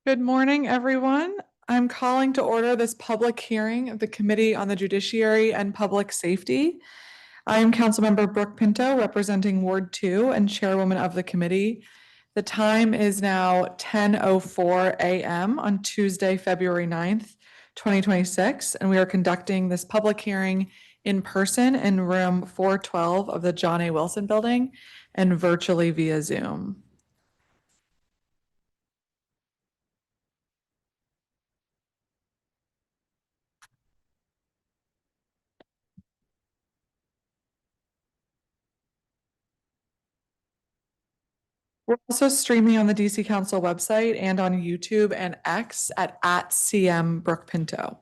Good morning, everyone. I'm calling to order this public hearing of the Committee on the Judiciary and Public Safety. I am Councilmember Brooke Pinto, representing Ward 2 and Chairwoman of the committee. The time is now 10:04 a.m. on Tuesday, February 9th, 2026, and we are conducting this public hearing in person in room 412 of the John A. Wilson Building and virtually via Zoom. We're also streaming on the DC Council website and on YouTube and X at CM Brooke Pinto.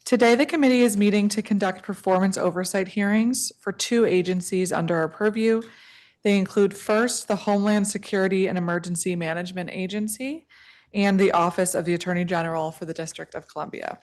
Today, the committee is meeting to conduct performance oversight hearings for two agencies under our purview. They include first, the Homeland Security and Emergency Management Agency and the Office of the Attorney General for the District of Columbia.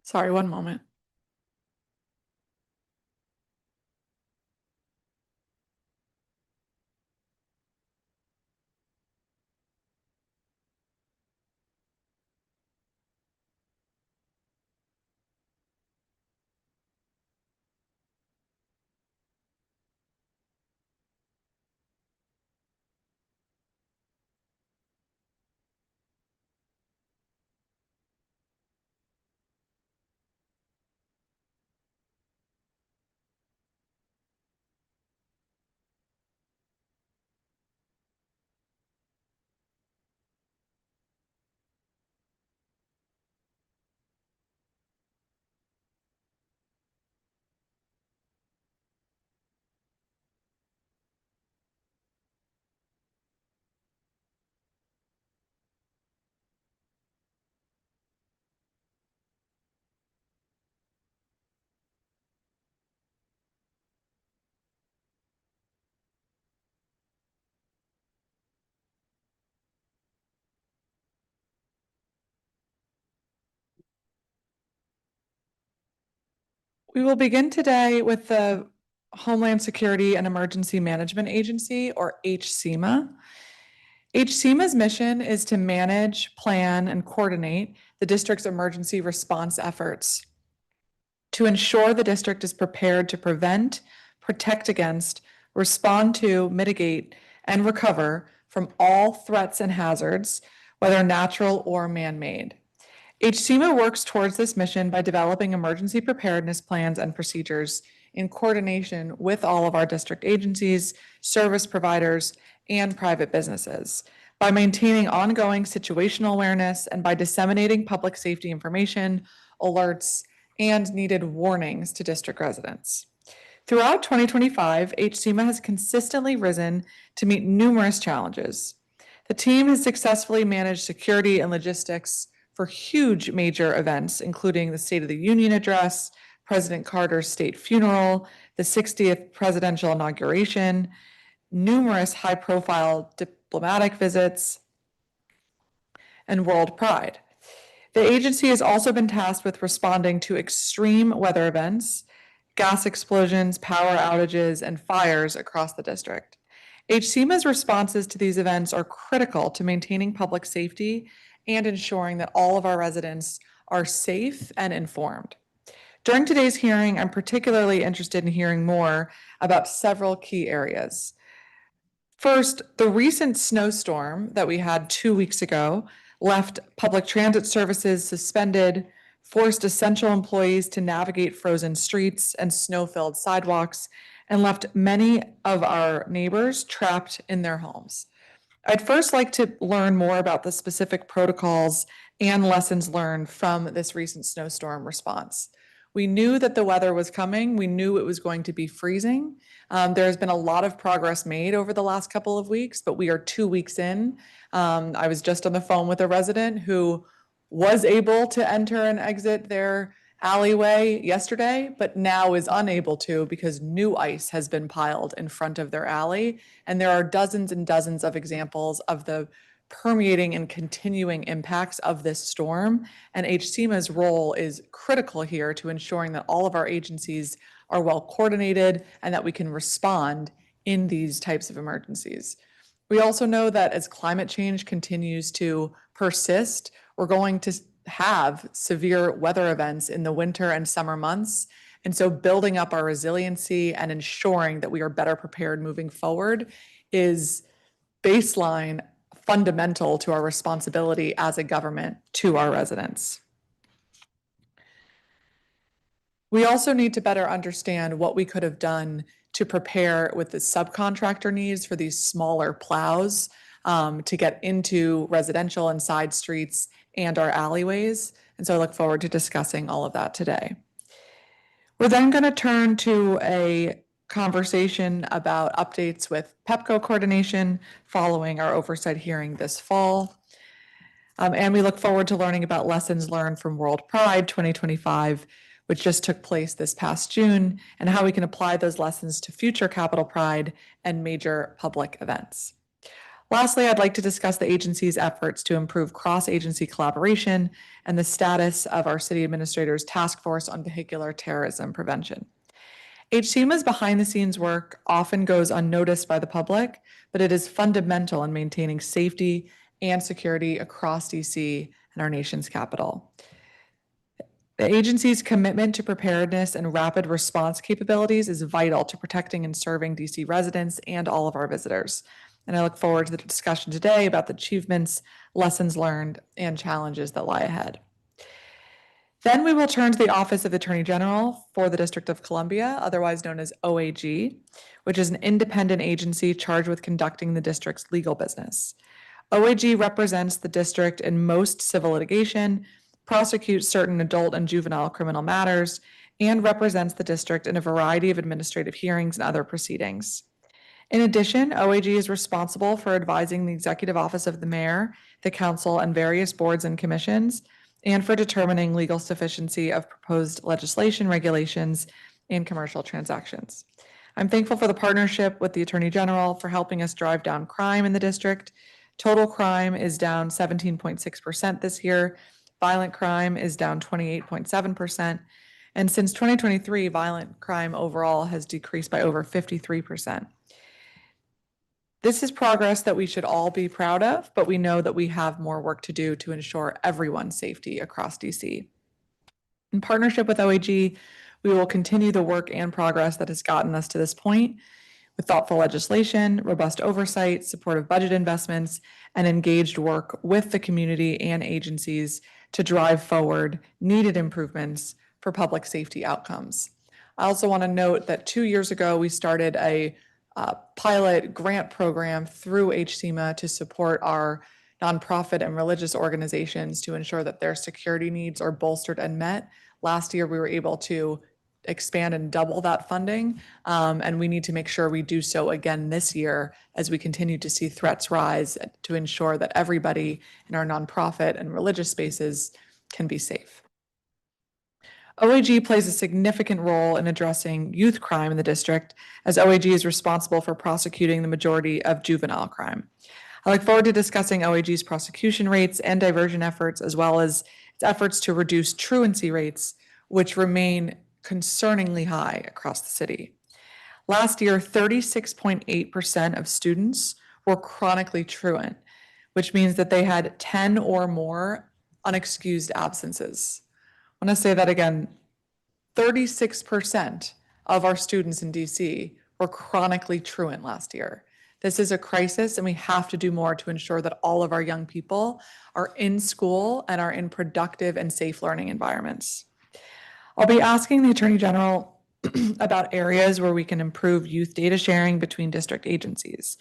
Sorry, one moment. We will begin today with the Homeland Security and Emergency Management Agency, or HSEMA. HSEMA's mission is to manage, plan, and coordinate the district's emergency response efforts to ensure the district is prepared to prevent, protect against, respond to, mitigate, and recover from all threats and hazards, whether natural or man-made. HSEMA works towards this mission by developing emergency preparedness plans and procedures in coordination with all of our district agencies, service providers, and private businesses, by maintaining ongoing situational awareness and by disseminating public safety information, alerts, and needed warnings to district residents. Throughout 2025, HSEMA has consistently risen to meet numerous challenges. The team has successfully managed security and logistics for huge major events, including the State of the Union address, President Carter's state funeral, the 60th presidential inauguration, numerous high-profile diplomatic visits, and World Pride. The agency has also been tasked with responding to extreme weather events, gas explosions, power outages, and fires across the district. HSEMA's responses to these events are critical to maintaining public safety and ensuring that all of our residents are safe and informed. During today's hearing, I'm particularly interested in hearing more about several key areas. First, the recent snowstorm that we had 2 weeks ago left public transit services suspended, forced essential employees to navigate frozen streets and snow-filled sidewalks, and left many of our neighbors trapped in their homes. I'd first like to learn more about the specific protocols and lessons learned from this recent snowstorm response. We knew that the weather was coming. We knew it was going to be freezing. There has been a lot of progress made over the last couple of weeks, but we are 2 weeks in. I was just on the phone with a resident who was able to enter and exit their alleyway yesterday, but now is unable to because new ice has been piled in front of their alley. And there are dozens and dozens of examples of the permeating and continuing impacts of this storm. And HCMA's role is critical here to ensuring that all of our agencies are well coordinated and that we can respond in these types of emergencies. We also know that as climate change continues to persist, we're going to have severe weather events in the winter and summer months. And so building up our resiliency and ensuring that we are better prepared moving forward is baseline fundamental to our responsibility as a government to our residents. We also need to better understand what we could have done to prepare with the subcontractor needs for these smaller plows to get into residential and side streets and our alleyways. And so I look forward to discussing all of that today. We're then going to turn to a conversation about updates with PEPCO coordination following our oversight hearing this fall. And we look forward to learning about lessons learned from World Pride 2025, which just took place this past June, and how we can apply those lessons to future Capitol Pride and major public events. Lastly, I'd like to discuss the agency's efforts to improve cross-agency collaboration and the status of our city administrator's task force on vehicular terrorism prevention. HCMA's behind-the-scenes work often goes unnoticed by the public, but it is fundamental in maintaining safety and security across DC and our nation's capital. The agency's commitment to preparedness and rapid response capabilities is vital to protecting and serving DC residents and all of our visitors. And I look forward to the discussion today about the achievements, lessons learned, and challenges that lie ahead. Then we will turn to the Office of the Attorney General for the District of Columbia, otherwise known as OAG, which is an independent agency charged with conducting the district's legal business. OAG represents the district in most civil litigation, prosecutes certain adult and juvenile criminal matters, and represents the district in a variety of administrative hearings and other proceedings. In addition, OAG is responsible for advising the Executive Office of the Mayor, the Council, and various boards and commissions, and for determining legal sufficiency of proposed legislation, regulations, and commercial transactions. I'm thankful for the partnership with the Attorney General for helping us drive down crime in the district. Total crime is down 17.6% this year. Violent crime is down 28.7%. And since 2023, violent crime overall has decreased by over 53%. This is progress that we should all be proud of, but we know that we have more work to do to ensure everyone's safety across DC. In partnership with OAG, we will continue the work and progress that has gotten us to this point with thoughtful legislation, robust oversight, supportive budget investments, and engaged work with the community and agencies to drive forward needed improvements for public safety outcomes. I also want to note that 2 years ago, we started a pilot grant program through HCMA to support our nonprofit and religious organizations to ensure that their security needs are bolstered and met. Last year, we were able to expand and double that funding, and we need to make sure we do so again this year as we continue to see threats rise to ensure that everybody in our nonprofit and religious spaces can be safe. OAG plays a significant role in addressing youth crime in the district, as OAG is responsible for prosecuting the majority of juvenile crime. I look forward to discussing OAG's prosecution rates and diversion efforts, as well as its efforts to reduce truancy rates, which remain concerningly high across the city. Last year, 36.8% of students were chronically truant, which means that they had 10 or more unexcused absences. I want to say that again, 36% of our students in DC were chronically truant last year. This is a crisis, and we have to do more to ensure that all of our young people are in school and are in productive and safe learning environments. I'll be asking the Attorney General about areas where we can improve youth data sharing between district agencies.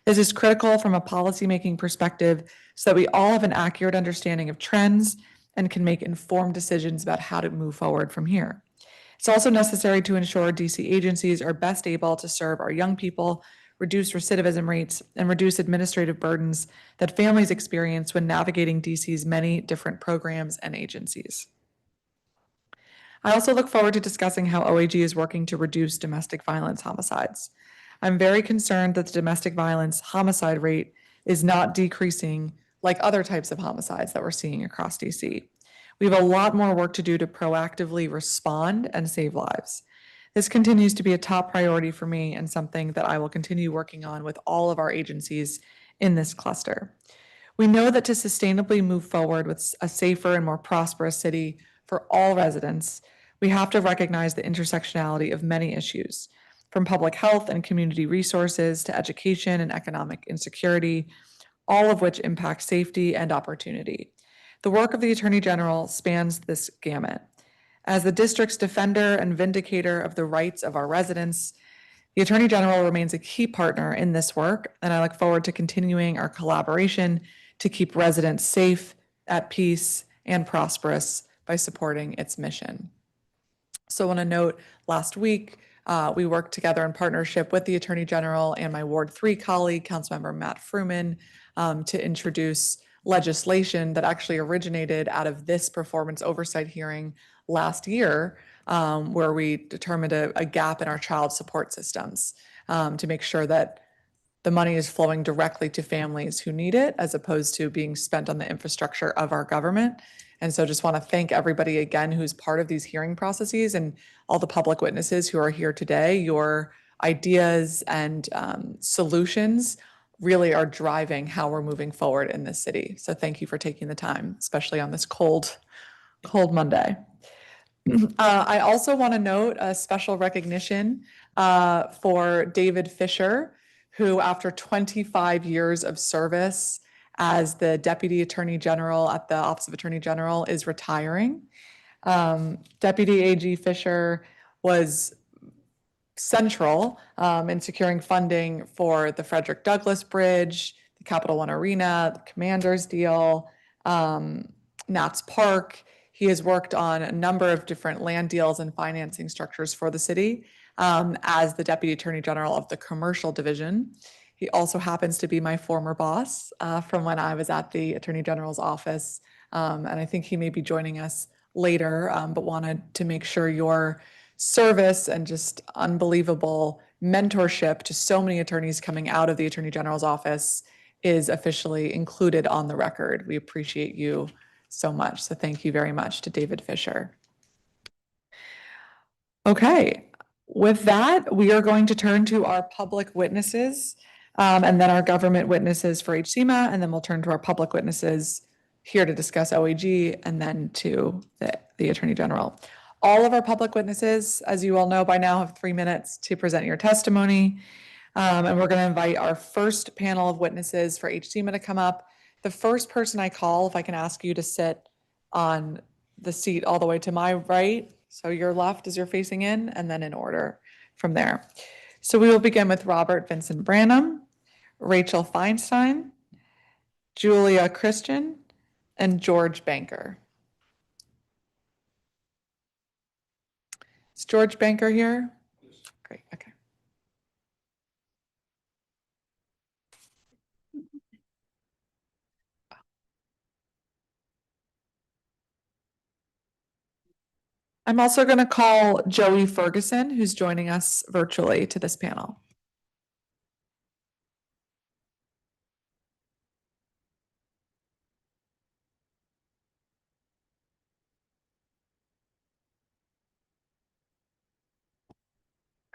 This is critical from a policymaking perspective so that we all have an accurate understanding of trends and can make informed decisions about how to move forward from here. It's also necessary to ensure DC agencies are best able to serve our young people, reduce recidivism rates, and reduce administrative burdens that families experience when navigating DC's many different programs and agencies. I also look forward to discussing how OAG is working to reduce domestic violence homicides. I'm very concerned that the domestic violence homicide rate is not decreasing like other types of homicides that we're seeing across DC. We have a lot more work to do to proactively respond and save lives. This continues to be a top priority for me and something that I will continue working on with all of our agencies in this cluster. We know that to sustainably move forward with a safer and more prosperous city for all residents, we have to recognize the intersectionality of many issues, from public health and community resources to education and economic insecurity, all of which impact safety and opportunity. The work of the Attorney General spans this gamut. As the district's defender and vindicator of the rights of our residents, the Attorney General remains a key partner in this work, and I look forward to continuing our collaboration to keep residents safe, at peace, and prosperous by supporting its mission. So I want to note, last week, we worked together in partnership with the Attorney General and my Ward 3 colleague, Councilmember Matt Fruman, to introduce legislation that actually originated out of this performance oversight hearing last year, where we determined a gap in our child support systems to make sure that the money is flowing directly to families who need it as opposed to being spent on the infrastructure of our government. And so just want to thank everybody again who's part of these hearing processes and all the public witnesses who are here today. Your ideas and solutions really are driving how we're moving forward in this city. So thank you for taking the time, especially on this cold Monday. I also want to note a special recognition for David Fisher, who after 25 years of service as the Deputy Attorney General at the Office of Attorney General is retiring. Deputy AG Fisher was central in securing funding for the Frederick Douglass Bridge, the Capital One Arena, the Commanders deal, Nats Park. He has worked on a number of different land deals and financing structures for the city as the Deputy Attorney General of the Commercial Division. He also happens to be my former boss from when I was at the Attorney General's office. And I think he may be joining us later, but wanted to make sure your service and just unbelievable mentorship to so many attorneys coming out of the Attorney General's office is officially included on the record. We appreciate you so much. So thank you very much to David Fisher. Okay, with that, we are going to turn to our public witnesses and then our government witnesses for HCMA, and then we'll turn to our public witnesses here to discuss OAG and then to the Attorney General. All of our public witnesses, as you all know by now, have 3 minutes to present your testimony. And we're going to invite our first panel of witnesses for HCMA to come up. The first person I call, if I can ask you to sit on the seat all the way to my right, so your left as you're facing in, and then in order from there. So we will begin with Robert Vincent Branham, Rachel Feinstein, Julia Christian, and George Banker. Is George Banker here? Great, okay. I'm also going to call Joey Ferguson, who's joining us virtually to this panel.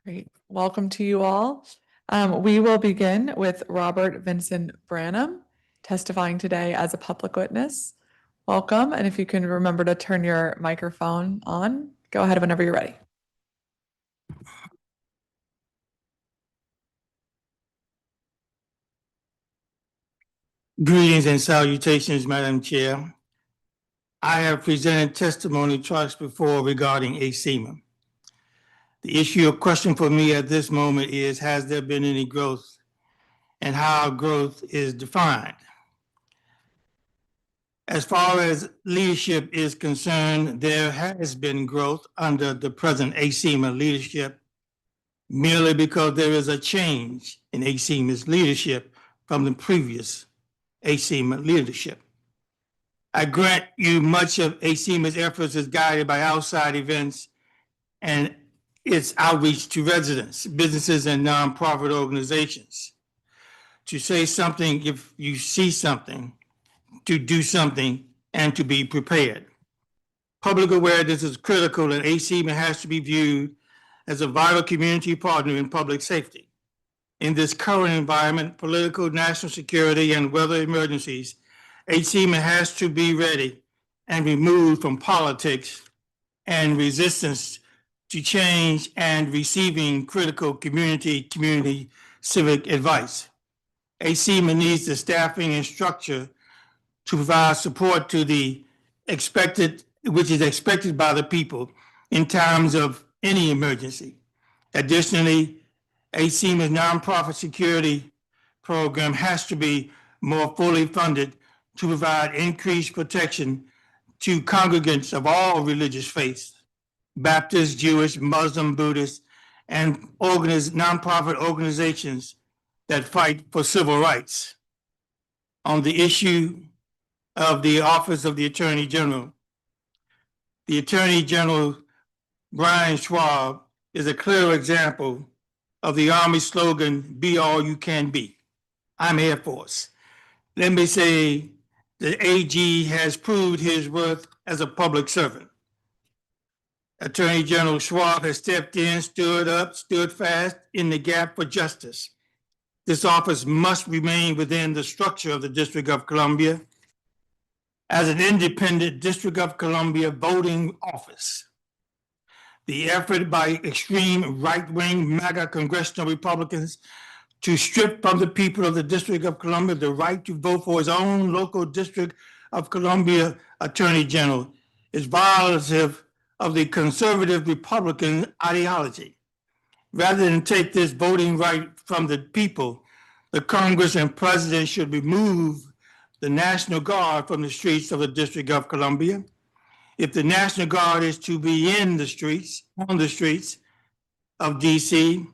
Great. Welcome to you all. We will begin with Robert Vincent Branham testifying today as a public witness. Welcome. And if you can remember to turn your microphone on, go ahead whenever you're ready. Greetings and salutations, Madam Chair. I have presented testimony twice before regarding HCMA. The issue of question for me at this moment is, has there been any growth and how growth is defined? As far as leadership is concerned, there has been growth under the present HCMA leadership merely because there is a change in HCMA's leadership from the previous HCMA leadership. I grant you much of HCMA's efforts is guided by outside events and its outreach to residents, businesses, and nonprofit organizations. To say something if you see something, to do something, and to be prepared. Public awareness is critical, and HCMA has to be viewed as a vital community partner in public safety. In this current environment, political, national security, and weather emergencies, HCMA has to be ready and removed from politics and resistance to change and receiving critical community civic advice. HCMA needs the staffing and structure to provide support to the expected, which is expected by the people in times of any emergency. Additionally, HCMA's nonprofit security program has to be more fully funded to provide increased protection to congregants of all religious faiths, Baptist, Jewish, Muslim, Buddhist, and nonprofit organizations that fight for civil rights. On the issue of the Office of the Attorney General, the Attorney General, Brian Schwab, is a clear example of the Army slogan, "Be all you can be." I'm Air Force. Let me say the AG has proved his worth as a public servant. Attorney General Schwab has stepped in, stood up, stood fast in the gap for justice. This office must remain within the structure of the District of Columbia as an independent District of Columbia voting office. The effort by extreme right-wing MAGA congressional Republicans to strip from the people of the District of Columbia the right to vote for his own local District of Columbia Attorney General is violative of the conservative Republican ideology. Rather than take this voting right from the people, the Congress and President should remove the National Guard from the streets of the District of Columbia. If the National Guard is to be on the streets of DC,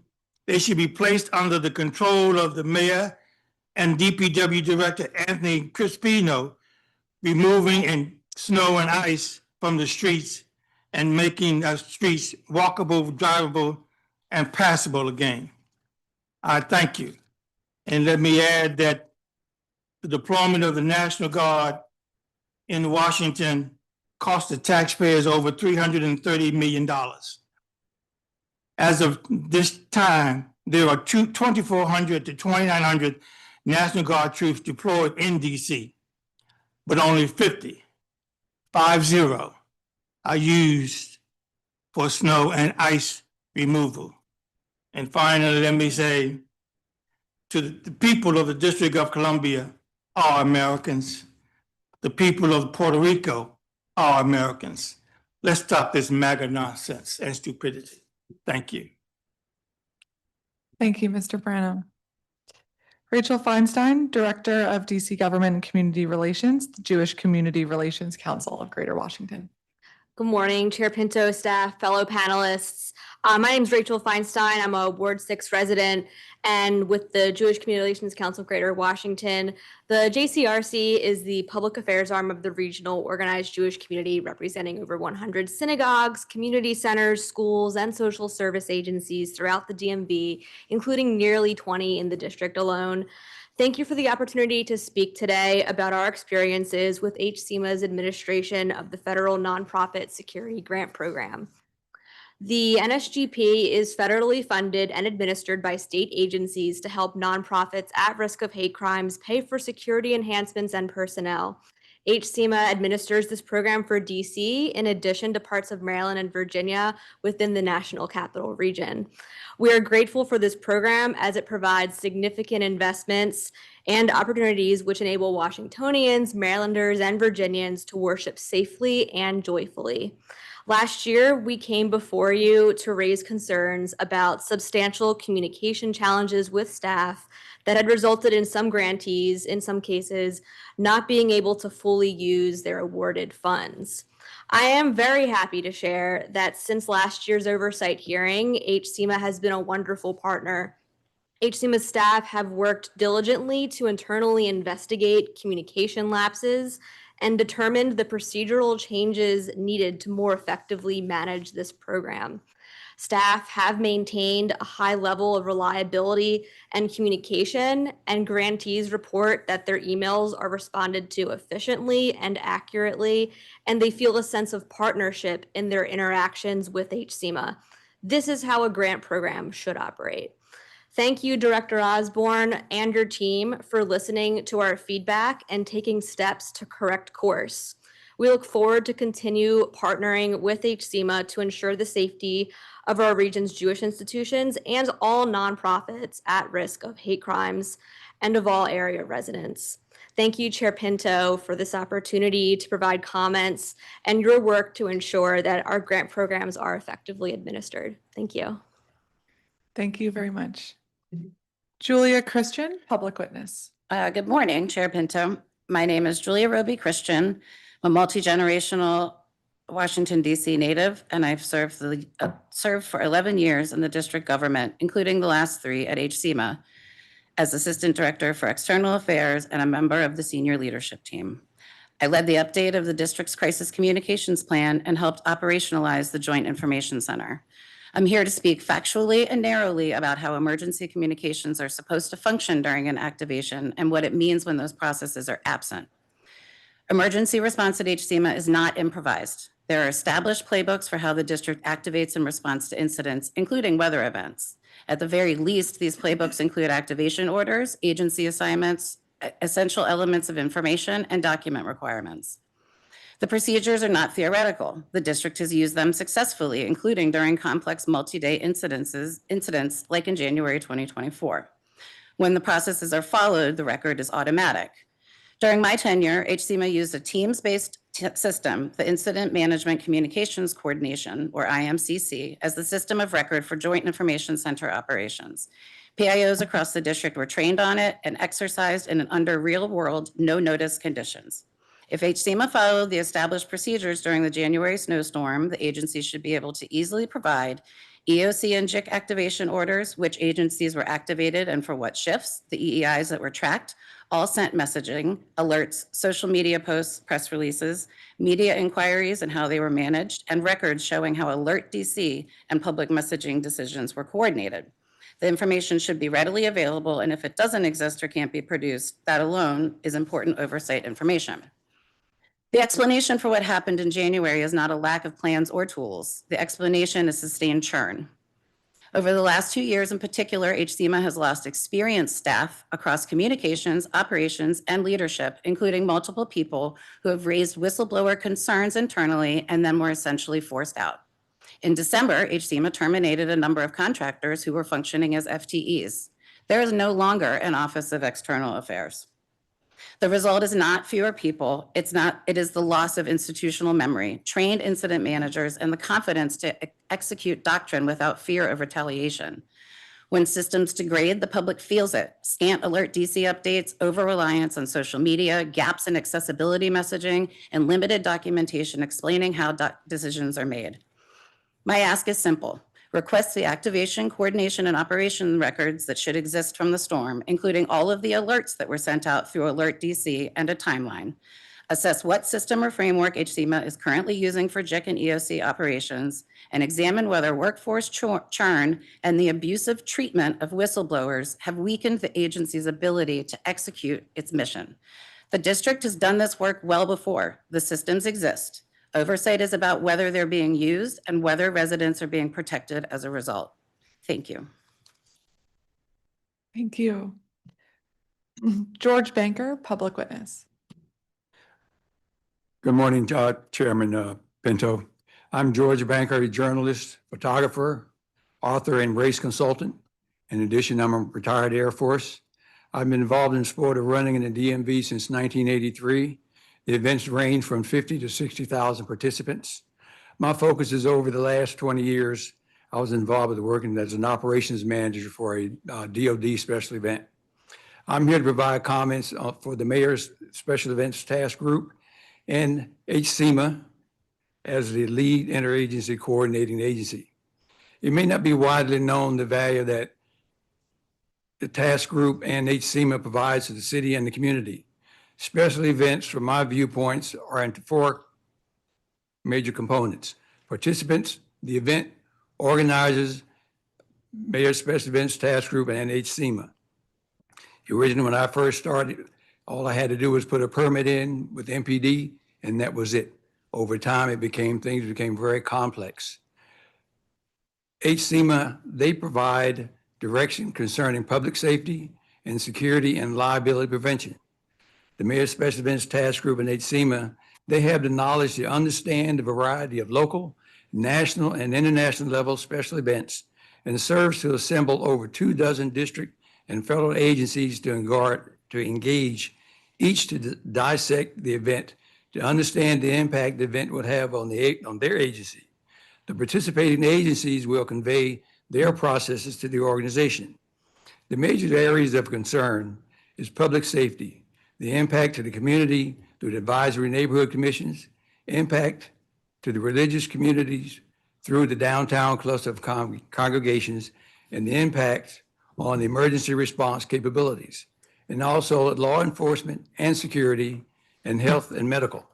they should be placed under the control of the mayor and DPW Director Anthony Crispino, removing snow and ice from the streets and making our streets walkable, drivable, and passable again. I thank you. And let me add that the deployment of the National Guard in Washington cost the taxpayers over $330 million. As of this time, there are 2,400 to 2,900 National Guard troops deployed in DC, but only 50 are used for snow and ice removal. And finally, let me say to the people of the District of Columbia are Americans. The people of Puerto Rico are Americans. Let's stop this MAGA nonsense and stupidity. Thank you. Thank you, Mr. Branham. Rachel Feinstein, Director of DC Government and Community Relations, the Jewish Community Relations Council of Greater Washington. Good morning, Chair Pinto, staff, fellow panelists. My name is Rachel Feinstein. I'm a Ward 6 resident and with the Jewish Community Relations Council of Greater Washington. The JCRC is the public affairs arm of the regional organized Jewish community representing over 100 synagogues, community centers, schools, and social service agencies throughout the DMV, including nearly 20 in the district alone. Thank you for the opportunity to speak today about our experiences with HCMA's administration of the Federal Nonprofit Security Grant Program. The NSGP is federally funded and administered by state agencies to help nonprofits at risk of hate crimes pay for security enhancements and personnel. HCMA administers this program for DC in addition to parts of Maryland and Virginia within the National Capital Region. We are grateful for this program as it provides significant investments and opportunities which enable Washingtonians, Marylanders, and Virginians to worship safely and joyfully. Last year, we came before you to raise concerns about substantial communication challenges with staff that had resulted in some grantees, in some cases, not being able to fully use their awarded funds. I am very happy to share that since last year's oversight hearing, HCMA has been a wonderful partner. HCMA's staff have worked diligently to internally investigate communication lapses and determined the procedural changes needed to more effectively manage this program. Staff have maintained a high level of reliability and communication, and grantees report that their emails are responded to efficiently and accurately, and they feel a sense of partnership in their interactions with HCMA. This is how a grant program should operate. Thank you, Director Osborne and your team for listening to our feedback and taking steps to correct course. We look forward to continue partnering with HCMA to ensure the safety of our region's Jewish institutions and all nonprofits at risk of hate crimes and of all area residents. Thank you, Chair Pinto, for this opportunity to provide comments and your work to ensure that our grant programs are effectively administered. Thank you. Thank you very much. Julia Christian, public witness. Good morning, Chair Pinto. My name is Julia Roby Christian. I'm a multi-generational Washington, D.C. native, and I've served for 11 years in the district government, including the last 3 at HCMA, as Assistant Director for External Affairs and a member of the senior leadership team. I led the update of the district's crisis communications plan and helped operationalize the Joint Information Center. I'm here to speak factually and narrowly about how emergency communications are supposed to function during an activation and what it means when those processes are absent. Emergency response at HCMA is not improvised. There are established playbooks for how the district activates in response to incidents, including weather events. At the very least, these playbooks include activation orders, agency assignments, essential elements of information, and document requirements. The procedures are not theoretical. The district has used them successfully, including during complex multi-day incidents like in January 2024. When the processes are followed, the record is automatic. During my tenure, HCMA used a Teams-based system, the Incident Management Communications Coordination, or IMCC, as the system of record for Joint Information Center operations. PIOs across the district were trained on it and exercised under real-world, no-notice conditions. If HCMA followed the established procedures during the January snowstorm, the agency should be able to easily provide EOC and JIC activation orders, which agencies were activated and for what shifts, the EEIs that were tracked, all sent messaging, alerts, social media posts, press releases, media inquiries and how they were managed, and records showing how Alert DC and public messaging decisions were coordinated. The information should be readily available, and if it doesn't exist or can't be produced, that alone is important oversight information. The explanation for what happened in January is not a lack of plans or tools. The explanation is sustained churn. Over the last 2 years in particular, HCMA has lost experienced staff across communications, operations, and leadership, including multiple people who have raised whistleblower concerns internally and then were essentially forced out. In December, HCMA terminated a number of contractors who were functioning as FTEs. There is no longer an Office of External Affairs. The result is not fewer people. It is the loss of institutional memory, trained incident managers, and the confidence to execute doctrine without fear of retaliation. When systems degrade, the public feels it. Scant Alert DC updates, over-reliance on social media, gaps in accessibility messaging, and limited documentation explaining how decisions are made. My ask is simple. Request the activation, coordination, and operation records that should exist from the storm, including all of the alerts that were sent out through Alert DC and a timeline. Assess what system or framework HCMA is currently using for JIC and EOC operations, and examine whether workforce churn and the abusive treatment of whistleblowers have weakened the agency's ability to execute its mission. The district has done this work well before. The systems exist. Oversight is about whether they're being used and whether residents are being protected as a result. Thank you. Thank you. George Banker, public witness. Good morning, Chairman Pinto. I'm George Banker, a journalist, photographer, author, and race consultant. In addition, I'm a retired Air Force. I've been involved in the sport of running in the DMV since 1983. The events range from 50 to 60,000 participants. My focus is over the last 20 years, I was involved with working as an operations manager for a DOD special event. I'm here to provide comments for the Mayor's Special Events Task Group and HCMA as the lead interagency coordinating agency. It may not be widely known the value that the task group and HCMA provides to the city and the community. Special events, from my viewpoints, are into four major components: participants, the event, organizers, Mayor Special Events Task Group, and HCMA. Originally, when I first started, all I had to do was put a permit in with MPD, and that was it. Over time, things became very complex. HCMA, they provide direction concerning public safety and security and liability prevention. The Mayor's Special Events Task Group and HCMA, they have the knowledge to understand the variety of local, national, and international level special events, and serves to assemble over 24 district and federal agencies to engage, each to dissect the event, to understand the impact the event would have on their agency. The participating agencies will convey their processes to the organization. The major areas of concern is public safety, the impact to the community through the advisory neighborhood commissions, impact to the religious communities through the downtown cluster of congregations, and the impact on the emergency response capabilities, and also law enforcement and security and health and medical.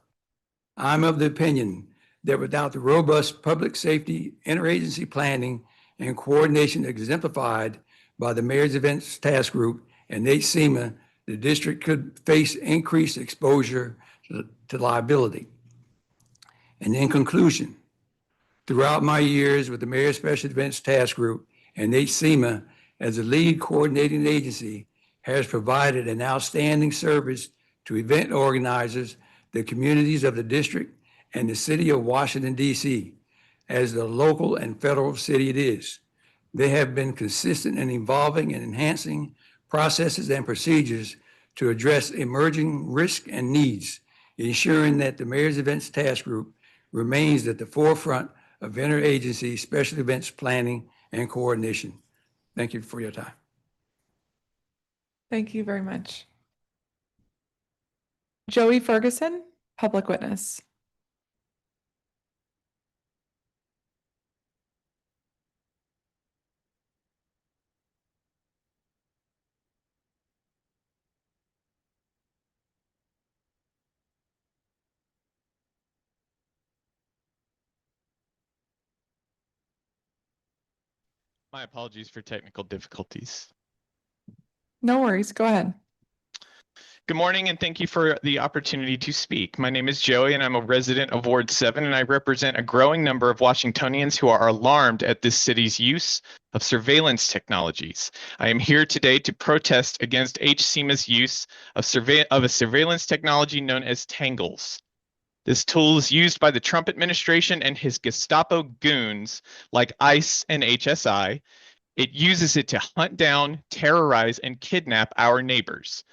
I'm of the opinion that without the robust public safety interagency planning and coordination exemplified by the Mayor's Events Task Group and HCMA, the district could face increased exposure to liability. And in conclusion, throughout my years with the Mayor's Special Events Task Group and HCMA as a lead coordinating agency has provided an outstanding service to event organizers, the communities of the district, and the city of Washington, D.C., as the local and federal city it is. They have been consistent in evolving and enhancing processes and procedures to address emerging risks and needs, ensuring that the Mayor's Events Task Group remains at the forefront of interagency special events planning and coordination. Thank you for your time. Thank you very much. Joey Ferguson, public witness. My apologies for technical difficulties. No worries, go ahead. Good morning, and thank you for the opportunity to speak. My name is Joey, and I'm a resident of Ward 7, and I represent a growing number of Washingtonians who are alarmed at this city's use of surveillance technologies. I am here today to protest against HCMA's use of a surveillance technology known as Tangles. This tool is used by the Trump administration and his Gestapo goons like ICE and HSI. It uses it to hunt down, terrorize, and kidnap our neighbors.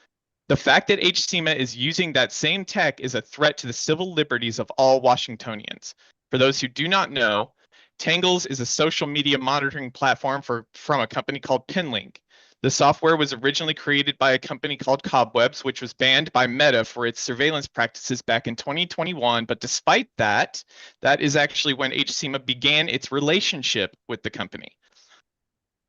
The fact that HCMA is using that same tech is a threat to the civil liberties of all Washingtonians. For those who do not know, Tangles is a social media monitoring platform from a company called Pinlink. The software was originally created by a company called Cobwebs, which was banned by Meta for its surveillance practices back in 2021. But despite that, that is actually when HCMA began its relationship with the company.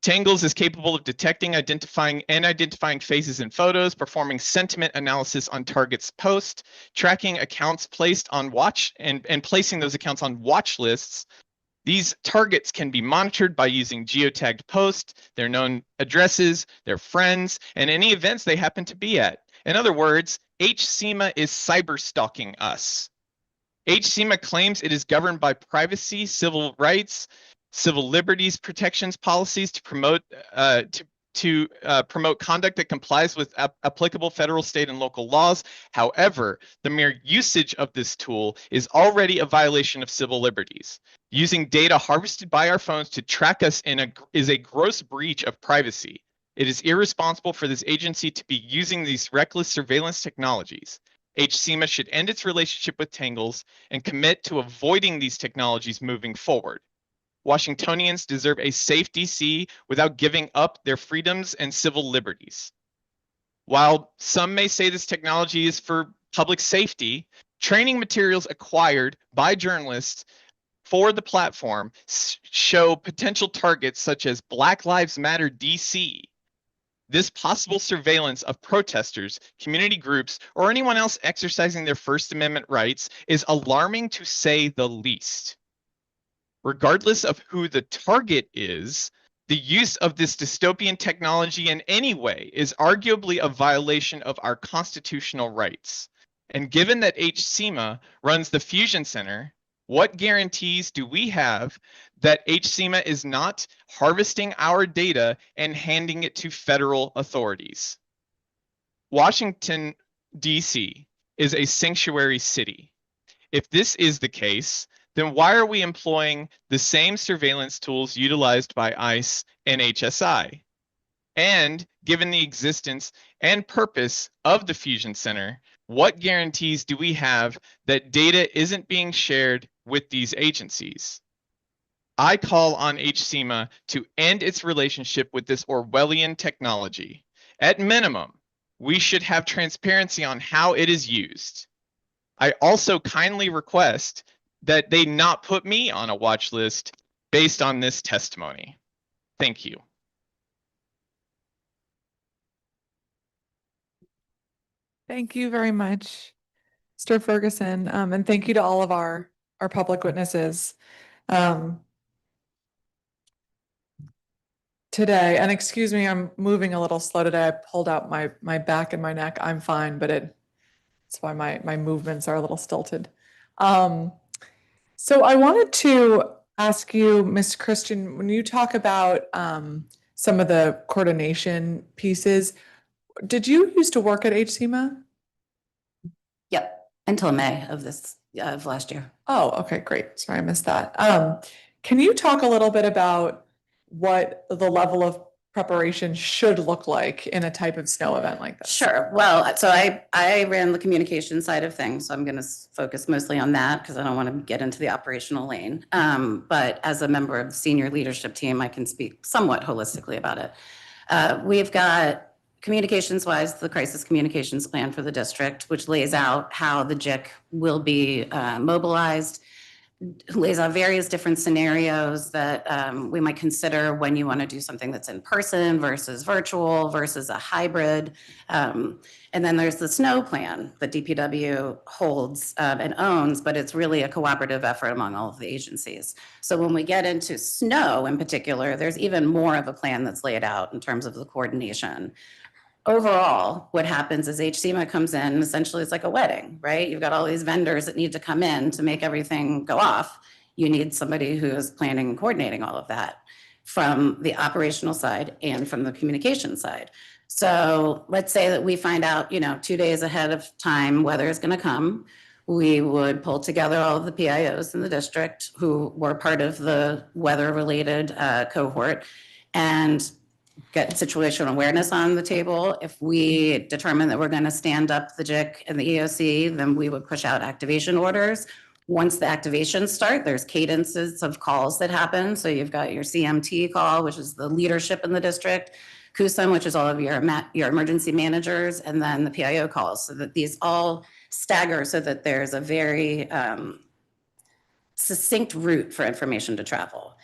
Tangles is capable of detecting, identifying faces in photos, performing sentiment analysis on targets' posts, tracking accounts placed on watch and placing those accounts on watch lists. These targets can be monitored by using geotagged posts, their known addresses, their friends, and any events they happen to be at. In other words, HCMA is cyber stalking us. HCMA claims it is governed by privacy, civil rights, civil liberties protections policies to promote promote conduct that complies with applicable federal, state, and local laws. However, the mere usage of this tool is already a violation of civil liberties. Using data harvested by our phones to track us is a gross breach of privacy. It is irresponsible for this agency to be using these reckless surveillance technologies. HCMA should end its relationship with Tangles and commit to avoiding these technologies moving forward. Washingtonians deserve a safe DC without giving up their freedoms and civil liberties. While some may say this technology is for public safety, training materials acquired by journalists for the platform show potential targets such as Black Lives Matter DC, This possible surveillance of protesters, community groups, or anyone else exercising their First Amendment rights is alarming to say the least. Regardless of who the target is, the use of this dystopian technology in any way is arguably a violation of our constitutional rights. And given that HCMA runs the Fusion Center, what guarantees do we have that HCMA is not harvesting our data and handing it to federal authorities? Washington, D.C. is a sanctuary city. If this is the case, then why are we employing the same surveillance tools utilized by ICE and HSI? And given the existence and purpose of the Fusion Center, what guarantees do we have that data isn't being shared with these agencies? I call on HCMA to end its relationship with this Orwellian technology. At minimum, we should have transparency on how it is used. I also kindly request that they not put me on a watch list based on this testimony. Thank you. Thank you very much, Mr. Ferguson, and thank you to all of our public witnesses today. And excuse me, I'm moving a little slow today. I pulled out my back and my neck. I'm fine, but it's why my movements are a little stilted. So I wanted to ask you, Ms. Christian, when you talk about some of the coordination pieces, did you used to work at HCMA? Yep, until May of last year. Oh, okay, great. Sorry, I missed that. Can you talk a little bit about what the level of preparation should look like in a type of snow event like this? Sure. Well, so I ran the communication side of things, so I'm going to focus mostly on that because I don't want to get into the operational lane. But as a member of the senior leadership team, I can speak somewhat holistically about it. We've got communications-wise, the crisis communications plan for the district, which lays out how the JIC will be mobilized, lays out various different scenarios that we might consider when you want to do something that's in person versus virtual versus a hybrid. And then there's the snow plan that DPW holds and owns, but it's really a cooperative effort among all of the agencies. So when we get into snow in particular, there's even more of a plan that's laid out in terms of the coordination. Overall, what happens is HCMA comes in, essentially it's like a wedding, right? You've got all these vendors that need to come in to make everything go off. You need somebody who is planning and coordinating all of that from the operational side and from the communication side. So let's say that we find out, 2 days ahead of time, weather is going to come. We would pull together all of the PIOs in the district who were part of the weather-related cohort and get situational awareness on the table. If we determine that we're going to stand up the JIC and the EOC, then we would push out activation orders. Once the activations start, there's cadences of calls that happen. So you've got your CMT call, which is the leadership in the district, CUSM, which is all of your emergency managers, and then the PIO calls, so that these all stagger so that there's a very succinct route for information to travel.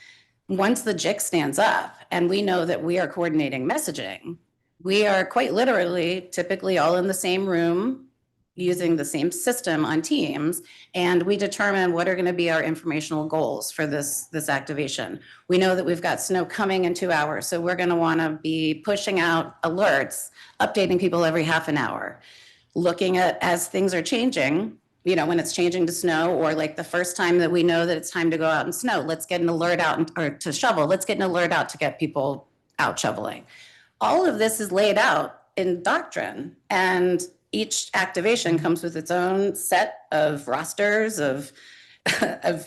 Once the JIC stands up and we know that we are coordinating messaging, we are quite literally typically all in the same room using the same system on Teams, and we determine what are going to be our informational goals for this activation. We know that we've got snow coming in 2 hours, so we're going to want to be pushing out alerts, updating people every half an hour, looking at as things are changing. When it's changing to snow, or like the first time that we know that it's time to go out and snow, let's get an alert out or to shovel. Let's get an alert out to get people out shoveling. All of this is laid out in doctrine, and each activation comes with its own set of rosters of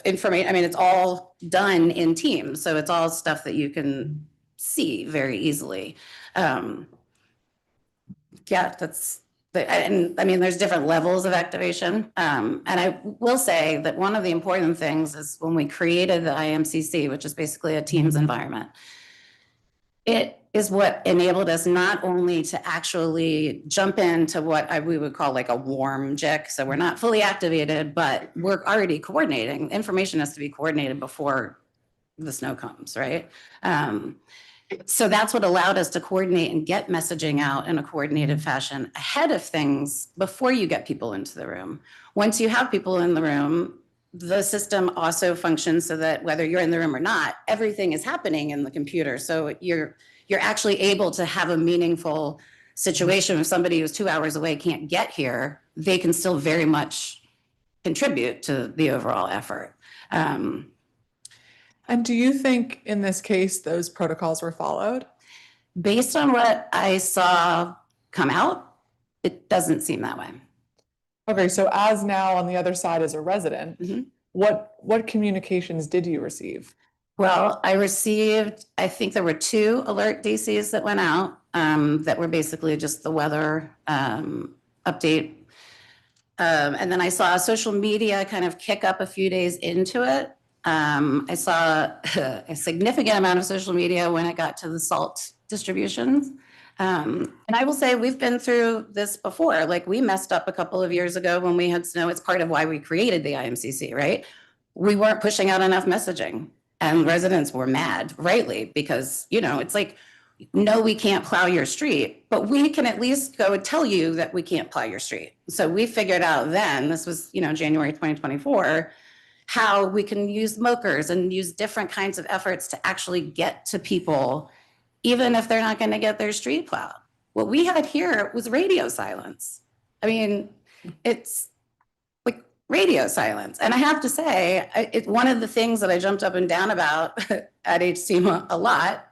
information. I mean, it's all done in Teams, so it's all stuff that you can see very easily. And I mean, there's different levels of activation. And I will say that one of the important things is when we created the IMCC, which is basically a Teams environment, it is what enabled us not only to actually jump into what we would call like a warm JIC. So we're not fully activated, but we're already coordinating. Information has to be coordinated before the snow comes, right? So that's what allowed us to coordinate and get messaging out in a coordinated fashion ahead of things before you get people into the room. Once you have people in the room, the system also functions so that whether you're in the room or not, everything is happening in the computer. So you're actually able to have a meaningful situation. If somebody who's 2 hours away can't get here, they can still very much contribute to the overall effort. And do you think in this case, those protocols were followed? Based on what I saw come out, it doesn't seem that way. Okay, so as now on the other side as a resident, Mhm. what communications did you receive? Well, I think there were 2 alert DCs that went out that were basically just the weather update. And then I saw social media kind of kick up a few days into it. I saw a significant amount of social media when it got to the salt distributions. And I will say we've been through this before. Like we messed up a couple of years ago when we had snow. It's part of why we created the IMCC, right? We weren't pushing out enough messaging and residents were mad, rightly, because, it's like, no, we can't plow your street, but we can at least go and tell you that we can't plow your street. So we figured out then, this was, January 2024, how we can use mokers and use different kinds of efforts to actually get to people, even if they're not going to get their street plowed. What we had here was radio silence. I mean, it's like radio silence. And I have to say, it's one of the things that I jumped up and down about at HCMA a lot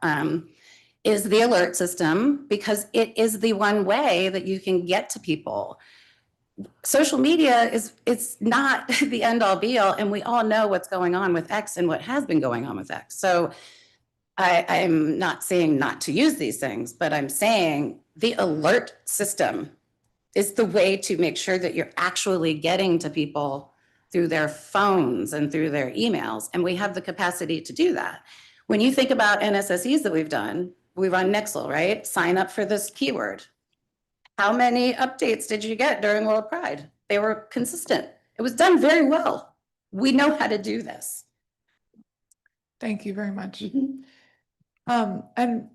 is the alert system, because it is the one way that you can get to people. Social media it's not the end all be all, and we all know what's going on with X and what has been going on with X. So I'm not saying not to use these things, but I'm saying the alert system is the way to make sure that you're actually getting to people through their phones and through their emails. And we have the capacity to do that. When you think about NSSEs that we've done, we run Nixle, right? Sign up for this keyword. How many updates did you get during World Pride? They were consistent. It was done very well. We know how to do this. Thank you very much. Mhm. And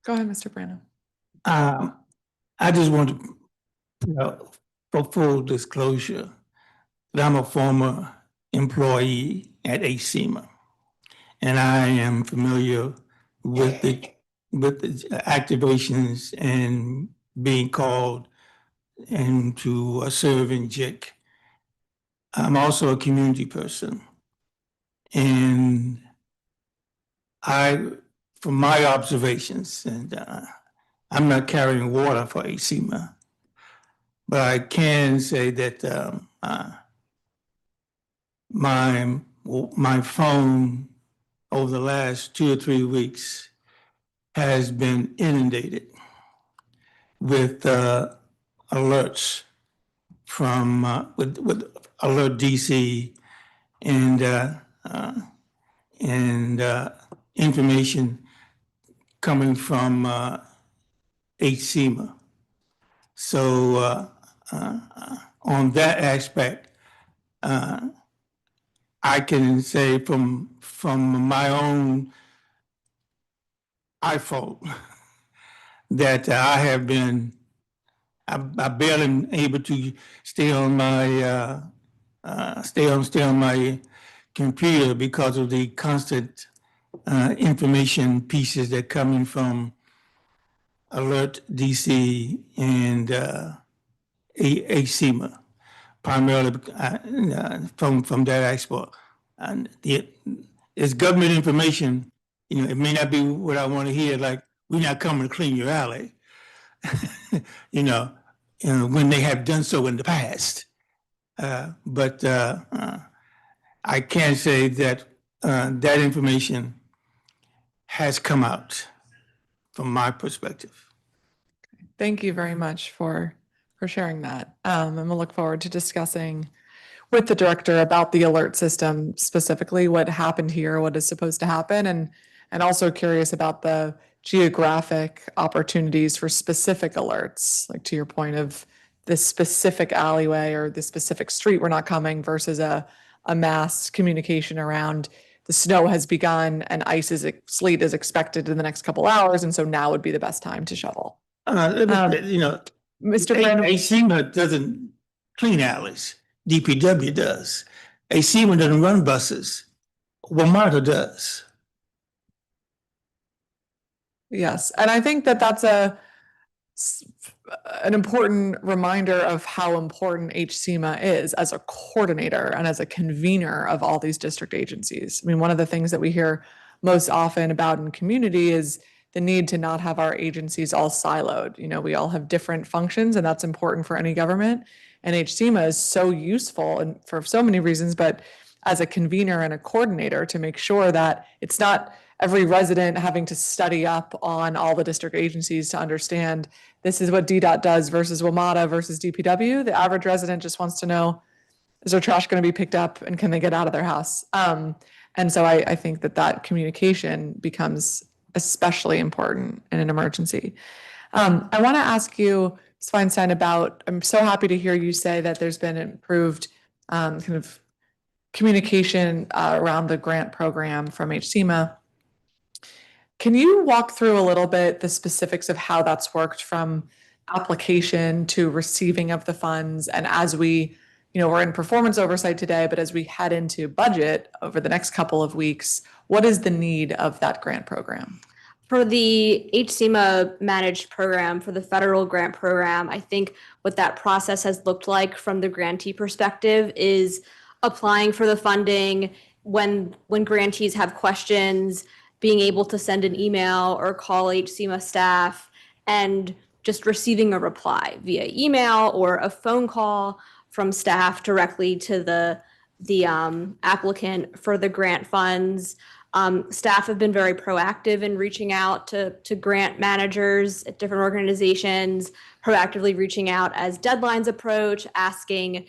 go ahead, Mr. Brandon. I just want to, for full disclosure, that I'm a former employee at HCMA, and I am familiar with the activations and being called and to serve in JIC. I'm also a community person, and from my observations, and I'm not carrying water for HCMA, but I can say that my phone over the last 2 or 3 weeks has been inundated with alerts from with Alert DC and information coming from HCMA. So on that aspect, I can say from my own iPhone that I've barely been able to stay on my stay on my computer because of the constant information pieces that coming from Alert DC and HCMA, primarily from that aspect. And it's government information. It may not be what I want to hear. Like, we're not coming to clean your alley. When they have done so in the past. But I can say that that information has come out from my perspective. Thank you very much for sharing that. And we'll look forward to discussing with the director about the alert system, specifically what happened here, what is supposed to happen, and also curious about the geographic opportunities for specific alerts, like to your point of this specific alleyway or this specific street we're not coming versus a mass communication around the snow has begun and sleet is expected in the next couple hours, and so now would be the best time to shovel. Let me- you know, Mr. Brandon, ACMA doesn't clean alleys. DPW does. ACMA doesn't run buses. WMATA does. yes, and I think that that's an important reminder of how important HCMA is as a coordinator and as a convener of all these district agencies. I mean, one of the things that we hear most often about in community is the need to not have our agencies all siloed. You know, we all have different functions, and that's important for any government. And HCMA is so useful and for so many reasons, but as a convener and a coordinator to make sure that it's not every resident having to study up on all the district agencies to understand this is what DDOT does versus WMATA versus DPW. The average resident just wants to know, is their trash going to be picked up and can they get out of their house? And so I think that communication becomes especially important in an emergency. I want to ask you, Ms. Feinstein, I'm so happy to hear you say that there's been improved kind of communication around the grant program from HCMA. Can you walk through a little bit the specifics of how that's worked from application to receiving of the funds? And as we're in performance oversight today, but as we head into budget over the next couple of weeks, what is the need of that grant program? For the HCMA managed program, for the federal grant program, I think what that process has looked like from the grantee perspective is applying for the funding when grantees have questions, being able to send an email or call HCMA staff and just receiving a reply via email or a phone call from staff directly to the applicant for the grant funds. Staff have been very proactive in reaching out to grant managers at different organizations, proactively reaching out as deadlines approach, asking,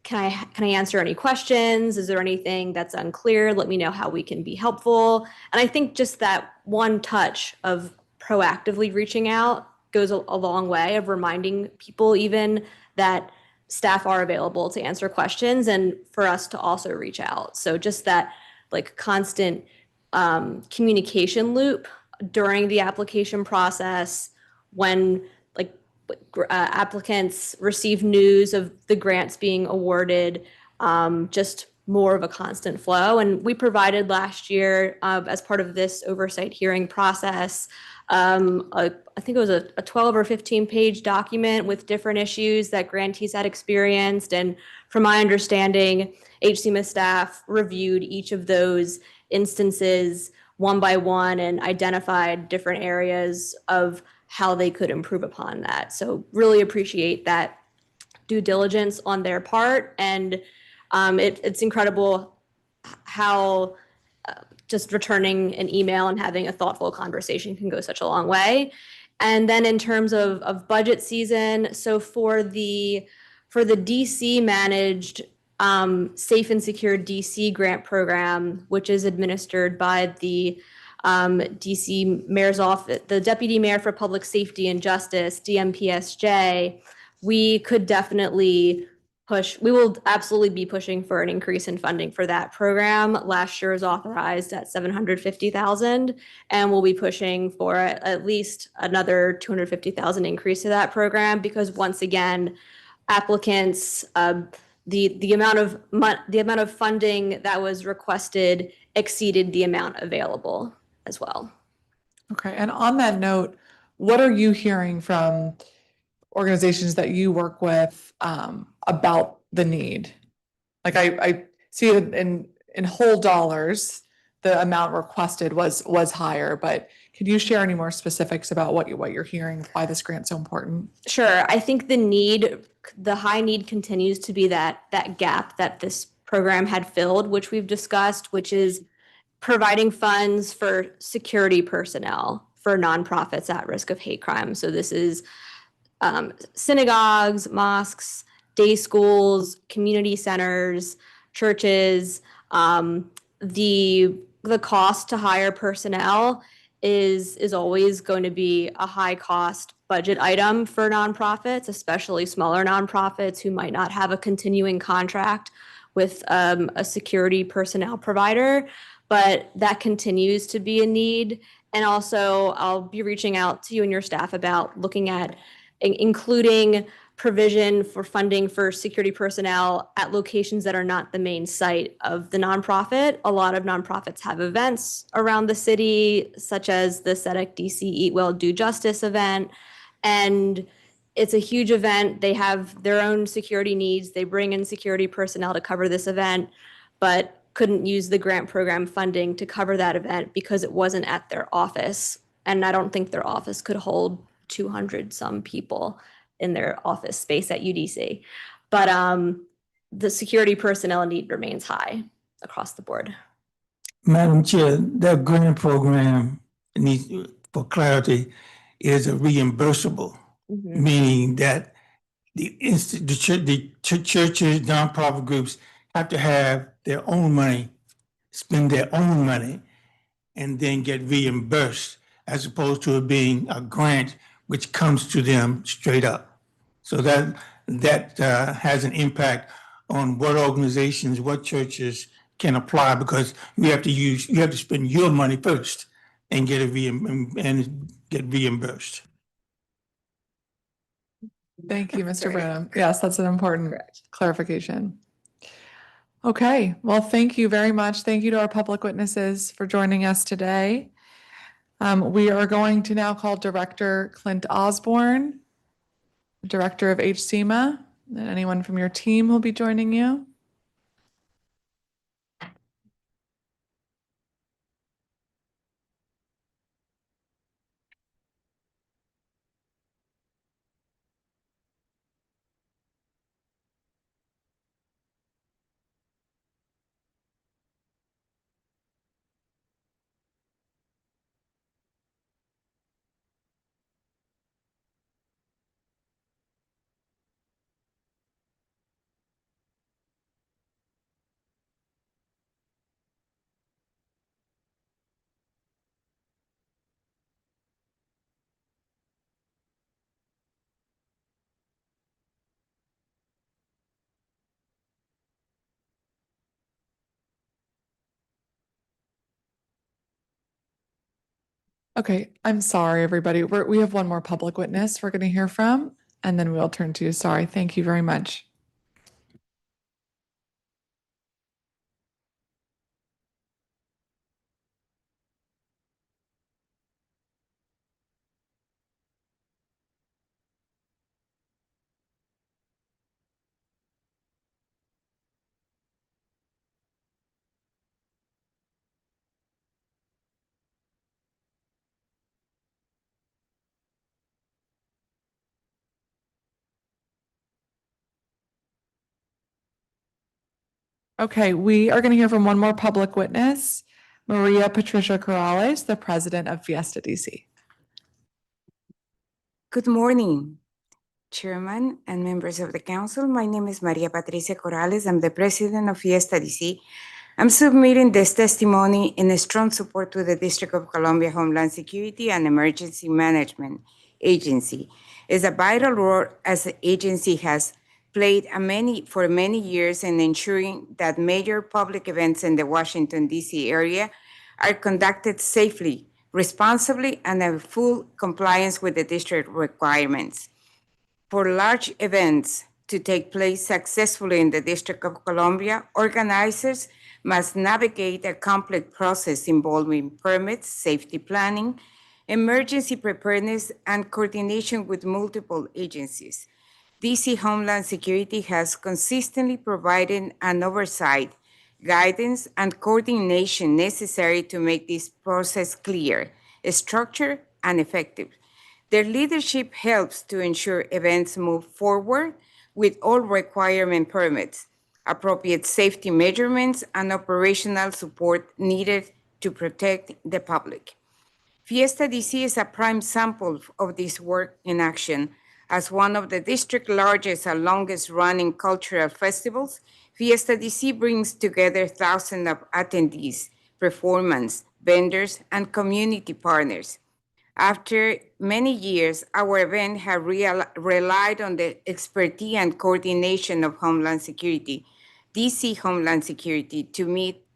can I answer any questions? Is there anything that's unclear? Let me know how we can be helpful. And I think just that one touch of proactively reaching out goes a long way of reminding people even that staff are available to answer questions and for us to also reach out. So just that like constant communication loop during the application process when applicants receive news of the grants being awarded, just more of a constant flow. And we provided last year, as part of this oversight hearing process, I think it was a 12 or 15 page document with different issues that grantees had experienced. And from my understanding, HCMA staff reviewed each of those instances one by one and identified different areas of how they could improve upon that. So really appreciate that due diligence on their part. And it's incredible how just returning an email and having a thoughtful conversation can go such a long way. And then in terms of budget season, so for the DC managed Safe and Secure DC grant program, which is administered by the DC Mayor's Office, the Deputy Mayor for Public Safety and Justice, DMPSJ, we could definitely we will absolutely be pushing for an increase in funding for that program. Last year was authorized at $750,000, and we'll be pushing for at least another $250,000 increase to that program because once again, applicants, the amount of funding that was requested exceeded the amount available as well. Okay, and on that note, what are you hearing from organizations that you work with about the need? Like I see it in whole dollars, the amount requested was higher, but could you share any more specifics about what you're hearing, why this grant's so important? Sure. I think the high need continues to be that gap that this program had filled, which we've discussed, which is providing funds for security personnel for nonprofits at risk of hate crime. So this is synagogues, mosques, day schools, community centers, churches. The cost to hire personnel is always going to be a high cost budget item for nonprofits, especially smaller nonprofits who might not have a continuing contract with a security personnel provider, but that continues to be a need. And also, I'll be reaching out to you and your staff about looking at including provision for funding for security personnel at locations that are not the main site of the nonprofit. A lot of nonprofits have events around the city, such as the SEDEC DC Eat Well, Do Justice event. And it's a huge event. They have their own security needs. They bring in security personnel to cover this event, but couldn't use the grant program funding to cover that event because it wasn't at their office. And I don't think their office could hold 200 some people in their office space at UDC. But the security personnel need remains high across the board. Madam Chair, that grant program needs, for clarity, is a reimbursable, meaning that the churches, nonprofit groups have to have their own money, spend their own money, and then get reimbursed, as opposed to it being a grant which comes to them straight up. So that has an impact on what organizations, what churches can apply, because you have to spend your money first and get reimbursed. Thank you, Mr. Right. Brenham. Yes, that's an important Correct. clarification. Okay, well, thank you very much. Thank you to our public witnesses for joining us today. We are going to now call Director Clint Osborne, Director of HCMA, and anyone from your team will be joining you. Okay, I'm sorry, everybody. We have one more public witness we're going to hear from, and then we'll turn to you. Sorry. Thank you very much. Okay, we are going to hear from one more public witness, Maria Patricia Corrales, the president of Fiesta DC. Good morning, Chairman and members of the council. My name is Maria Patricia Corrales. I'm the president of Fiesta DC. I'm submitting this testimony in strong support to the District of Columbia Homeland Security and Emergency Management Agency. It's a vital role as the agency has played for many years in ensuring that major public events in the Washington, D.C. area are conducted safely, responsibly, and in full compliance with the district requirements. For large events to take place successfully in the District of Columbia, organizers must navigate a complex process involving permits, safety planning, emergency preparedness, and coordination with multiple agencies. DC Homeland Security has consistently provided an oversight, guidance, and coordination necessary to make this process clear, structured, and effective. Their leadership helps to ensure events move forward with all requirement permits, appropriate safety measurements, and operational support needed to protect the public. Fiesta DC is a prime sample of this work in action. As one of the district's largest and longest running cultural festivals, Fiesta DC brings together thousands of attendees, performers, vendors, and community partners. After many years, our event has relied on the expertise and coordination of Homeland Security, DC Homeland Security to meet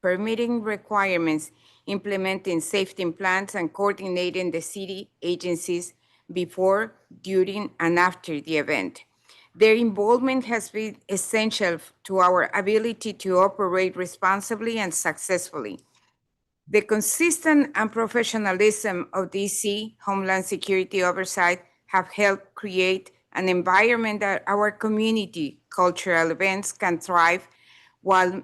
permitting requirements, implementing safety plans, and coordinating the city agencies before, during, and after the event. Their involvement has been essential to our ability to operate responsibly and successfully. The consistent and professionalism of DC Homeland Security Oversight have helped create an environment that our community cultural events can thrive, while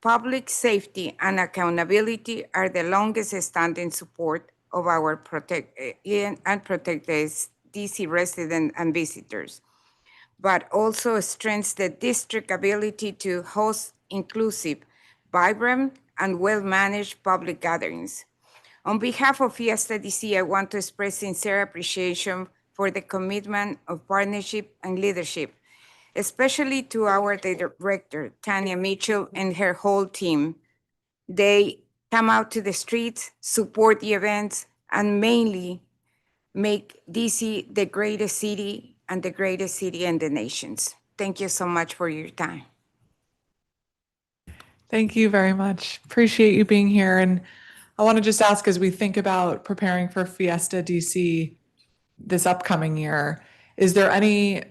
public safety and accountability are the longest standing support of our protect the DC residents and visitors, but also strengthens the district ability to host inclusive, vibrant, and well-managed public gatherings. On behalf of Fiesta DC, I want to express sincere appreciation for the commitment of partnership and leadership, especially to our director, Tanya Mitchell, and her whole team. They come out to the streets, support the events, and mainly make DC the greatest city and the greatest city in the nations. Thank you so much for your time. Thank you very much. Appreciate you being here. And I want to just ask, as we think about preparing for Fiesta DC this upcoming year, are there any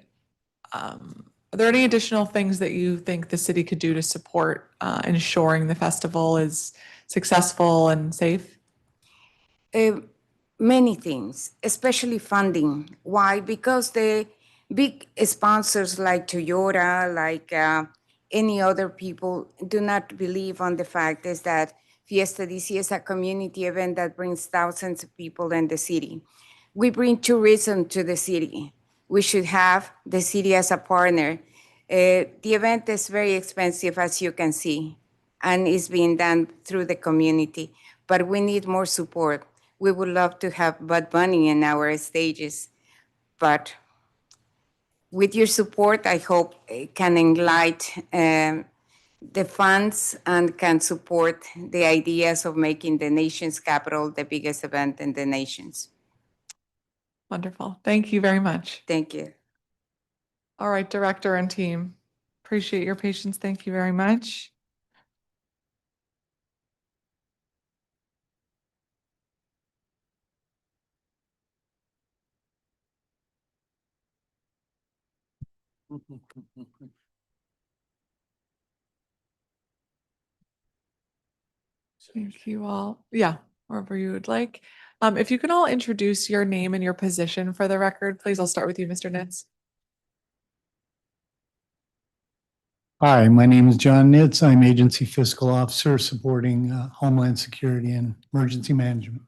additional things that you think the city could do to support ensuring the festival is successful and safe? Many things, especially funding. Why? Because the big sponsors like Toyota, like any other people, do not believe on the fact is that Fiesta DC is a community event that brings thousands of people in the city. We bring tourism to the city. We should have the city as a partner. The event is very expensive, as you can see, and it's being done through the community, but we need more support. We would love to have Bud Bunny in our stages, but with your support, I hope it can enlighten the funds and can support the ideas of making the nation's capital the biggest event in the nations. Wonderful. Thank you very much. Thank you. All right, director and team. Appreciate your patience. Thank you very much. Thank you all. Yeah, wherever you would like. If you can all introduce your name and your position for the record, please. I'll start with you, Mr. Nitz. Hi, my name is John Nitz. I'm Agency Fiscal Officer supporting Homeland Security and Emergency Management.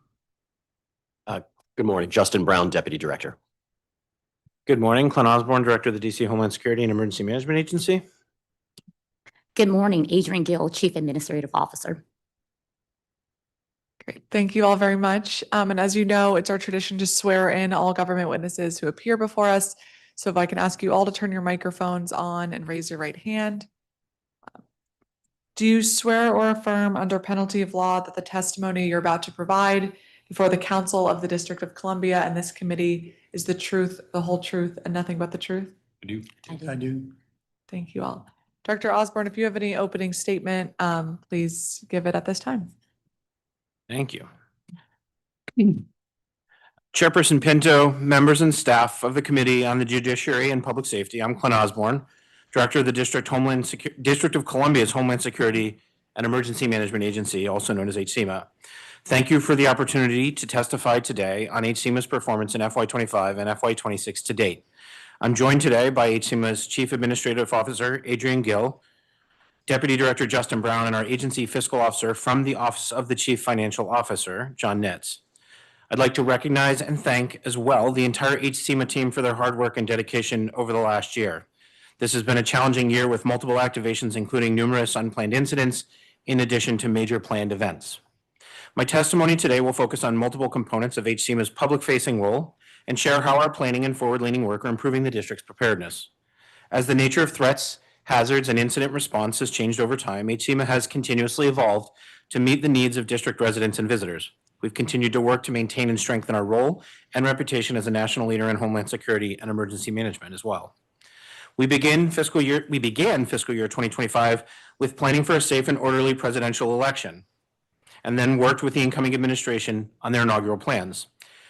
Good morning, Justin Brown, Deputy Director. Good morning, Clint Osborne, Director of the DC Homeland Security and Emergency Management Agency. Good morning, Adrian Gill, Chief Administrative Officer. Great. Thank you all very much. And as you know, it's our tradition to swear in all government witnesses who appear before us. So if I can ask you all to turn your microphones on and raise your right hand. Do you swear or affirm under penalty of law that the testimony you're about to provide before the Council of the District of Columbia and this committee is the truth, the whole truth, and nothing but the truth? I do. I do. Thank you all. Director Osborne, if you have any opening statement, please give it at this time. Thank you. Chairperson Pinto, members and staff of the Committee on the Judiciary and Public Safety, I'm Clint Osborne, Director of the District of Columbia's Homeland Security and Emergency Management Agency, also known as HSEMA. Thank you for the opportunity to testify today on HSEMA's performance in FY25 and FY26 to date. I'm joined today by HSEMA's Chief Administrative Officer, Adrian Gill, Deputy Director Justin Brown, and our agency fiscal officer from the Office of the Chief Financial Officer, John Nitz. I'd like to recognize and thank as well the entire HSEMA team for their hard work and dedication over the last year. This has been a challenging year with multiple activations, including numerous unplanned incidents, in addition to major planned events. My testimony today will focus on multiple components of HSEMA's public-facing role and share how our planning and forward-leaning work are improving the district's preparedness. As the nature of threats, hazards, and incident response has changed over time, HSEMA has continuously evolved to meet the needs of district residents and visitors. We've continued to work to maintain and strengthen our role and reputation as a national leader in Homeland Security and emergency management as well. We began fiscal year 2025 with planning for a safe and orderly presidential election, and then worked with the incoming administration on their inaugural plans.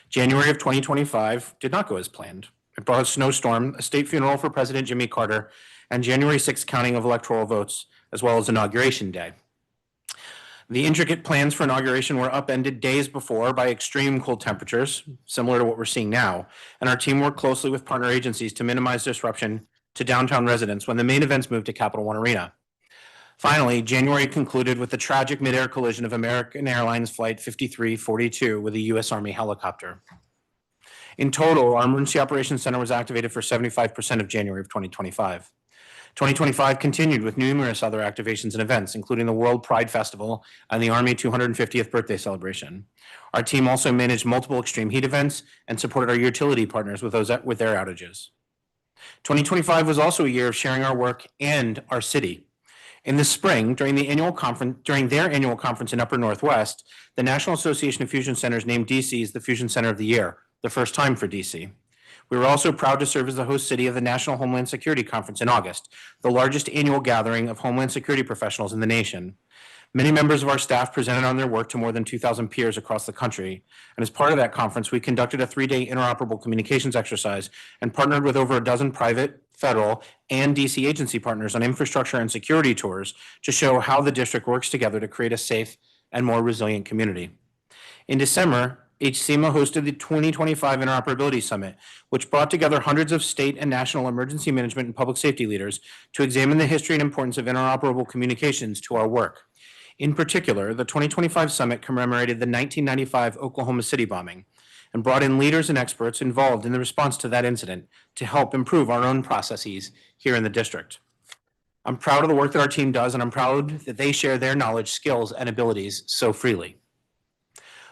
January of 2025 did not go as planned. It brought a snowstorm, a state funeral for President Jimmy Carter, and January 6th counting of electoral votes, as well as Inauguration Day. The intricate plans for inauguration were upended days before by extreme cold temperatures, similar to what we're seeing now, and our team worked closely with partner agencies to minimize disruption to downtown residents when the main events moved to Capital One Arena. Finally, January concluded with the tragic mid-air collision of American Airlines Flight 5342 with a U.S. Army helicopter. In total, our Emergency Operations Center was activated for 75% of January of 2025. 2025 continued with numerous other activations and events, including the World Pride Festival and the Army 250th birthday celebration. Our team also managed multiple extreme heat events and supported our utility partners with their outages. 2025 was also a year of sharing our work and our city. In the spring, during their annual conference in Upper Northwest, the National Association of Fusion Centers named DC as the Fusion Center of the Year, the first time for DC. We were also proud to serve as the host city of the National Homeland Security Conference in August, the largest annual gathering of Homeland Security professionals in the nation. Many members of our staff presented on their work to more than 2,000 peers across the country. And as part of that conference, we conducted a 3-day interoperable communications exercise and partnered with over a dozen private, federal, and DC agency partners on infrastructure and security tours to show how the district works together to create a safe and more resilient community. In December, HCEMA hosted the 2025 Interoperability Summit, which brought together hundreds of state and national emergency management and public safety leaders to examine the history and importance of interoperable communications to our work. In particular, the 2025 summit commemorated the 1995 Oklahoma City bombing and brought in leaders and experts involved in the response to that incident to help improve our own processes here in the district. I'm proud of the work that our team does, and I'm proud that they share their knowledge, skills, and abilities so freely.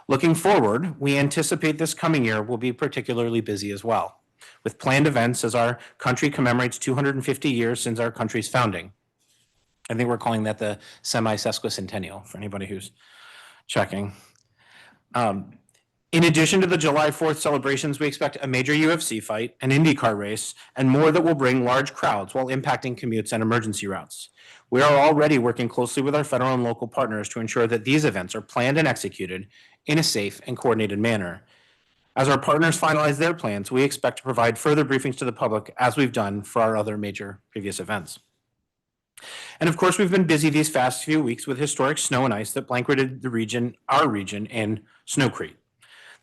Looking forward, we anticipate this coming year will be particularly busy as well, with planned events as our country commemorates 250 years since our country's founding. I think we're calling that the semi-sesquicentennial for anybody who's checking. In addition to the July 4th celebrations, we expect a major UFC fight, an IndyCar race, and more that will bring large crowds while impacting commutes and emergency routes. We are already working closely with our federal and local partners to ensure that these events are planned and executed in a safe and coordinated manner. As our partners finalize their plans, we expect to provide further briefings to the public as we've done for our other major previous events. And of course, we've been busy these past few weeks with historic snow and ice that blanketed our region, in Snowcrete.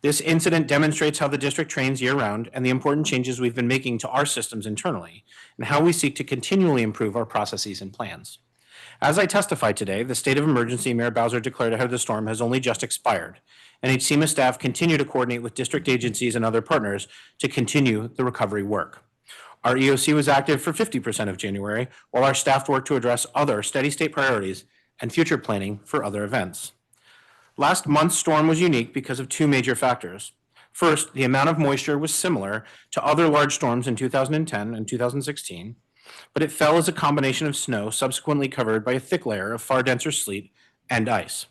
This incident demonstrates how the district trains year-round and the important changes we've been making to our systems internally and how we seek to continually improve our processes and plans. As I testify today, the state of emergency Mayor Bowser declared ahead of the storm has only just expired, and HCEMA staff continue to coordinate with district agencies and other partners to continue the recovery work. Our EOC was active for 50% of January, while our staff worked to address other steady state priorities and future planning for other events. Last month's storm was unique because of two major factors. First, the amount of moisture was similar to other large storms in 2010 and 2016, but it fell as a combination of snow subsequently covered by a thick layer of far denser sleet and ice.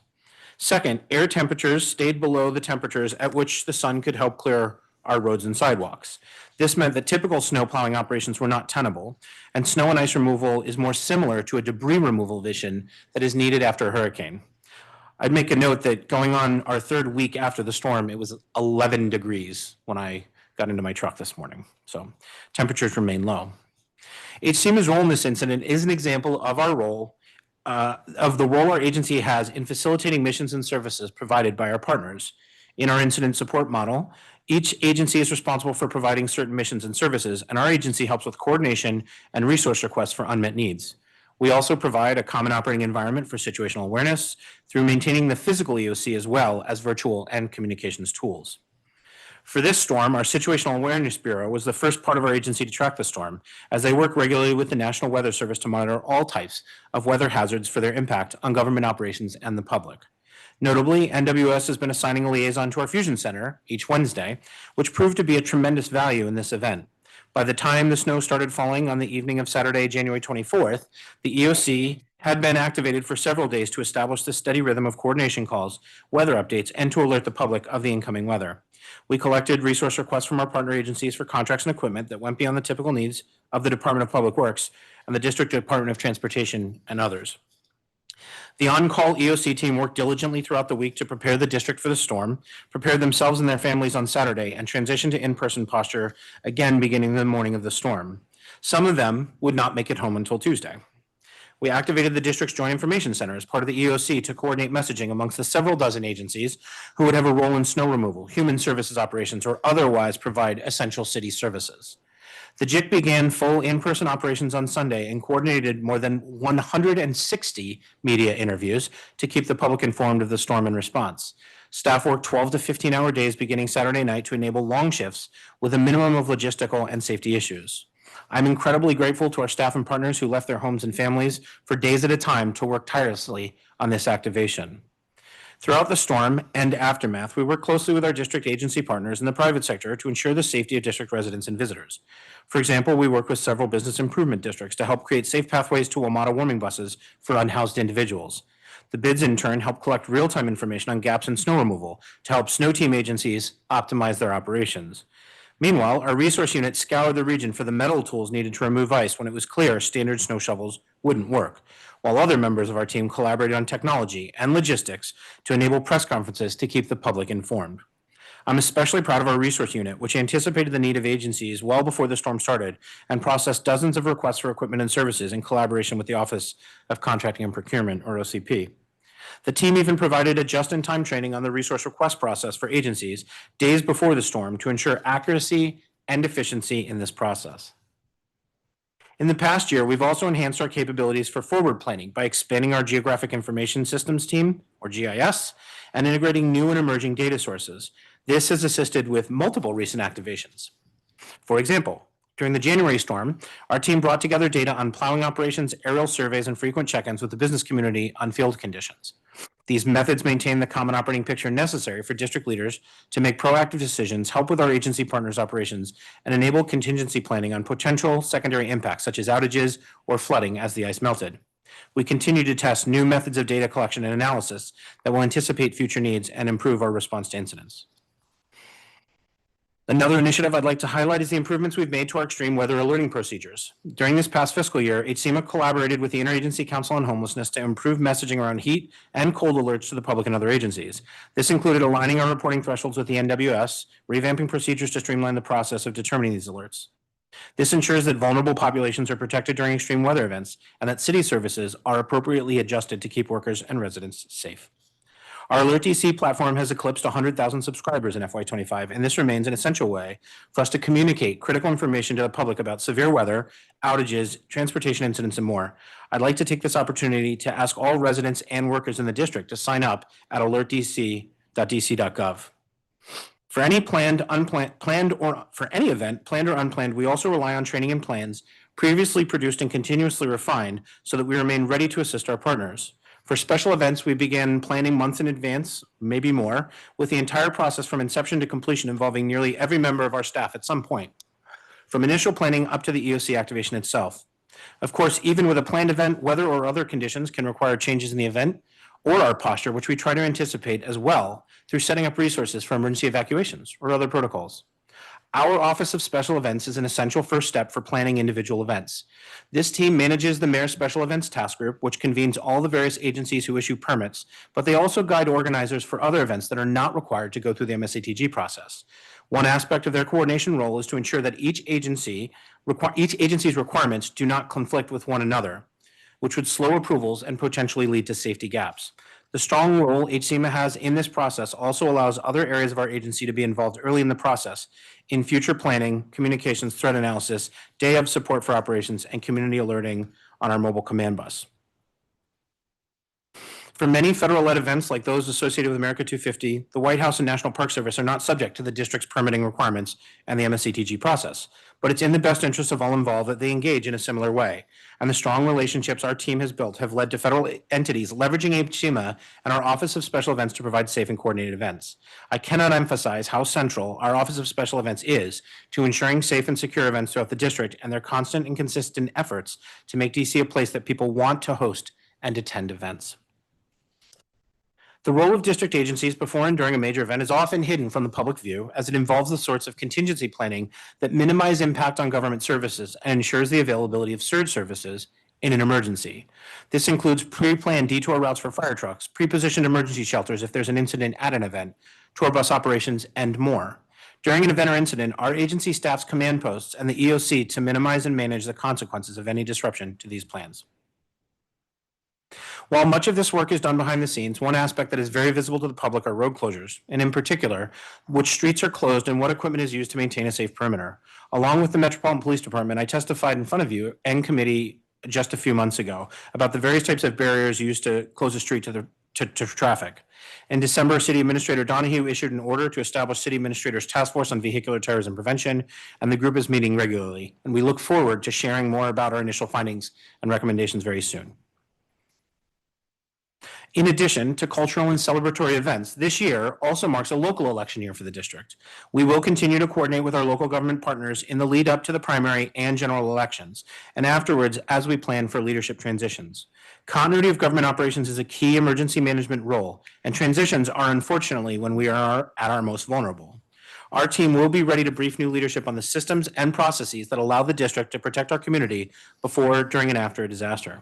Second, air temperatures stayed below the temperatures at which the sun could help clear our roads and sidewalks. This meant that typical snow plowing operations were not tenable, and snow and ice removal is more similar to a debris removal mission that is needed after a hurricane. I'd make a note that going on our third week after the storm, it was 11 degrees when I got into my truck this morning, so temperatures remain low. HCEMA's role in this incident is an example of our role, of the role our agency has in facilitating missions and services provided by our partners. In our incident support model, each agency is responsible for providing certain missions and services, and our agency helps with coordination and resource requests for unmet needs. We also provide a common operating environment for situational awareness through maintaining the physical EOC as well as virtual and communications tools. For this storm, our Situational Awareness Bureau was the first part of our agency to track the storm, as they work regularly with the National Weather Service to monitor all types of weather hazards for their impact on government operations and the public. Notably, NWS has been assigning a liaison to our Fusion Center each Wednesday, which proved to be a tremendous value in this event. By the time the snow started falling on the evening of Saturday, January 24th, the EOC had been activated for several days to establish the steady rhythm of coordination calls, weather updates, and to alert the public of the incoming weather. We collected resource requests from our partner agencies for contracts and equipment that went beyond the typical needs of the Department of Public Works and the District Department of Transportation and others. The on-call EOC team worked diligently throughout the week to prepare the district for the storm, prepared themselves and their families on Saturday, and transitioned to in-person posture again beginning the morning of the storm. Some of them would not make it home until Tuesday. We activated the district's Joint Information Center as part of the EOC to coordinate messaging amongst the several dozen agencies who would have a role in snow removal, human services operations, or otherwise provide essential city services. The JIC began full in-person operations on Sunday and coordinated more than 160 media interviews to keep the public informed of the storm and response. Staff worked 12 to 15-hour days beginning Saturday night to enable long shifts with a minimum of logistical and safety issues. I'm incredibly grateful to our staff and partners who left their homes and families for days at a time to work tirelessly on this activation. Throughout the storm and aftermath, we worked closely with our district agency partners in the private sector to ensure the safety of district residents and visitors. For example, we worked with several business improvement districts to help create safe pathways to WMATA warming buses for unhoused individuals. The bids in turn help collect real-time information on gaps in snow removal to help snow team agencies optimize their operations. Meanwhile, our resource unit scoured the region for the metal tools needed to remove ice when it was clear standard snow shovels wouldn't work, while other members of our team collaborated on technology and logistics to enable press conferences to keep the public informed. I'm especially proud of our resource unit, which anticipated the need of agencies well before the storm started and processed dozens of requests for equipment and services in collaboration with the Office of Contracting and Procurement, or OCP. The team even provided a just-in-time training on the resource request process for agencies days before the storm to ensure accuracy and efficiency in this process. In the past year, we've also enhanced our capabilities for forward planning by expanding our Geographic Information Systems team, or GIS, and integrating new and emerging data sources. This has assisted with multiple recent activations. For example, during the January storm, our team brought together data on plowing operations, aerial surveys, and frequent check-ins with the business community on field conditions. These methods maintain the common operating picture necessary for district leaders to make proactive decisions, help with our agency partners' operations, and enable contingency planning on potential secondary impacts such as outages or flooding as the ice melted. We continue to test new methods of data collection and analysis that will anticipate future needs and improve our response to incidents. Another initiative I'd like to highlight is the improvements we've made to our extreme weather alerting procedures. During this past fiscal year, HCMA collaborated with the Interagency Council on Homelessness to improve messaging around heat and cold alerts to the public and other agencies. This included aligning our reporting thresholds with the NWS, revamping procedures to streamline the process of determining these alerts. This ensures that vulnerable populations are protected during extreme weather events and that city services are appropriately adjusted to keep workers and residents safe. Our AlertDC platform has eclipsed 100,000 subscribers in FY25, and this remains an essential way for us to communicate critical information to the public about severe weather, outages, transportation incidents, and more. I'd like to take this opportunity to ask all residents and workers in the district to sign up at alertdc.dc.gov. For any planned or unplanned, we also rely on training and plans previously produced and continuously refined so that we remain ready to assist our partners. For special events, we began planning months in advance, maybe more, with the entire process from inception to completion involving nearly every member of our staff at some point, from initial planning up to the EOC activation itself. Of course, even with a planned event, weather or other conditions can require changes in the event or our posture, which we try to anticipate as well through setting up resources for emergency evacuations or other protocols. Our Office of Special Events is an essential first step for planning individual events. This team manages the Mayor's Special Events Task Group, which convenes all the various agencies who issue permits, but they also guide organizers for other events that are not required to go through the MSATG process. One aspect of their coordination role is to ensure that each agency's requirements do not conflict with one another, which would slow approvals and potentially lead to safety gaps. The strong role HCMA has in this process also allows other areas of our agency to be involved early in the process in future planning, communications, threat analysis, day of support for operations, and community alerting on our mobile command bus. For many federal-led events like those associated with America 250, the White House and National Park Service are not subject to the district's permitting requirements and the MSCTG process. But it's in the best interest of all involved that they engage in a similar way. And the strong relationships our team has built have led to federal entities leveraging HCMA and our Office of Special Events to provide safe and coordinated events. I cannot emphasize how central our Office of Special Events is to ensuring safe and secure events throughout the district and their constant and consistent efforts to make DC a place that people want to host and attend events. The role of district agencies before and during a major event is often hidden from the public view, as it involves the sorts of contingency planning that minimize impact on government services and ensures the availability of surge services in an emergency. This includes pre-planned detour routes for fire trucks, pre-positioned emergency shelters if there's an incident at an event, tour bus operations, and more. During an event or incident, our agency staffs command posts and the EOC to minimize and manage the consequences of any disruption to these plans. While much of this work is done behind the scenes, one aspect that is very visible to the public are road closures, and in particular, which streets are closed and what equipment is used to maintain a safe perimeter. Along with the Metropolitan Police Department, I testified in front of you and committee just a few months ago about the various types of barriers used to close a street to traffic. In December, City Administrator Donahue issued an order to establish City Administrator's Task Force on Vehicular Terrorism Prevention, and the group is meeting regularly. And we look forward to sharing more about our initial findings and recommendations very soon. In addition to cultural and celebratory events, this year also marks a local election year for the district. We will continue to coordinate with our local government partners in the lead up to the primary and general elections, and afterwards as we plan for leadership transitions. Continuity of government operations is a key emergency management role, and transitions are unfortunately when we are at our most vulnerable. Our team will be ready to brief new leadership on the systems and processes that allow the district to protect our community before, during, and after a disaster.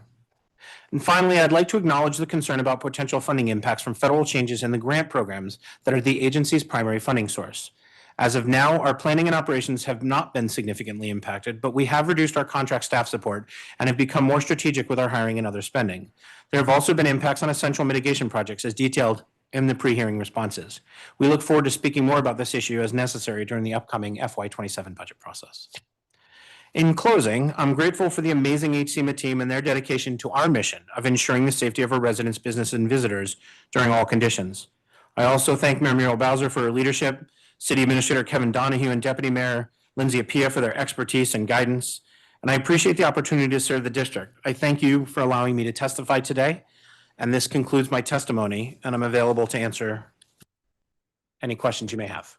And finally, I'd like to acknowledge the concern about potential funding impacts from federal changes in the grant programs that are the agency's primary funding source. As of now, our planning and operations have not been significantly impacted, but we have reduced our contract staff support and have become more strategic with our hiring and other spending. There have also been impacts on essential mitigation projects as detailed in the pre-hearing responses. We look forward to speaking more about this issue as necessary during the upcoming FY27 budget process. In closing, I'm grateful for the amazing HCMA team and their dedication to our mission of ensuring the safety of our residents, businesses, and visitors during all conditions. I also thank Mayor Muriel Bowser for her leadership, City Administrator Kevin Donahue and Deputy Mayor Lindsay Appiah for their expertise and guidance, and I appreciate the opportunity to serve the district. I thank you for allowing me to testify today, and this concludes my testimony, and I'm available to answer any questions you may have.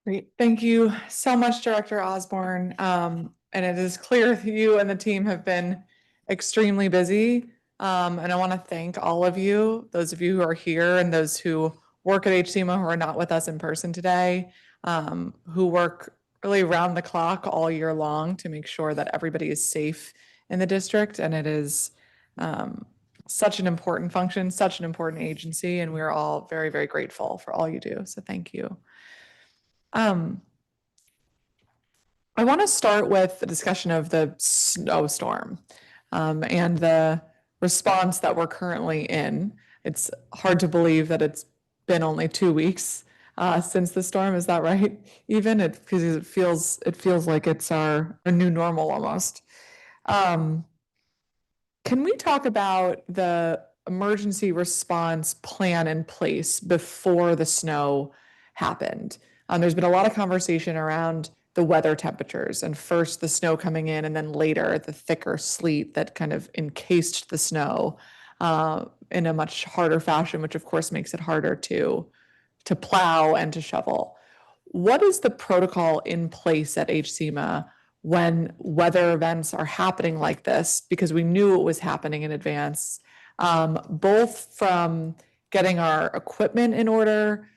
Great. Thank you so much, Director Osborne. And it is clear that you and the team have been extremely busy. And I want to thank all of you, those of you who are here and those who work at HCMA who are not with us in person today, who work really around the clock all year long to make sure that everybody is safe in the district. And it is such an important function, such an important agency, and we're all very, very grateful for all you do. So thank you. I want to start with the discussion of the snowstorm and the response that we're currently in. It's hard to believe that it's been only 2 weeks since the storm. Is that right? Even because it feels like it's a new normal almost. Can we talk about the emergency response plan in place before the snow happened? There's been a lot of conversation around the weather temperatures and first the snow coming in and then later the thicker sleet that kind of encased the snow in a much harder fashion, which of course makes it harder to plow and to shovel. What is the protocol in place at HCMA when weather events are happening like this? Because we knew it was happening in advance, both from getting our equipment in order,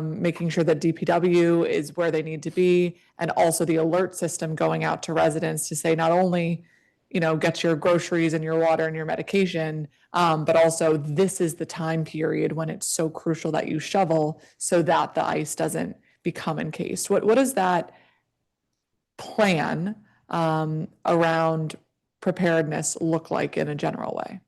making sure that DPW is where they need to be, and also the alert system going out to residents to say not only, get your groceries and your water and your medication, but also this is the time period when it's so crucial that you shovel so that the ice doesn't become encased. What does that plan around preparedness look like in a general way?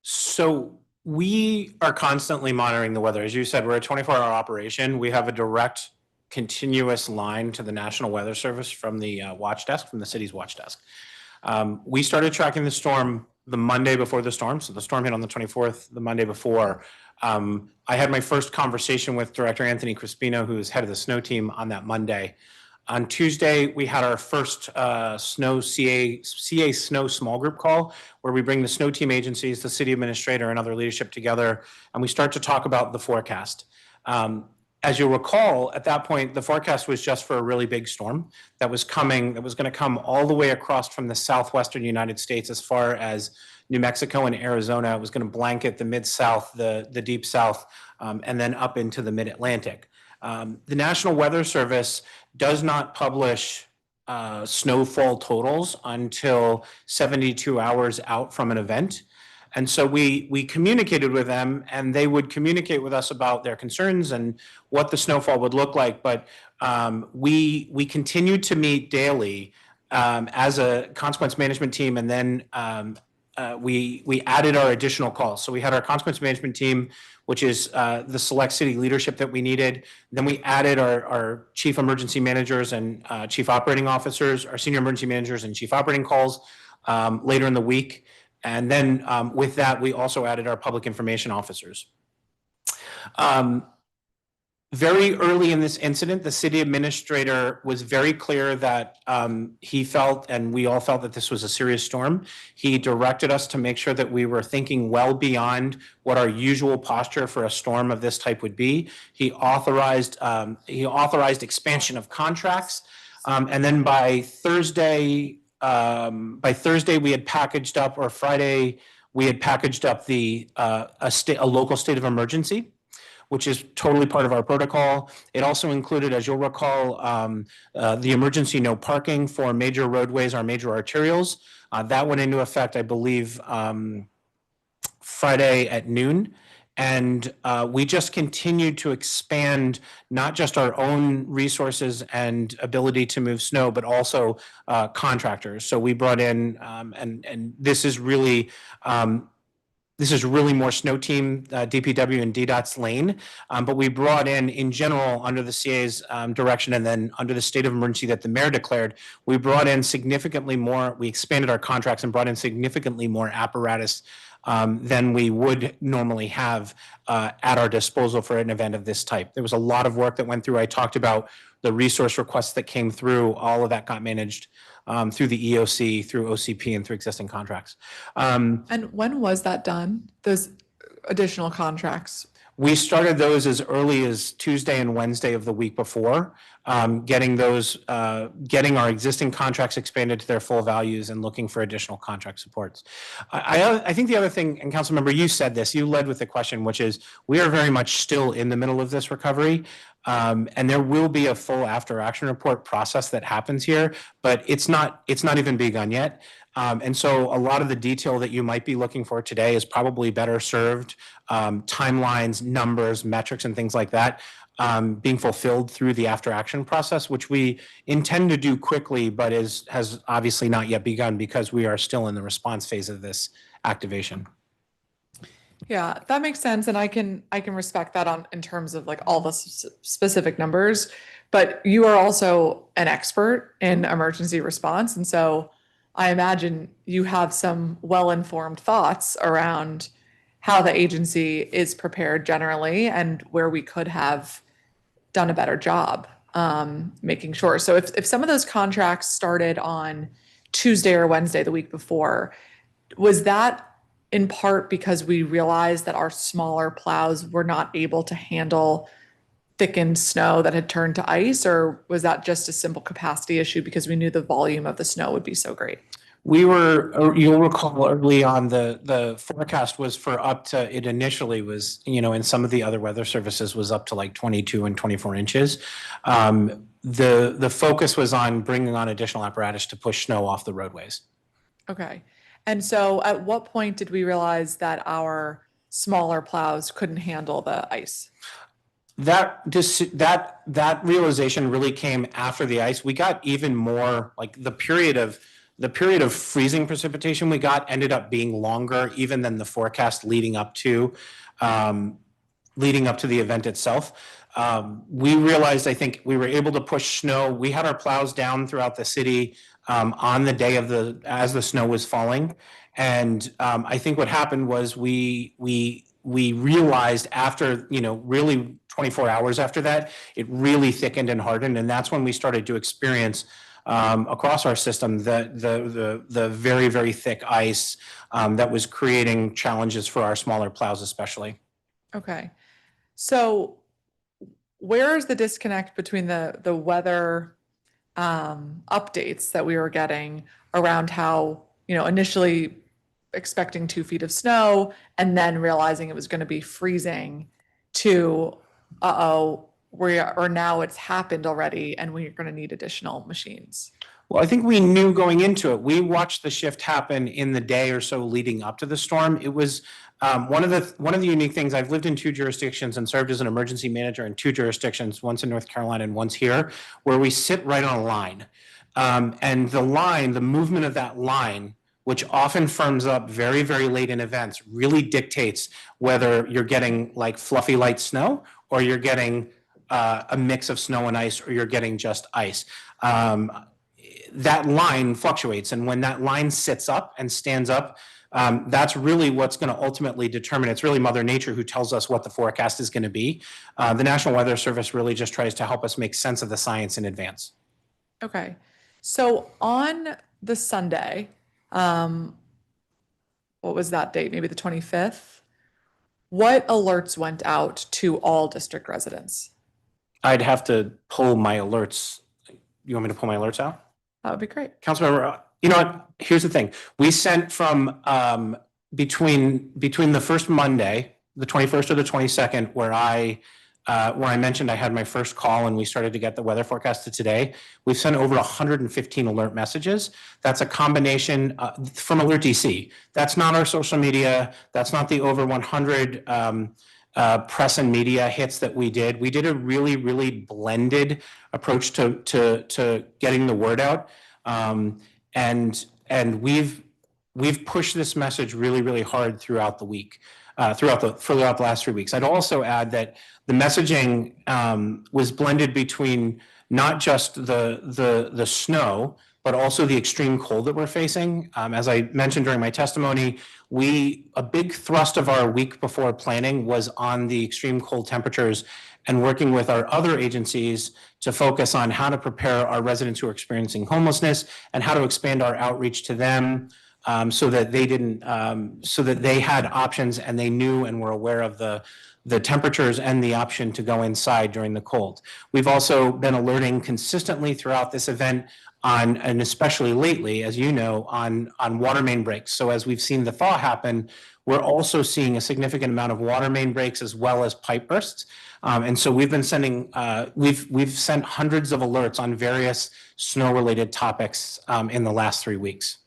So we are constantly monitoring the weather. As you said, we're a 24-hour operation. We have a direct continuous line to the National Weather Service from the watch desk, from the city's watch desk. We started tracking the storm the Monday before the storm. So the storm hit on the 24th, the Monday before. I had my first conversation with Director Anthony Crispino, who is head of the snow team, on that Monday. On Tuesday, we had our first snow CA snow small group call, where we bring the snow team agencies, the city administrator, and other leadership together, and we start to talk about the forecast. As you'll recall, at that point, the forecast was just for a really big storm that was coming, that was going to come all the way across from the southwestern United States as far as New Mexico and Arizona. It was going to blanket the mid-south, the deep south, and then up into the mid-Atlantic. The National Weather Service does not publish snowfall totals until 72 hours out from an event. And so we communicated with them, and they would communicate with us about their concerns and what the snowfall would look like. But we continued to meet daily as a consequence management team, and then we added our additional calls. So we had our consequence management team, which is the select city leadership that we needed. Then we added our chief emergency managers and chief operating officers, our senior emergency managers and chief operating calls later in the week. And then with that, we also added our public information officers. Very early in this incident, the city administrator was very clear that he felt, and we all felt, that this was a serious storm. He directed us to make sure that we were thinking well beyond what our usual posture for a storm of this type would be. He authorized expansion of contracts, and then by Thursday we had packaged up, or Friday we had packaged up a local state of emergency, which is totally part of our protocol. It also included, as you'll recall, the emergency no parking for major roadways, our major arterials. That went into effect, I believe, Friday at noon. And we just continued to expand not just our own resources and ability to move snow, but also contractors. So we brought in, and this is really more snow team, DPW and DDOT's lane. But we brought in general, under the CA's direction, and then under the state of emergency that the mayor declared, we brought in significantly more. We expanded our contracts and brought in significantly more apparatus than we would normally have at our disposal for an event of this type. There was a lot of work that went through. I talked about the resource requests that came through. All of that got managed through the EOC, through OCP, and through existing contracts. And when was that done, those additional contracts? We started those as early as Tuesday and Wednesday of the week before, getting our existing contracts expanded to their full values and looking for additional contract supports. I think the other thing, and Councilmember, you said this, you led with the question, which is we are very much still in the middle of this recovery. And there will be a full after action report process that happens here, but it's not even begun yet. And so a lot of the detail that you might be looking for today is probably better served, timelines, numbers, metrics, and things like that, being fulfilled through the after action process, which we intend to do quickly, but has obviously not yet begun because we are still in the response phase of this activation. Yeah, that makes sense. And I can respect that in terms of like all the specific numbers, but you are also an expert in emergency response. And so I imagine you have some well-informed thoughts around how the agency is prepared generally and where we could have done a better job making sure. So if some of those contracts started on Tuesday or Wednesday the week before, was that in part because we realized that our smaller plows were not able to handle thickened snow that had turned to ice, or was that just a simple capacity issue because we knew the volume of the snow would be so great? You'll recall early on the forecast was for up to, it initially was, in some of the other weather services was up to like 22 and 24 inches. The focus was on bringing on additional apparatus to push snow off the roadways. Okay. And so at what point did we realize that our smaller plows couldn't handle the ice? That realization really came after the ice. We got even more, like the period of freezing precipitation we got ended up being longer even than the forecast leading up to the event itself. We realized, I think we were able to push snow. We had our plows down throughout the city on the day of as the snow was falling. And I think what happened was we realized after, really 24 hours after that, it really thickened and hardened. And that's when we started to experience across our system the very, very thick ice that was creating challenges for our smaller plows especially. Okay. So where is the disconnect between the weather updates that we were getting around how, initially expecting 2 feet of snow and then realizing it was going to be freezing to, or now it's happened already and we're going to need additional machines? Well, I think we knew going into it. We watched the shift happen in the day or so leading up to the storm. It was one of the unique things. I've lived in 2 jurisdictions and served as an emergency manager in 2 jurisdictions, once in North Carolina and once here, where we sit right on a line. And the movement of that line, which often firms up very, very late in events, really dictates whether you're getting like fluffy light snow or you're getting a mix of snow and ice or you're getting just ice. That line fluctuates. And when that line sits up and stands up, that's really what's going to ultimately determine. It's really Mother Nature who tells us what the forecast is going to be. The National Weather Service really just tries to help us make sense of the science in advance. Okay. So on the Sunday, what was that date? Maybe the 25th? What alerts went out to all district residents? I'd have to pull my alerts. You want me to pull my alerts out? That would be great. Councilmember, you know what? Here's the thing. We sent from between the first Monday, the 21st or the 22nd, where I mentioned I had my first call and we started to get the weather forecast to today. We've sent over 115 alert messages. That's a combination from Alert DC. That's not our social media. That's not the over 100 press and media hits that we did. We did a really, really blended approach to getting the word out. And we've pushed this message really, really hard throughout the week, throughout the last 3 weeks. I'd also add that the messaging was blended between not just the snow, but also the extreme cold that we're facing. As I mentioned during my testimony, a big thrust of our week before planning was on the extreme cold temperatures and working with our other agencies to focus on how to prepare our residents who are experiencing homelessness and how to expand our outreach to them so that they had options and they knew and were aware of the temperatures and the option to go inside during the cold. We've also been alerting consistently throughout this event on, and especially lately, as you know, on water main breaks. So as we've seen the thaw happen, we're also seeing a significant amount of water main breaks as well as pipe bursts. And so we've been sending, we've sent hundreds of alerts on various snow-related topics in the last 3 weeks.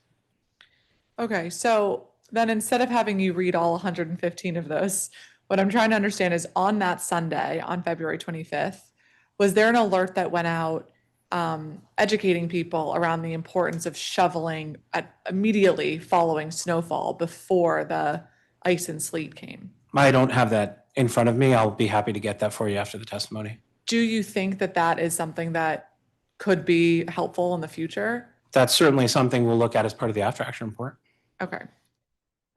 Okay, so then instead of having you read all 115 of those, what I'm trying to understand is on that Sunday, on February 25th, was there an alert that went out educating people around the importance of shoveling immediately following snowfall before the ice and sleet came? I don't have that in front of me. I'll be happy to get that for you after the testimony. Do you think that that is something that could be helpful in the future? That's certainly something we'll look at as part of the after action report. Okay.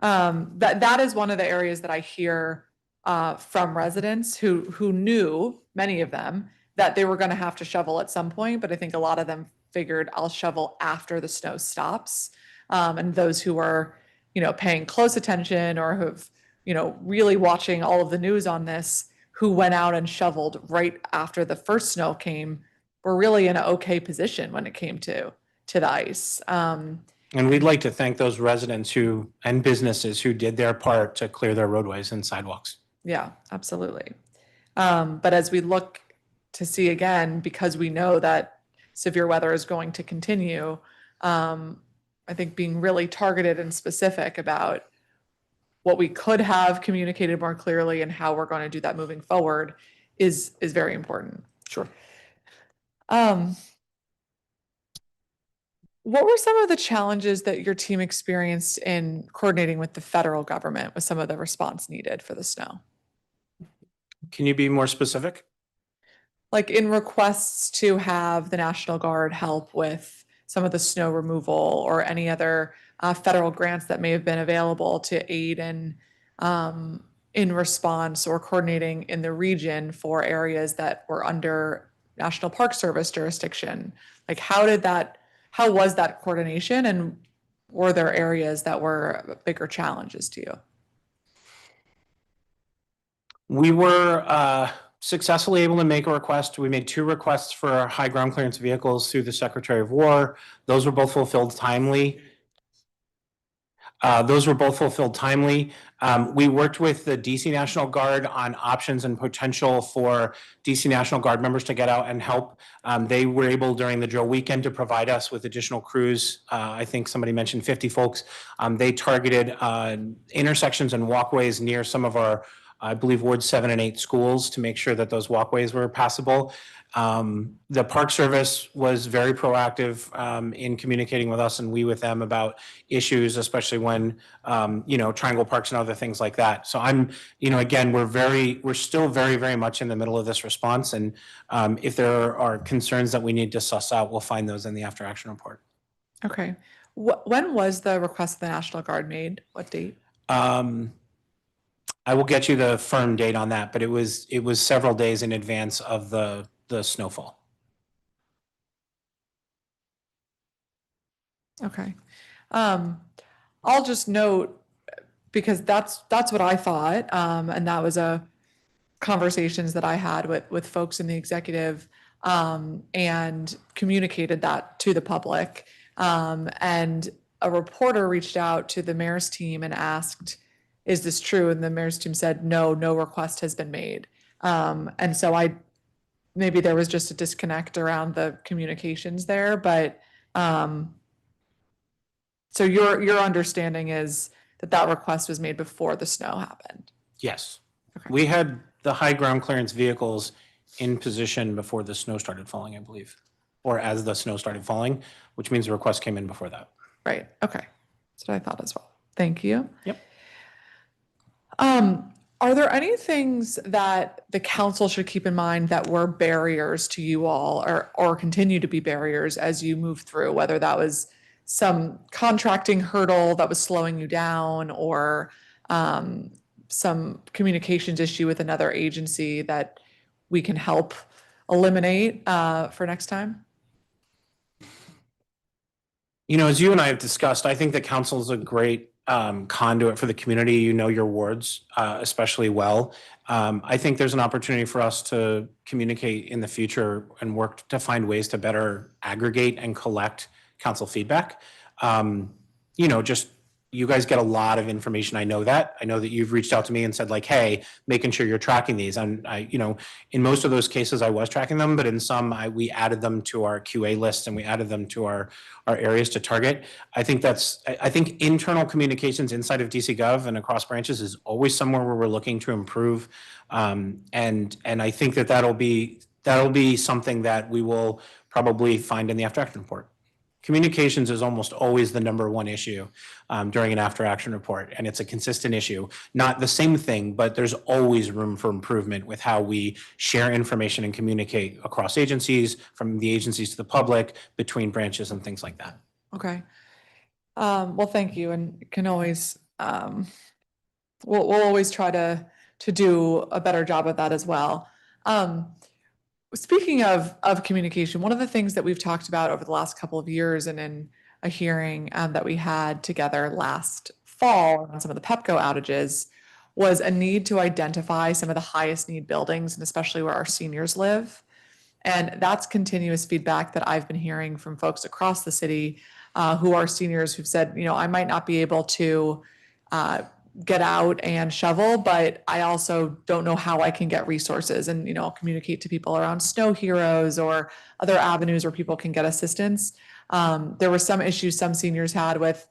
That is one of the areas that I hear from residents who knew, many of them, that they were going to have to shovel at some point, but I think a lot of them figured I'll shovel after the snow stops. And those who are, paying close attention or who've, really watching all of the news on this, who went out and shoveled right after the first snow came, were really in an okay position when it came to the ice. And we'd like to thank those residents and businesses who did their part to clear their roadways and sidewalks. Yeah, absolutely. But as we look to see again, because we know that severe weather is going to continue, I think being really targeted and specific about what we could have communicated more clearly and how we're going to do that moving forward is very important. Sure. What were some of the challenges that your team experienced in coordinating with the federal government with some of the response needed for the snow? Can you be more specific? like in requests to have the National Guard help with some of the snow removal or any other federal grants that may have been available to aid in response or coordinating in the region for areas that were under National Park Service jurisdiction. Like how was that coordination, and were there areas that were bigger challenges to you? We were successfully able to make a request. We made 2 requests for high ground clearance vehicles through the Secretary of War. Those were both fulfilled timely. We worked with the DC National Guard on options and potential for DC National Guard members to get out and help. They were able during the drill weekend to provide us with additional crews. I think somebody mentioned 50 folks. They targeted intersections and walkways near some of our, I believe, Ward 7 and 8 schools to make sure that those walkways were passable. The Park Service was very proactive in communicating with us and we with them about issues, especially when, triangle parks and other things like that. So again, we're still very, very much in the middle of this response. And if there are concerns that we need to suss out, we'll find those in the after action report. Okay. When was the request of the National Guard made? What date? I will get you the firm date on that, but it was several days in advance of the snowfall. Okay. I'll just note, because that's what I thought, and that was conversations that I had with folks in the executive, and communicated that to the public. And a reporter reached out to the mayor's team and asked, "Is this true?" And the mayor's team said, no request has been made. And so maybe there was just a disconnect around the communications there, but so your understanding is that request was made before the snow happened? Yes. Okay. We had the high ground clearance vehicles in position before the snow started falling, I believe, or as the snow started falling, which means the request came in before that. Right. Okay. That's what I thought as well. Thank you. Yep. Are there any things that the council should keep in mind that were barriers to you all, or continue to be barriers as you move through, whether that was some contracting hurdle that was slowing you down, or some communications issue with another agency that we can help eliminate for next time? As you and I have discussed, I think the council is a great conduit for the community. You know your wards especially well. I think there's an opportunity for us to communicate in the future and work to find ways to better aggregate and collect council feedback. Just you guys get a lot of information. I know that you've reached out to me and said like, hey, making sure you're tracking these. And in most of those cases I was tracking them, but in some we added them to our QA list and we added them to our areas to target. I think internal communications inside of DC Gov and across branches is always somewhere where we're looking to improve. And I think that'll be something that we will probably find in the after action report. Communications is almost always the #1 issue during an after action report, and it's a consistent issue. Not the same thing, but there's always room for improvement with how we share information and communicate across agencies, from the agencies to the public, between branches and things like that. Okay. Well, thank you, and can always we'll always try to do a better job of that as well. Speaking of communication, one of the things that we've talked about over the last couple of years, and in a hearing that we had together last fall on some of the PEPCO outages, was a need to identify some of the highest need buildings, and especially where our seniors live. And that's continuous feedback that I've been hearing from folks across the city who are seniors who've said, I might not be able to get out and shovel, but I also don't know how I can get resources, and I'll communicate to people around snow heroes or other avenues where people can get assistance. There were some issues some seniors had with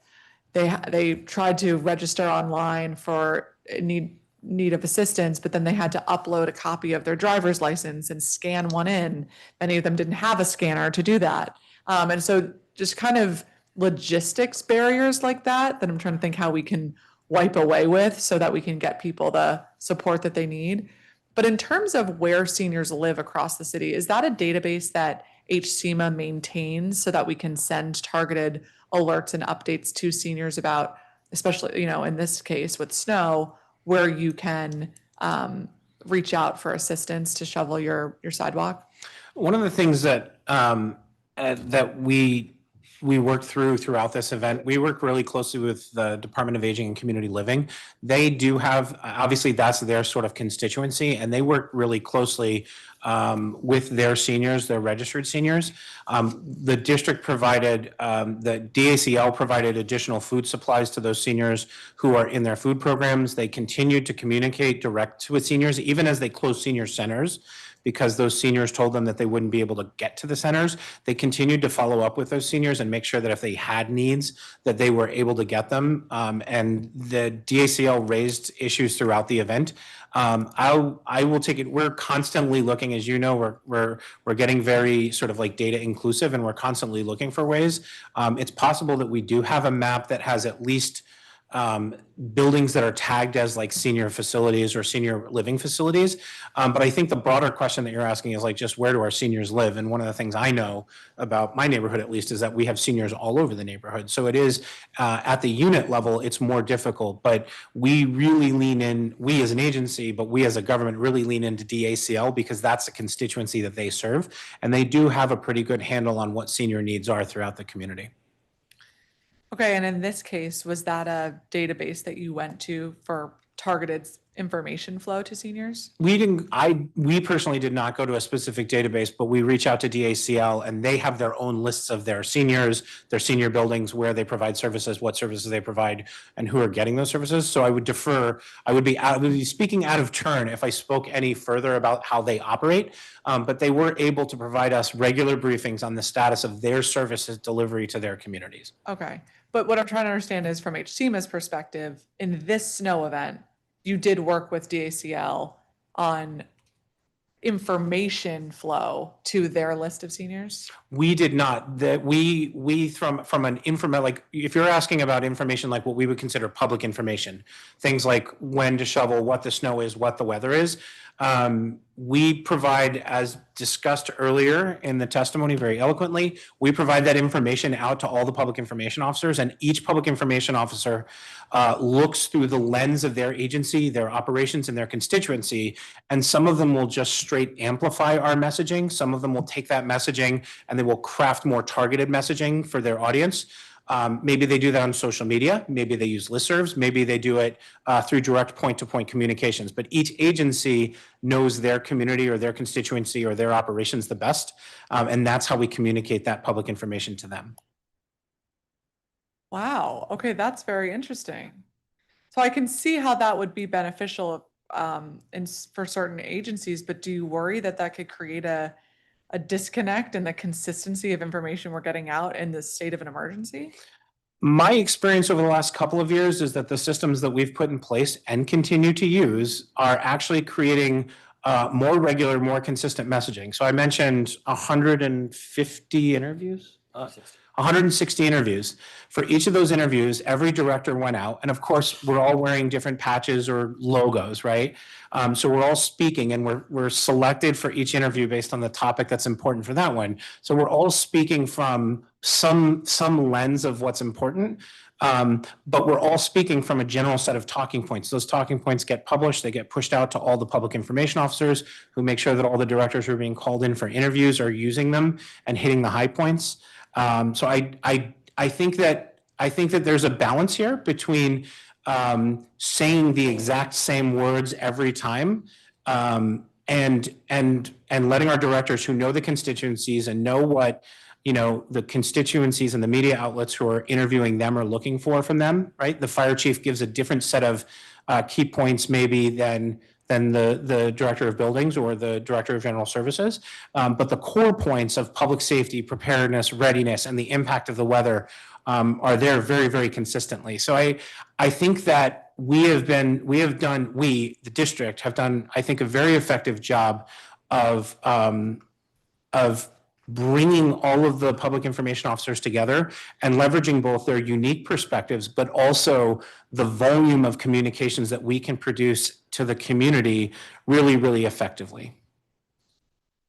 they tried to register online for need of assistance, but then they had to upload a copy of their driver's license and scan one in. Many of them didn't have a scanner to do that, and so just kind of logistics barriers like that I'm trying to think how we can wipe away with, so that we can get people the support that they need. But in terms of where seniors live across the city, is that a database that HCMA maintains so that we can send targeted alerts and updates to seniors about, especially, in this case with snow, where you can reach out for assistance to shovel your sidewalk? One of the things that that we worked throughout this event, we work really closely with the Department of Aging and Community Living. They do have, obviously that's their sort of constituency, and they work really closely with their seniors, their registered seniors. The district provided, the DACL provided additional food supplies to those seniors who are in their food programs. They continued to communicate direct with seniors, even as they closed senior centers, because those seniors told them that they wouldn't be able to get to the centers. They continued to follow up with those seniors and make sure that if they had needs, that they were able to get them. And the DACL raised issues throughout the event. I will take it. We're constantly looking, as you know, we're getting very sort of like data inclusive, and we're constantly looking for ways. It's possible that we do have a map that has at least buildings that are tagged as like senior facilities or senior living facilities. But I think the broader question that you're asking is like, just where do our seniors live? And one of the things I know about my neighborhood, at least, is that we have seniors all over the neighborhood. So it is at the unit level, it's more difficult, but we really lean in, we as an agency, but we as a government really lean into DACL because that's the constituency that they serve. And they do have a pretty good handle on what senior needs are throughout the community. Okay, and in this case, was that a database that you went to for targeted information flow to seniors? We personally did not go to a specific database, but we reach out to DACL and they have their own lists of their seniors, their senior buildings, where they provide services, what services they provide, and who are getting those services. So I would defer, I would be speaking out of turn if I spoke any further about how they operate. But they were able to provide us regular briefings on the status of their services delivery to their communities. Okay, but what I'm trying to understand is from HCMA's perspective, in this snow event, you did work with DACL on information flow to their list of seniors? We did not. That we from an information, like if you're asking about information like what we would consider public information, things like when to shovel, what the snow is, what the weather is, we provide, as discussed earlier in the testimony very eloquently, we provide that information out to all the public information officers, and each public information officer looks through the lens of their agency, their operations, and their constituency. And some of them will just straight amplify our messaging. Some of them will take that messaging and they will craft more targeted messaging for their audience. Maybe they do that on social media. Maybe they use listservs. Maybe they do it through direct point-to-point communications. But each agency knows their community or their constituency or their operations the best. And that's how we communicate that public information to them. Wow, okay, that's very interesting. So I can see how that would be beneficial for certain agencies, but do you worry that that could create a disconnect in the consistency of information we're getting out in the state of an emergency? My experience over the last couple of years is that the systems that we've put in place and continue to use are actually creating more regular, more consistent messaging. So I mentioned 150 interviews? 160 interviews. For each of those interviews, every director went out, and of course, we're all wearing different patches or logos, right? So we're all speaking, and we're selected for each interview based on the topic that's important for that one. So we're all speaking from some lens of what's important, but we're all speaking from a general set of talking points. Those talking points get published, they get pushed out to all the public information officers who make sure that all the directors who are being called in for interviews are using them and hitting the high points. So I think that there's a balance here between saying the exact same words every time and letting our directors who know the constituencies and know what the constituencies and the media outlets who are interviewing them are looking for from them, right? The fire chief gives a different set of key points maybe than the director of buildings or the director of general services. But the core points of public safety, preparedness, readiness, and the impact of the weather are there very, very consistently. So I think that the district have done, I think, a very effective job of bringing all of the public information officers together and leveraging both their unique perspectives, but also the volume of communications that we can produce to the community really, really effectively.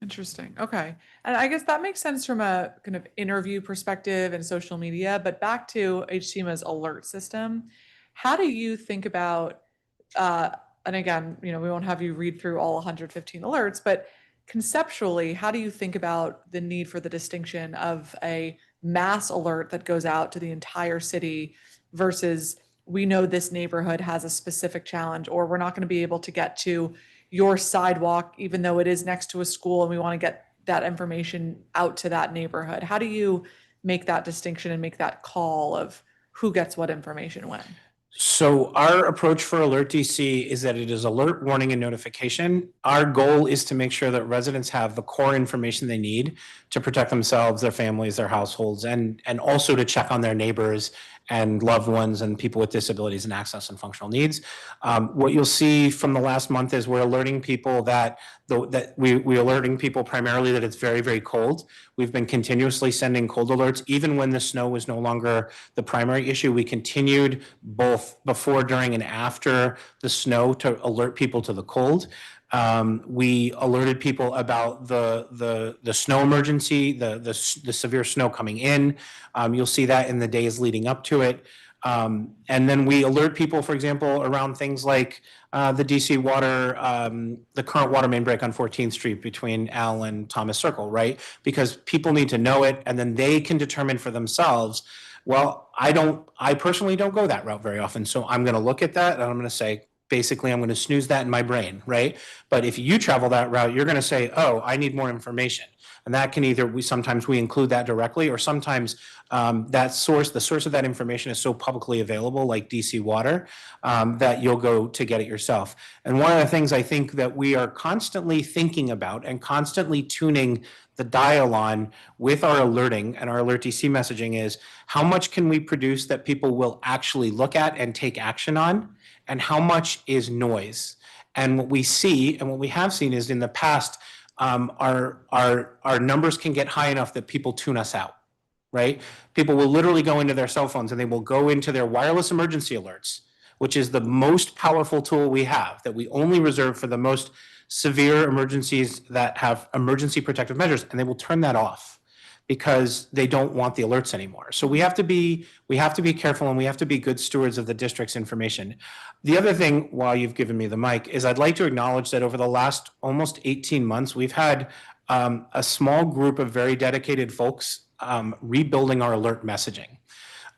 Interesting. Okay. And I guess that makes sense from a kind of interview perspective and social media, but back to HCMA's alert system. How do you think about, and again, we won't have you read through all 115 alerts, but conceptually, how do you think about the need for the distinction of a mass alert that goes out to the entire city versus we know this neighborhood has a specific challenge, or we're not going to be able to get to your sidewalk, even though it is next to a school and we want to get that information out to that neighborhood? How do you make that distinction and make that call of who gets what information when? So our approach for Alert DC is that it is alert, warning, and notification. Our goal is to make sure that residents have the core information they need to protect themselves, their families, their households, and also to check on their neighbors and loved ones and people with disabilities and access and functional needs. What you'll see from the last month is we're alerting people that we're alerting people primarily that it's very, very cold. We've been continuously sending cold alerts. Even when the snow was no longer the primary issue, we continued both before, during, and after the snow to alert people to the cold. We alerted people about the snow emergency, the severe snow coming in. You'll see that in the days leading up to it. And then we alert people, for example, around things like the DC water, the current water main break on 14th Street between Al and Thomas Circle, right? Because people need to know it, and then they can determine for themselves, well, I personally don't go that route very often, so I'm gonna look at that and I'm gonna say, basically, I'm gonna snooze that in my brain, right? But if you travel that route, you're gonna say, oh, I need more information. And that can either, sometimes we include that directly, or sometimes the source of that information is so publicly available, like DC Water, that you'll go to get it yourself. And one of the things I think that we are constantly thinking about and constantly tuning the dial on with our alerting and our Alert DC messaging is, how much can we produce that people will actually look at and take action on, and how much is noise? And what we see and what we have seen is in the past, our numbers can get high enough that people tune us out, right? People will literally go into their cell phones and they will go into their wireless emergency alerts, which is the most powerful tool we have, that we only reserve for the most severe emergencies that have emergency protective measures, and they will turn that off because they don't want the alerts anymore. So we have to be careful, and we have to be good stewards of the district's information. The other thing, while you've given me the mic, is I'd like to acknowledge that over the last almost 18 months, we've had a small group of very dedicated folks rebuilding our alert messaging.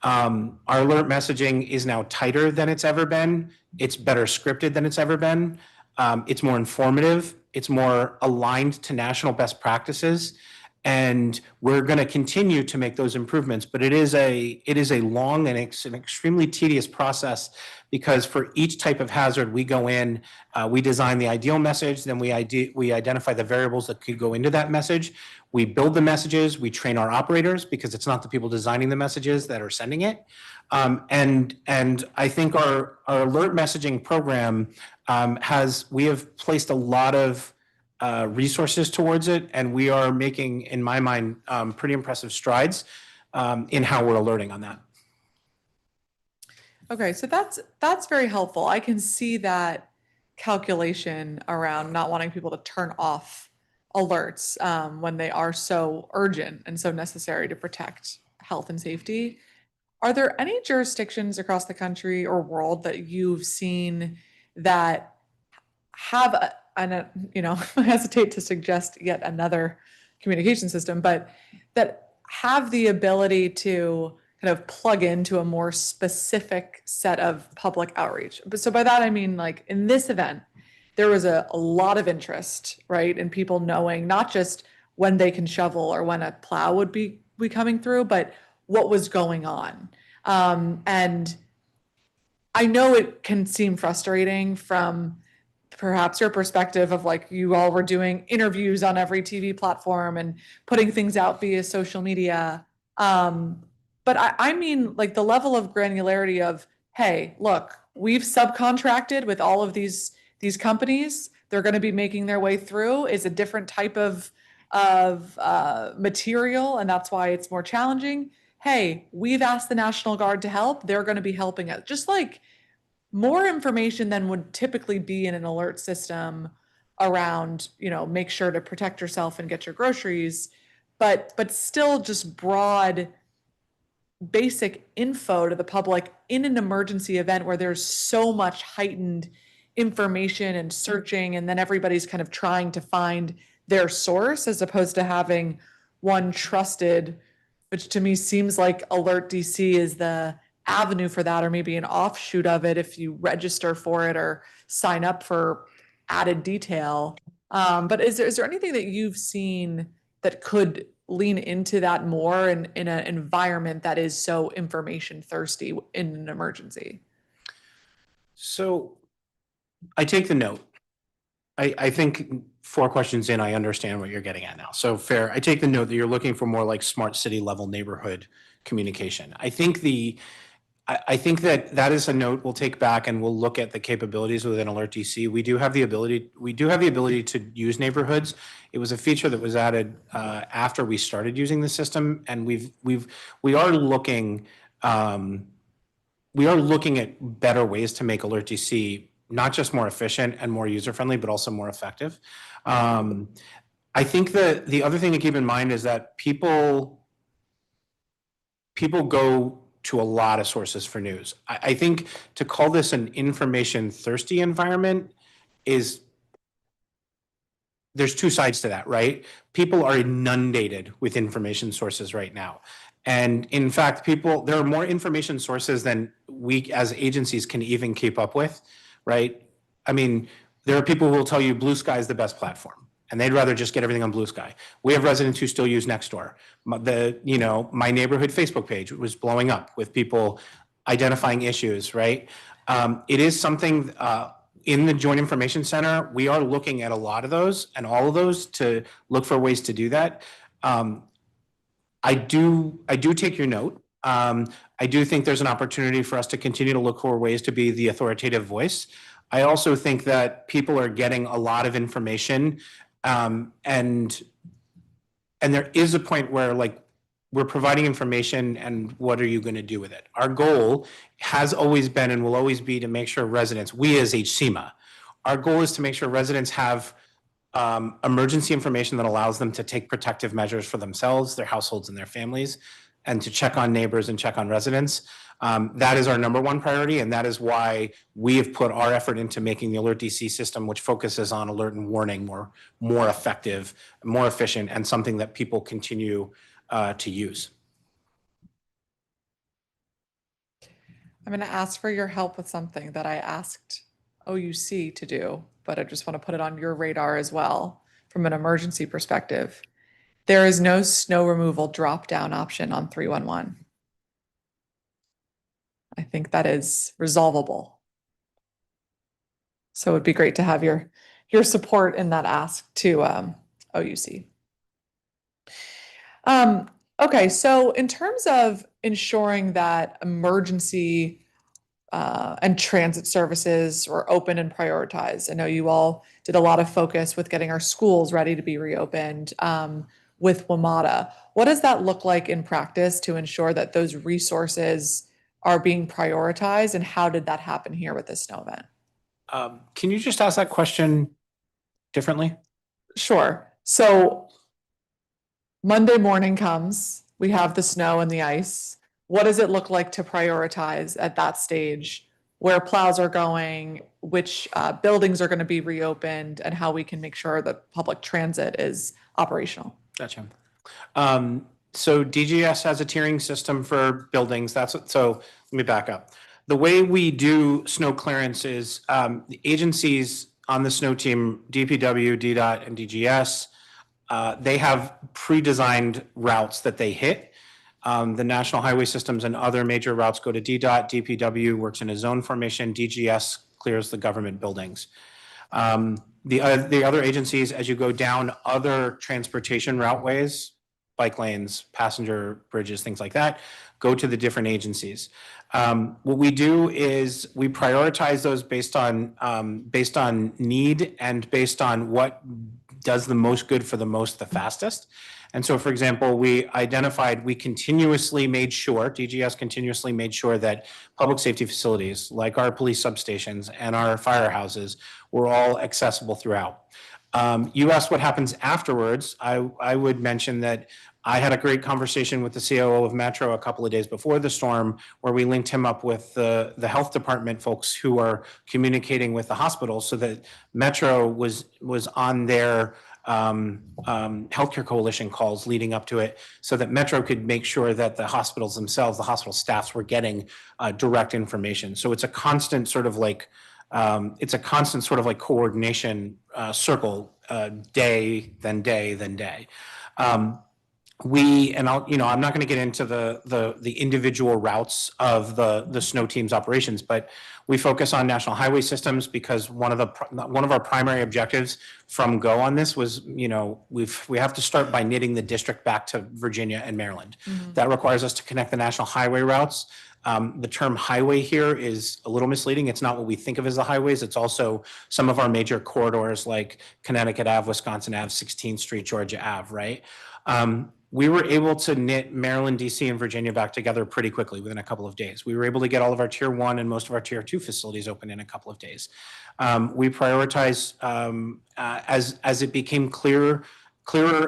Our alert messaging is now tighter than it's ever been. It's better scripted than it's ever been. It's more informative. It's more aligned to national best practices. And we're going to continue to make those improvements, but it is a long and it's an extremely tedious process, because for each type of hazard we go in, we design the ideal message, then we identify the variables that could go into that message. We build the messages, we train our operators, because it's not the people designing the messages that are sending it. And I think our alert messaging program we have placed a lot of resources towards it, and we are making, in my mind, pretty impressive strides in how we're alerting on that. Okay, so that's very helpful. I can see that calculation around not wanting people to turn off alerts when they are so urgent and so necessary to protect health and safety. Are there any jurisdictions across the country or world that you've seen that have I hesitate to suggest yet another communication system, but that have the ability to kind of plug into a more specific set of public outreach? But so by that, I mean, like in this event, there was a lot of interest, right? In people knowing not just when they can shovel or when a plow would be coming through, but what was going on. And I know it can seem frustrating from perhaps your perspective of like you all were doing interviews on every TV platform and putting things out via social media. But I mean like the level of granularity of, hey, look, we've subcontracted with all of these companies. They're going to be making their way through is a different type of material, and that's why it's more challenging. Hey, we've asked the National Guard to help. They're going to be helping us. Just like more information than would typically be in an alert system around, make sure to protect yourself and get your groceries, but still just broad basic info to the public in an emergency event where there's so much heightened information and searching, and then everybody's kind of trying to find their source as opposed to having one trusted, which to me seems like Alert DC is the avenue for that, or maybe an offshoot of it if you register for it or sign up for added detail. But is there anything that you've seen that could lean into that more in an environment that is so information thirsty in an emergency? So I take the note. I think 4 questions in, I understand what you're getting at now. So fair. I take the note that you're looking for more like smart city level neighborhood communication. I think that is a note we'll take back, and we'll look at the capabilities within Alert DC. We do have the ability to use neighborhoods. It was a feature that was added after we started using the system, and we are looking at better ways to make Alert DC not just more efficient and more user-friendly, but also more effective. I think that the other thing to keep in mind is that people go to a lot of sources for news. I think to call this an information-thirsty environment there's 2 sides to that, right? People are inundated with information sources right now. And in fact, there are more information sources than we as agencies can even keep up with, right? I mean, there are people who will tell you Blue Sky is the best platform, and they'd rather just get everything on Blue Sky. We have residents who still use Nextdoor. My neighborhood Facebook page was blowing up with people identifying issues, right? It is something in the Joint Information Center, we are looking at a lot of those and all of those to look for ways to do that. I do take your note. I do think there's an opportunity for us to continue to look for ways to be the authoritative voice. I also think that people are getting a lot of information, and there is a point where we're providing information, and what are you going to do with it? Our goal has always been and will always be to make sure residents, we as HCMA, our goal is to make sure residents have emergency information that allows them to take protective measures for themselves, their households, and their families, and to check on neighbors and check on residents. That is our number 1 priority, and that is why we have put our effort into making the Alert DC system, which focuses on alert and warning, more effective, more efficient, and something that people continue to use. I'm going to ask for your help with something that I asked OUC to do, but I just want to put it on your radar as well from an emergency perspective. There is no snow removal drop-down option on 311. I think that is resolvable. So it would be great to have your support in that ask to OUC. Okay, so in terms of ensuring that emergency and transit services were open and prioritized, I know you all did a lot of focus with getting our schools ready to be reopened with WMATA. What does that look like in practice to ensure that those resources are being prioritized, and how did that happen here with this snow event? Can you just ask that question differently? Sure. So Monday morning comes, we have the snow and the ice. What does it look like to prioritize at that stage where plows are going, which buildings are going to be reopened, and how we can make sure that public transit is operational? Gotcha. So DGS has a tiering system for buildings. So let me back up. The way we do snow clearance is the agencies on the snow team, DPW, DDOT, and DGS, they have pre-designed routes that they hit. The national highway systems and other major routes go to DDOT. DPW works in a zone formation. DGS clears the government buildings. The other agencies, as you go down other transportation routeways, bike lanes, passenger bridges, things like that, go to the different agencies. What we do is we prioritize those based on need and based on what does the most good for the fastest. And so, for example, we continuously made sure, DGS continuously made sure that public safety facilities like our police substations and our firehouses were all accessible throughout. You asked what happens afterwards. I would mention that I had a great conversation with the COO of Metro a couple of days before the storm, where we linked him up with the health department folks who are communicating with the hospitals, so that Metro was on their healthcare coalition calls leading up to it, so that Metro could make sure that the hospitals themselves, the hospital staffs, were getting direct information. So it's a constant sort of like coordination circle, day, then day, then day. I'm not going to get into the individual routes of the snow team's operations, but we focus on national highway systems because one of our primary objectives from go on this was, we have to start by knitting the district back to Virginia and Maryland. That requires us to connect the national highway routes. The term highway here is a little misleading. It's not what we think of as the highways. It's also some of our major corridors like Connecticut Ave, Wisconsin Ave, 16th Street, Georgia Ave, right? We were able to knit Maryland, DC, and Virginia back together pretty quickly within a couple of days. We were able to get all of our tier 1 and most of our tier 2 facilities open in a couple of days. We prioritized as it became clearer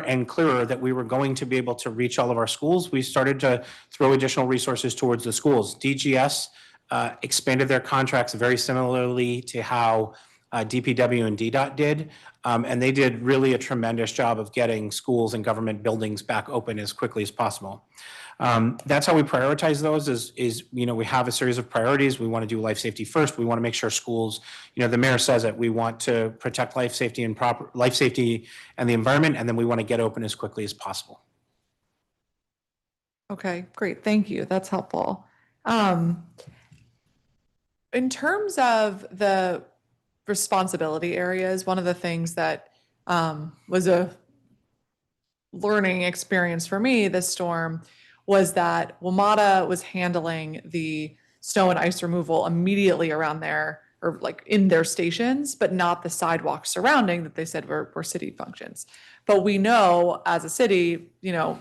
and clearer that we were going to be able to reach all of our schools. We started to throw additional resources towards the schools. DGS expanded their contracts very similarly to how DPW and DDOT did. And they did really a tremendous job of getting schools and government buildings back open as quickly as possible. That's how we prioritize those is we have a series of priorities. We want to do life safety first. We want to make sure schools, the mayor says it, we want to protect life safety and the environment, and then we want to get open as quickly as possible. Okay, great. Thank you. That's helpful. In terms of the responsibility areas, one of the things that was a learning experience for me this storm was that WMATA was handling the snow and ice removal immediately around there, or like in their stations, but not the sidewalks surrounding that they said were city functions. But we know as a city, the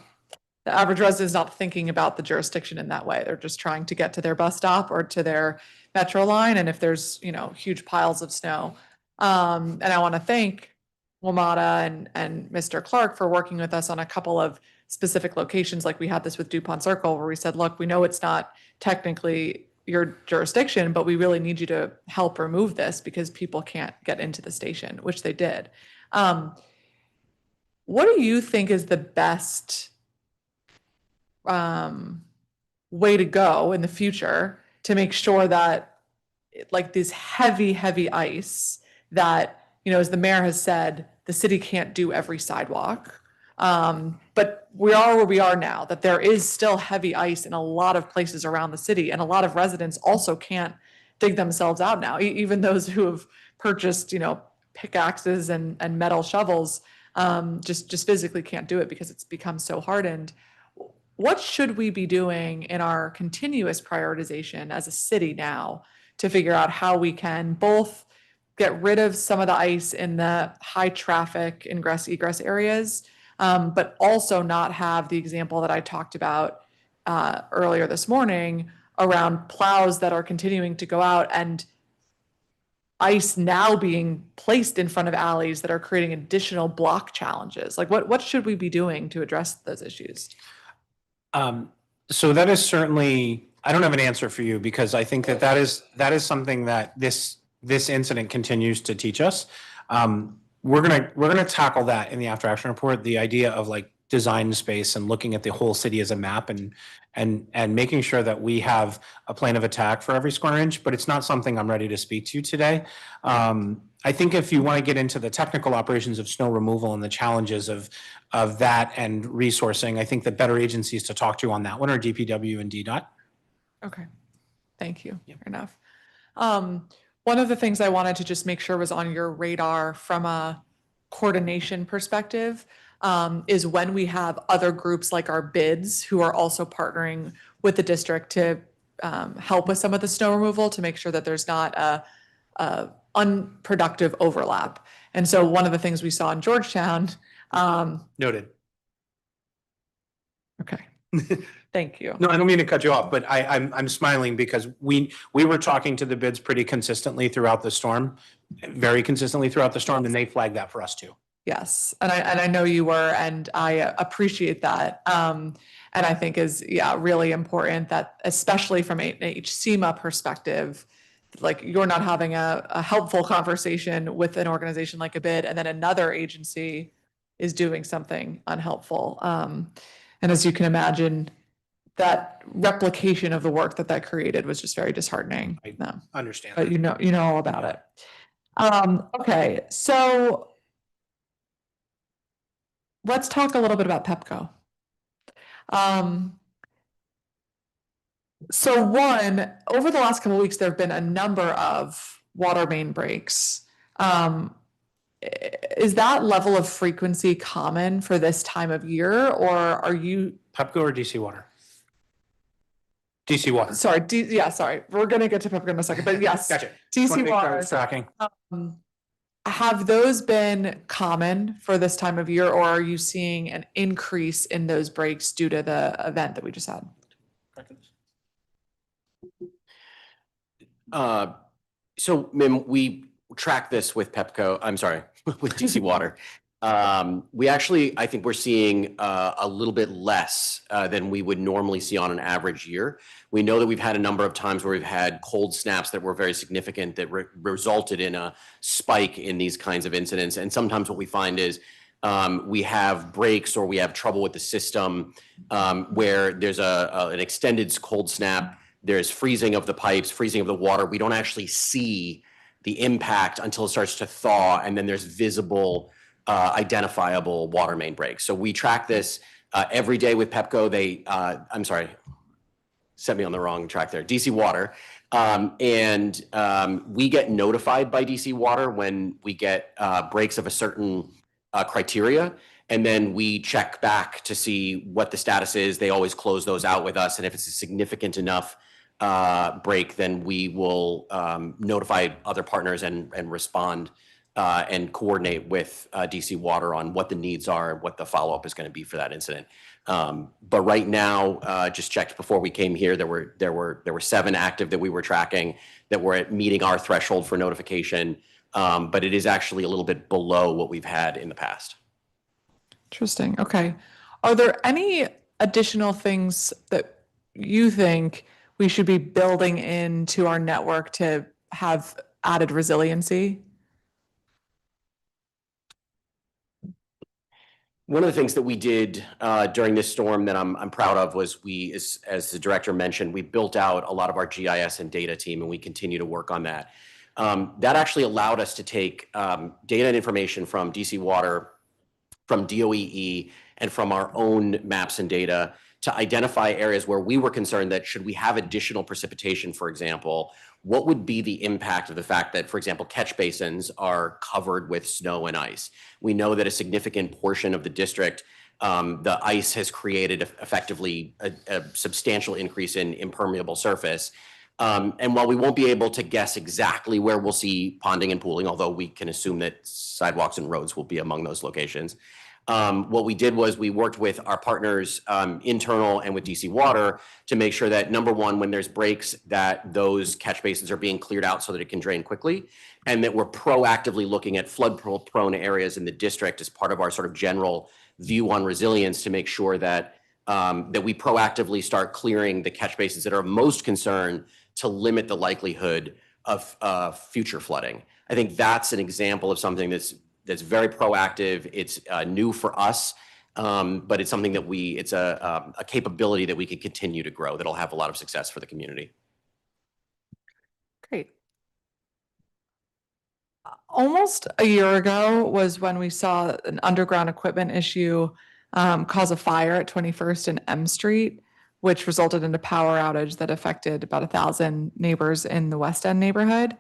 average resident is not thinking about the jurisdiction in that way. They're just trying to get to their bus stop or to their metro line. And if there's, huge piles of snow. And I want to thank WMATA and Mr. Clark for working with us on a couple of specific locations. Like we had this with DuPont Circle where we said, look, we know it's not technically your jurisdiction, but we really need you to help remove this because people can't get into the station, which they did. What do you think is the best way to go in the future to make sure that like this heavy ice that, as the mayor has said, the city can't do every sidewalk. But we are where we are now, that there is still heavy ice in a lot of places around the city, and a lot of residents also can't dig themselves out now. Even those who have purchased, pickaxes and metal shovels, just physically can't do it because it's become so hardened. What should we be doing in our continuous prioritization as a city now to figure out how we can both get rid of some of the ice in the high traffic ingress egress areas, but also not have the example that I talked about earlier this morning around plows that are continuing to go out and ice now being placed in front of alleys that are creating additional block challenges? Like what should we be doing to address those issues? So that is certainly, I don't have an answer for you because I think that is something that this incident continues to teach us. We're gonna tackle that in the after action report. The idea of like design space and looking at the whole city as a map and making sure that we have a plan of attack for every square inch. But it's not something I'm ready to speak to today. I think if you want to get into the technical operations of snow removal and the challenges of that and resourcing, I think the better agencies to talk to on that one are DPW and DDOT. Okay, thank you. Fair enough. One of the things I wanted to just make sure was on your radar from a coordination perspective is when we have other groups like our bids who are also partnering with the district to help with some of the snow removal to make sure that there's not a unproductive overlap. And so one of the things we saw in Georgetown. Noted. Okay. Thank you. No, I don't mean to cut you off, but I'm smiling because we were talking to the bids pretty consistently throughout the storm, very consistently throughout the storm, and they flagged that for us too. Yes, and I know you were, and I appreciate that. And I think is, yeah, really important that, especially from an HCMA perspective, like you're not having a helpful conversation with an organization like a bid, and then another agency is doing something unhelpful. And as you can imagine, that replication of the work that created was just very disheartening. I No, understand. but you know all about it. Okay, so let's talk a little bit about Pepco. So one, over the last couple of weeks, there have been a number of water main breaks. Is that level of frequency common for this time of year, or are you? Pepco or DC Water? DC Water. Sorry, sorry. We're gonna get to Pepco in a second, but yes. Gotcha. Just wanna DC make sure I Water. was tracking. Have those been common for this time of year, or are you seeing an increase in those breaks due to the event that we just had? So, Mim, we track this with Pepco, I'm sorry, with DC Water. We actually, I think we're seeing a little bit less than we would normally see on an average year. We know that we've had a number of times where we've had cold snaps that were very significant that resulted in a spike in these kinds of incidents. And sometimes what we find is we have breaks or we have trouble with the system where there's an extended cold snap. There's freezing of the pipes, freezing of the water. We don't actually see the impact until it starts to thaw, and then there's visible, identifiable water main breaks. So we track this every day with Pepco. I'm sorry, set me on the wrong track there, DC Water. We get notified by DC Water when we get breaks of a certain criteria. And then we check back to see what the status is. They always close those out with us. And if it's a significant enough break, then we will notify other partners and respond and coordinate with DC Water on what the needs are and what the follow-up is going to be for that incident. But right now, just checked before we came here, there were 7 active that we were tracking that were at meeting our threshold for notification. But it is actually a little bit below what we've had in the past. Interesting. Okay. Are there any additional things that you think we should be building into our network to have added resiliency? One of the things that we did during this storm that I'm proud of was we, as the director mentioned, we built out a lot of our GIS and data team, and we continue to work on that. That actually allowed us to take data and information from DC Water, from DOEE, and from our own maps and data to identify areas where we were concerned that should we have additional precipitation, for example, what would be the impact of the fact that, for example, catch basins are covered with snow and ice? We know that a significant portion of the district, the ice has created effectively a substantial increase in impermeable surface. And while we won't be able to guess exactly where we'll see ponding and pooling, although we can assume that sidewalks and roads will be among those locations, what we did was we worked with our partners, internal and with DC Water, to make sure that, number one, when there's breaks, that those catch basins are being cleared out so that it can drain quickly, and that we're proactively looking at flood-prone areas in the district as part of our sort of general view on resilience to make sure that that we proactively start clearing the catch basins that are most concerned to limit the likelihood of future flooding. I think that's an example of something that's very proactive. It's new for us, but it's something that it's a capability that we can continue to grow that'll have a lot of success for the community. Great. Almost a year ago was when we saw an underground equipment issue cause a fire at 21st and M Street, which resulted in a power outage that affected about 1,000 neighbors in the West End neighborhood.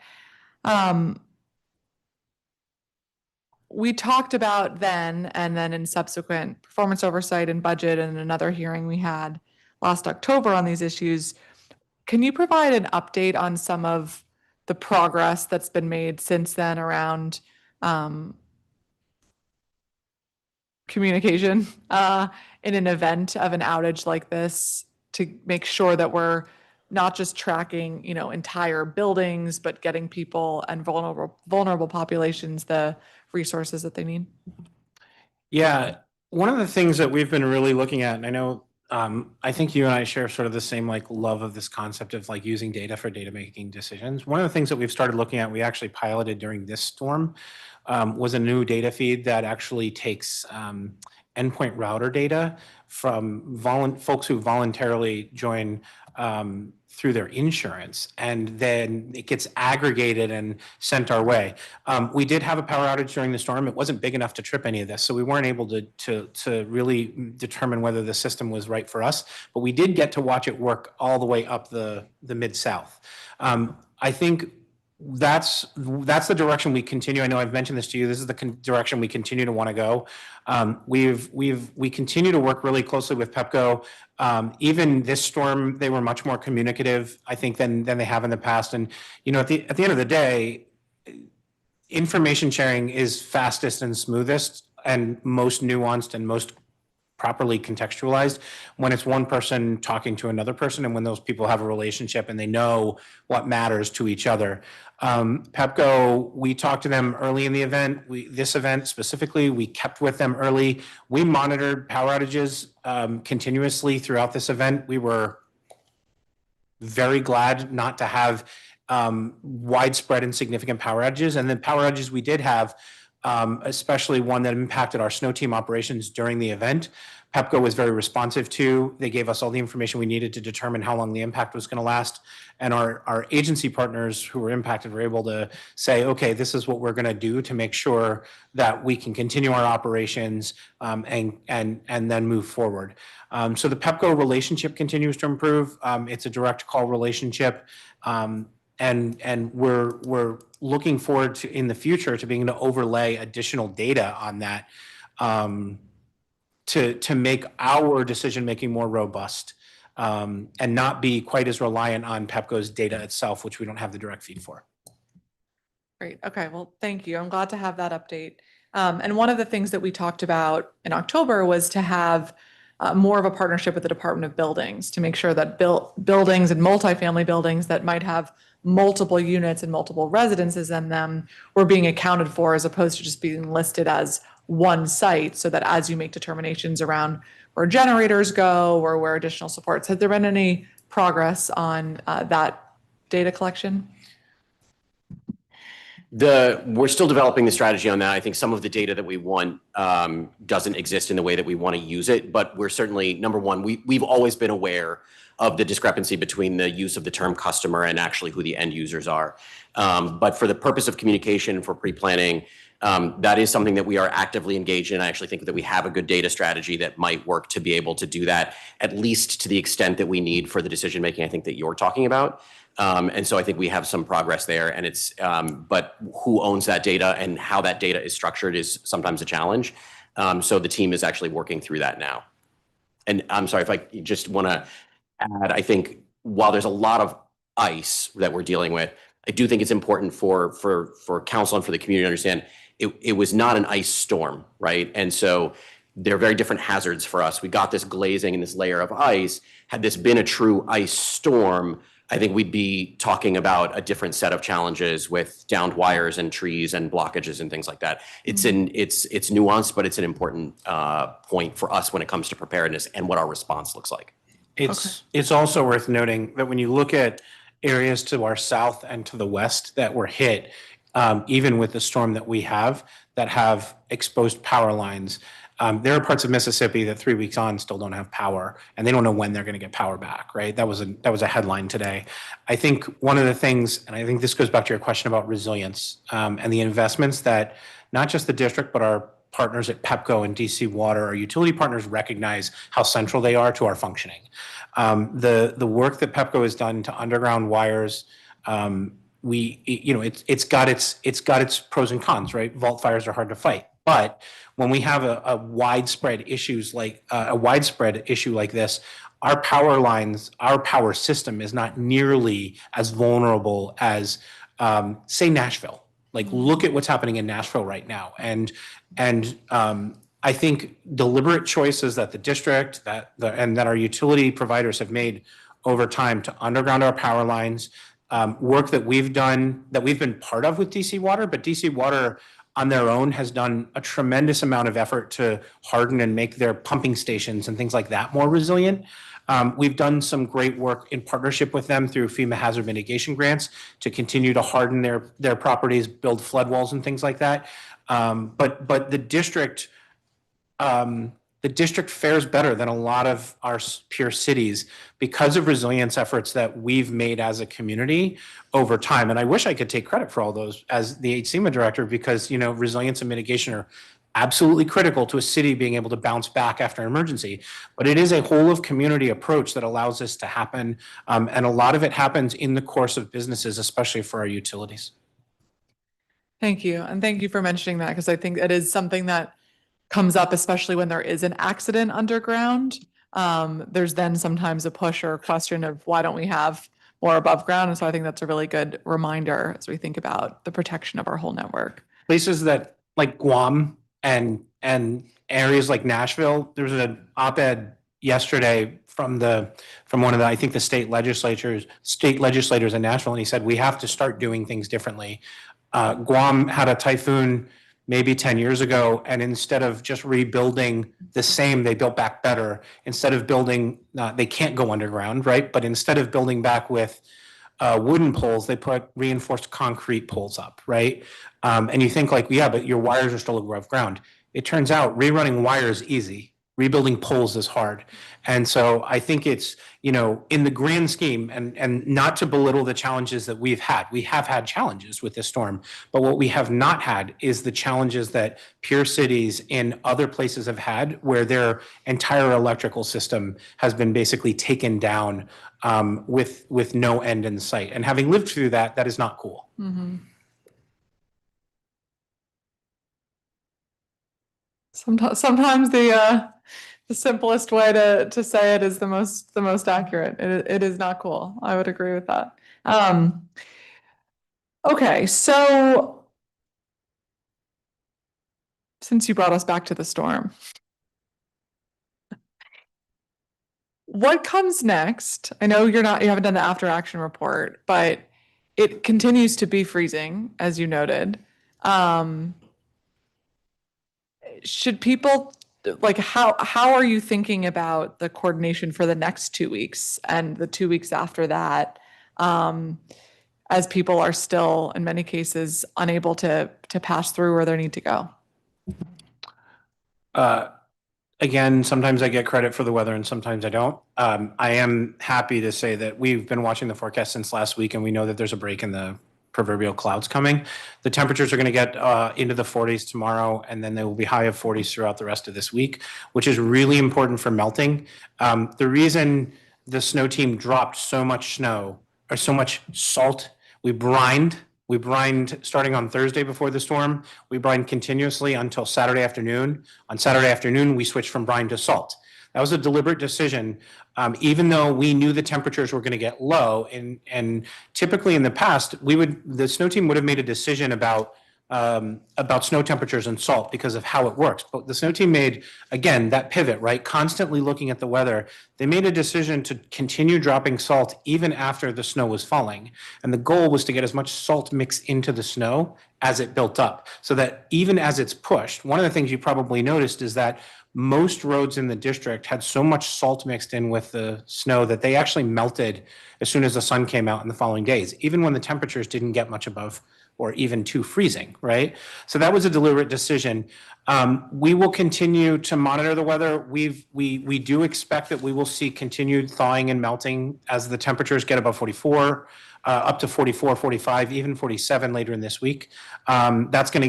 We talked about then, and then in subsequent performance oversight and budget and another hearing we had last October on these issues. Can you provide an update on some of the progress that's been made since then around communication in an event of an outage like this to make sure that we're not just tracking, entire buildings, but getting people and vulnerable populations the resources that they need? Yeah, one of the things that we've been really looking at, and I know, I think you and I share sort of the same like love of this concept of like using data for data making decisions. One of the things that we've started looking at, we actually piloted during this storm, was a new data feed that actually takes endpoint router data from folks who voluntarily join through their insurance, and then it gets aggregated and sent our way. We did have a power outage during the storm. It wasn't big enough to trip any of this, so we weren't able to really determine whether the system was right for us. But we did get to watch it work all the way up the Mid-South. I think that's the direction we continue. I know I've mentioned this to you. This is the direction we continue to want to go. We continue to work really closely with PEPCO. Even this storm, they were much more communicative, I think, than they have in the past. And at the end of the day, information sharing is fastest and smoothest and most nuanced and most properly contextualized when it's one person talking to another person, and when those people have a relationship and they know what matters to each other. PEPCO, we talked to them early in the event. This event specifically, we kept with them early. We monitored power outages continuously throughout this event. We were very glad not to have widespread and significant power outages. And the power outages we did have, especially one that impacted our snow team operations during the event, PEPCO was very responsive to. They gave us all the information we needed to determine how long the impact was going to last. And our agency partners who were impacted were able to say, okay, this is what we're going to do to make sure that we can continue our operations and then move forward. So the PEPCO relationship continues to improve. It's a direct call relationship. And we're looking forward to, in the future, to being able to overlay additional data on that to make our decision making more robust and not be quite as reliant on PEPCO's data itself, which we don't have the direct feed for. Great. Okay. Well, thank you. I'm glad to have that update. And one of the things that we talked about in October was to have more of a partnership with the Department of Buildings to make sure that buildings and multifamily buildings that might have multiple units and multiple residences in them were being accounted for, as opposed to just being listed as one site, so that as you make determinations around where generators go or where additional supports, has there been any progress on that data collection? We're still developing the strategy on that. I think some of the data that we want doesn't exist in the way that we want to use it, but we're certainly, number one, we've always been aware of the discrepancy between the use of the term customer and actually who the end users are. But for the purpose of communication, for pre-planning, that is something that we are actively engaged in. I actually think that we have a good data strategy that might work to be able to do that, at least to the extent that we need for the decision making I think that you're talking about. And so I think we have some progress there, and it's, but who owns that data and how that data is structured is sometimes a challenge. So the team is actually working through that now. And I'm sorry, if I just want to add, I think while there's a lot of ice that we're dealing with, I do think it's important for council and for the community to understand it was not an ice storm, right? And so they're very different hazards for us. We got this glazing and this layer of ice. Had this been a true ice storm, I think we'd be talking about a different set of challenges with downed wires and trees and blockages and things like that. It's nuanced, but it's an important point for us when it comes to preparedness and what our response looks like. It's also worth noting that when you look at areas to our south and to the west that were hit, even with the storm that we have, that have exposed power lines, there are parts of Mississippi that 3 weeks on still don't have power, and they don't know when they're going to get power back, right? That was a headline today. I think one of the things, and I think this goes back to your question about resilience, and the investments that not just the district, but our partners at PEPCO and DC Water, our utility partners, recognize how central they are to our functioning. The work that PEPCO has done to underground wires, it's got its pros and cons, right? Vault fires are hard to fight, but when we have a widespread issue like this, our power lines, our power system is not nearly as vulnerable as, say, Nashville. Like, look at what's happening in Nashville right now, and I think deliberate choices that the district, and that our utility providers have made over time to underground our power lines, work that we've done, that we've been part of with DC Water, but DC Water on their own has done a tremendous amount of effort to harden and make their pumping stations and things like that more resilient. We've done some great work in partnership with them through FEMA hazard mitigation grants to continue to harden their properties, build flood walls and things like that. But the district fares better than a lot of our peer cities because of resilience efforts that we've made as a community over time. And I wish I could take credit for all those as the HCMA director, because, resilience and mitigation are absolutely critical to a city being able to bounce back after an emergency. But it is a whole of community approach that allows this to happen. And a lot of it happens in the course of businesses, especially for our utilities. Thank you. And thank you for mentioning that, because I think it is something that comes up, especially when there is an accident underground. There's then sometimes a push or a question of why don't we have more above ground? And so I think that's a really good reminder as we think about the protection of our whole network. Places that like Guam and areas like Nashville, there was an op-ed yesterday from one of the, I think the state legislators in Nashville, and he said, we have to start doing things differently. Guam had a typhoon maybe 10 years ago, and instead of just rebuilding the same, they built back better. Instead of building, they can't go underground, right? But instead of building back with wooden poles, they put reinforced concrete poles up, right? And you think like, yeah, but your wires are still above ground. It turns out rerunning wires easy. Rebuilding poles is hard. And so I think it's, in the grand scheme, and not to belittle the challenges that we have had challenges with this storm, but what we have not had is the challenges that peer cities in other places have had, where their entire electrical system has been basically taken down with no end in sight. And having lived through that, that is not cool. Mm-hmm. Sometimes the simplest way to say it is the most accurate. It is not cool. I would agree with that. Okay, so since you brought us back to the storm, what comes next? I know you haven't done the after action report, but it continues to be freezing, as you noted. Should people, like, how are you thinking about the coordination for the next 2 weeks and the 2 weeks after that, as people are still, in many cases, unable to pass through where they need to go? Again, sometimes I get credit for the weather and sometimes I don't. I am happy to say that we've been watching the forecast since last week, and we know that there's a break in the proverbial clouds coming. The temperatures are going to get into the 40s tomorrow, and then they will be high of 40s throughout the rest of this week, which is really important for melting. The reason the snow team dropped so much snow, or so much salt, we brined starting on Thursday before the storm. We brined continuously until Saturday afternoon. On Saturday afternoon, we switched from brine to salt. That was a deliberate decision, even though we knew the temperatures were going to get low. And typically in the past, the snow team would have made a decision about snow temperatures and salt because of how it works. But the snow team made, again, that pivot, right? Constantly looking at the weather. They made a decision to continue dropping salt even after the snow was falling. And the goal was to get as much salt mixed into the snow as it built up, so that even as it's pushed, one of the things you probably noticed is that most roads in the district had so much salt mixed in with the snow that they actually melted as soon as the sun came out in the following days, even when the temperatures didn't get much above or even to freezing, right? So that was a deliberate decision. We will continue to monitor the weather. We do expect that we will see continued thawing and melting as the temperatures get above 44, up to 44, 45, even 47 later in this week. We're also going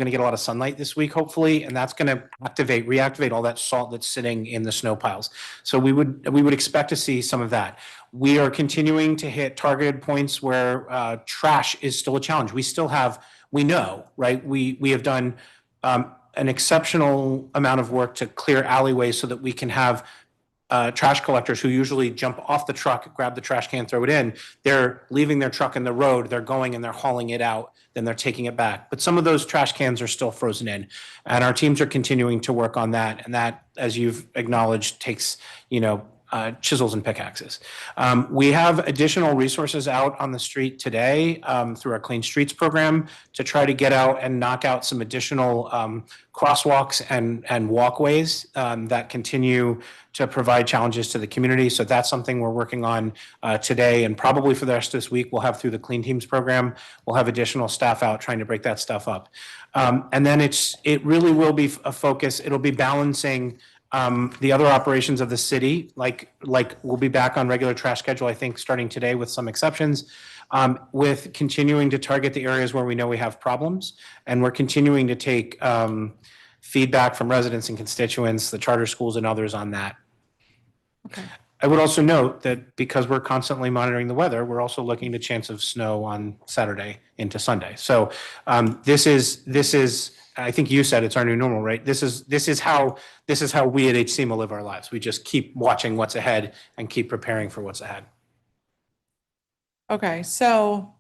to get a lot of sunlight this week, hopefully, and that's going to reactivate all that salt that's sitting in the snow piles. So we would expect to see some of that. We are continuing to hit targeted points where trash is still a challenge. We know, right? We have done an exceptional amount of work to clear alleyways so that we can have trash collectors who usually jump off the truck, grab the trash can, throw it in. They're leaving their truck in the road, they're going and they're hauling it out, then they're taking it back. But some of those trash cans are still frozen in. And our teams are continuing to work on that. And that, as you've acknowledged, takes, chisels and pickaxes. We have additional resources out on the street today through our Clean Streets program to try to get out and knock out some additional crosswalks and walkways that continue to provide challenges to the community. So that's something we're working on today, and probably for the rest of this week, we'll have through the Clean Teams program, we'll have additional staff out trying to break that stuff up. And then it really will be a focus. It'll be balancing the other operations of the city, like we'll be back on regular trash schedule, I think, starting today with some exceptions, with continuing to target the areas where we know we have problems. And we're continuing to take feedback from residents and constituents, the charter schools and others on that. Okay. I would also note that because we're constantly monitoring the weather, we're also looking at a chance of snow on Saturday into Sunday. So this is, I think you said it's our new normal, right? This is how we at HCMA live our lives. We just keep watching what's ahead and keep preparing for what's ahead. Okay, so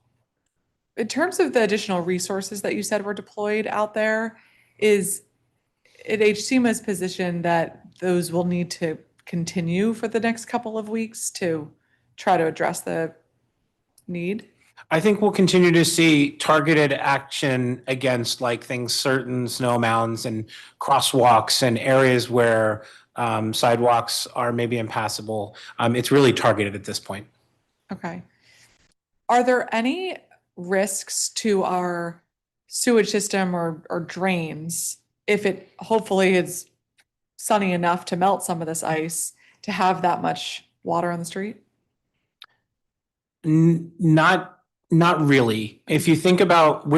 in terms of the additional resources that you said were deployed out there, is it HCMA's position that those will need to continue for the next couple of weeks to try to address the need? I think we'll continue to see targeted action against certain snow mounds and crosswalks and areas where sidewalks are maybe impassable. It's really targeted at this point. Okay. Are there any risks to our sewage system or drains if it hopefully is sunny enough to melt some of this ice to have that much water on the street? Not really. If you think about,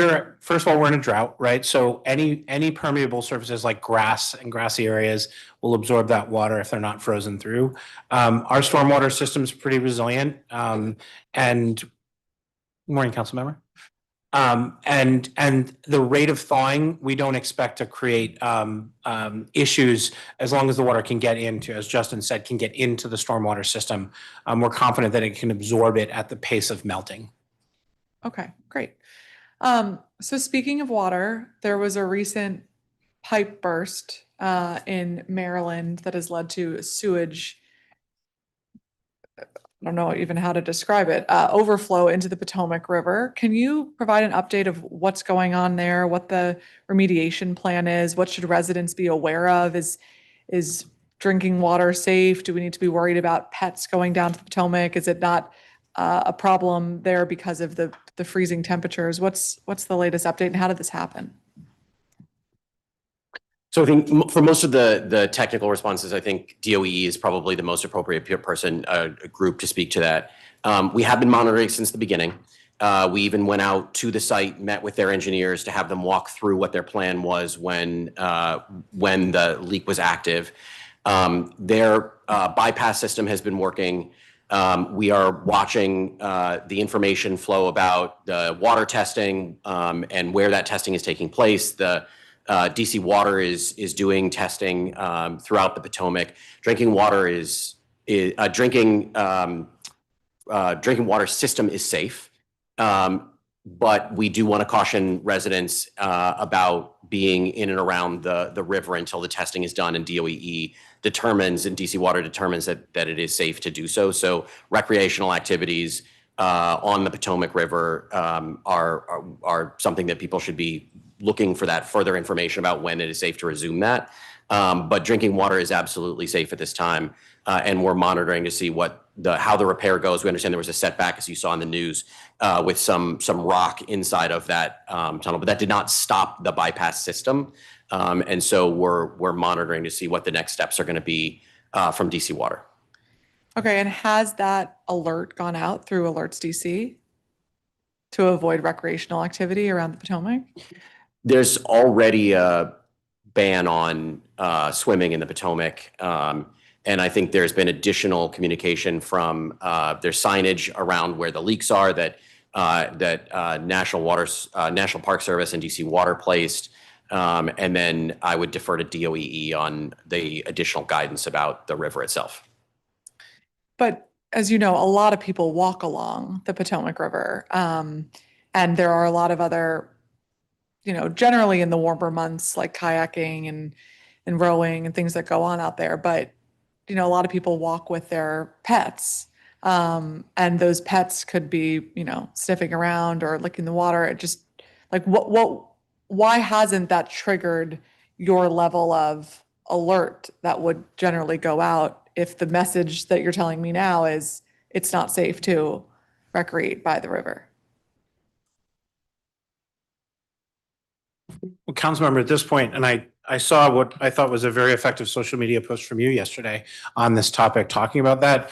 first of all, we're in a drought, right? So any permeable surfaces like grass and grassy areas will absorb that water if they're not frozen through. Our stormwater system is pretty resilient. Morning, council member. And the rate of thawing, we don't expect to create issues as long as the water can get into, as Justin said, can get into the stormwater system. We're confident that it can absorb it at the pace of melting. Okay, great. So speaking of water, there was a recent pipe burst in Maryland that has led to sewage, I don't know even how to describe it, overflow into the Potomac River. Can you provide an update of what's going on there, what the remediation plan is? What should residents be aware of? Is drinking water safe? Do we need to be worried about pets going down to the Potomac? Is it not a problem there because of the freezing temperatures? What's the latest update and how did this happen? So I think for most of the technical responses, I think DOE is probably the most appropriate group to speak to that. We have been monitoring since the beginning. We even went out to the site, met with their engineers to have them walk through what their plan was when the leak was active. Their bypass system has been working. We are watching the information flow about the water testing and where that testing is taking place. The DC Water is doing testing throughout the Potomac. Drinking water drinking water system is safe, but we do want to caution residents about being in and around the river until the testing is done and DOE determines and DC Water determines that it is safe to do so. So recreational activities on the Potomac River are something that people should be looking for that further information about when it is safe to resume that. But drinking water is absolutely safe at this time. And we're monitoring to see how the repair goes. We understand there was a setback, as you saw in the news, with some rock inside of that tunnel, but that did not stop the bypass system. And so we're monitoring to see what the next steps are going to be from DC Water. Okay, and has that alert gone out through Alerts DC to avoid recreational activity around the Potomac? There's already a ban on swimming in the Potomac. And I think there's been additional communication from there's signage around where the leaks are that National Park Service and DC Water placed. And then I would defer to DOE on the additional guidance about the river itself. But as you know, a lot of people walk along the Potomac River. And there are a lot of other, generally in the warmer months, like kayaking and rowing and things that go on out there. But, a lot of people walk with their pets. And those pets could be, sniffing around or licking the water. It just like why hasn't that triggered your level of alert that would generally go out if the message that you're telling me now is it's not safe to recreate by the river? Well, Councilmember, at this point, and I saw what I thought was a very effective social media post from you yesterday on this topic, talking about that.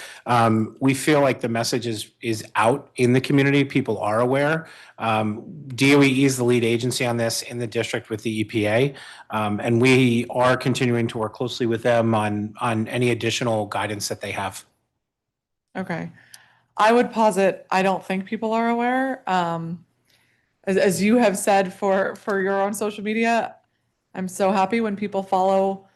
We feel like the message is out in the community. People are aware. DOE is the lead agency on this in the district with the EPA. And we are continuing to work closely with them on any additional guidance that they have. Okay. I would posit, I don't think people are aware. As you have said for your own social media, I'm so happy when people follow,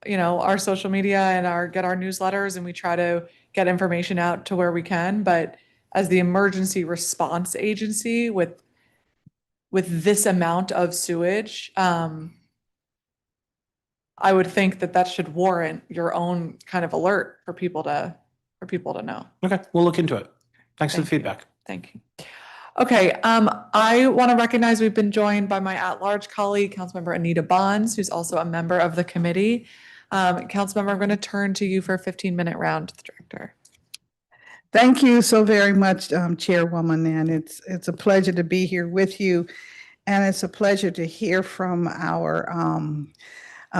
our social media and get our newsletters, and we try to get information out to where we can. But as the emergency response agency with this amount of sewage, I would think that should warrant your own kind of alert for people to know. Okay, we'll look into it. Thanks for the Thank you. feedback. Thank you. Okay, I want to recognize we've been joined by my at-large colleague, Councilmember Anita Bonds, who's also a member of the committee. Councilmember, I'm going to turn to you for a 15-minute round, the director. Thank you so very much, Chairwoman, and it's a pleasure to be here with you, and it's a pleasure to hear from our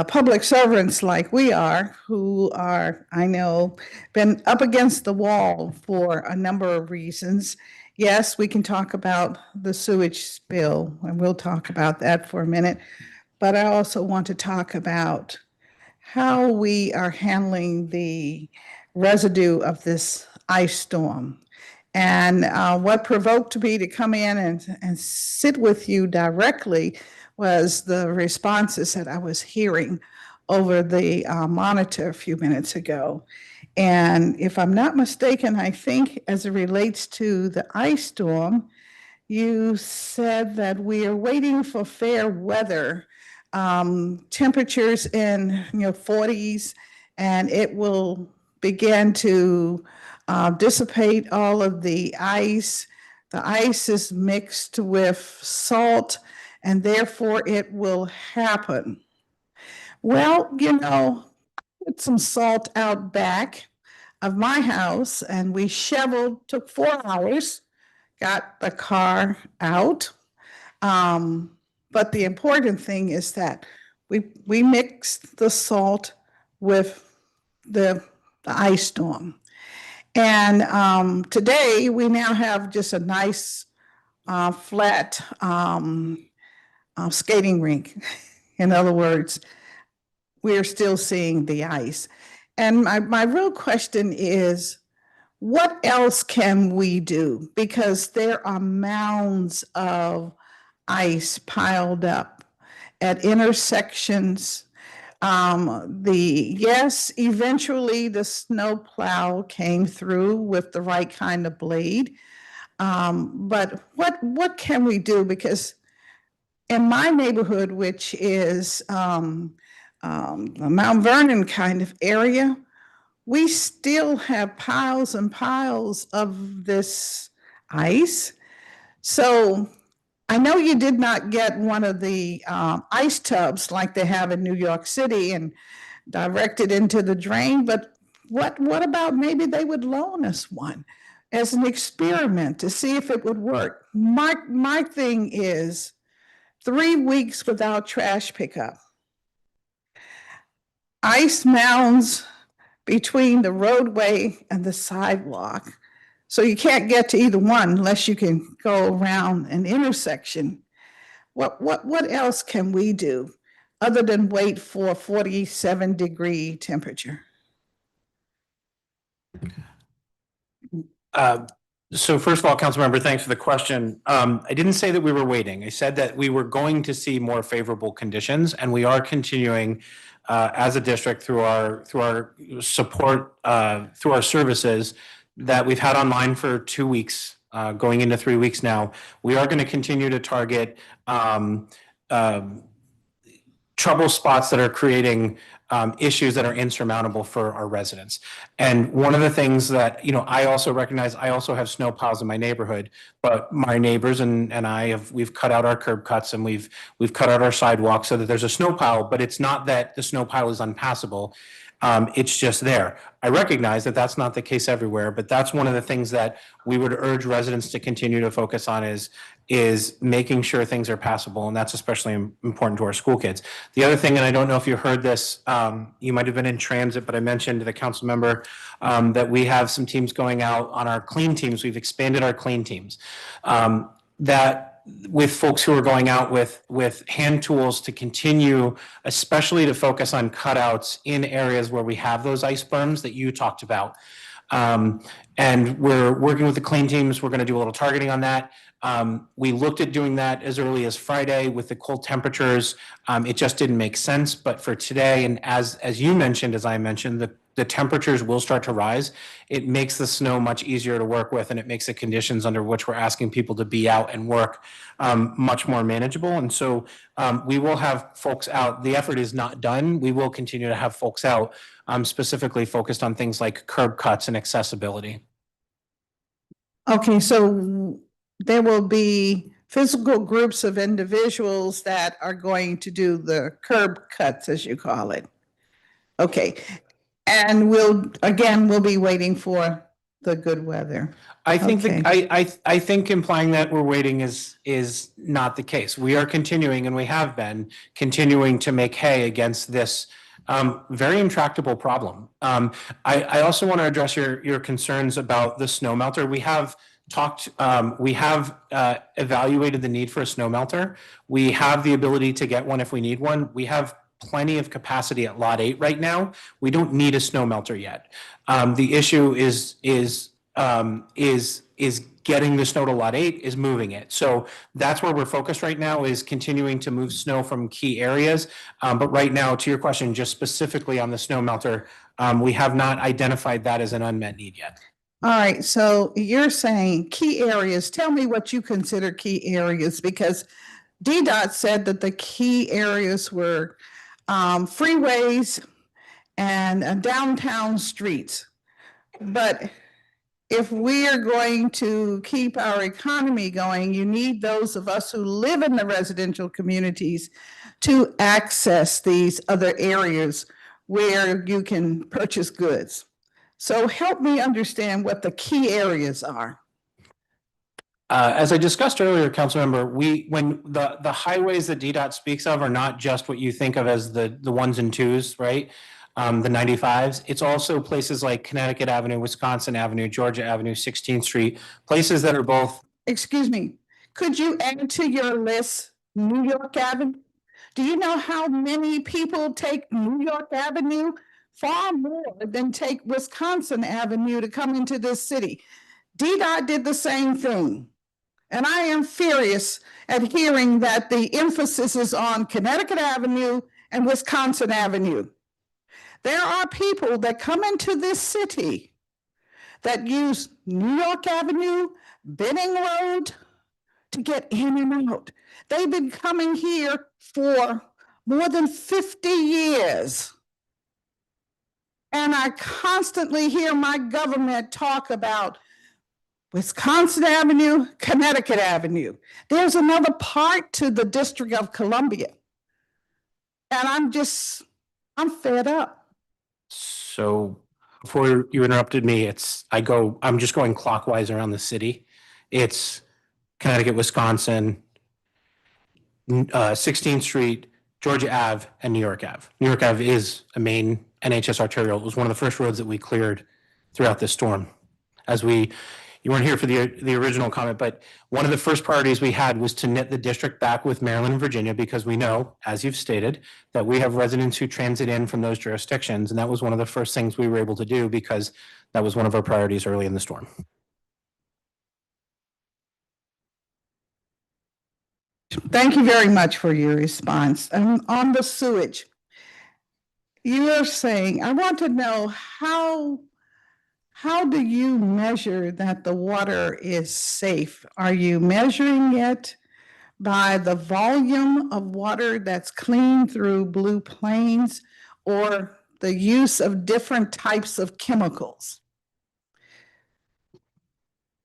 public servants like we are, who are, I know, been up against the wall for a number of reasons. Yes, we can talk about the sewage spill, and we'll talk about that for a minute, but I also want to talk about how we are handling the residue of this ice storm. And what provoked me to come in and sit with you directly was the responses that I was hearing over the monitor a few minutes ago. And if I'm not mistaken, I think as it relates to the ice storm, you said that we are waiting for fair weather, temperatures in 40s, and it will begin to dissipate all of the ice. The ice is mixed with salt, and therefore it will happen. Well, put some salt out back of my house, and we shoveled, took 4 hours, got the car out. But the important thing is that we mixed the salt with the ice storm. And today we now have just a nice flat skating rink. In other words, we're still seeing the ice. And my real question is, what else can we do? Because there are mounds of ice piled up at intersections. Eventually the snow plow came through with the right kind of blade. But what can we do? Because in my neighborhood, which is the Mount Vernon kind of area, we still have piles and piles of this ice. So I know you did not get one of the ice tubs like they have in New York City and direct it into the drain, but what about maybe they would loan us one as an experiment to see if it would work? My thing is 3 weeks without trash pickup. Ice mounds between the roadway and the sidewalk. So you can't get to either one unless you can go around an intersection. What else can we do other than wait for a 47-degree temperature? So first of all, Councilmember, thanks for the question. I didn't say that we were waiting. I said that we were going to see more favorable conditions, and we are continuing as a district through our support, through our services that we've had online for 2 weeks, going into 3 weeks now. We are going to continue to target trouble spots that are creating issues that are insurmountable for our residents. And one of the things that, I also recognize, I also have snow piles in my neighborhood, but my neighbors and we've cut out our curb cuts and we've cut out our sidewalks so that there's a snow pile, but it's not that the snow pile is unpassable. It's just there. I recognize that that's not the case everywhere, but that's one of the things that we would urge residents to continue to focus on is making sure things are passable, and that's especially important to our school kids. The other thing, and I don't know if you heard this, you might have been in transit, but I mentioned to the council member that we have some teams going out on our clean teams. We've expanded our clean teams. That with folks who are going out with hand tools to continue, especially to focus on cutouts in areas where we have those ice berms that you talked about. And we're working with the clean teams. We're going to do a little targeting on that. We looked at doing that as early as Friday with the cold temperatures. It just didn't make sense. But for today, and as you mentioned, as I mentioned, the temperatures will start to rise. It makes the snow much easier to work with, and it makes the conditions under which we're asking people to be out and work much more manageable. And so we will have folks out. The effort is not done. We will continue to have folks out specifically focused on things like curb cuts and accessibility. Okay, so there will be physical groups of individuals that are going to do the curb cuts, as you call it. Okay, and we'll be waiting for the good weather. I think Okay. I think implying that we're waiting is not the case. We are continuing, and we have been continuing to make hay against this very intractable problem. I also want to address your concerns about the snow melter. We have evaluated the need for a snow melter. We have the ability to get one if we need one. We have plenty of capacity at Lot 8 right now. We don't need a snow melter yet. The issue is getting the snow to Lot 8, is moving it. So that's where we're focused right now, is continuing to move snow from key areas. But right now, to your question, just specifically on the snow melter, we have not identified that as an unmet need yet. All right, so you're saying key areas. Tell me what you consider key areas, because DDOT said that the key areas were freeways and downtown streets. But if we are going to keep our economy going, you need those of us who live in the residential communities to access these other areas where you can purchase goods. So help me understand what the key areas are. As I discussed earlier, Councilmember, when the highways that DDOT speaks of are not just what you think of as the ones and twos, right? The 95s. It's also places like Connecticut Avenue, Wisconsin Avenue, Georgia Avenue, 16th Street, places that are both. Excuse me, could you add to your list New York Avenue? Do you know how many people take New York Avenue? Far more than take Wisconsin Avenue to come into this city. DDOT did the same thing. And I am furious at hearing that the emphasis is on Connecticut Avenue and Wisconsin Avenue. There are people that come into this city that use New York Avenue, Benning Road to get in and out. They've been coming here for more than 50 years. And I constantly hear my government talk about Wisconsin Avenue, Connecticut Avenue. There's another part to the District of Columbia. And I'm fed up. So before you interrupted me, I'm just going clockwise around the city. It's Connecticut, Wisconsin, 16th Street, Georgia Ave, and New York Ave. New York Ave is a main NHS arterial. It was one of the first roads that we cleared throughout this storm. You weren't here for the original comment, but one of the first priorities we had was to knit the district back with Maryland and Virginia, because we know, as you've stated, that we have residents who transit in from those jurisdictions. And that was one of the first things we were able to do, because that was one of our priorities early in the storm. Thank you very much for your response. On the sewage, you're saying, I want to know how do you measure that the water is safe? Are you measuring it by the volume of water that's clean through Blue Plains or the use of different types of chemicals?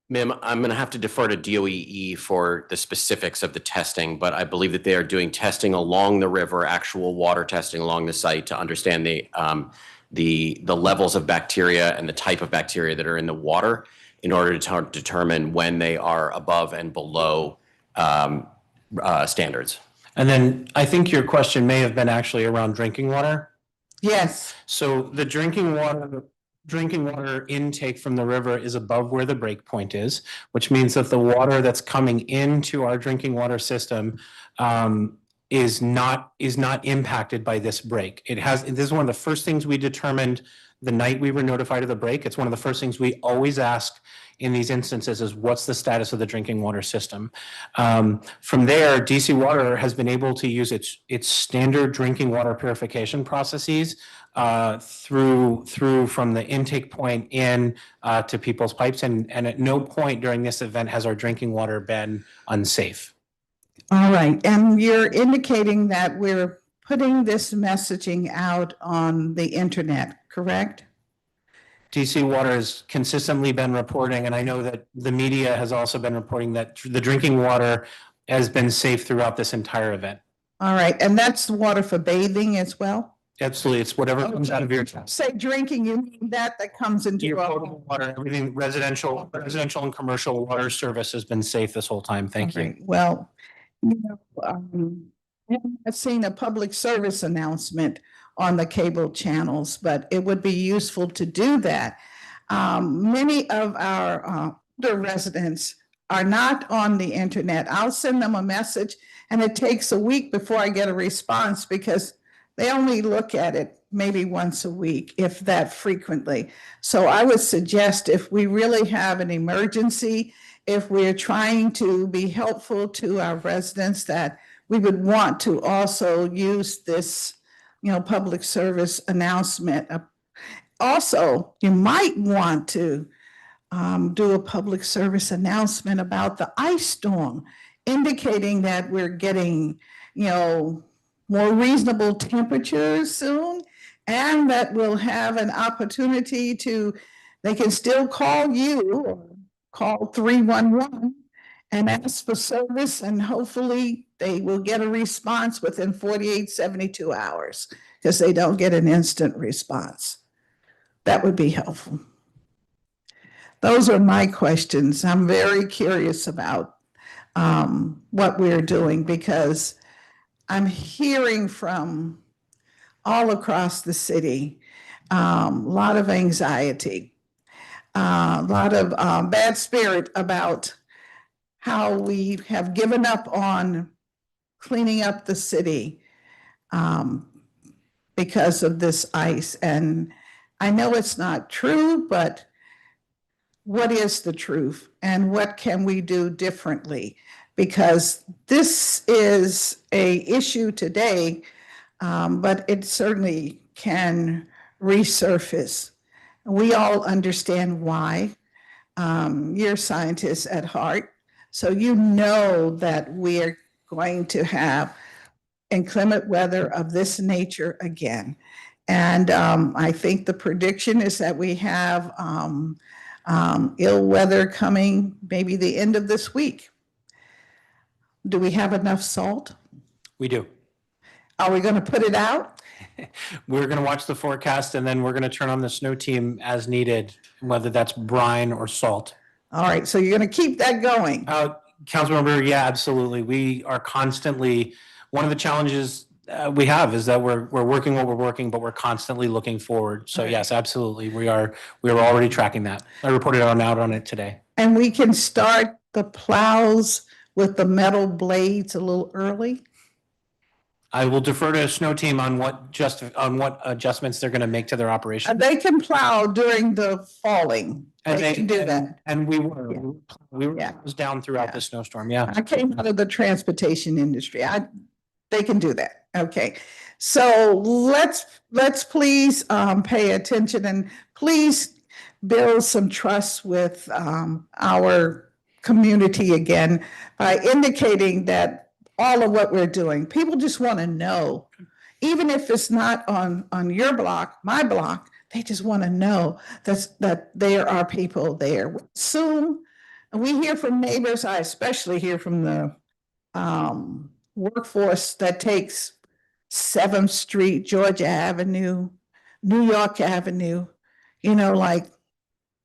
Ma'am, I'm going to have to defer to DOEE for the specifics of the testing, but I believe that they are doing testing along the river, actual water testing along the site to understand the levels of bacteria and the type of bacteria that are in the water in order to determine when they are above and below standards. And then I think your question may have been actually around drinking water. Yes. So the drinking water intake from the river is above where the break point is, which means that the water that's coming into our drinking water system is not impacted by this break. This is one of the first things we determined the night we were notified of the break. It's one of the first things we always ask in these instances is what's the status of the drinking water system. From there, DC Water has been able to use its standard drinking water purification processes through from the intake point in to people's pipes, and at no point during this event has our drinking water been unsafe. All right, and you're indicating that we're putting this messaging out on the internet, correct? DC Water has consistently been reporting, and I know that the media has also been reporting that the drinking water has been safe throughout this entire event. All right, and that's water for bathing as well? Absolutely, it's whatever comes out of your tap. Say drinking, you mean that comes into Your our potable water, everything residential and commercial water service has been safe this whole time. Thank you. Right, well, I've seen a public service announcement on the cable channels, but it would be useful to do that. Many of our older residents are not on the internet. I'll send them a message and it takes a week before I get a response because they only look at it maybe once a week, if that frequently. So I would suggest if we really have an emergency, if we're trying to be helpful to our residents, that we would want to also use this, public service announcement. Also, you might want to do a public service announcement about the ice storm, indicating that we're getting, more reasonable temperatures soon, and that we'll have an opportunity they can still call you or call 311 and ask for service, and hopefully they will get a response within 48, 72 hours because they don't get an instant response. That would be helpful. Those are my questions. I'm very curious about what we're doing because I'm hearing from all across the city a lot of anxiety, a lot of bad spirit about how we have given up on cleaning up the city because of this ice. And I know it's not true, but what is the truth and what can we do differently? Because this is an issue today, but it certainly can resurface. We all understand why. You're scientists at heart, so you know that we're going to have inclement weather of this nature again. And I think the prediction is that we have ill weather coming maybe the end of this week. Do we have enough salt? We do. Are we going to put it out? We're going to watch the forecast and then we're going to turn on the snow team as needed, whether that's brine or salt. All right, so you're going to keep that going. Councilmember, yeah, absolutely. We are constantly, one of the challenges we have is that we're working what we're working, but we're constantly looking forward. So yes, absolutely. We are already tracking that. I reported out on it today. And we can start the plows with the metal blades a little early? I will defer to a snow team on what adjustments they're going to make to their operation. They can plow during the falling. They can do that. And we were down throughout the snowstorm. Yeah. I came out of the transportation industry. They can do that. Okay, so let's please pay attention and please build some trust with our community again by indicating that all of what we're doing, people just want to know, even if it's not on your block, my block, they just want to know that there are people there. Soon, we hear from neighbors. I especially hear from the workforce that takes 7th Street, Georgia Avenue, New York Avenue, like,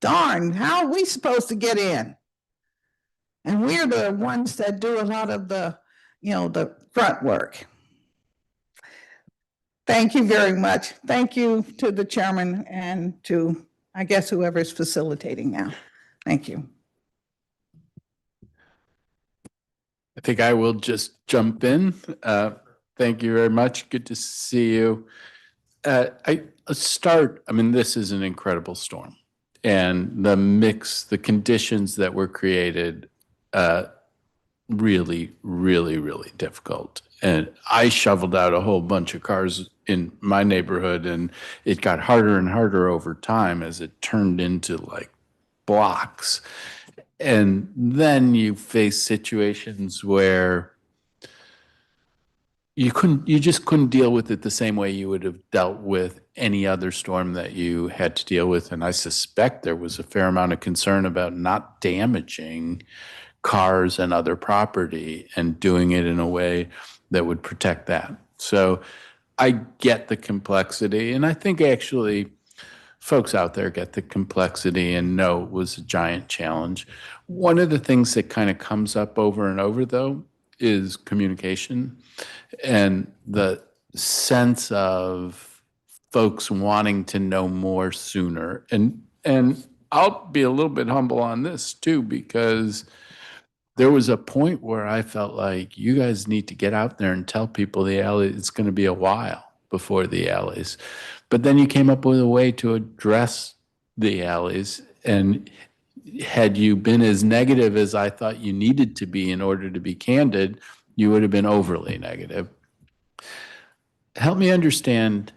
darn, how are we supposed to get in? And we're the ones that do a lot of the front work. Thank you very much. Thank you to the chairman and to, I guess, whoever's facilitating now. Thank you. I think I will just jump in. Thank you very much. Good to see you. Let's start. I mean, this is an incredible storm, and the conditions that were created, really, really, really difficult. And I shoveled out a whole bunch of cars in my neighborhood, and it got harder and harder over time as it turned into like blocks. And then you face situations where you just couldn't deal with it the same way you would have dealt with any other storm that you had to deal with. And I suspect there was a fair amount of concern about not damaging cars and other property and doing it in a way that would protect that. So I get the complexity, and I think actually folks out there get the complexity and know it was a giant challenge. One of the things that kind of comes up over and over, though, is communication and the sense of folks wanting to know more sooner. And I'll be a little bit humble on this too, because there was a point where I felt like you guys need to get out there and tell people the alley, it's going to be a while before the alleys. But then you came up with a way to address the alleys. And had you been as negative as I thought you needed to be in order to be candid, you would have been overly negative. Help me understand,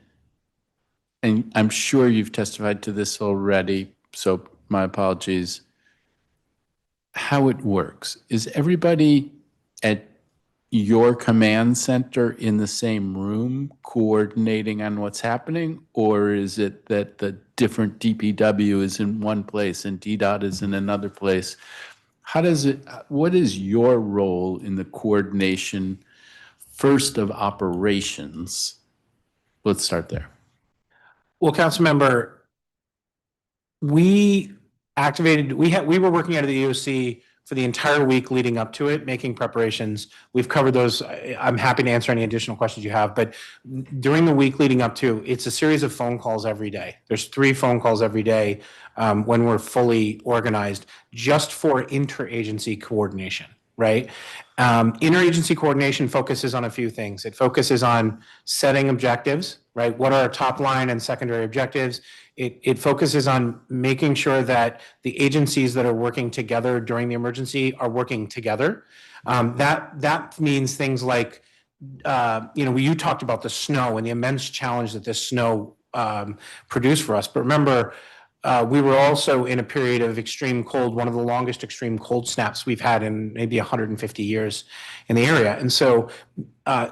and I'm sure you've testified to this already, so my apologies, how it works. Is everybody at your command center in the same room coordinating on what's happening? Or is it that the different DPW is in one place and DDOT is in another place? What is your role in the coordination, first of operations? Let's start there. Well, Councilmember, we were working out of the EOC for the entire week leading up to it, making preparations. We've covered those. I'm happy to answer any additional questions you have, but during the week leading up to, it's a series of phone calls every day. There's 3 phone calls every day when we're fully organized, just for interagency coordination, right? Interagency coordination focuses on a few things. It focuses on setting objectives, right? What are our top line and secondary objectives? It focuses on making sure that the agencies that are working together during the emergency are working together. That means things like, you talked about the snow and the immense challenge that this snow produced for us. But remember, we were also in a period of extreme cold, one of the longest extreme cold snaps we've had in maybe 150 years in the area. And so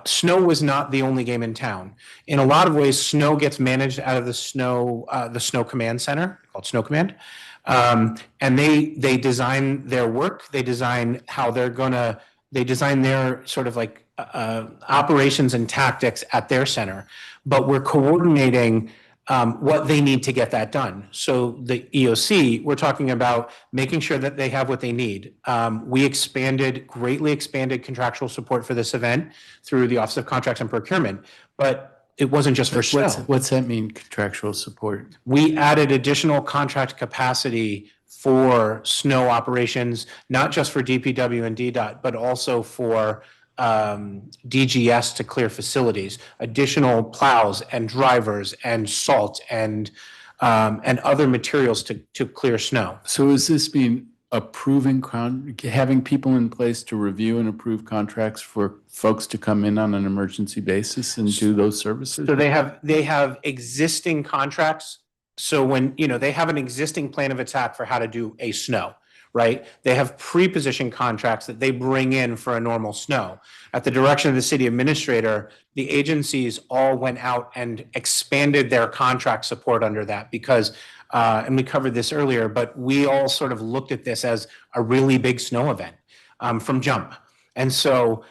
snow was not the only game in town. In a lot of ways, snow gets managed out of the snow command center called Snow Command. And they design their work. They design how they design their sort of like operations and tactics at their center. But we're coordinating what they need to get that done. So the EOC, we're talking about making sure that they have what they need. We greatly expanded contractual support for this event through the Office of Contracts and Procurement, but it wasn't just for snow. What's that mean, contractual support? We added additional contract capacity for snow operations, not just for DPW and DDOT, but also for DGS to clear facilities, additional plows and drivers and salt and other materials to clear snow. So is this being having people in place to review and approve contracts for folks to come in on an emergency basis and do those services? So they have existing contracts. So when, they have an existing plan of attack for how to do a snow, right? They have pre-positioned contracts that they bring in for a normal snow. At the direction of the city administrator, the agencies all went out and expanded their contract support under that because, and we covered this earlier, but we all sort of looked at this as a really big snow event from jump. And so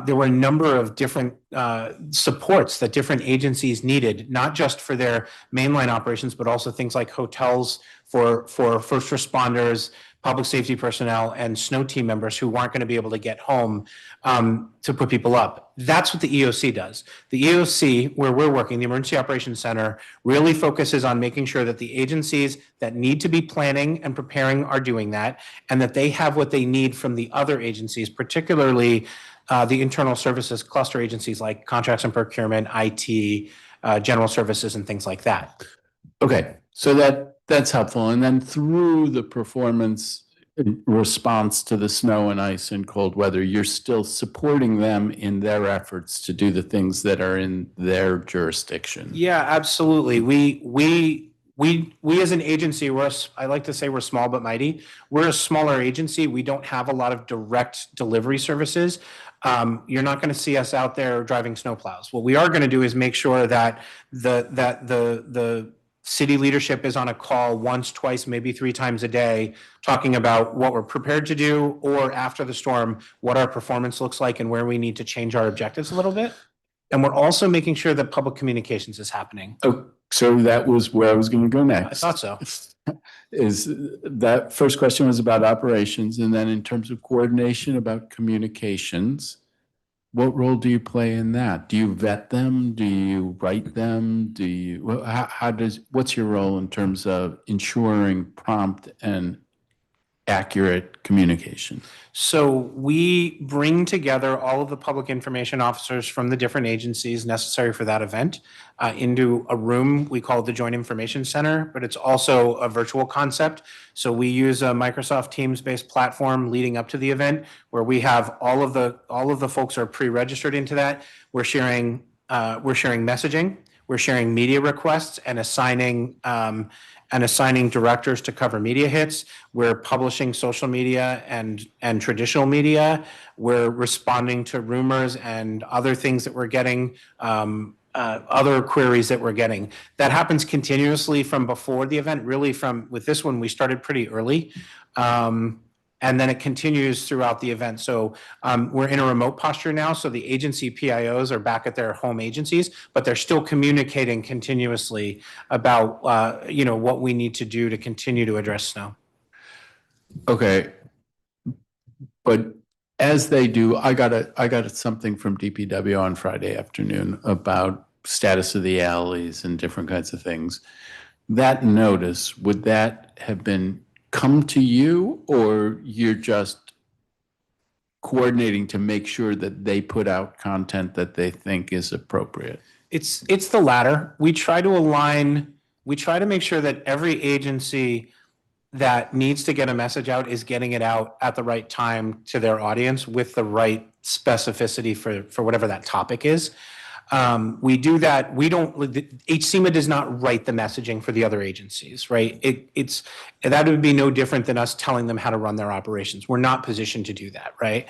there were a number of different supports that different agencies needed, not just for their mainline operations, but also things like hotels for first responders, public safety personnel, and snow team members who weren't going to be able to get home to put people up. That's what the EOC does. The EOC, where we're working, the Emergency Operations Center, really focuses on making sure that the agencies that need to be planning and preparing are doing that, and that they have what they need from the other agencies, particularly the internal services cluster agencies like contracts and procurement, IT, general services, and things like that. Okay, so that's helpful. And then through the performance response to the snow and ice and cold weather, you're still supporting them in their efforts to do the things that are in their jurisdiction. Yeah, absolutely. We as an agency, I like to say we're small but mighty. We're a smaller agency. We don't have a lot of direct delivery services. You're not going to see us out there driving snowplows. What we are going to do is make sure that the city leadership is on a call once, twice, maybe 3 times a day, talking about what we're prepared to do, or after the storm, what our performance looks like and where we need to change our objectives a little bit. And we're also making sure that public communications is happening. Oh, so that was where I was going to go next. I thought so. Is that first question was about operations, and then in terms of coordination about communications, what role do you play in that? Do you vet them? Do you write them? What's your role in terms of ensuring prompt and accurate communication? So we bring together all of the public information officers from the different agencies necessary for that event into a room we call the Joint Information Center, but it's also a virtual concept. So we use a Microsoft Teams-based platform leading up to the event where we have all of the folks are pre-registered into that. We're sharing messaging, we're sharing media requests and assigning directors to cover media hits. We're publishing social media and traditional media. We're responding to rumors and other things that we're getting, other queries that we're getting. That happens continuously from before the event. Really, with this one, we started pretty early. And then it continues throughout the event. So we're in a remote posture now. So the agency PIOs are back at their home agencies, but they're still communicating continuously about what we need to do to continue to address snow. Okay, but as they do, I got something from DPW on Friday afternoon about status of the alleys and different kinds of things. That notice, would that have been come to you, or you're just coordinating to make sure that they put out content that they think is appropriate? It's the latter. We try to make sure that every agency that needs to get a message out is getting it out at the right time to their audience with the right specificity for whatever that topic is. We do that. HCMA does not write the messaging for the other agencies, right? That would be no different than us telling them how to run their operations. We're not positioned to do that, right?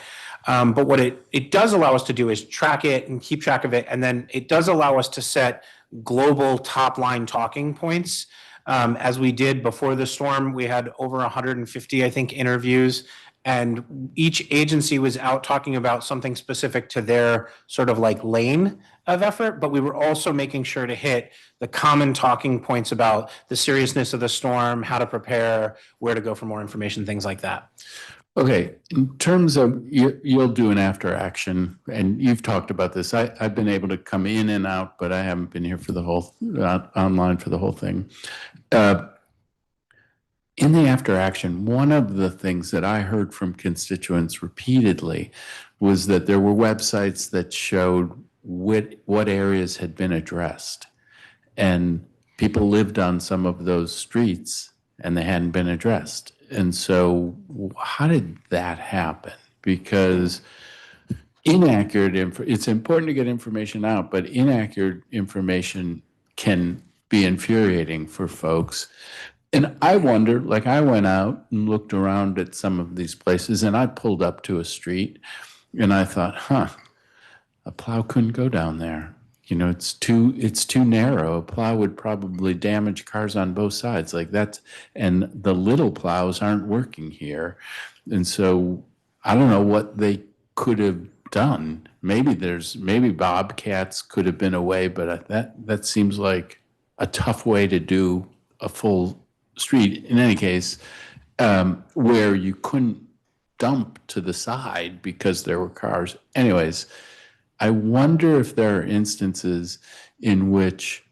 But what it does allow us to do is track it and keep track of it. And then it does allow us to set global top line talking points. As we did before the storm, we had over 150, I think, interviews. And each agency was out talking about something specific to their sort of like lane of effort, but we were also making sure to hit the common talking points about the seriousness of the storm, how to prepare, where to go for more information, things like that. Okay, in terms of you'll do an after action, and you've talked about this. I've been able to come in and out, but I haven't been here for the whole online for the whole thing. In the after action, one of the things that I heard from constituents repeatedly was that there were websites that showed what areas had been addressed. And people lived on some of those streets and they hadn't been addressed. And so how did that happen? Because it's important to get information out, but inaccurate information can be infuriating for folks. And I wonder, like I went out and looked around at some of these places and I pulled up to a street and I thought, a plow couldn't go down there. You know, it's too narrow. A plow would probably damage cars on both sides like that. And the little plows aren't working here. And so I don't know what they could have done. Maybe bobcats could have been a way, but that seems like a tough way to do a full street. In any case, where you couldn't dump to the side because there were cars. Anyways, I wonder if there are instances in which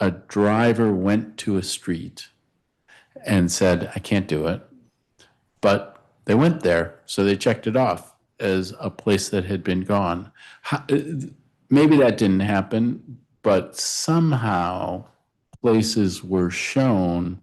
a driver went to a street and said, I can't do it, but they went there, so they checked it off as a place that had been gone. Maybe that didn't happen, but somehow places were shown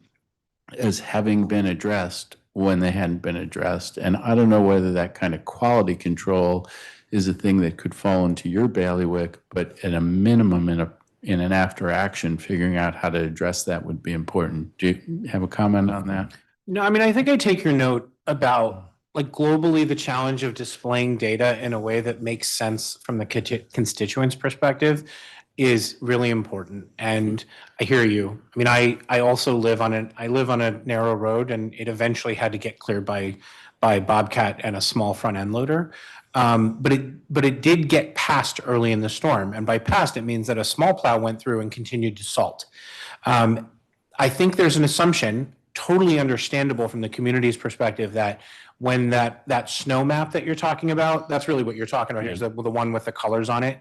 as having been addressed when they hadn't been addressed. And I don't know whether that kind of quality control is a thing that could fall into your bailiwick, but at a minimum in an after action, figuring out how to address that would be important. Do you have a comment on that? No, I mean, I think I take your note about like globally the challenge of displaying data in a way that makes sense from the constituents' perspective is really important. And I hear you. I mean, I also live on a narrow road, and it eventually had to get cleared by Bobcat and a small front end loader. But it did get passed early in the storm. And by passed, it means that a small plow went through and continued to salt. I think there's an assumption, totally understandable from the community's perspective, that when that snow map that you're talking about, that's really what you're talking about here, is the one with the colors on it,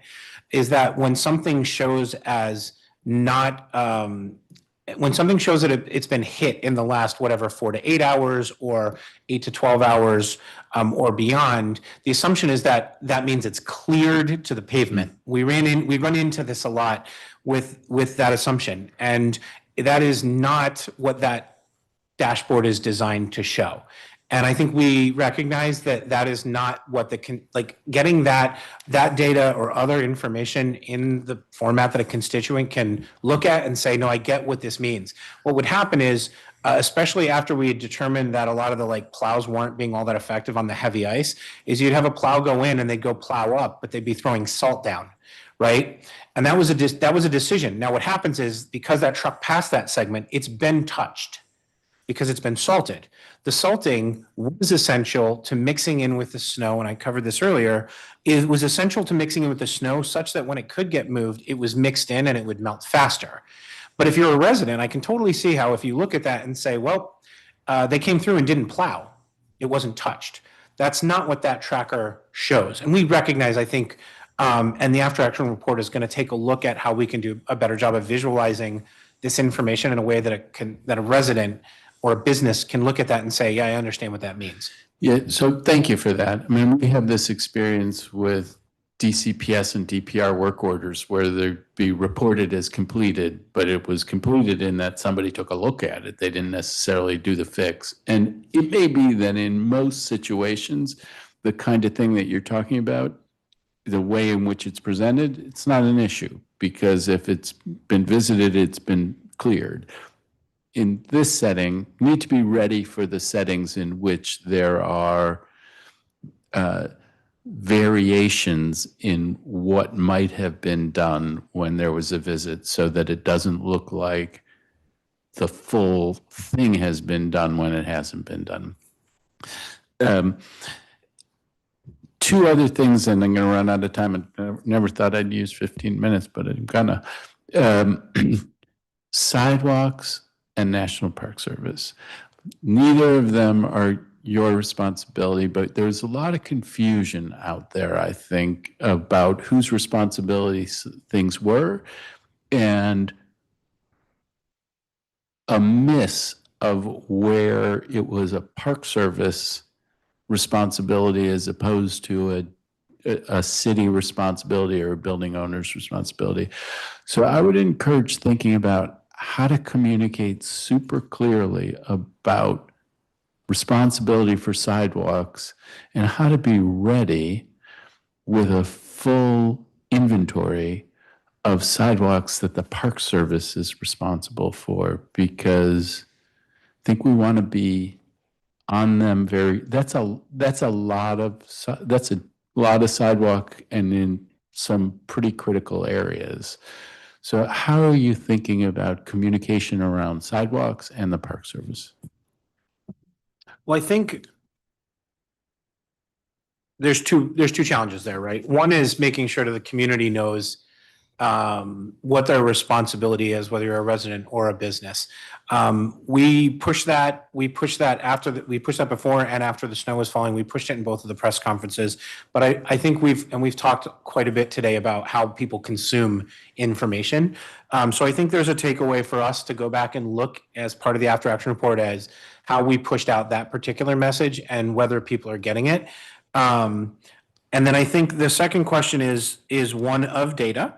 is that when something shows as not, when something shows that it's been hit in the last, 4 to 8 hours or 8 to 12 hours or beyond, the assumption is that that means it's cleared to the pavement. We run into this a lot with that assumption. And that is not what that dashboard is designed to show. And I think we recognize that that is not what getting that data or other information in the format that a constituent can look at and say, no, I get what this means. What would happen is, especially after we had determined that a lot of the plows weren't being all that effective on the heavy ice, is you'd have a plow go in and they'd go plow up, but they'd be throwing salt down, right? And that was a decision. Now what happens is, because that truck passed that segment, it's been touched because it's been salted. The salting was essential to mixing in with the snow, and I covered this earlier. It was essential to mixing in with the snow such that when it could get moved, it was mixed in and it would melt faster. But if you're a resident, I can totally see how if you look at that and say, well, they came through and didn't plow, it wasn't touched. That's not what that tracker shows. And we recognize, I think, and the after action report is going to take a look at how we can do a better job of visualizing this information in a way that that a resident or a business can look at that and say, yeah, I understand what that means. Yeah, so thank you for that. I mean, we have this experience with DCPS and DPR work orders where they'd be reported as completed, but it was completed in that somebody took a look at it. They didn't necessarily do the fix. And it may be that in most situations, the kind of thing that you're talking about, the way in which it's presented, it's not an issue, because if it's been visited, it's been cleared. In this setting, you need to be ready for the settings in which there are variations in what might have been done when there was a visit, so that it doesn't look like the full thing has been done when it hasn't been done. Two other things, and I'm going to run out of time. I never thought I'd use 15 minutes, but I'm gonna. Sidewalks and National Park Service. Neither of them are your responsibility, but there's a lot of confusion out there, I think, about whose responsibilities things were, and a miss of where it was a Park Service responsibility as opposed to a city responsibility or a building owner's responsibility. So I would encourage thinking about how to communicate super clearly about responsibility for sidewalks and how to be ready with a full inventory of sidewalks that the Park Service is responsible for, because I think we want to be on them that's a lot of sidewalk and in some pretty critical areas. So how are you thinking about communication around sidewalks and the Park Service? Well, I think there's two challenges there, right? One is making sure that the community knows what their responsibility is, whether you're a resident or a business. We pushed that before and after the snow was falling. We pushed it in both of the press conferences. But I think we've talked quite a bit today about how people consume information. So I think there's a takeaway for us to go back and look as part of the after action report as how we pushed out that particular message and whether people are getting it. And then I think the second question is one of data.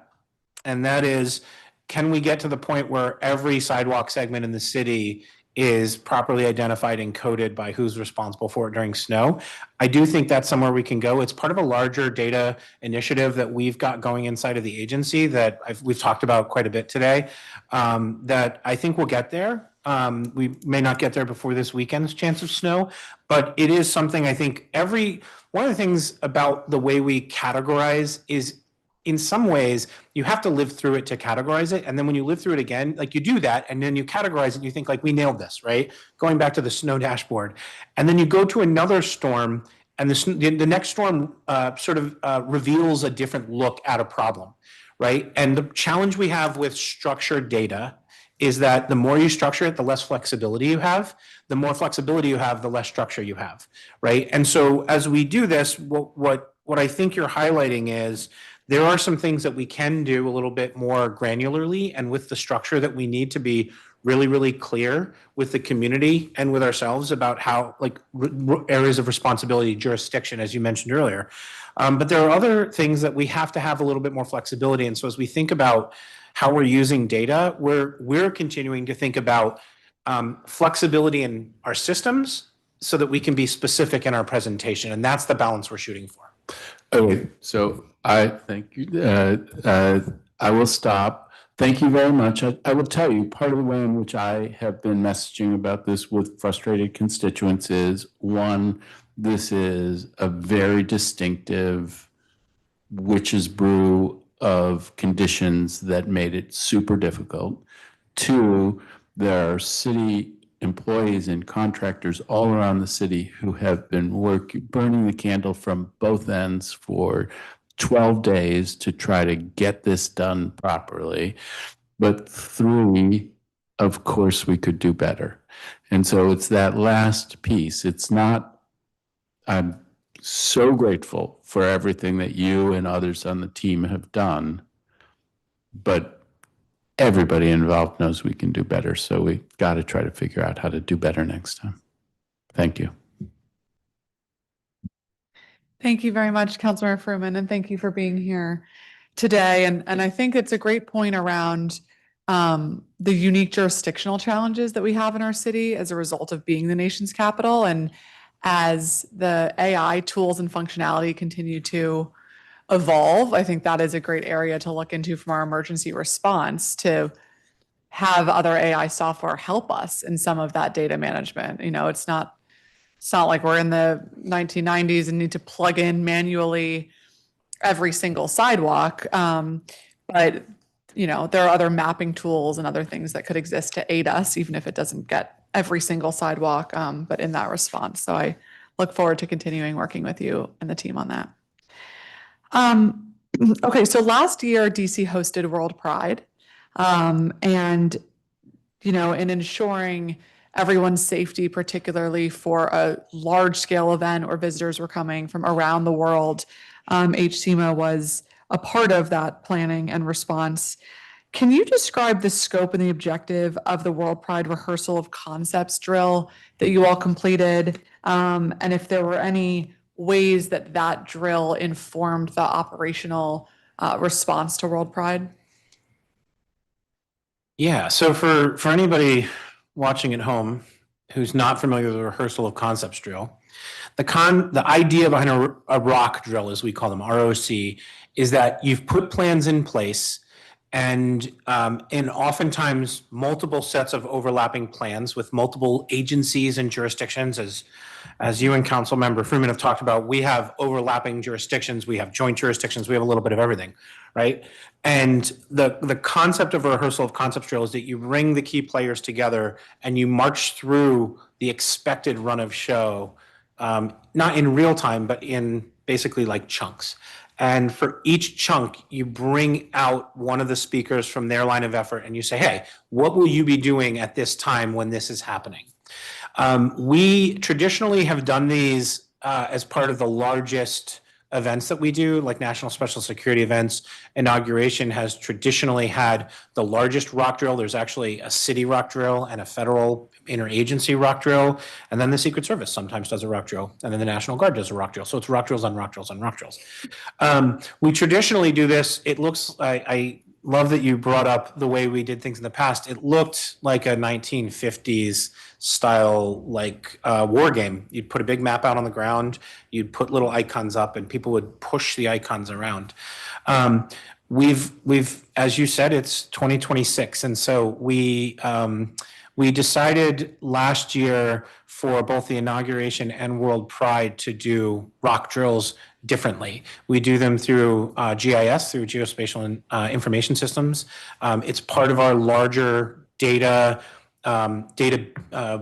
And that is, can we get to the point where every sidewalk segment in the city is properly identified and coded by who's responsible for it during snow? I do think that's somewhere we can go. It's part of a larger data initiative that we've got going inside of the agency that we've talked about quite a bit today, that I think we'll get there. We may not get there before this weekend's chance of snow, but it is something I think one of the things about the way we categorize is, in some ways, you have to live through it to categorize it. And then when you live through it again, like you do that, and then you categorize it, and you think like, we nailed this, right? Going back to the snow dashboard. And then you go to another storm, and the next storm reveals a different look at a problem, right? And the challenge we have with structured data is that the more you structure it, the less flexibility you have. The more flexibility you have, the less structure you have, right? And so as we do this, what I think you're highlighting is, there are some things that we can do a little bit more granularly and with the structure that we need to be really, really clear with the community and with ourselves about how, like, areas of responsibility, jurisdiction, as you mentioned earlier. But there are other things that we have to have a little bit more flexibility. And so as we think about how we're using data, we're continuing to think about flexibility in our systems so that we can be specific in our presentation. And that's the balance we're shooting for. Okay, so I thank you. I will stop. Thank you very much. I will tell you, part of the way in which I have been messaging about this with frustrated constituents is, one, this is a very distinctive witch's brew of conditions that made it super difficult. Two, there are city employees and contractors all around the city who have been burning the candle from both ends for 12 days to try to get this done properly. But three, of course, we could do better. And so it's that last piece. I'm so grateful for everything that you and others on the team have done, but everybody involved knows we can do better. So we've got to try to figure out how to do better next time. Thank you. Thank you very much, Councilor Fruman, and thank you for being here today. And I think it's a great point around the unique jurisdictional challenges that we have in our city as a result of being the nation's capital. And as the AI tools and functionality continue to evolve, I think that is a great area to look into from our emergency response, to have other AI software help us in some of that data management. You know, it's not like we're in the 1990s and need to plug in manually every single sidewalk. But, you know, there are other mapping tools and other things that could exist to aid us, even if it doesn't get every single sidewalk, but in that response. So I look forward to continuing working with you and the team on that. Okay, so last year, DC hosted World Pride. And, you know, in ensuring everyone's safety, particularly for a large scale event where visitors were coming from around the world, HCMA was a part of that planning and response. Can you describe the scope and the objective of the World Pride rehearsal of concepts drill that you all completed? And if there were any ways that that drill informed the operational response to World Pride? Yeah, so for anybody watching at home, who's not familiar with the rehearsal of concepts drill, the idea behind a rock drill, as we call them, ROC, is that you've put plans in place and oftentimes multiple sets of overlapping plans with multiple agencies and jurisdictions. As you and Councilmember Freeman have talked about, we have overlapping jurisdictions, we have joint jurisdictions, we have a little bit of everything, right? And the concept of a rehearsal of concepts drill is that you bring the key players together and you march through the expected run of show, not in real time, but in basically like chunks. And for each chunk, you bring out one of the speakers from their line of effort and you say, hey, what will you be doing at this time when this is happening? We traditionally have done these as part of the largest events that we do, like national special security events. Inauguration has traditionally had the largest rock drill. There's actually a city rock drill and a federal interagency rock drill. And then the Secret Service sometimes does a rock drill. And then the National Guard does a rock drill. So it's rock drills on rock drills on rock drills. We traditionally do this. It looks, I love that you brought up the way we did things in the past. It looked like a 1950s style, like war game. You'd put a big map out on the ground, you'd put little icons up, and people would push the icons around. We've, as you said, it's 2026, and so we decided last year for both the inauguration and World Pride to do rock drills differently. We do them through GIS, through geospatial information systems. It's part of our larger data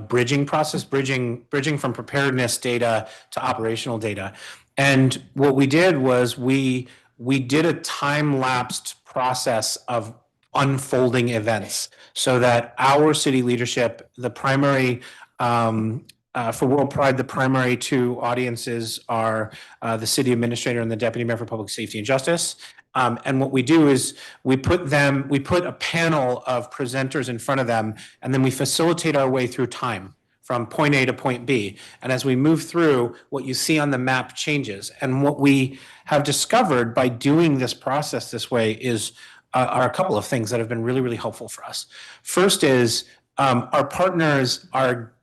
bridging process, bridging from preparedness data to operational data. And what we did was we did a time-lapsed process of unfolding events so that our city leadership, the primary, for World Pride, the primary two audiences are the city administrator and the deputy mayor for public safety and justice. And what we do is we put a panel of presenters in front of them, and then we facilitate our way through time from point A to point B. And as we move through, what you see on the map changes. And what we have discovered by doing this process this way is are a couple of things that have been really, really helpful for us. First is our partners are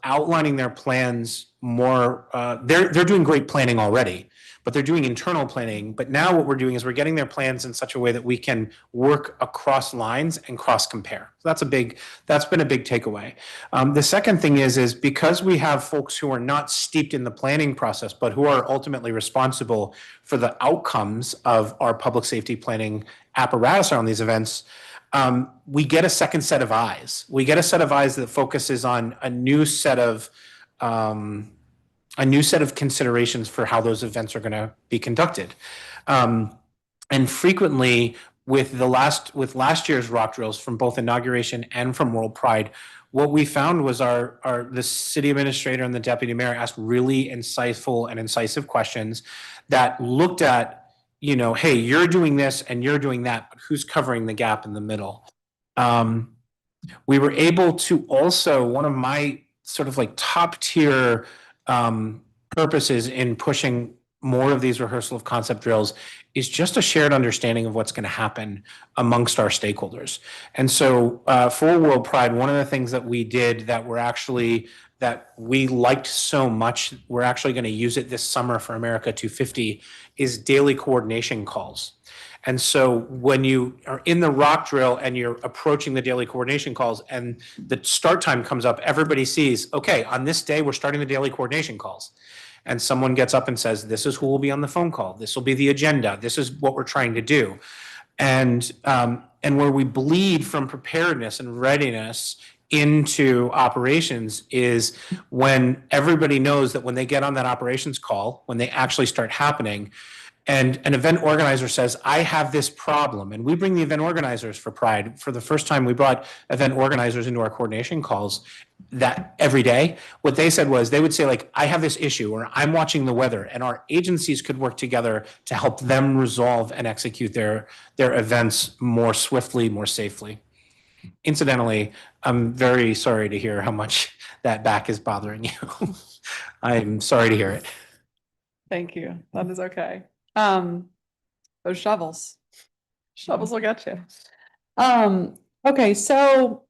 outlining their plans more. They're doing great planning already, but they're doing internal planning. But now what we're doing is we're getting their plans in such a way that we can work across lines and cross compare. So that's been a big takeaway. The second thing is because we have folks who are not steeped in the planning process, but who are ultimately responsible for the outcomes of our public safety planning apparatus around these events, we get a second set of eyes. We get a set of eyes that focuses on a new set of considerations for how those events are going to be conducted. And frequently with last year's rock drills from both inauguration and from World Pride, what we found was the city administrator and the deputy mayor asked really insightful and incisive questions that looked at, hey, you're doing this and you're doing that, but who's covering the gap in the middle? We were able to also, one of my sort of like top tier purposes in pushing more of these rehearsal of concept drills is just a shared understanding of what's going to happen amongst our stakeholders. And so for World Pride, one of the things that we did that we liked so much, we're actually going to use it this summer for America 250, is daily coordination calls. And so when you are in the rock drill and you're approaching the daily coordination calls and the start time comes up, everybody sees, okay, on this day, we're starting the daily coordination calls. And someone gets up and says, this is who will be on the phone call. This will be the agenda. This is what we're trying to do. And where we bleed from preparedness and readiness into operations is when everybody knows that when they get on that operations call, when they actually start happening, and an event organizer says, I have this problem, and we bring the event organizers for Pride. For the first time, we brought event organizers into our coordination calls that every day. What they said was, they would say like, I have this issue, or I'm watching the weather, and our agencies could work together to help them resolve and execute their events more swiftly, more safely. Incidentally, I'm very sorry to hear how much that back is bothering you. I'm sorry to hear it. Thank you. That is okay. Those shovels will get you. Okay, so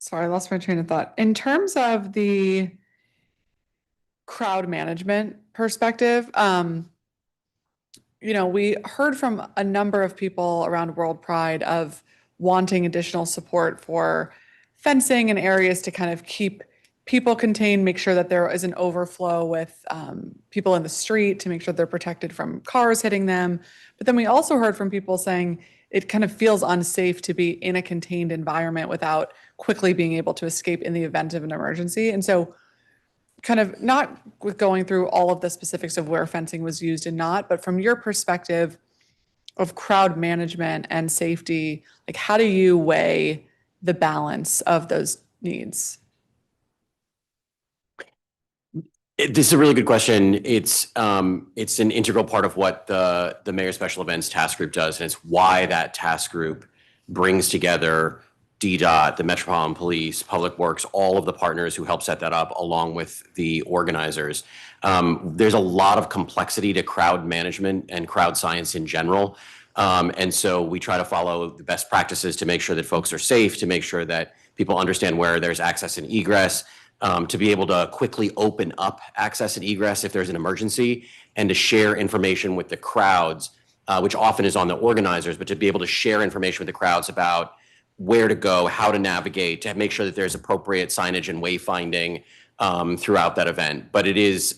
Sorry, I lost my train of thought. In terms of the crowd management perspective, we heard from a number of people around World Pride of wanting additional support for fencing and areas to kind of keep people contained, make sure that there is an overflow with people in the street to make sure they're protected from cars hitting them. But then we also heard from people saying it kind of feels unsafe to be in a contained environment without quickly being able to escape in the event of an emergency. And so kind of not with going through all of the specifics of where fencing was used and not, but from your perspective of crowd management and safety, like how do you weigh the balance of those needs? This is a really good question. It's an integral part of what the Mayor Special Events Task Group does, and it's why that task group brings together DDOT, the Metropolitan Police, Public Works, all of the partners who help set that up, along with the organizers. There's a lot of complexity to crowd management and crowd science in general. And so we try to follow the best practices to make sure that folks are safe, to make sure that people understand where there's access and egress, to be able to quickly open up access and egress if there's an emergency, and to share information with the crowds, which often is on the organizers, but to be able to share information with the crowds about where to go, how to navigate, to make sure that there's appropriate signage and wayfinding throughout that event. But it is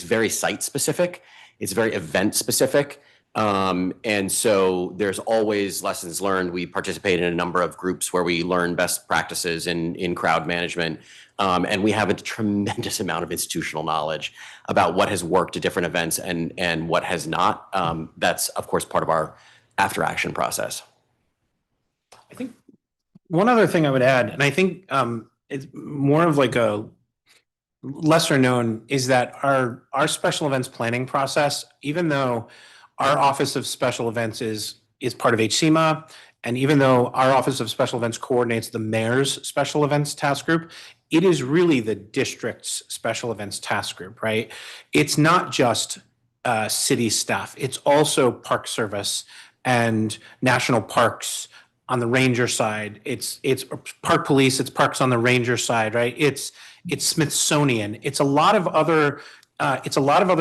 very site specific. It's very event specific. And so there's always lessons learned. We participate in a number of groups where we learn best practices in crowd management. And we have a tremendous amount of institutional knowledge about what has worked at different events and what has not. That's, of course, part of our after action process. I think one other thing I would add, and I think it's more of like a lesser known, is that our special events planning process, even though our Office of Special Events is part of HCMA, and even though our Office of Special Events coordinates the Mayor's Special Events Task Group, it is really the district's Special Events Task Group, right? It's not just city staff. It's also Park Service and National Parks on the ranger side. It's Park Police, it's Parks on the ranger side, right? It's Smithsonian. It's a lot of other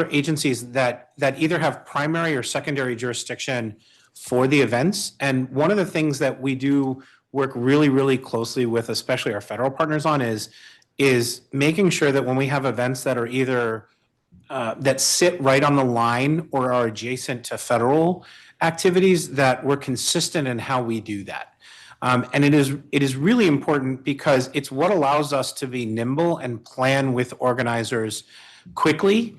agencies that either have primary or secondary jurisdiction for the events. And one of the things that we do work really, really closely with, especially our federal partners on, is making sure that when we have events that are either that sit right on the line or are adjacent to federal activities, that we're consistent in how we do that. And it is really important because it's what allows us to be nimble and plan with organizers quickly,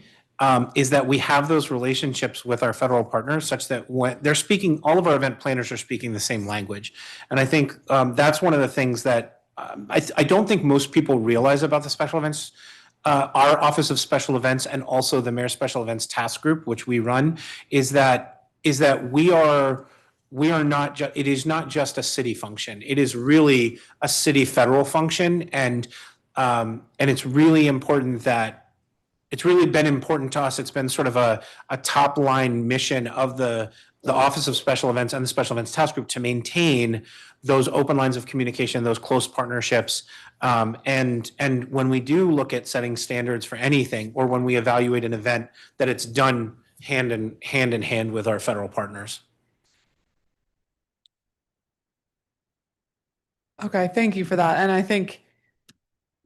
is that we have those relationships with our federal partners such that when they're speaking, all of our event planners are speaking the same language. And I think that's one of the things that I don't think most people realize about the special events, our Office of Special Events, and also the Mayor Special Events Task Group, which we run, is that we are not just, it is not just a city function. It is really a city federal function. And it's really important that it's really been important to us. It's been sort of a top line mission of the Office of Special Events and the Special Events Task Group to maintain those open lines of communication, those close partnerships. And when we do look at setting standards for anything, or when we evaluate an event, that it's done hand in hand with our federal partners. Okay, thank you for that. And I think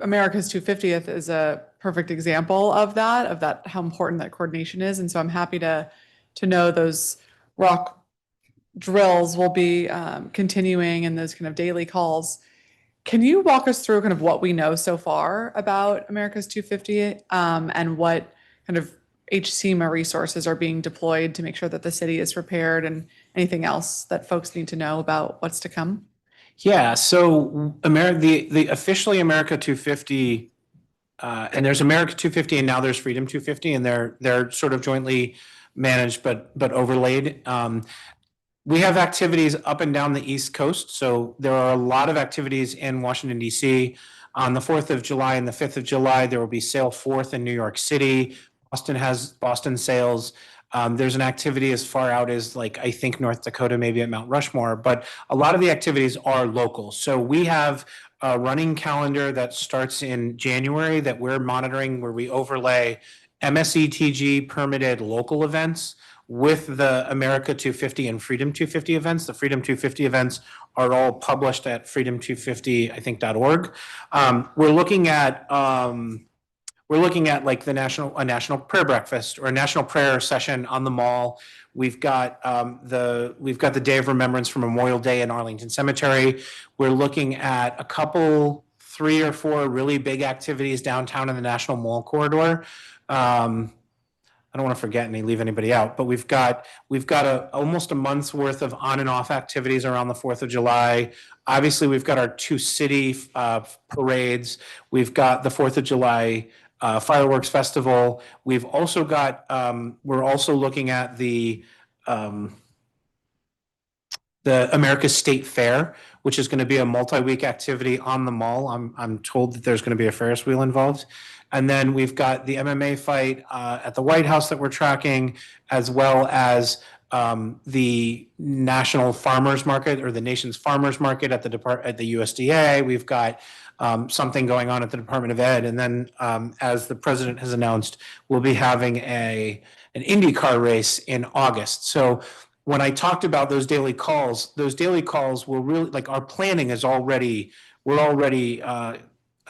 America's 250th is a perfect example of that, how important that coordination is. And so I'm happy to know those rock drills will be continuing and those kind of daily calls. Can you walk us through kind of what we know so far about America's 250 and what kind of HCMA resources are being deployed to make sure that the city is prepared, and anything else that folks need to know about what's to come? Yeah, so the officially America 250, and there's America 250 and now there's Freedom 250, and they're sort of jointly managed but overlaid. We have activities up and down the East Coast, so there are a lot of activities in Washington, D.C. On the 4th of July and the 5th of July, there will be Sail Forth in New York City. Boston has Boston sales. There's an activity as far out as like, I think North Dakota, maybe at Mount Rushmore, but a lot of the activities are local. So we have a running calendar that starts in January that we're monitoring, where we overlay MSETG permitted local events with the America 250 and Freedom 250 events. The Freedom 250 events are all published at freedom250, I think, .org. We're looking at like a national prayer breakfast or a national prayer session on the mall. We've got the Day of Remembrance for Memorial Day in Arlington Cemetery. We're looking at a couple, 3 or 4 really big activities downtown in the National Mall corridor. I don't want to forget any, leave anybody out, but we've got almost a month's worth of on and off activities around the 4th of July. Obviously, we've got our 2 city parades. We've got the 4th of July fireworks festival. We've also got, we're also looking at the America's State Fair, which is going to be a multi-week activity on the mall. I'm told that there's going to be a Ferris wheel involved. And then we've got the MMA fight at the White House that we're tracking, as well as the National Farmers Market, or the nation's farmers market at the USDA. We've got something going on at the Department of Ed. And then, as the president has announced, we'll be having an IndyCar race in August. So when I talked about those daily calls will really, like, our planning is already, we're already,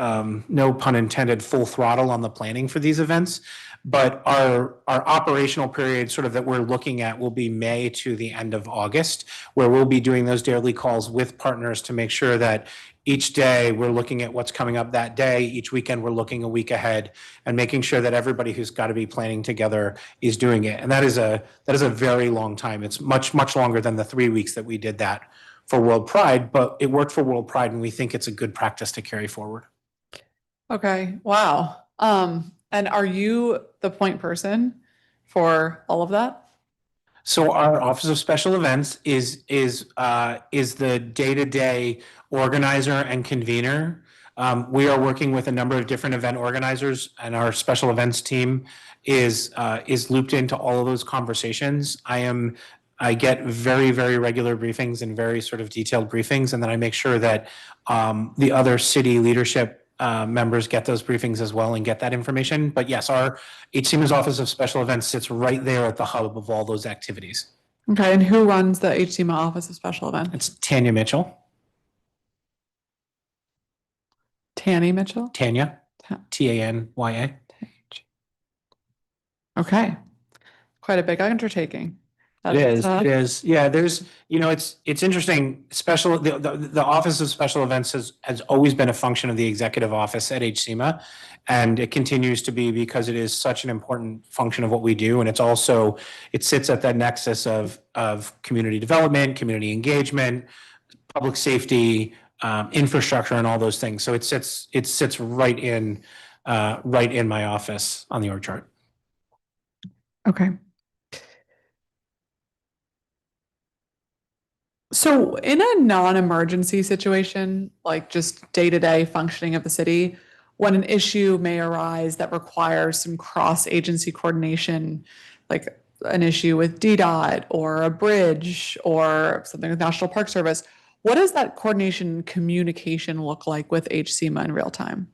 no pun intended, full throttle on the planning for these events. But our operational period sort of that we're looking at will be May to the end of August, where we'll be doing those daily calls with partners to make sure that each day we're looking at what's coming up that day. Each weekend we're looking a week ahead and making sure that everybody who's got to be planning together is doing it. And that is a very long time. It's much, much longer than the 3 weeks that we did that for World Pride, but it worked for World Pride, and we think it's a good practice to carry forward. Okay, wow. And are you the point person for all of that? So our Office of Special Events is the day-to-day organizer and convener. We are working with a number of different event organizers, and our special events team is looped into all of those conversations. I get very, very regular briefings and very sort of detailed briefings, and then I make sure that the other city leadership members get those briefings as well and get that information. But yes, our HCMA's Office of Special Events sits right there at the hub of all those activities. Okay, and who runs the HCMA Office of Special Events? It's Tanya Mitchell. Tanny Mitchell? Tanya, Tanya. Okay, quite a big undertaking. It is. Yeah, there's, it's interesting. The Office of Special Events has always been a function of the executive office at HCMA, and it continues to be because it is such an important function of what we do. And it sits at that nexus of community development, community engagement, public safety, infrastructure, and all those things. So it sits right in my office on the org chart. Okay. So in a non-emergency situation, like just day-to-day functioning of the city, when an issue may arise that requires some cross-agency coordination, like an issue with DDOT or a bridge or something with National Park Service, what does that coordination communication look like with HCMA in real time?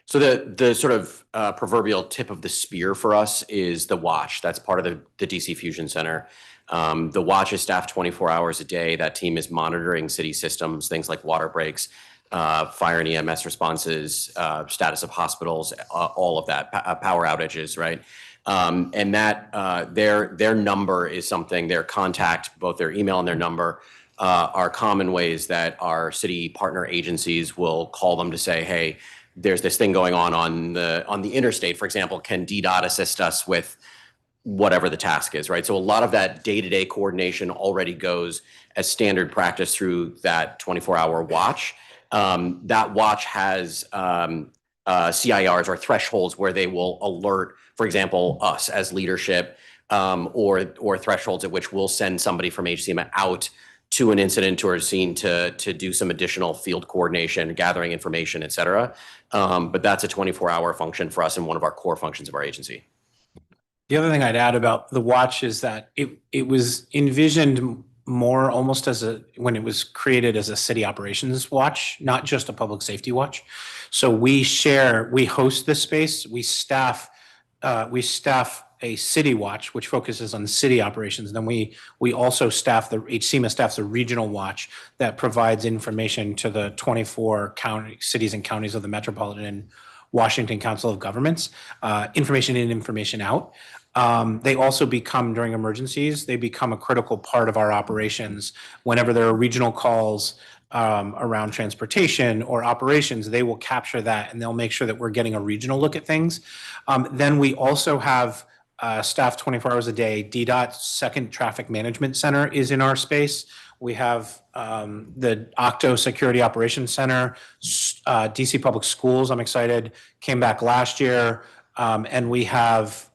So the sort of proverbial tip of the spear for us is the watch. That's part of the DC Fusion Center. The watch is staffed 24 hours a day. That team is monitoring city systems, things like water breaks, fire and EMS responses, status of hospitals, all of that, power outages, right? And that their number is something, their contact, both their email and their number, are common ways that our city partner agencies will call them to say, hey, there's this thing going on the interstate, for example, can DDOT assist us with whatever the task is, right? So a lot of that day-to-day coordination already goes as standard practice through that 24-hour watch. That watch has CIRs or thresholds where they will alert, for example, us as leadership, or thresholds at which we'll send somebody from HCMA out to an incident or a scene to do some additional field coordination, gathering information, et cetera. But that's a 24-hour function for us and one of our core functions of our agency. The other thing I'd add about the watch is that it was envisioned more almost as when it was created as a city operations watch, not just a public safety watch. So we host this space, we staff a city watch, which focuses on city operations. Then we also HCMA staffs a regional watch that provides information to the 24 cities and counties of the Metropolitan Washington Council of Governments, information in, information out. They also become, during emergencies, they become a critical part of our operations. Whenever there are regional calls around transportation or operations, they will capture that and they'll make sure that we're getting a regional look at things. Then we also have staff 24 hours a day. DDOT Second Traffic Management Center is in our space. We have the Octo Security Operations Center, DC Public Schools, I'm excited, came back last year. And we have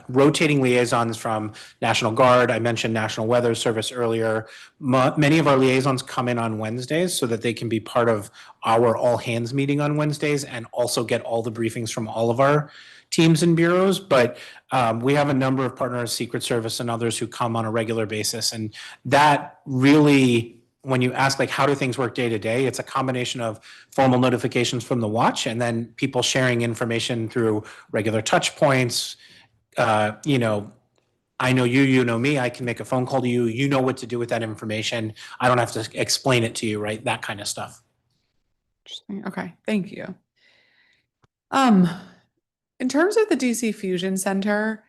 rotating liaisons from National Guard. I mentioned National Weather Service earlier. Many of our liaisons come in on Wednesdays so that they can be part of our all hands meeting on Wednesdays and also get all the briefings from all of our teams and bureaus. But we have a number of partners, Secret Service and others, who come on a regular basis. And that really, when you ask like how do things work day to day, it's a combination of formal notifications from the watch and then people sharing information through regular touch points. I know you, you know me, I can make a phone call to you, you know what to do with that information. I don't have to explain it to you, right? That kind of stuff. Interesting. Okay, thank you. In terms of the DC Fusion Center,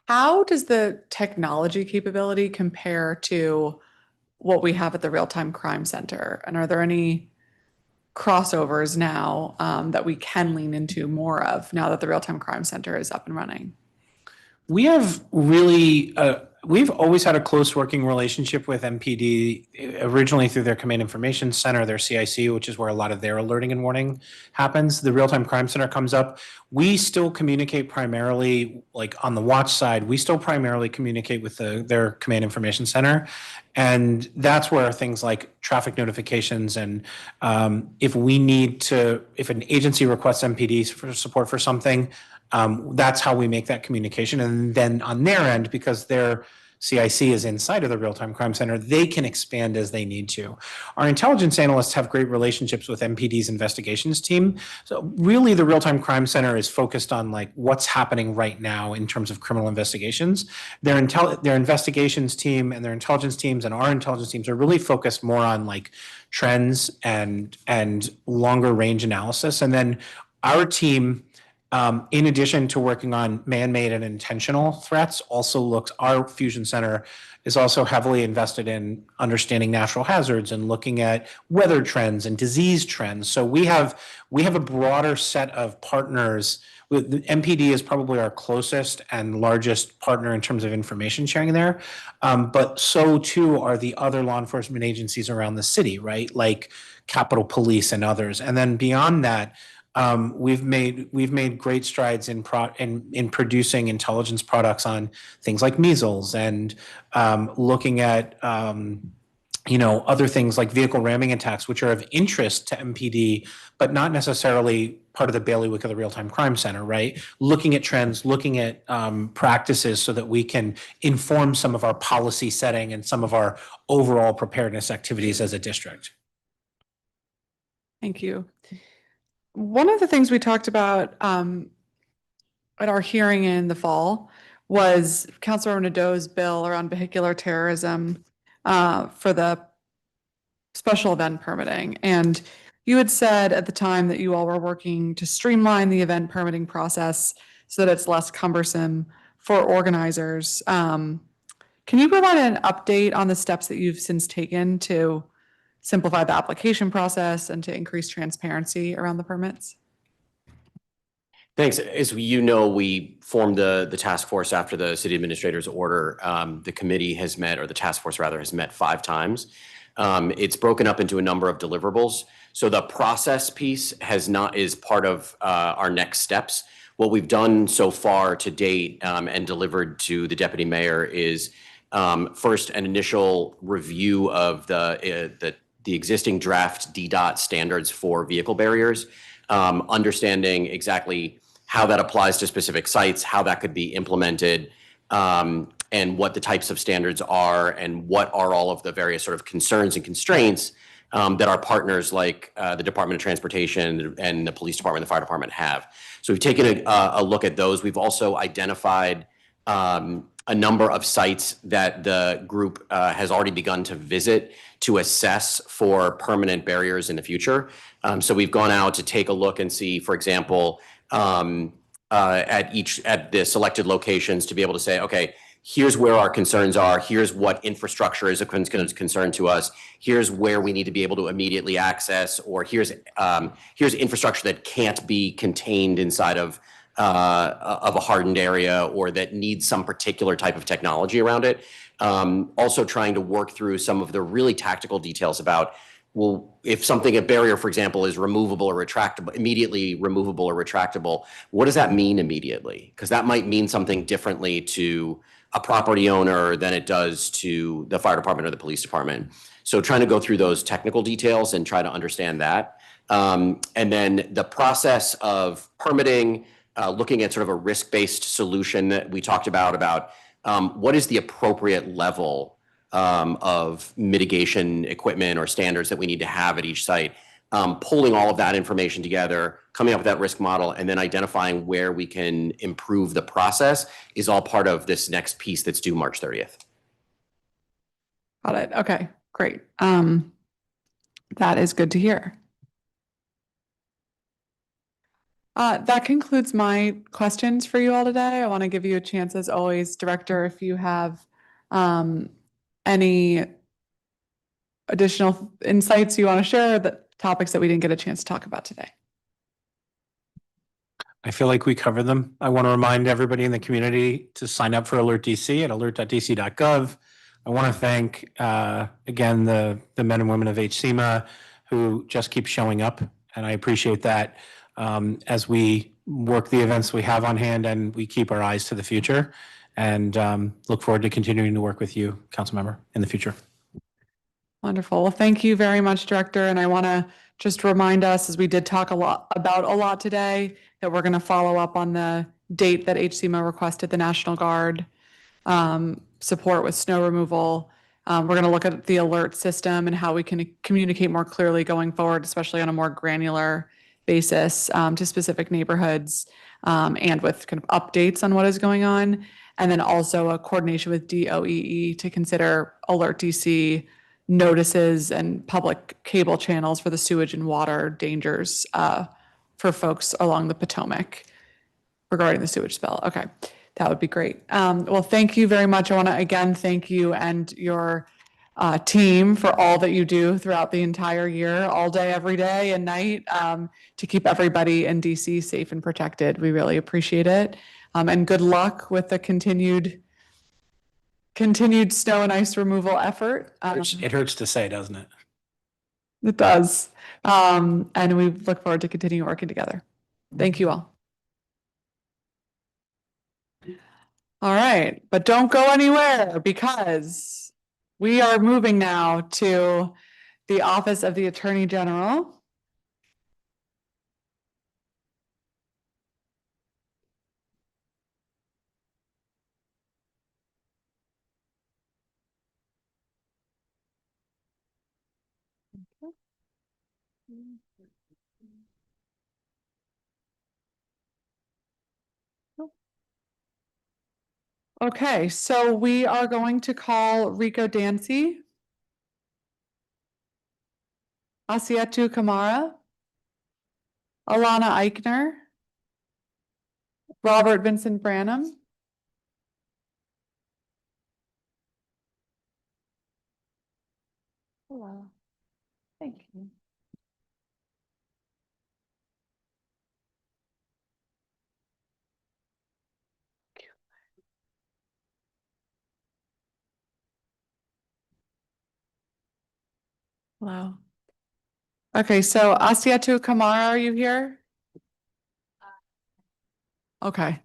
how does the technology capability compare to what we have at the Real-Time Crime Center? And are there any crossovers now that we can lean into more of now that the Real-Time Crime Center is up and running? We have really, we've always had a close working relationship with MPD, originally through their Command Information Center, their CIC, which is where a lot of their alerting and warning happens. The Real-Time Crime Center comes up. We still communicate primarily, like on the watch side, we still primarily communicate with their Command Information Center. And that's where things like traffic notifications and if an agency requests MPD for support for something, that's how we make that communication. And then on their end, because their CIC is inside of the Real-Time Crime Center, they can expand as they need to. Our intelligence analysts have great relationships with MPD's investigations team. So really the Real-Time Crime Center is focused on like what's happening right now in terms of criminal investigations. Their investigations team and their intelligence teams and our intelligence teams are really focused more on like trends and longer range analysis. And then our team, in addition to working on man-made and intentional threats, our Fusion Center is also heavily invested in understanding natural hazards and looking at weather trends and disease trends. So we have a broader set of partners. MPD is probably our closest and largest partner in terms of information sharing there, but so too are the other law enforcement agencies around the city, right? Like Capitol Police and others. And then beyond that, we've made great strides in producing intelligence products on things like measles and looking at other things like vehicle ramming attacks, which are of interest to MPD, but not necessarily part of the bailiwick of the Real-Time Crime Center, right? Looking at trends, looking at practices so that we can inform some of our policy setting and some of our overall preparedness activities as a district. Thank you. One of the things we talked about at our hearing in the fall was Councilor Nadeau's bill around vehicular terrorism for the special event permitting. And you had said at the time that you all were working to streamline the event permitting process so that it's less cumbersome for organizers. Can you provide an update on the steps that you've since taken to simplify the application process and to increase transparency around the permits? Thanks. As you know, we formed the task force after the city administrator's order. The committee has met, or the task force rather, has met 5 times. It's broken up into a number of deliverables. So the process piece is part of our next steps. What we've done so far to date and delivered to the deputy mayor is first an initial review of the existing draft DDOT standards for vehicle barriers, understanding exactly how that applies to specific sites, how that could be implemented, and what the types of standards are, and what are all of the various sort of concerns and constraints that our partners like the Department of Transportation and the Police Department, the Fire Department have. So we've taken a look at those. We've also identified a number of sites that the group has already begun to visit to assess for permanent barriers in the future. So we've gone out to take a look and see, for example, at the selected locations to be able to say, okay, here's where our concerns are. Here's what infrastructure is a concern to us. Here's where we need to be able to immediately access, or here's infrastructure that can't be contained inside of a hardened area, or that needs some particular type of technology around it. Also trying to work through some of the really tactical details about, well, if a barrier, for example, is removable or retractable, immediately removable or retractable, what does that mean immediately? Because that might mean something differently to a property owner than it does to the fire department or the police department. So trying to go through those technical details and try to understand that. And then the process of permitting, looking at sort of a risk-based solution that we talked about what is the appropriate level of mitigation equipment or standards that we need to have at each site, pulling all of that information together, coming up with that risk model, and then identifying where we can improve the process is all part of this next piece that's due March 30th. Got it. Okay, great. That is good to hear. That concludes my questions for you all today. I want to give you a chance, as always, Director, if you have any additional insights you want to share, the topics that we didn't get a chance to talk about today. I feel like we covered them. I want to remind everybody in the community to sign up for Alert DC at alert.dc.gov. I want to thank, again, the men and women of HCMA who just keep showing up, and I appreciate that as we work the events we have on hand and we keep our eyes to the future, and look forward to continuing to work with you, Councilmember, in the future. Wonderful. Well, thank you very much, Director. And I want to just remind us, as we did talk a lot today, that we're going to follow up on the date that HCMA requested the National Guard support with snow removal. We're going to look at the alert system and how we can communicate more clearly going forward, especially on a more granular basis to specific neighborhoods and with kind of updates on what is going on. And then also a coordination with DOEE to consider Alert DC notices and public cable channels for the sewage and water dangers for folks along the Potomac regarding the sewage spill. Okay, that would be great. Well, thank you very much. I want to again thank you and your team for all that you do throughout the entire year, all day, every day and night to keep everybody in DC safe and protected. We really appreciate it. And good luck with the continued snow and ice removal effort. It hurts to say, doesn't it? It does. And we look forward to continuing working together. Thank you all. All right, but don't go anywhere because we are moving now to the Office of the Attorney General. Okay, so we are going to call Rico Dancy, Asietu Kamara, Alana Eichner, Robert Vincent Branham, hello, thank you. Hello. Okay, so Asietu Kamara, are you here? Okay.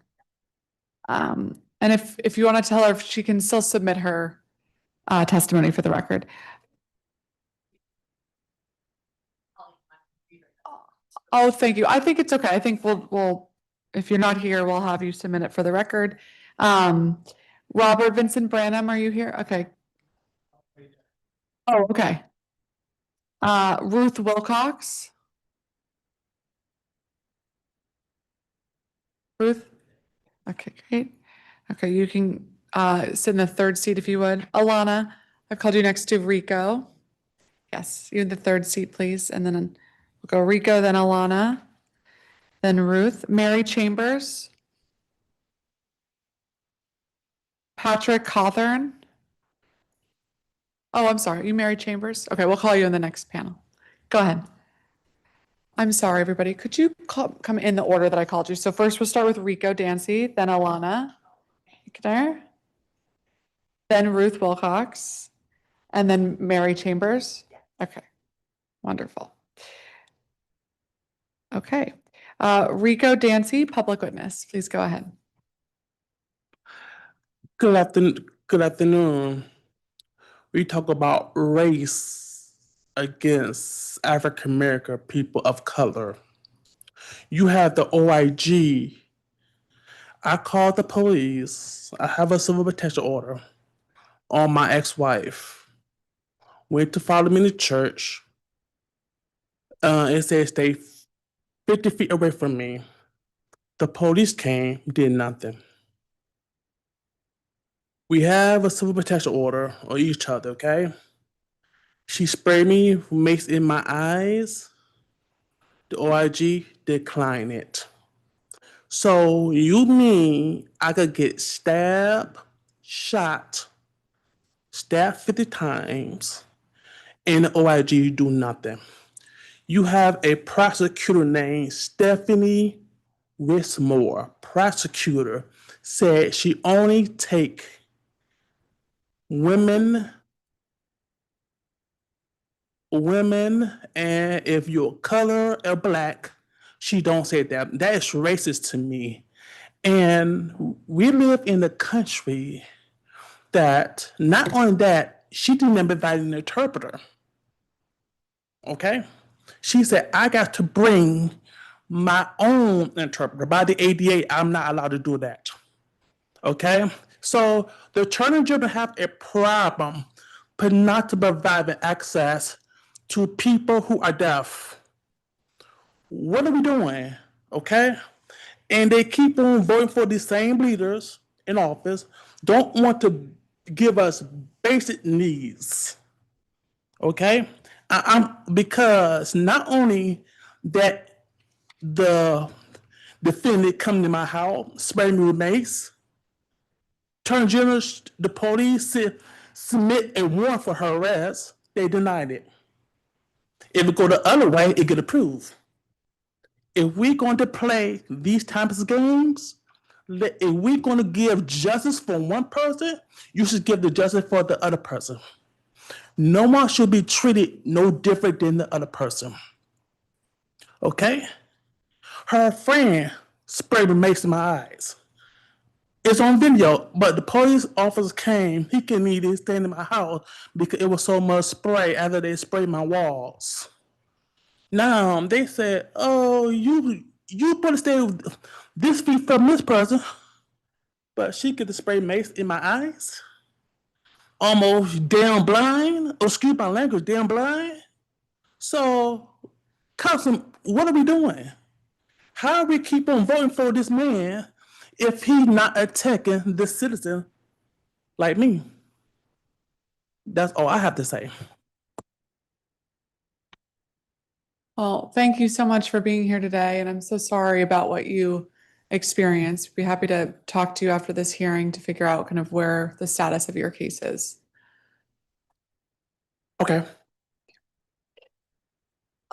And if you want to tell her if she can still submit her testimony for the record. Oh, thank you. I think it's okay. I think we'll if you're not here, we'll have you submit it for the record. Robert Vincent Branham, are you here? Okay. Oh, okay. Ruth Wilcox. Ruth? Okay, great. Okay, you can sit in the third seat if you would. Alana, I've called you next to Rico. Yes, you're in the third seat, please. And then we'll go Rico, then Alana, then Ruth. Mary Chambers. Patrick Cawthorn. Oh, I'm sorry. You Mary Chambers? Okay, we'll call you in the next panel. Go ahead. I'm sorry, everybody. Could you come in the order that I called you? So first we'll start with Rico Dancy, then Alana, then Ruth Wilcox, and then Mary Chambers. Okay, wonderful. Okay, Rico Dancy, public witness. Please go ahead. Good afternoon. Good afternoon. We talk about race against African American people of color. You have the OIG. I called the police. I have a civil protection order on my ex-wife. Went to follow me to church. It says stay 50 feet away from me. The police came, did nothing. We have a civil protection order on each other, okay? She sprayed me with mace in my eyes. The OIG declined it. So you mean I could get stabbed, shot, stabbed 50 times, and the OIG do nothing? You have a prosecutor named Stephanie Wismore. Prosecutor said she only take women, and if you're color or black, she don't say that. That is racist to me. And we live in a country that not only that, she didn't even provide an interpreter. Okay? She said, I got to bring my own interpreter. By the ADA, I'm not allowed to do that. Okay? So the Attorney General have a problem but not to provide access to people who are deaf. What are we doing? Okay? And they keep on voting for the same leaders in office, don't want to give us basic needs. Okay? Because not only that the defendant come to my house, spray me with mace, Attorney General, the police submit a warrant for her arrest, they denied it. If it go the other way, it get approved. If we're going to play these types of games, if we're going to give justice for one person, you should give the justice for the other person. No one should be treated no different than the other person. Okay? Her friend sprayed with mace in my eyes. It's on video, but the police officer came. He couldn't even stand in my house because it was so much spray after they sprayed my walls. Now they said, "Oh, you better stay this feet from this person," but she could spray mace in my eyes. Almost damn blind. Excuse my language, damn blind. So, Council, what are we doing? How we keep on voting for this man if he's not attacking the citizen like me? That's all I have to say. Well, thank you so much for being here today, and I'm so sorry about what you experienced. We'd be happy to talk to you after this hearing to figure out kind of where the status of your case is. Okay.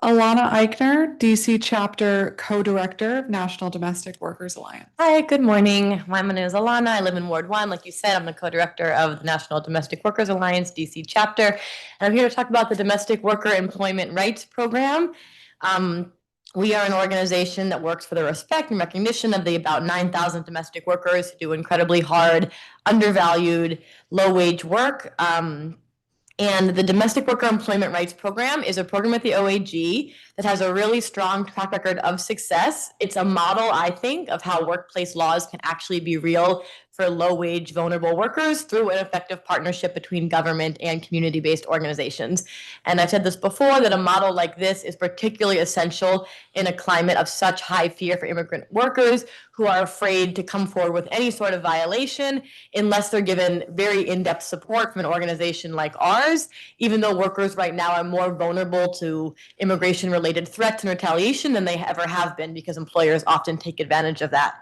Alana Eichner, DC Chapter Co-Director of National Domestic Workers Alliance. Hi, good morning. My name is Alana. I live in Ward 1. Like you said, I'm the co-director of the National Domestic Workers Alliance, DC chapter. And I'm here to talk about the Domestic Worker Employment Rights Program. We are an organization that works for the respect and recognition of the about 9,000 domestic workers who do incredibly hard, undervalued, low-wage work. And the Domestic Worker Employment Rights Program is a program at the OAG that has a really strong track record of success. It's a model, I think, of how workplace laws can actually be real for low-wage, vulnerable workers through an effective partnership between government and community-based organizations. And I've said this before, that a model like this is particularly essential in a climate of such high fear for immigrant workers who are afraid to come forward with any sort of violation unless they're given very in-depth support from an organization like ours, even though workers right now are more vulnerable to immigration-related threats and retaliation than they ever have been, because employers often take advantage of that.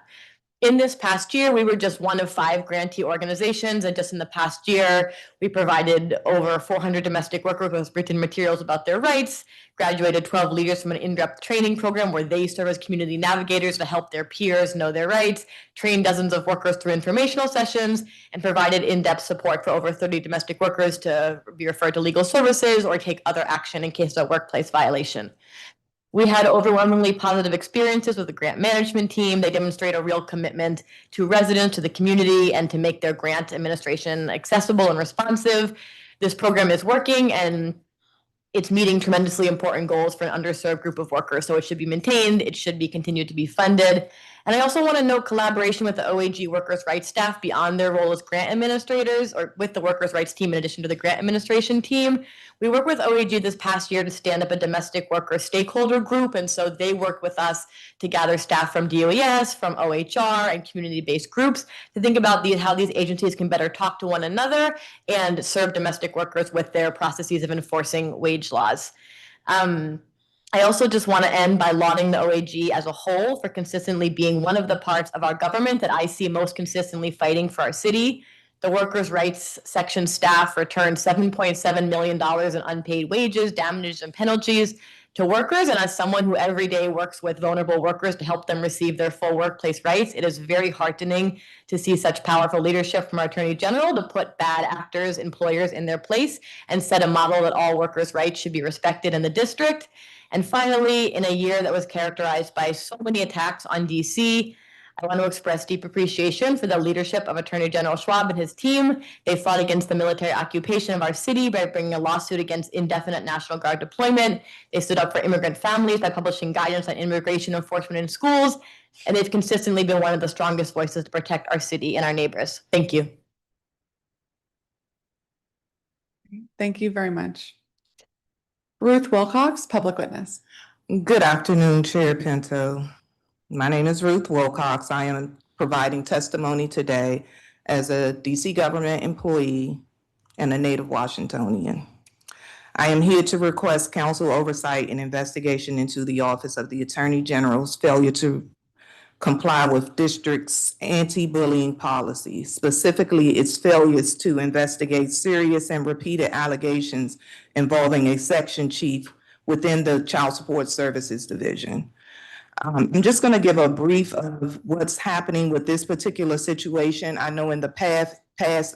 In this past year, we were just one of 5 grantee organizations, and just in the past year, we provided over 400 domestic workers with written materials about their rights, graduated 12 leaders from an in-depth training program where they serve as community navigators to help their peers know their rights, trained dozens of workers through informational sessions, and provided in-depth support for over 30 domestic workers to be referred to legal services or take other action in case of a workplace violation. We had overwhelmingly positive experiences with the grant management team. They demonstrate a real commitment to residents, to the community, and to make their grant administration accessible and responsive. This program is working, and it's meeting tremendously important goals for an underserved group of workers. So it should be maintained, it should be continued to be funded. And I also want to note collaboration with the OAG workers' rights staff beyond their role as grant administrators, or with the workers' rights team in addition to the grant administration team. We worked with OAG this past year to stand up a domestic worker stakeholder group, and so they worked with us to gather staff from DOES, from OHR, and community-based groups to think about how these agencies can better talk to one another and serve domestic workers with their processes of enforcing wage laws. I also just want to end by lauding the OAG as a whole for consistently being one of the parts of our government that I see most consistently fighting for our city. The workers' rights section staff returned $7.7 million in unpaid wages, damages, and penalties to workers. And as someone who every day works with vulnerable workers to help them receive their full workplace rights, it is very heartening to see such powerful leadership from our Attorney General to put bad actors, employers in their place and set a model that all workers' rights should be respected in the district. And finally, in a year that was characterized by so many attacks on DC, I want to express deep appreciation for the leadership of Attorney General Schwab and his team. They fought against the military occupation of our city by bringing a lawsuit against indefinite National Guard deployment. They stood up for immigrant families by publishing guidance on immigration enforcement in schools. And they've consistently been one of the strongest voices to protect our city and our neighbors. Thank you. Thank you very much. Ruth Wilcox, public witness. Good afternoon, Chair Pinto. My name is Ruth Wilcox. I am providing testimony today as a DC government employee and a native Washingtonian. I am here to request council oversight and investigation into the Office of the Attorney General's failure to comply with district's anti-bullying policy, specifically its failures to investigate serious and repeated allegations involving a section chief within the Child Support Services Division. I'm just going to give a brief of what's happening with this particular situation. I know in the past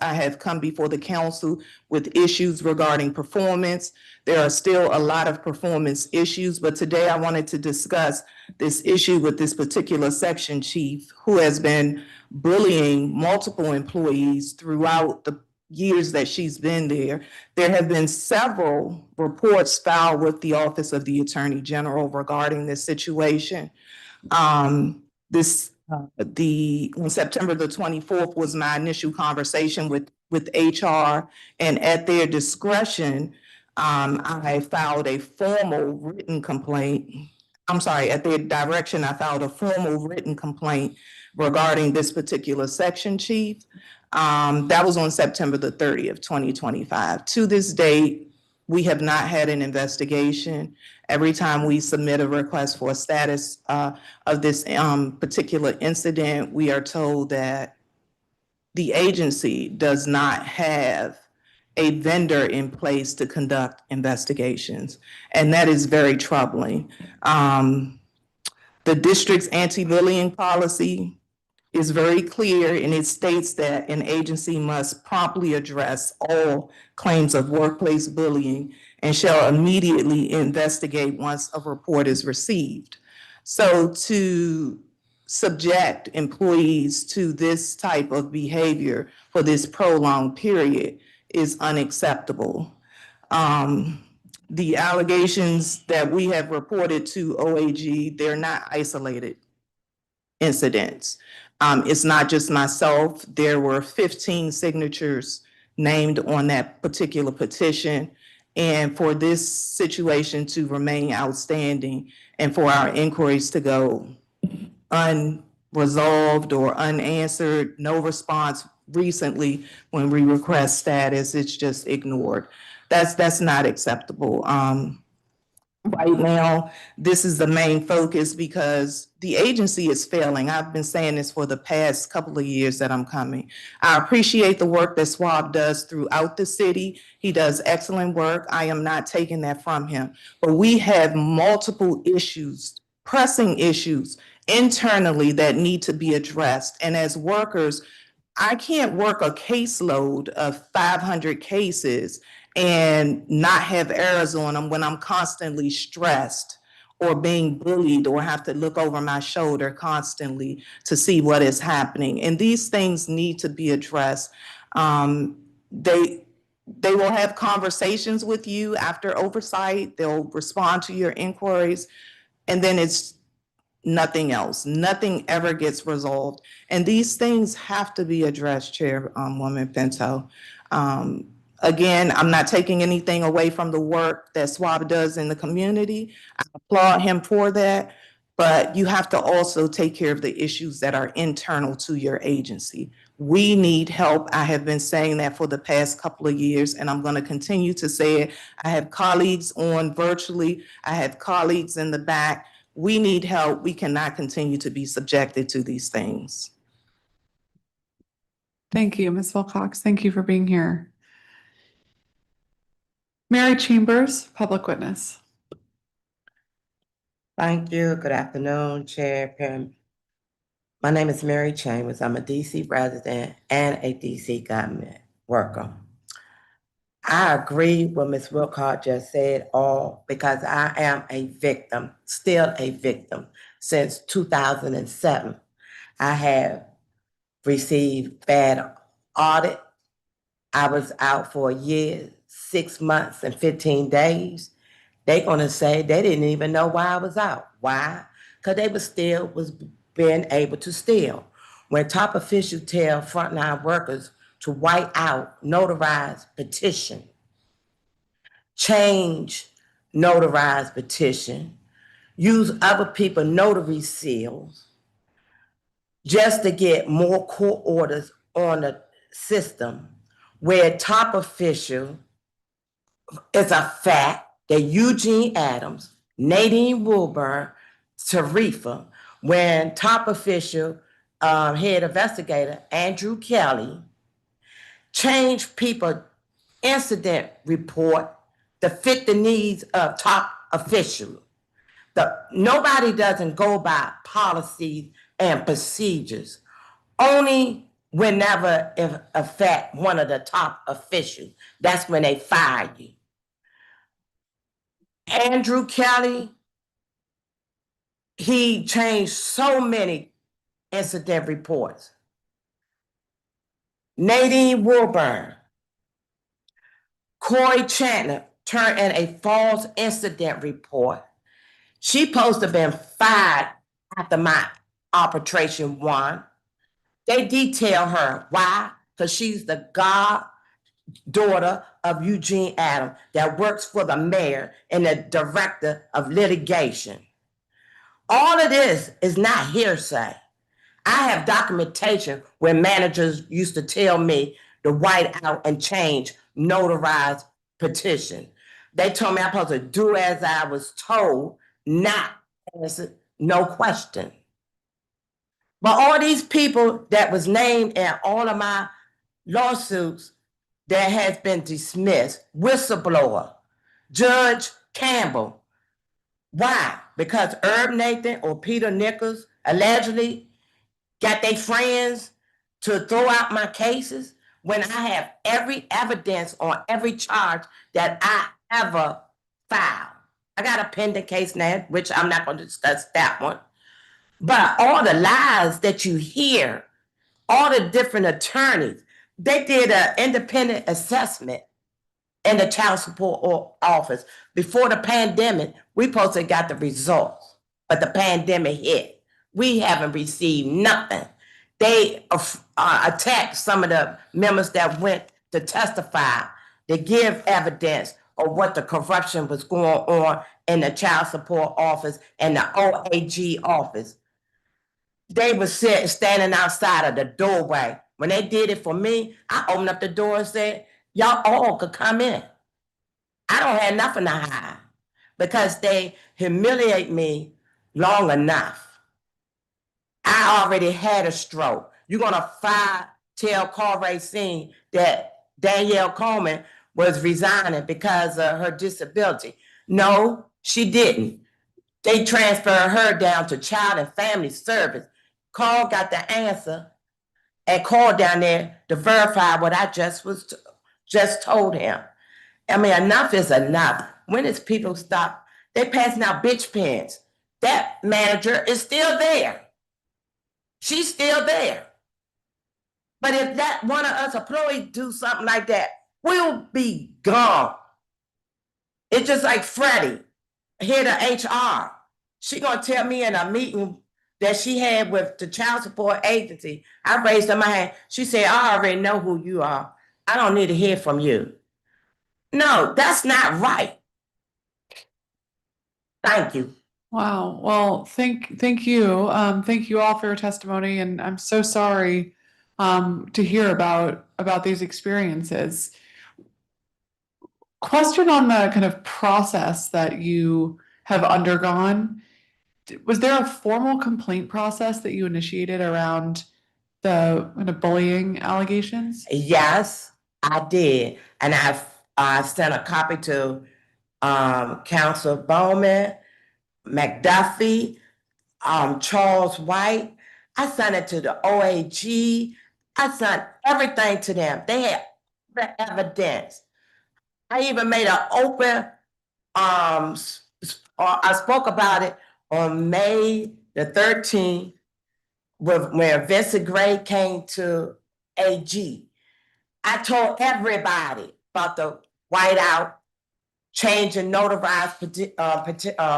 I have come before the council with issues regarding performance. There are still a lot of performance issues, but today I wanted to discuss this issue with this particular section chief who has been bullying multiple employees throughout the years that she's been there. There have been several reports filed with the Office of the Attorney General regarding this situation. On September the 24th was my initial conversation with HR, and at their discretion, I filed a formal written complaint. I'm sorry, at their direction, I filed a formal written complaint regarding this particular section chief. That was on September the 30th, 2025. To this date, we have not had an investigation. Every time we submit a request for a status of this particular incident, we are told that the agency does not have a vendor in place to conduct investigations, and that is very troubling. The district's anti-bullying policy is very clear, and it states that an agency must promptly address all claims of workplace bullying and shall immediately investigate once a report is received. So to subject employees to this type of behavior for this prolonged period is unacceptable. The allegations that we have reported to OAG, they're not isolated incidents. It's not just myself. There were 15 signatures named on that particular petition. And for this situation to remain outstanding and for our inquiries to go unresolved or unanswered, no response recently when we request status, it's just ignored. That's not acceptable. Right now, this is the main focus because the agency is failing. I've been saying this for the past couple of years that I'm coming. I appreciate the work that SWAB does throughout the city. He does excellent work. I am not taking that from him. But we have multiple issues, pressing issues internally that need to be addressed. And as workers, I can't work a caseload of 500 cases and not have errors on them when I'm constantly stressed or being bullied or have to look over my shoulder constantly to see what is happening. And these things need to be addressed. They will have conversations with you after oversight. They'll respond to your inquiries, and then it's nothing else. Nothing ever gets resolved. And these things have to be addressed, Chairwoman Pinto. Again, I'm not taking anything away from the work that SWAB does in the community. I applaud him for that, but you have to also take care of the issues that are internal to your agency. We need help. I have been saying that for the past couple of years, and I'm going to continue to say it. I have colleagues on virtually. I have colleagues in the back. We need help. We cannot continue to be subjected to these things. Thank you, Ms. Wilcox. Thank you for being here. Mary Chambers, public witness. Thank you. Good afternoon, Chair. My name is Mary Chambers. I'm a DC resident and a DC government worker. I agree with Ms. Wilcox just said all because I am a victim, still a victim since 2007. I have received bad audit. I was out for a year, 6 months and 15 days. They're gonna say they didn't even know why I was out. Why? Because they was being able to steal. When top officials tell frontline workers to white out, notarize petition, change notarized petition, use other people's notary seals just to get more court orders on the system, where top official is a fact that Eugene Adams, Nadine Woolburn, Tarifa, when top official head investigator Andrew Kelly changed people incident report to fit the needs of top official. Nobody doesn't go by policies and procedures. Only whenever it affect one of the top officials, that's when they fire you. Andrew Kelly, he changed so many incident reports. Nadine Woolburn, Corey Chandler turned in a false incident report. She supposed to have been fired after my arbitration won. They detail her. Why? Because she's the goddaughter of Eugene Adams that works for the mayor and the director of litigation. All of this is not hearsay. I have documentation where managers used to tell me to white out and change notarized petition. They told me I'm supposed to do as I was told, not answer no question. But all these people that was named in all of my lawsuits that has been dismissed, whistleblower, Judge Campbell. Why? Because Herb Nathan or Peter Nichols allegedly got their friends to throw out my cases when I have every evidence on every charge that I ever filed. I got a pending case now, which I'm not going to discuss that one. But all the lies that you hear, all the different attorneys, they did an independent assessment in the child support office. Before the pandemic, we supposed to got the results, but the pandemic hit. We haven't received nothing. They attacked some of the members that went to testify, to give evidence of what the corruption was going on in the child support office and the OAG office. They were standing outside of the doorway. When they did it for me, I opened up the door and said, y'all all could come in. I don't have nothing to hide because they humiliate me long enough. I already had a stroke. You're gonna tell Carl Racine that Danielle Coleman was resigning because of her disability. No, she didn't. They transferred her down to Child and Family Service. Carl got the answer and called down there to verify what I just told him. I mean, enough is enough. When is people stop? They passing out bitch pens. That manager is still there. She's still there. But if that one of us employees do something like that, we'll be gone. It's just like Freddie, head of HR. She gonna tell me in a meeting that she had with the child support agency. I raised my hand. She said, I already know who you are. I don't need to hear from you. No, that's not right. Thank you. Wow. Well, thank you. Thank you all for your testimony, and I'm so sorry to hear about these experiences. Question on the kind of process that you have undergone. Was there a formal complaint process that you initiated around the kind of bullying allegations? Yes, I did. And I sent a copy to Council Bowman, McDuffie, Charles White. I sent it to the OAG. I sent everything to them. They had the evidence. I even made an open, I spoke about it on May the 13th when Vincent Gray came to AG. I told everybody about the whiteout, change and notarized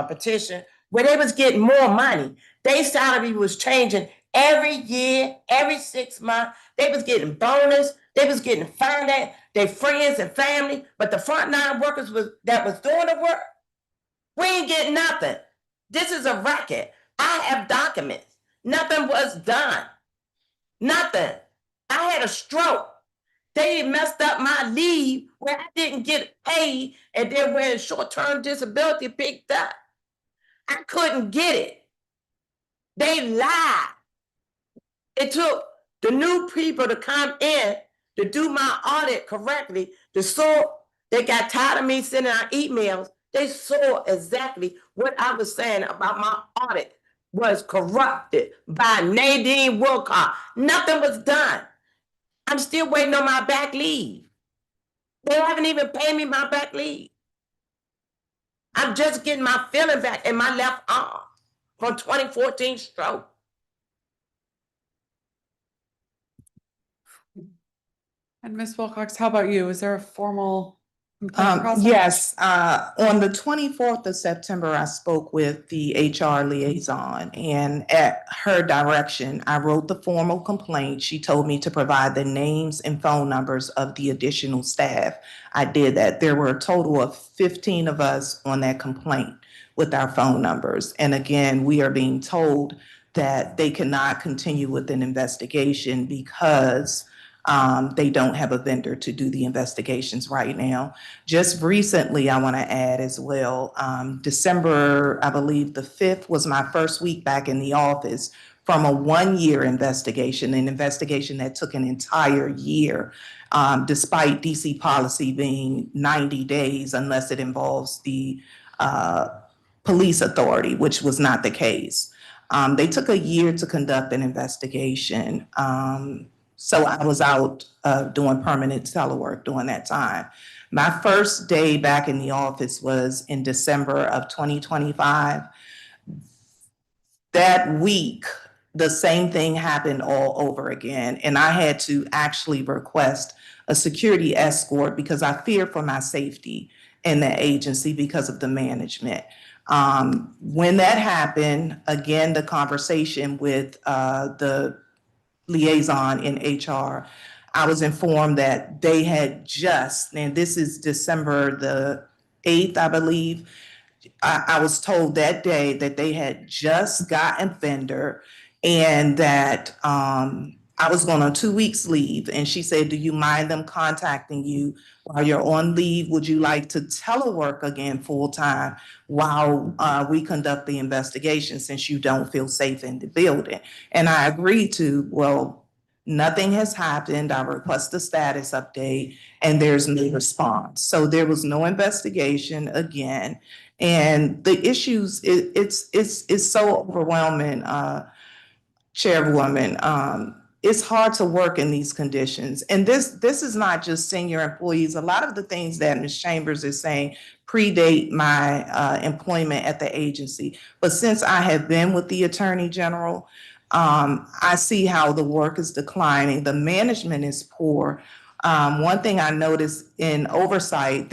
petition, where they was getting more money. Their salary was changing every year, every 6 months. They was getting bonus. They was getting finance, their friends and family. But the frontline workers that was doing the work, we ain't getting nothing. This is a record. I have documents. Nothing was done. Nothing. I had a stroke. They messed up my leave where I didn't get paid, and then when short-term disability picked up, I couldn't get it. They lied. It took the new people to come in to do my audit correctly. They got tired of me sending out emails. They saw exactly what I was saying about my audit was corrupted by Nadine Wilcox. Nothing was done. I'm still waiting on my back leave. They haven't even paid me my back leave. I'm just getting my feeling back in my left arm from 2014 stroke. And Ms. Wilcox, how about you? Is there a formal complaint process? Yes, on the 24th of September, I spoke with the HR liaison, and at her direction, I wrote the formal complaint. She told me to provide the names and phone numbers of the additional staff. I did that. There were a total of 15 of us on that complaint with our phone numbers. And again, we are being told that they cannot continue with an investigation because they don't have a vendor to do the investigations right now. Just recently, I want to add as well, December, I believe the 5th was my first week back in the office from a 1-year investigation, an investigation that took an entire year, despite DC policy being 90 days unless it involves the police authority, which was not the case. They took a year to conduct an investigation. So I was out doing permanent telework during that time. My first day back in the office was in December of 2025. That week, the same thing happened all over again. And I had to actually request a security escort because I feared for my safety in the agency because of the management. When that happened, again, the conversation with the liaison in HR, I was informed that they had just, and this is December the 8th, I believe, I was told that day that they had just gotten a vendor and that I was going on 2 weeks leave. And she said, do you mind them contacting you while you're on leave? Would you like to telework again full time while we conduct the investigation since you don't feel safe in the building? And I agreed to, well, nothing has happened. I request a status update and there's no response. So there was no investigation again. And the issues, it's so overwhelming, Chairwoman. It's hard to work in these conditions. And this is not just senior employees. A lot of the things that Ms. Chambers is saying predate my employment at the agency. But since I have been with the Attorney General, I see how the work is declining. The management is poor. One thing I noticed in oversight,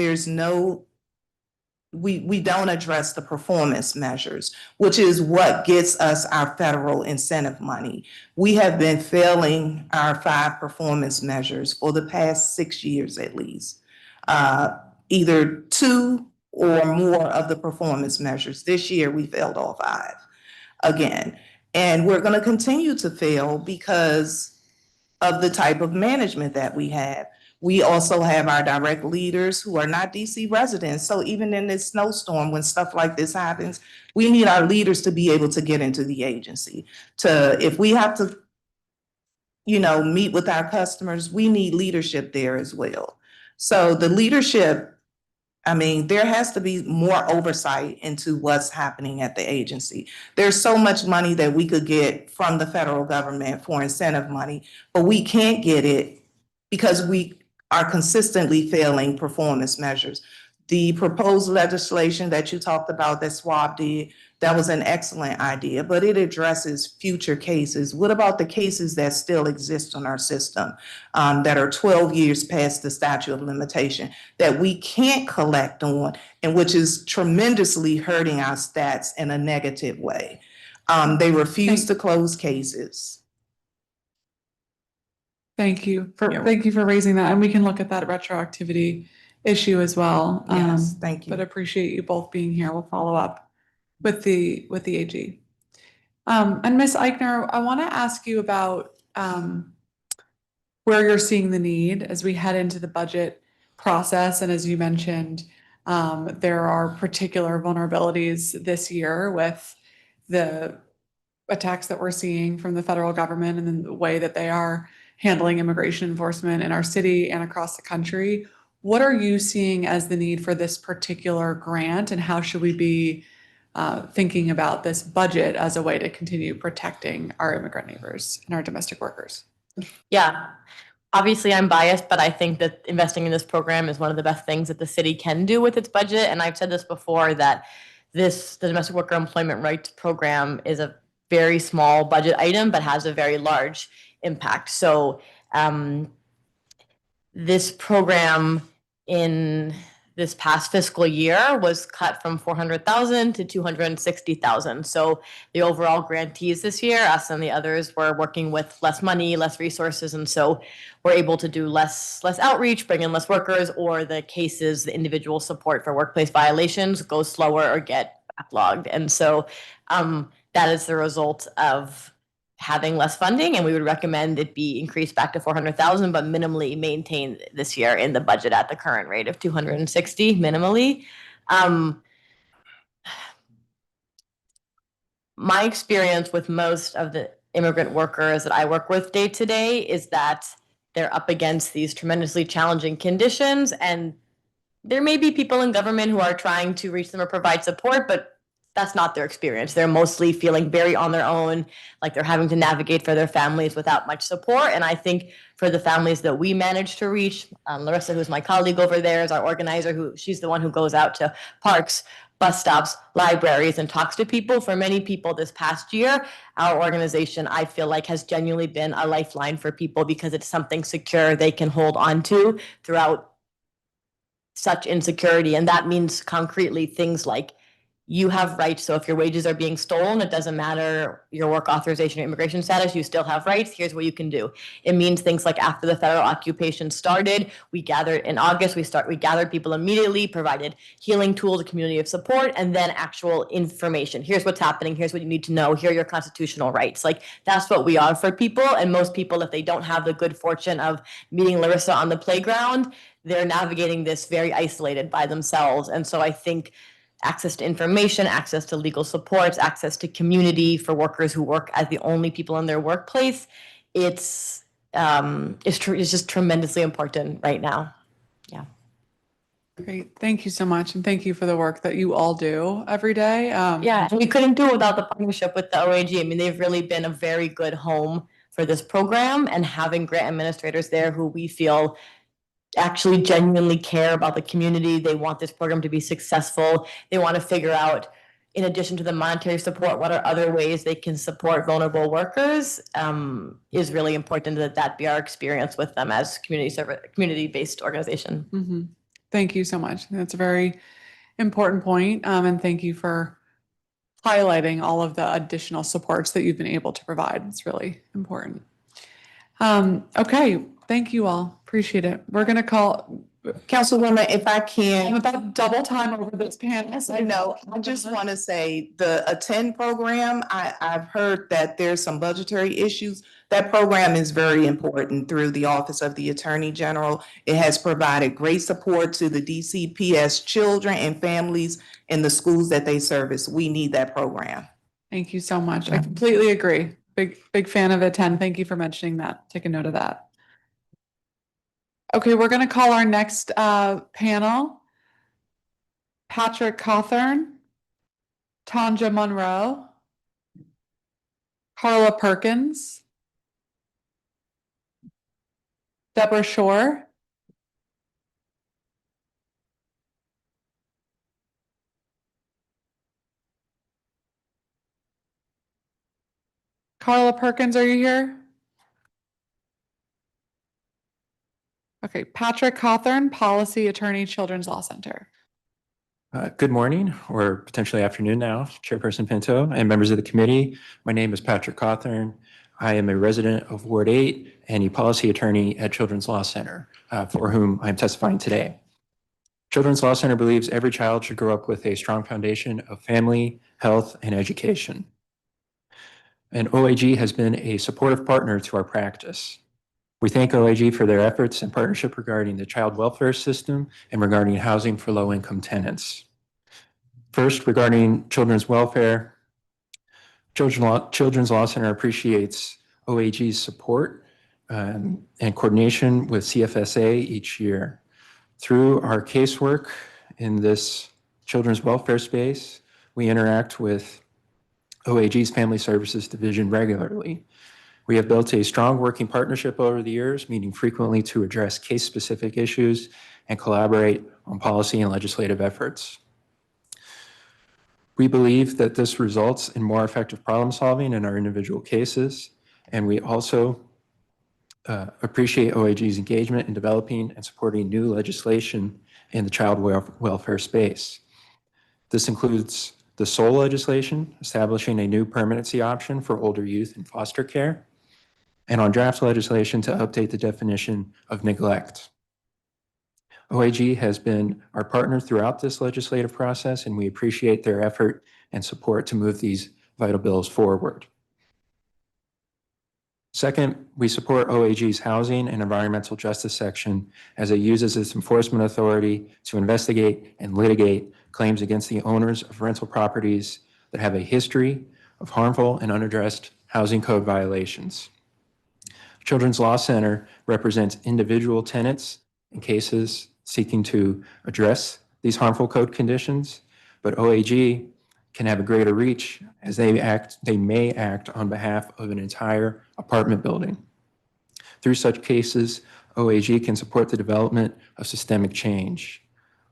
we don't address the performance measures, which is what gets us our federal incentive money. We have been failing our 5 performance measures for the past 6 years at least. Either 2 or more of the performance measures. This year, we failed all 5 again. And we're going to continue to fail because of the type of management that we have. We also have our direct leaders who are not DC residents. So even in this snowstorm, when stuff like this happens, we need our leaders to be able to get into the agency. If we have to, meet with our customers, we need leadership there as well. So the leadership, there has to be more oversight into what's happening at the agency. There's so much money that we could get from the federal government for incentive money, but we can't get it because we are consistently failing performance measures. The proposed legislation that you talked about that SWAB did, that was an excellent idea, but it addresses future cases. What about the cases that still exist in our system that are 12 years past the statute of limitation that we can't collect on and which is tremendously hurting our stats in a negative way? They refuse to close cases. Thank you for raising that, and we can look at that retroactivity issue as well. Yes, thank you. But appreciate you both being here. We'll follow up with the AG. And Ms. Eichner, I want to ask you about where you're seeing the need as we head into the budget process. And as you mentioned, there are particular vulnerabilities this year with the attacks that we're seeing from the federal government and then the way that they are handling immigration enforcement in our city and across the country. What are you seeing as the need for this particular grant, and how should we be thinking about this budget as a way to continue protecting our immigrant neighbors and our domestic workers? Yeah, obviously I'm biased, but I think that investing in this program is one of the best things that the city can do with its budget. And I've said this before, that the Domestic Worker Employment Rights Program is a very small budget item, but has a very large impact. So this program in this past fiscal year was cut from 400,000 to 260,000. So the overall grantees this year, us and the others, were working with less money, less resources, and so we're able to do less outreach, bring in less workers, or the cases, the individual support for workplace violations go slower or get backlogged. And so that is the result of having less funding, and we would recommend it be increased back to 400,000, but minimally maintained this year in the budget at the current rate of 260 minimally. My experience with most of the immigrant workers that I work with day to day is that they're up against these tremendously challenging conditions, and there may be people in government who are trying to reach them or provide support, but that's not their experience. They're mostly feeling very on their own, like they're having to navigate for their families without much support. And I think for the families that we manage to reach, Larissa, who's my colleague over there, is our organizer, she's the one who goes out to parks. bus stops, libraries, and talks to people. For many people this past year, our organization, I feel like, has genuinely been a lifeline for people because it's something secure they can hold on to throughout such insecurity. And that means concretely things like you have rights. So if your wages are being stolen, it doesn't matter your work authorization or immigration status, you still have rights. Here's what you can do. It means things like after the federal occupation started, we gathered in August, we gathered people immediately, provided healing tools, a community of support, and then actual information. Here's what's happening. Here's what you need to know. Here are your constitutional rights. Like that's what we are for people. And most people, if they don't have the good fortune of meeting Larissa on the playground, they're navigating this very isolated by themselves. And so I think access to information, access to legal supports, access to community for workers who work as the only people in their workplace, it's just tremendously important right now. Yeah. Great. Thank you so much. And thank you for the work that you all do every day. Yeah, and we couldn't do it without the partnership with the OAG. I mean, they've really been a very good home for this program, and having grant administrators there who we feel actually genuinely care about the community. They want this program to be successful. They want to figure out, in addition to the monetary support, what are other ways they can support vulnerable workers, is really important that be our experience with them as community-based organization. Mhm. Thank you so much. That's a very important point. And thank you for highlighting all of the additional supports that you've been able to provide. It's really important. Okay, thank you all. Appreciate it. We're going to call Councilwoman, if I can. I'm about double time over this panel. I know. I just want to say the Attend program, I've heard that there's some budgetary issues. That program is very important through the Office of the Attorney General. It has provided great support to the DCPS children and families in the schools that they service. We need that program. Thank you so much. I completely agree. Big fan of Attend. Thank you for mentioning that. Take a note of that. Okay, we're going to call our next panel. Patrick Cawthorn, Tanja Monroe, Carla Perkins, Deborah Shore, Carla Perkins, are you here? Okay, Patrick Cawthorn, Policy Attorney, Children's Law Center. Good morning, or potentially afternoon now, Chairperson Pinto and members of the committee. My name is Patrick Cawthorn. I am a resident of Ward 8 and a policy attorney at Children's Law Center, for whom I'm testifying today. Children's Law Center believes every child should grow up with a strong foundation of family, health, and education. And OAG has been a supportive partner to our practice. We thank OAG for their efforts and partnership regarding the child welfare system and regarding housing for low-income tenants. First, regarding children's welfare, Children's Law Center appreciates OAG's support and coordination with CFSA each year. Through our casework in this children's welfare space, we interact with OAG's Family Services Division regularly. We have built a strong working partnership over the years, meeting frequently to address case-specific issues and collaborate on policy and legislative efforts. We believe that this results in more effective problem solving in our individual cases, and we also appreciate OAG's engagement in developing and supporting new legislation in the child welfare space. This includes the SOL legislation, establishing a new permanency option for older youth in foster care, and on draft legislation to update the definition of neglect. OAG has been our partner throughout this legislative process, and we appreciate their effort and support to move these vital bills forward. Second, we support OAG's Housing and Environmental Justice section as it uses its enforcement authority to investigate and litigate claims against the owners of rental properties that have a history of harmful and unaddressed housing code violations. Children's Law Center represents individual tenants in cases seeking to address these harmful code conditions, but OAG can have a greater reach as they may act on behalf of an entire apartment building. Through such cases, OAG can support the development of systemic change.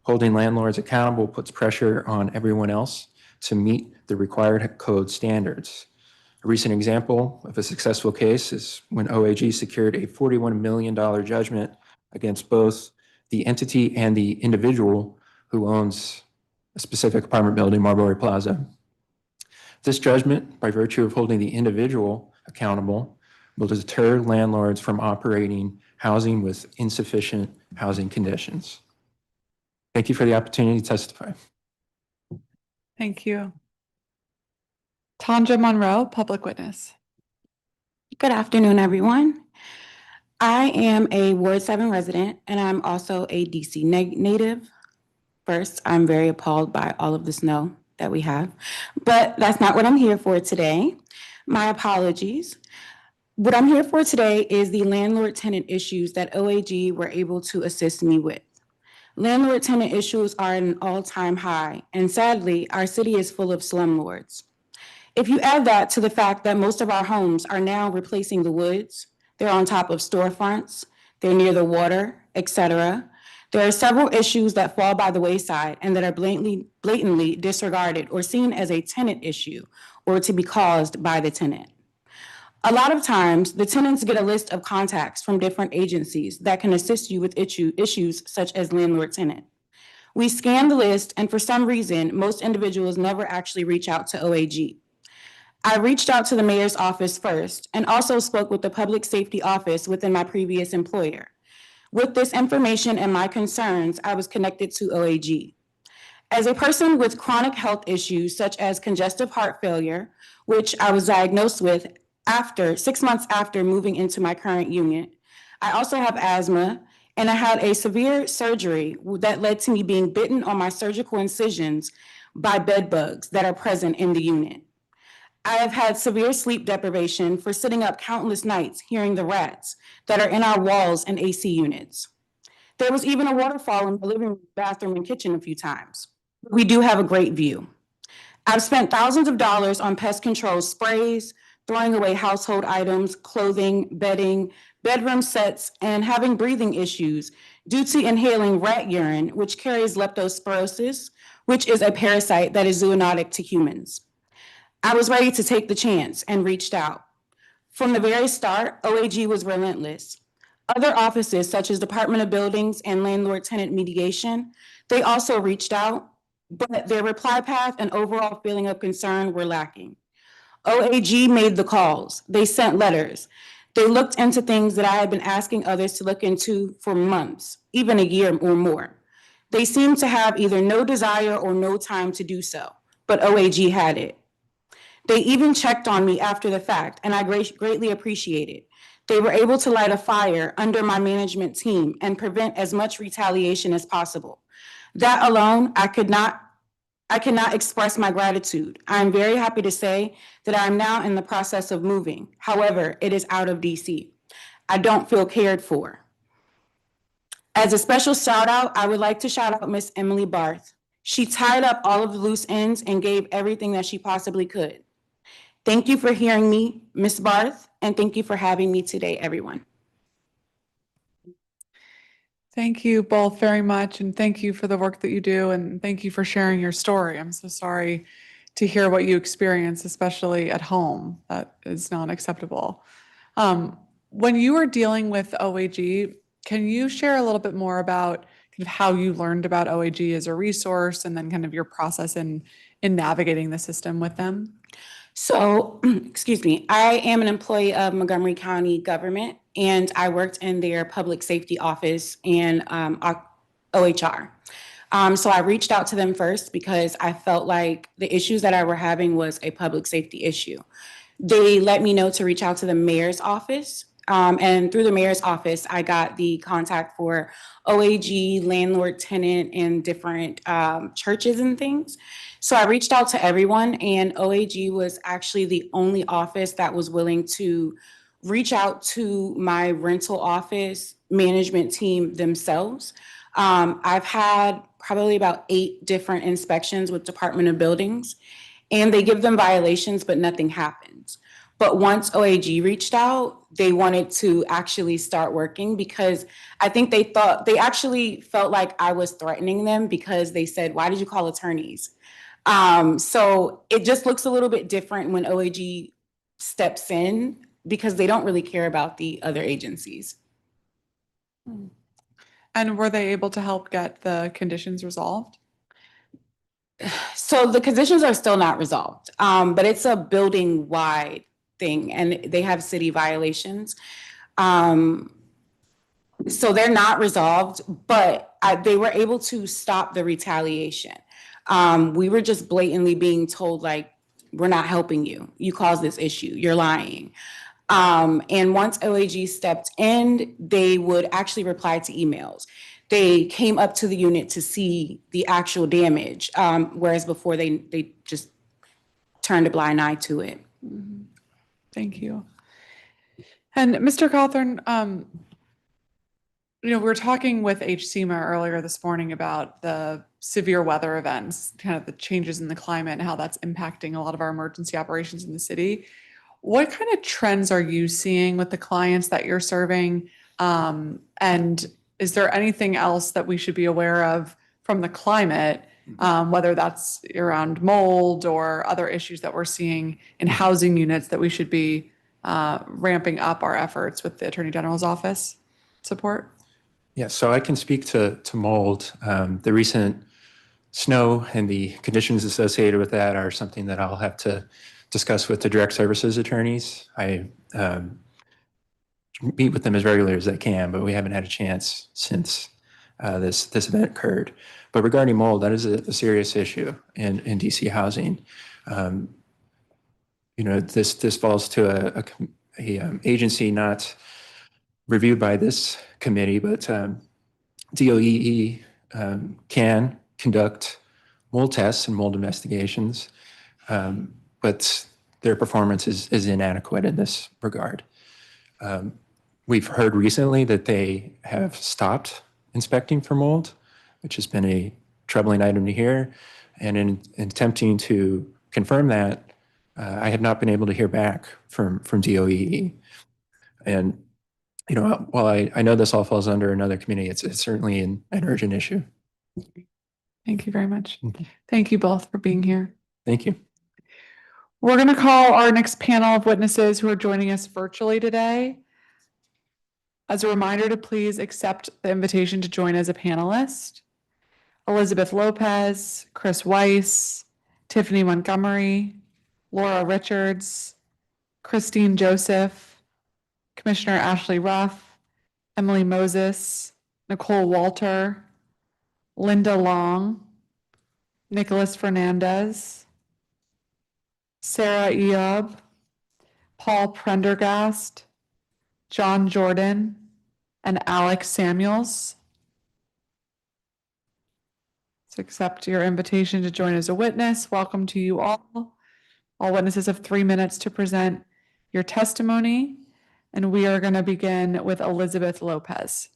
Holding landlords accountable puts pressure on everyone else to meet the required code standards. A recent example of a successful case is when OAG secured a $41 million judgment against both the entity and the individual who owns a specific apartment building, Marbury Plaza. This judgment, by virtue of holding the individual accountable, will deter landlords from operating housing with insufficient housing conditions. Thank you for the opportunity to testify. Thank you. Tanja Monroe, public witness. Good afternoon, everyone. I am a Ward 7 resident, and I'm also a DC native. First, I'm very appalled by all of the snow that we have, but that's not what I'm here for today. My apologies. What I'm here for today is the landlord-tenant issues that OAG were able to assist me with. Landlord-tenant issues are at an all-time high, and sadly, our city is full of slumlords. If you add that to the fact that most of our homes are now replacing the woods, they're on top of storefronts, they're near the water, etc., there are several issues that fall by the wayside and that are blatantly disregarded or seen as a tenant issue or to be caused by the tenant. A lot of times, the tenants get a list of contacts from different agencies that can assist you with issues such as landlord-tenant. We scan the list, and for some reason, most individuals never actually reach out to OAG. I reached out to the mayor's office first and also spoke with the public safety office within my previous employer. With this information and my concerns, I was connected to OAG. As a person with chronic health issues such as congestive heart failure, which I was diagnosed with 6 months after moving into my current unit, I also have asthma, and I had a severe surgery that led to me being bitten on my surgical incisions by bed bugs that are present in the unit. I have had severe sleep deprivation for sitting up countless nights hearing the rats that are in our walls and AC units. There was even a waterfall in the living room, bathroom, and kitchen a few times. We do have a great view. I've spent thousands of dollars on pest control sprays, throwing away household items, clothing, bedding, bedroom sets, and having breathing issues due to inhaling rat urine, which carries leptospirosis, which is a parasite that is zoonotic to humans. I was ready to take the chance and reached out. From the very start, OAG was relentless. Other offices, such as Department of Buildings and Landlord-Tenant Mediation, they also reached out, but their reply path and overall feeling of concern were lacking. OAG made the calls. They sent letters. They looked into things that I had been asking others to look into for months, even a year or more. They seemed to have either no desire or no time to do so, but OAG had it. They even checked on me after the fact, and I greatly appreciate it. They were able to light a fire under my management team and prevent as much retaliation as possible. That alone, I cannot express my gratitude. I am very happy to say that I am now in the process of moving. However, it is out of DC. I don't feel cared for. As a special shout out, I would like to shout out Miss Emily Barth. She tied up all of the loose ends and gave everything that she possibly could. Thank you for hearing me, Ms. Barth, and thank you for having me today, everyone. Thank you both very much, and thank you for the work that you do, and thank you for sharing your story. I'm so sorry to hear what you experienced, especially at home. That is not acceptable. When you were dealing with OAG, can you share a little bit more about kind of how you learned about OAG as a resource, and then kind of your process in navigating the system with them? So, excuse me, I am an employee of Montgomery County government, and I worked in their public safety office and OHR. So I reached out to them first because I felt like the issues that I were having was a public safety issue. They let me know to reach out to the mayor's office. And through the mayor's office, I got the contact for OAG, landlord, tenant, and different churches and things. So I reached out to everyone, and OAG was actually the only office that was willing to reach out to my rental office management team themselves. I've had probably about 8 different inspections with Department of Buildings, and they give them violations, but nothing happens. But once OAG reached out, they wanted to actually start working because I think they actually felt like I was threatening them because they said, why did you call attorneys? So it just looks a little bit different when OAG steps in because they don't really care about the other agencies. And were they able to help get the conditions resolved? So the conditions are still not resolved, but it's a building-wide thing, and they have city violations. So they're not resolved, but they were able to stop the retaliation. We were just blatantly being told, like, we're not helping you. You caused this issue. You're lying. And once OAG stepped in, they would actually reply to emails. They came up to the unit to see the actual damage, whereas before they just turned a blind eye to it. Thank you. And Mr. Cawthorn, we were talking with HCMA earlier this morning about the severe weather events, kind of the changes in the climate and how that's impacting a lot of our emergency operations in the city. What kind of trends are you seeing with the clients that you're serving? And is there anything else that we should be aware of from the climate, whether that's around mold or other issues that we're seeing in housing units that we should be ramping up our efforts with the Attorney General's office support? Yeah, so I can speak to mold. The recent snow and the conditions associated with that are something that I'll have to discuss with the direct services attorneys. I meet with them as regularly as I can, but we haven't had a chance since this event occurred. But regarding mold, that is a serious issue in DC housing. This falls to a agency not reviewed by this committee, but DOEE can conduct mold tests and mold investigations, but their performance is inadequate in this regard. We've heard recently that they have stopped inspecting for mold, which has been a troubling item to hear. And in attempting to confirm that, I have not been able to hear back from DOEE. And while I know this all falls under another committee, it's certainly an urgent issue. Thank you very much. Thank you both for being here. Thank you. We're going to call our next panel of witnesses who are joining us virtually today. As a reminder to please accept the invitation to join as a panelist. Elizabeth Lopez, Chris Weiss, Tiffany Montgomery, Laura Richards, Christine Joseph, Commissioner Ashley Ruff, Emily Moses, Nicole Walter, Linda Long, Nicholas Fernandez, Sarah Eob, Paul Prendergast, John Jordan, and Alex Samuels. So accept your invitation to join as a witness. Welcome to you all. All witnesses have 3 minutes to present your testimony, and we are going to begin with Elizabeth Lopez.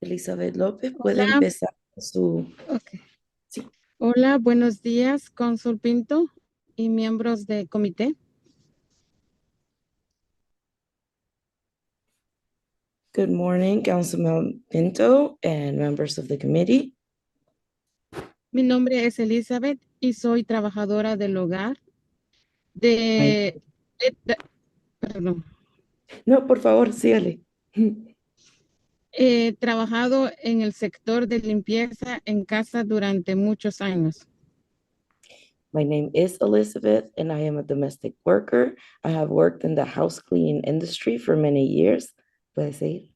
Elizabeth López, puede Hola. empezar su... Okay. Sí. Hola, buenos días, Cónsul Pinto y miembros del comité. Good morning, Councilman Pinto and members of the committee. Mi nombre es Elizabeth y soy trabajadora del hogar perdón. No, por favor, sígale. He trabajado en el sector de limpieza en casa durante muchos años. My name is Elizabeth and I am a domestic worker. I have worked in the house cleaning industry for many years. ¿Puede seguir?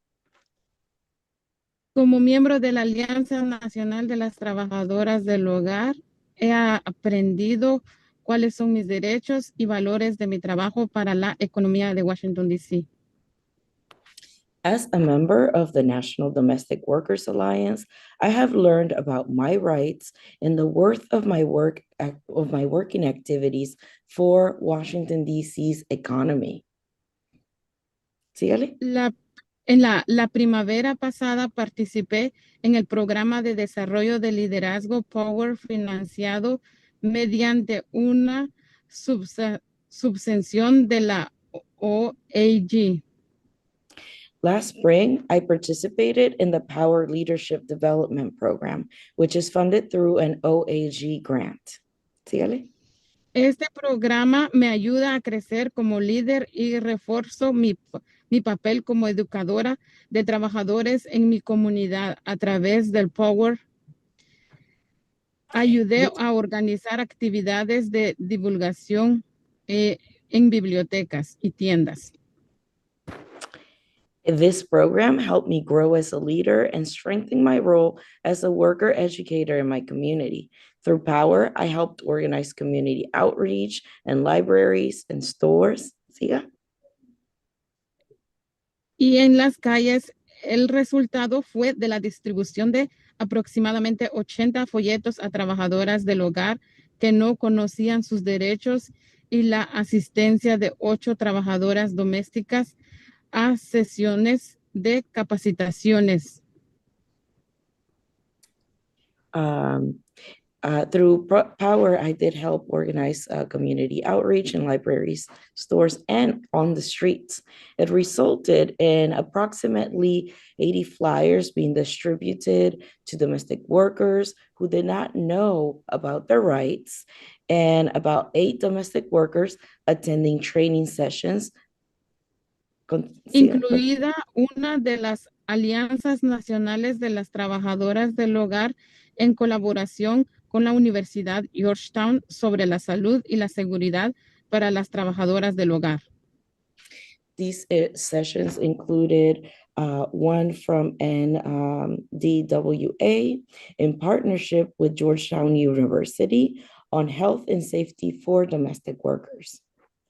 Como miembro de la Alianza Nacional de las Trabajadoras del Hogar, he aprendido cuáles son mis derechos y valores de mi trabajo para la economía de Washington, D.C. As a member of the National Domestic Workers Alliance, I have learned about my rights and the worth of my working activities for Washington, D.C.'s economy. Sígale. En la primavera pasada participé en el programa de desarrollo de liderazgo Power financiado mediante una subvención de la OAG. Last spring, I participated in the Power Leadership Development Program, which is funded through an OAG grant. Sígale. Este programa me ayuda a crecer como líder y refuerzo mi papel como educadora de trabajadores en mi comunidad a través del Power. Ayudé a organizar actividades de divulgación en bibliotecas y tiendas. This program helped me grow as a leader and strengthen my role as a worker educator in my community. Through Power, I helped organize community outreach and libraries and stores. ¿Siga? Y en las calles, el resultado fue de la distribución de aproximadamente 80 folletos a trabajadoras del hogar que no conocían sus derechos y la asistencia de 8 trabajadoras domésticas a sesiones de capacitaciones. Through Power, I did help organize community outreach in libraries, stores, and on the streets. It resulted in approximately 80 flyers being distributed to domestic workers who did not know about their rights, and about 8 domestic workers attending training sessions. Incluida una de las alianzas nacionales de las trabajadoras del hogar en colaboración con la Universidad Georgetown sobre la salud y la seguridad para las trabajadoras del hogar. These sessions included one from NDWA in partnership with Georgetown University on health and safety for domestic workers.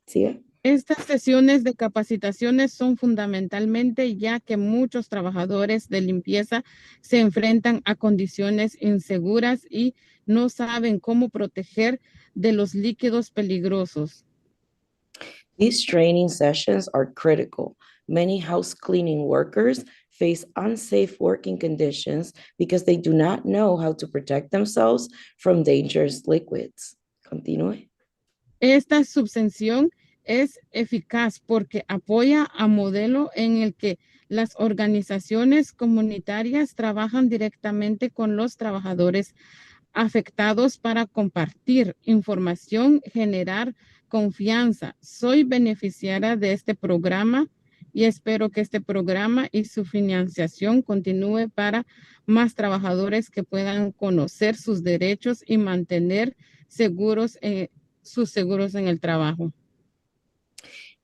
¿Sí? Estas sesiones de capacitaciones son fundamentalmente ya que muchos trabajadores de limpieza se enfrentan a condiciones inseguras y no saben cómo proteger de los líquidos peligrosos. These training sessions are critical. Many house cleaning workers face unsafe working conditions because they do not know how to protect themselves from dangerous liquids. Continúe. Esta subvención es eficaz porque apoya a modelo en el que las organizaciones comunitarias trabajan directamente con los trabajadores afectados para compartir información, generar confianza. Soy beneficiaria de este programa y espero que este programa y su financiación continúe para más trabajadores que puedan conocer sus derechos y mantener sus seguros en el trabajo.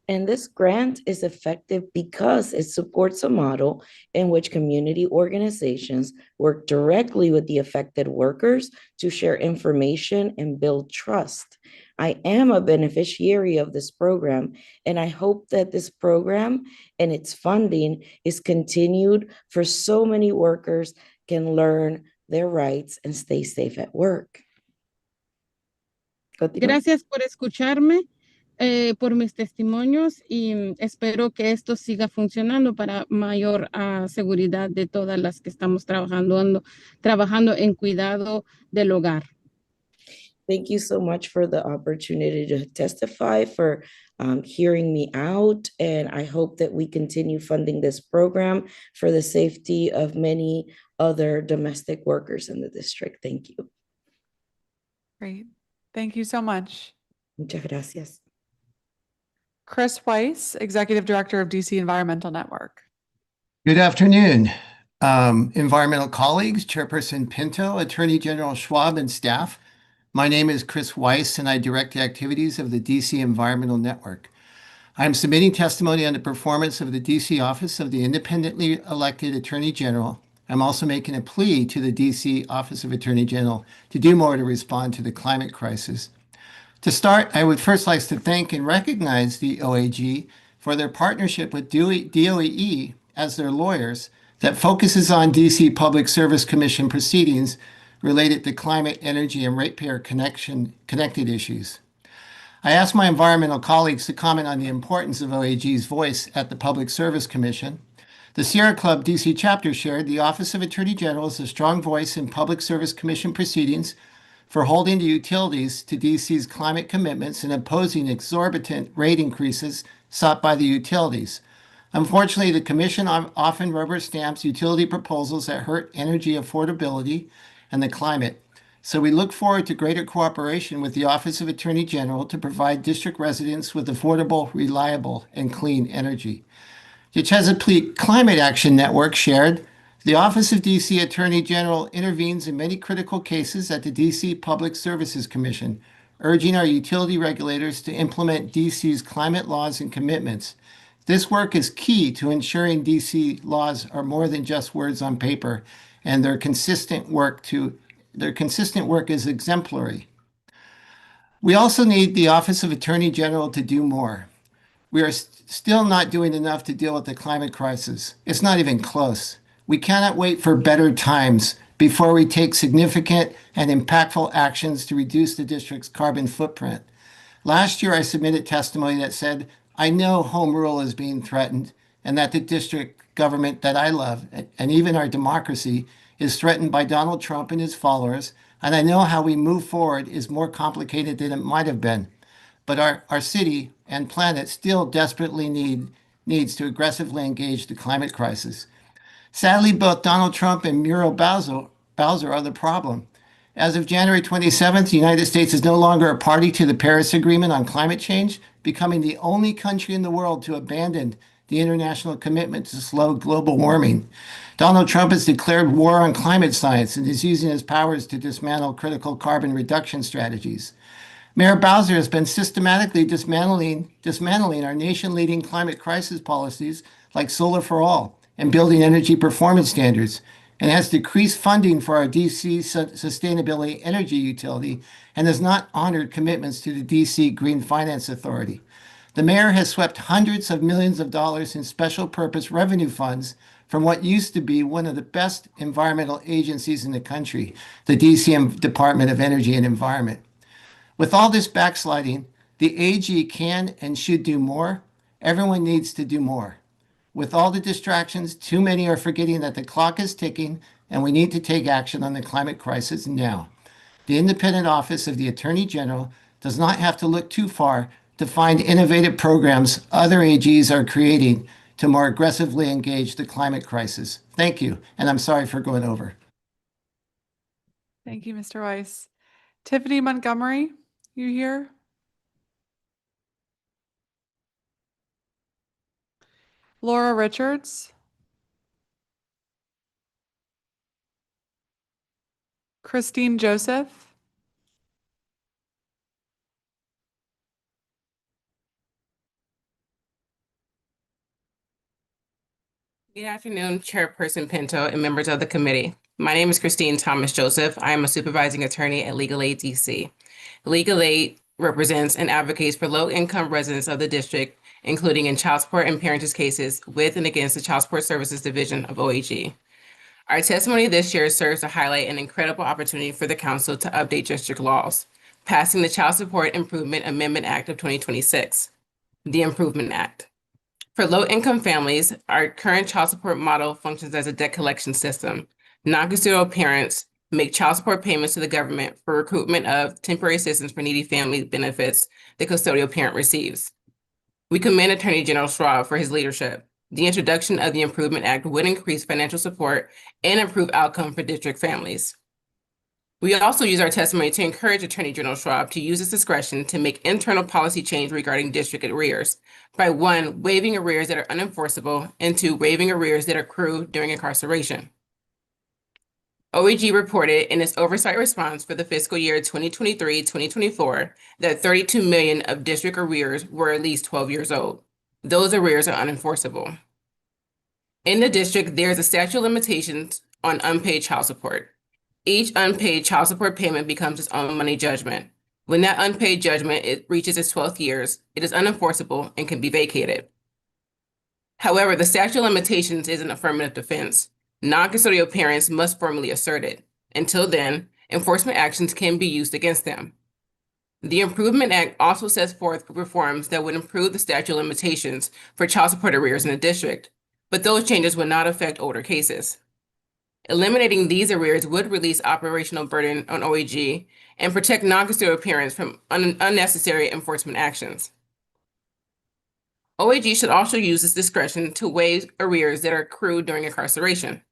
And this grant is effective because it supports a model in which community organizations work directly with the affected workers to share information and build trust. I am a beneficiary of this program, and I hope that this program and its funding is continued for so many workers can learn their rights and stay safe at work. Gracias por escucharme. Por mis testimonios y espero que esto siga funcionando para mayor seguridad de todas las que estamos trabajando en cuidado del hogar. Thank you so much for the opportunity to testify, for hearing me out, and I hope that we continue funding this program for the safety of many other domestic workers in the district. Thank you. Great. Thank you so much. Muchas gracias. Chris Weiss, Executive Director of DC Environmental Network. Good afternoon, environmental colleagues, Chairperson Pinto, Attorney General Schwab, and staff. My name is Chris Weiss, and I direct the activities of the DC Environmental Network. I'm submitting testimony on the performance of the DC Office of the independently elected Attorney General. I'm also making a plea to the DC Office of Attorney General to do more to respond to the climate crisis. To start, I would first like to thank and recognize the OAG for their partnership with DOEE as their lawyers that focuses on DC Public Service Commission proceedings related to climate, energy, and ratepayer connected issues. I asked my environmental colleagues to comment on the importance of OAG's voice at the Public Service Commission. The Sierra Club DC chapter shared the Office of Attorney General is a strong voice in Public Service Commission proceedings for holding the utilities to DC's climate commitments and opposing exorbitant rate increases sought by the utilities. Unfortunately, the Commission often rubber stamps utility proposals that hurt energy affordability and the climate. So we look forward to greater cooperation with the Office of Attorney General to provide district residents with affordable, reliable, and clean energy. The Chesapeake Climate Action Network shared, the Office of DC Attorney General intervenes in many critical cases at the DC Public Services Commission, urging our utility regulators to implement DC's climate laws and commitments. This work is key to ensuring DC laws are more than just words on paper, and their consistent work is exemplary. We also need the Office of Attorney General to do more. We are still not doing enough to deal with the climate crisis. It's not even close. We cannot wait for better times before we take significant and impactful actions to reduce the district's carbon footprint. Last year, I submitted testimony that said, I know home rule is being threatened and that the district government that I love, and even our democracy, is threatened by Donald Trump and his followers, and I know how we move forward is more complicated than it might have been. But our city and planet still desperately needs to aggressively engage the climate crisis. Sadly, both Donald Trump and Muriel Bowser are the problem. As of January 27th, the United States is no longer a party to the Paris Agreement on climate change, becoming the only country in the world to abandon the international commitment to slow global warming. Donald Trump has declared war on climate science and is using his powers to dismantle critical carbon reduction strategies. Mayor Bowser has been systematically dismantling our nation-leading climate crisis policies like Solar for All and building energy performance standards, and has decreased funding for our DC Sustainability Energy Utility and has not honored commitments to the DC Green Finance Authority. The mayor has swept hundreds of millions of dollars in special purpose revenue funds from what used to be one of the best environmental agencies in the country, the DC Department of Energy and Environment. With all this backsliding, the AG can and should do more. Everyone needs to do more. With all the distractions, too many are forgetting that the clock is ticking and we need to take action on the climate crisis now. The independent office of the Attorney General does not have to look too far to find innovative programs other AGs are creating to more aggressively engage the climate crisis. Thank you, and I'm sorry for going over. Thank you, Mr. Weiss. Tiffany Montgomery, you here? Laura Richards? Christine Joseph? Good afternoon, Chairperson Pinto and members of the committee. My name is Christine Thomas Joseph. I am a supervising attorney at Legal Aid DC. Legal Aid represents and advocates for low-income residents of the district, including in child support and parentage cases with and against the Child Support Services Division of OAG. Our testimony this year serves to highlight an incredible opportunity for the council to update district laws, passing the Child Support Improvement Amendment Act of 2026, the Improvement Act. For low-income families, our current child support model functions as a debt collection system. Non-custodial parents make child support payments to the government for recruitment of temporary assistance for needy family benefits the custodial parent receives. We commend Attorney General Schwab for his leadership. The introduction of the Improvement Act would increase financial support and improve outcome for district families. We also use our testimony to encourage Attorney General Schwab to use his discretion to make internal policy change regarding district arrears by 1, waiving arrears that are unenforceable, and 2, waiving arrears that accrue during incarceration. OAG reported in its oversight response for the fiscal year 2023-2024 that 32 million of district arrears were at least 12 years old. Those arrears are unenforceable. In the district, there is a statute of limitations on unpaid child support. Each unpaid child support payment becomes its own money judgment. When that unpaid judgment reaches its 12th years, it is unenforceable and can be vacated. However, the statute of limitations is an affirmative defense. Non-custodial parents must formally assert it. Until then, enforcement actions can be used against them. The Improvement Act also sets forth reforms that would improve the statute of limitations for child support arrears in the district. but those changes would not affect older cases. Eliminating these arrears would release operational burden on OAG and protect non-custodial parents from unnecessary enforcement actions. OAG should also use its discretion to waive arrears that are accrued during incarceration.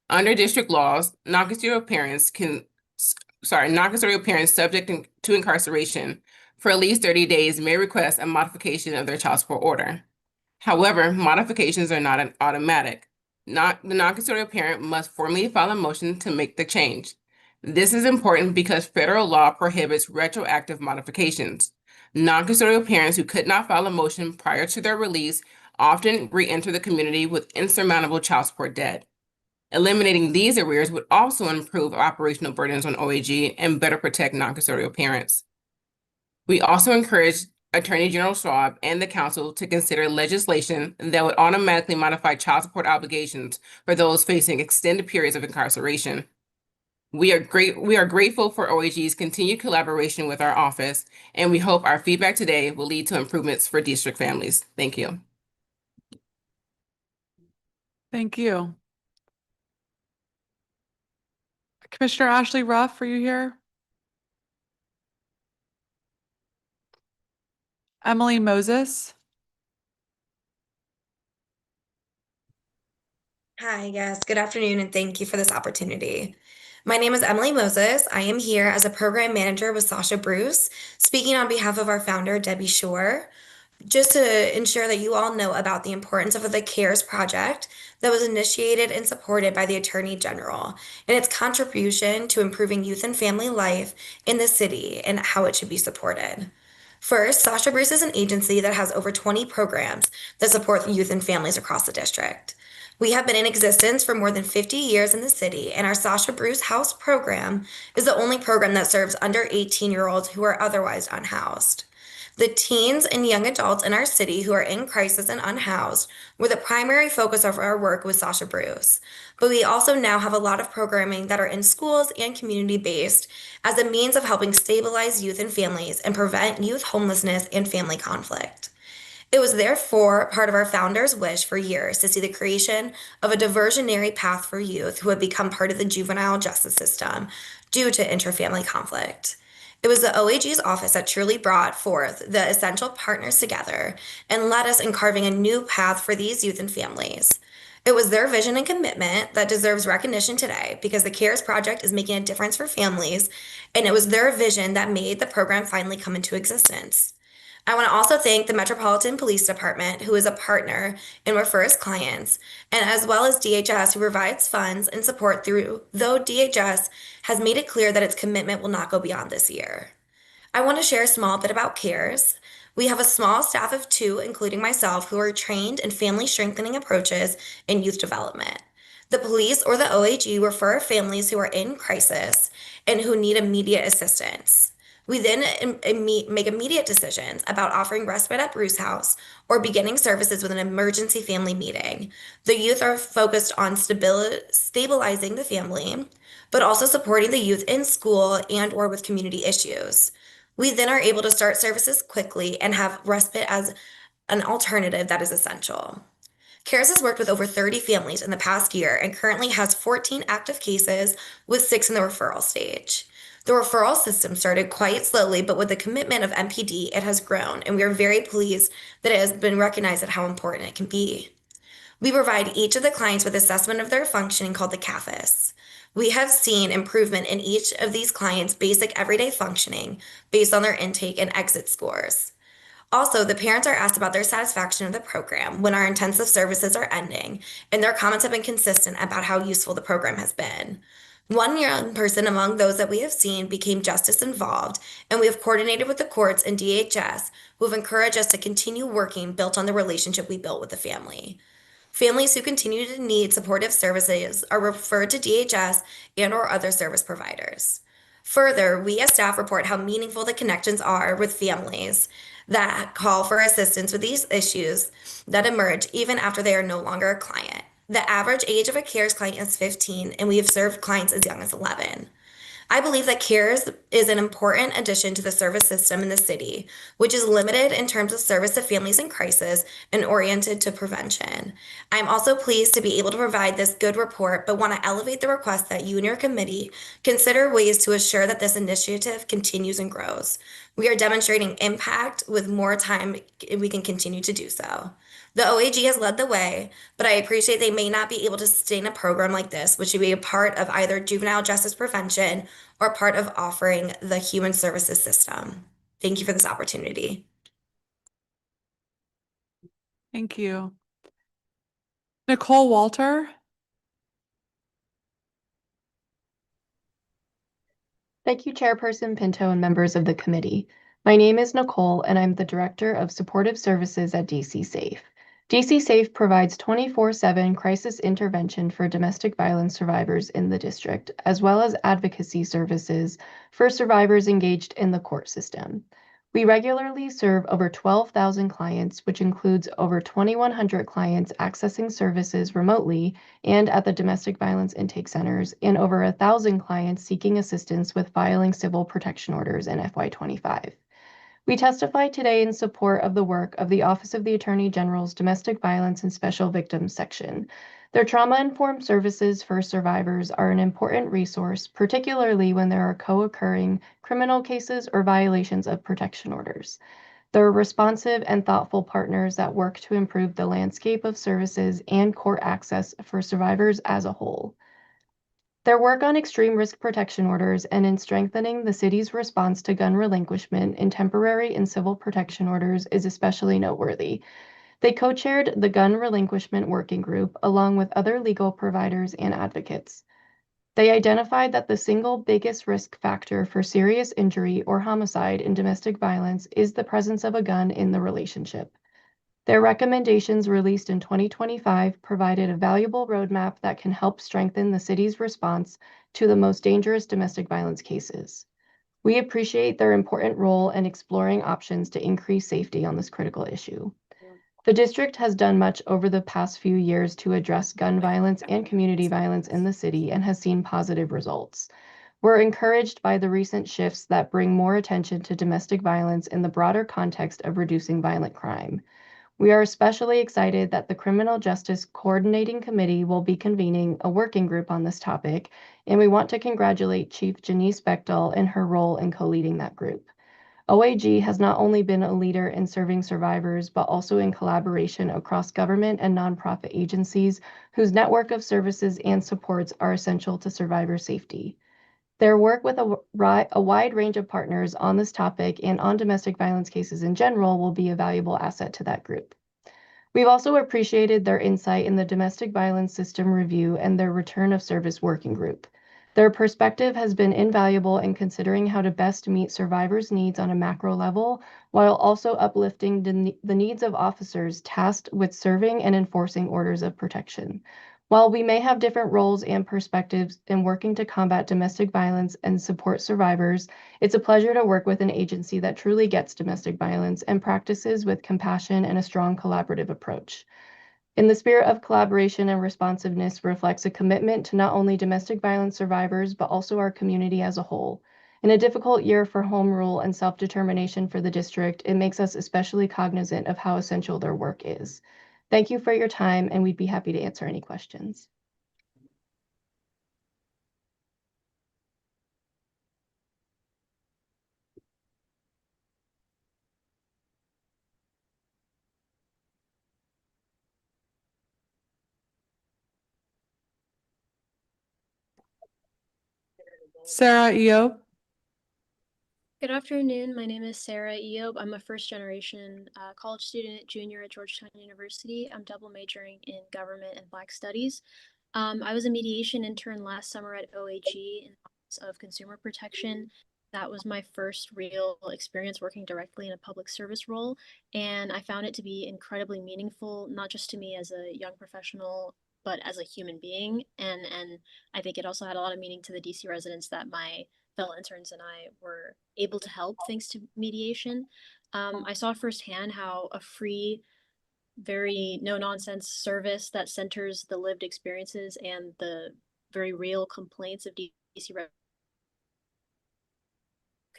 Under district laws, non-custodial parents subject to incarceration for at least 30 days may request a modification of their child support order. However, modifications are not automatic. The non-custodial parent must formally file a motion to make the change. This is important because federal law prohibits retroactive modifications. Non-custodial parents who could not file a motion prior to their release often re-enter the community with insurmountable child support debt. Eliminating these arrears would also improve operational burdens on OAG and better protect non-custodial parents. We also encourage Attorney General Schwab and the council to consider legislation that would automatically modify child support obligations for those facing extended periods of incarceration. We are grateful for OAG's continued collaboration with our office, and we hope our feedback today will lead to improvements for district families. Thank you. Thank you. Commissioner Ashley Ruff, are you here? Emily Moses? Hi, yes, good afternoon, and thank you for this opportunity. My name is Emily Moses. I am here as a program manager with Sasha Bruce, speaking on behalf of our founder, Debbie Shore, just to ensure that you all know about the importance of the CARES project that was initiated and supported by the Attorney General and its contribution to improving youth and family life in the city and how it should be supported. First, Sasha Bruce is an agency that has over 20 programs that support youth and families across the district. We have been in existence for more than 50 years in the city, and our Sasha Bruce House program is the only program that serves under 18-year-olds who are otherwise unhoused. The teens and young adults in our city who are in crisis and unhoused were the primary focus of our work with Sasha Bruce. But we also now have a lot of programming that are in schools and community-based as a means of helping stabilize youth and families and prevent youth homelessness and family conflict. It was therefore part of our founder's wish for years to see the creation of a diversionary path for youth who had become part of the juvenile justice system due to interfamily conflict. It was the OAG's office that truly brought forth the essential partners together and led us in carving a new path for these youth and families. It was their vision and commitment that deserves recognition today because the CARES project is making a difference for families, and it was their vision that made the program finally come into existence. I want to also thank the Metropolitan Police Department, who is a partner and refers clients, and as well as DHS, who provides funds and support though DHS has made it clear that its commitment will not go beyond this year. I want to share a small bit about CARES. We have a small staff of 2, including myself, who are trained in family strengthening approaches in youth development. The police or the OAG refer families who are in crisis and who need immediate assistance. We then make immediate decisions about offering respite at Bruce House or beginning services with an emergency family meeting. The youth are focused on stabilizing the family, but also supporting the youth in school and or with community issues. We then are able to start services quickly and have respite as an alternative that is essential. CARES has worked with over 30 families in the past year and currently has 14 active cases with 6 in the referral stage. The referral system started quite slowly, but with the commitment of MPD, it has grown, and we are very pleased that it has been recognized at how important it can be. We provide each of the clients with assessment of their functioning called the CAFIS. We have seen improvement in each of these clients' basic everyday functioning based on their intake and exit scores. Also, the parents are asked about their satisfaction of the program when our intensive services are ending, and their comments have been consistent about how useful the program has been. One young person among those that we have seen became justice involved, and we have coordinated with the courts and DHS, who have encouraged us to continue working built on the relationship we built with the family. Families who continue to need supportive services are referred to DHS and or other service providers. Further, we as staff report how meaningful the connections are with families that call for assistance with these issues that emerge even after they are no longer a client. The average age of a CARES client is 15, and we have served clients as young as 11. I believe that CARES is an important addition to the service system in the city, which is limited in terms of service to families in crisis and oriented to prevention. I'm also pleased to be able to provide this good report, but want to elevate the request that you and your committee consider ways to assure that this initiative continues and grows. We are demonstrating impact. With more time, we can continue to do so. The OAG has led the way, but I appreciate they may not be able to sustain a program like this, which should be a part of either juvenile justice prevention or part of offering the human services system. Thank you for this opportunity. Thank you. Nicole Walter. Thank you, Chairperson Pinto and members of the committee. My name is Nicole, and I'm the Director of Supportive Services at DC Safe. DC Safe provides 24/7 crisis intervention for domestic violence survivors in the district, as well as advocacy services for survivors engaged in the court system. We regularly serve over 12,000 clients, which includes over 2,100 clients accessing services remotely and at the domestic violence intake centers, and over 1,000 clients seeking assistance with filing civil protection orders in FY25. We testify today in support of the work of the Office of the Attorney General's Domestic Violence and Special Victims Section. Their trauma-informed services for survivors are an important resource, particularly when there are co-occurring criminal cases or violations of protection orders. They're responsive and thoughtful partners that work to improve the landscape of services and court access for survivors as a whole. Their work on extreme risk protection orders and in strengthening the city's response to gun relinquishment in temporary and civil protection orders is especially noteworthy. They co-chaired the Gun Relinquishment Working Group along with other legal providers and advocates. They identified that the single biggest risk factor for serious injury or homicide in domestic violence is the presence of a gun in the relationship. Their recommendations released in 2025 provided a valuable roadmap that can help strengthen the city's response to the most dangerous domestic violence cases. We appreciate their important role in exploring options to increase safety on this critical issue. The district has done much over the past few years to address gun violence and community violence in the city and has seen positive results. We're encouraged by the recent shifts that bring more attention to domestic violence in the broader context of reducing violent crime. We are especially excited that the Criminal Justice Coordinating Committee will be convening a working group on this topic, and we want to congratulate Chief Janice Bechtel in her role in co-leading that group. OAG has not only been a leader in serving survivors, but also in collaboration across government and nonprofit agencies whose network of services and supports are essential to survivor safety. Their work with a wide range of partners on this topic and on domestic violence cases in general will be a valuable asset to that group. We've also appreciated their insight in the domestic violence system review and their return of service working group. Their perspective has been invaluable in considering how to best meet survivors' needs on a macro level, while also uplifting the needs of officers tasked with serving and enforcing orders of protection. While we may have different roles and perspectives in working to combat domestic violence and support survivors, it's a pleasure to work with an agency that truly gets domestic violence and practices with compassion and a strong collaborative approach. In the spirit of collaboration and responsiveness reflects a commitment to not only domestic violence survivors, but also our community as a whole. In a difficult year for home rule and self-determination for the district, it makes us especially cognizant of how essential their work is. Thank you for your time, and we'd be happy to answer any questions. Sarah Eob. Good afternoon. My name is Sarah Eob. I'm a first-generation college student, junior at Georgetown University. I'm double majoring in government and Black studies. I was a mediation intern last summer at OAG in the Office of Consumer Protection. That was my first real experience working directly in a public service role, and I found it to be incredibly meaningful, not just to me as a young professional, but as a human being. And I think it also had a lot of meaning to the DC residents that my fellow interns and I were able to help thanks to mediation. I saw firsthand how a free, very no-nonsense service that centers the lived experiences and the very real complaints of DC residents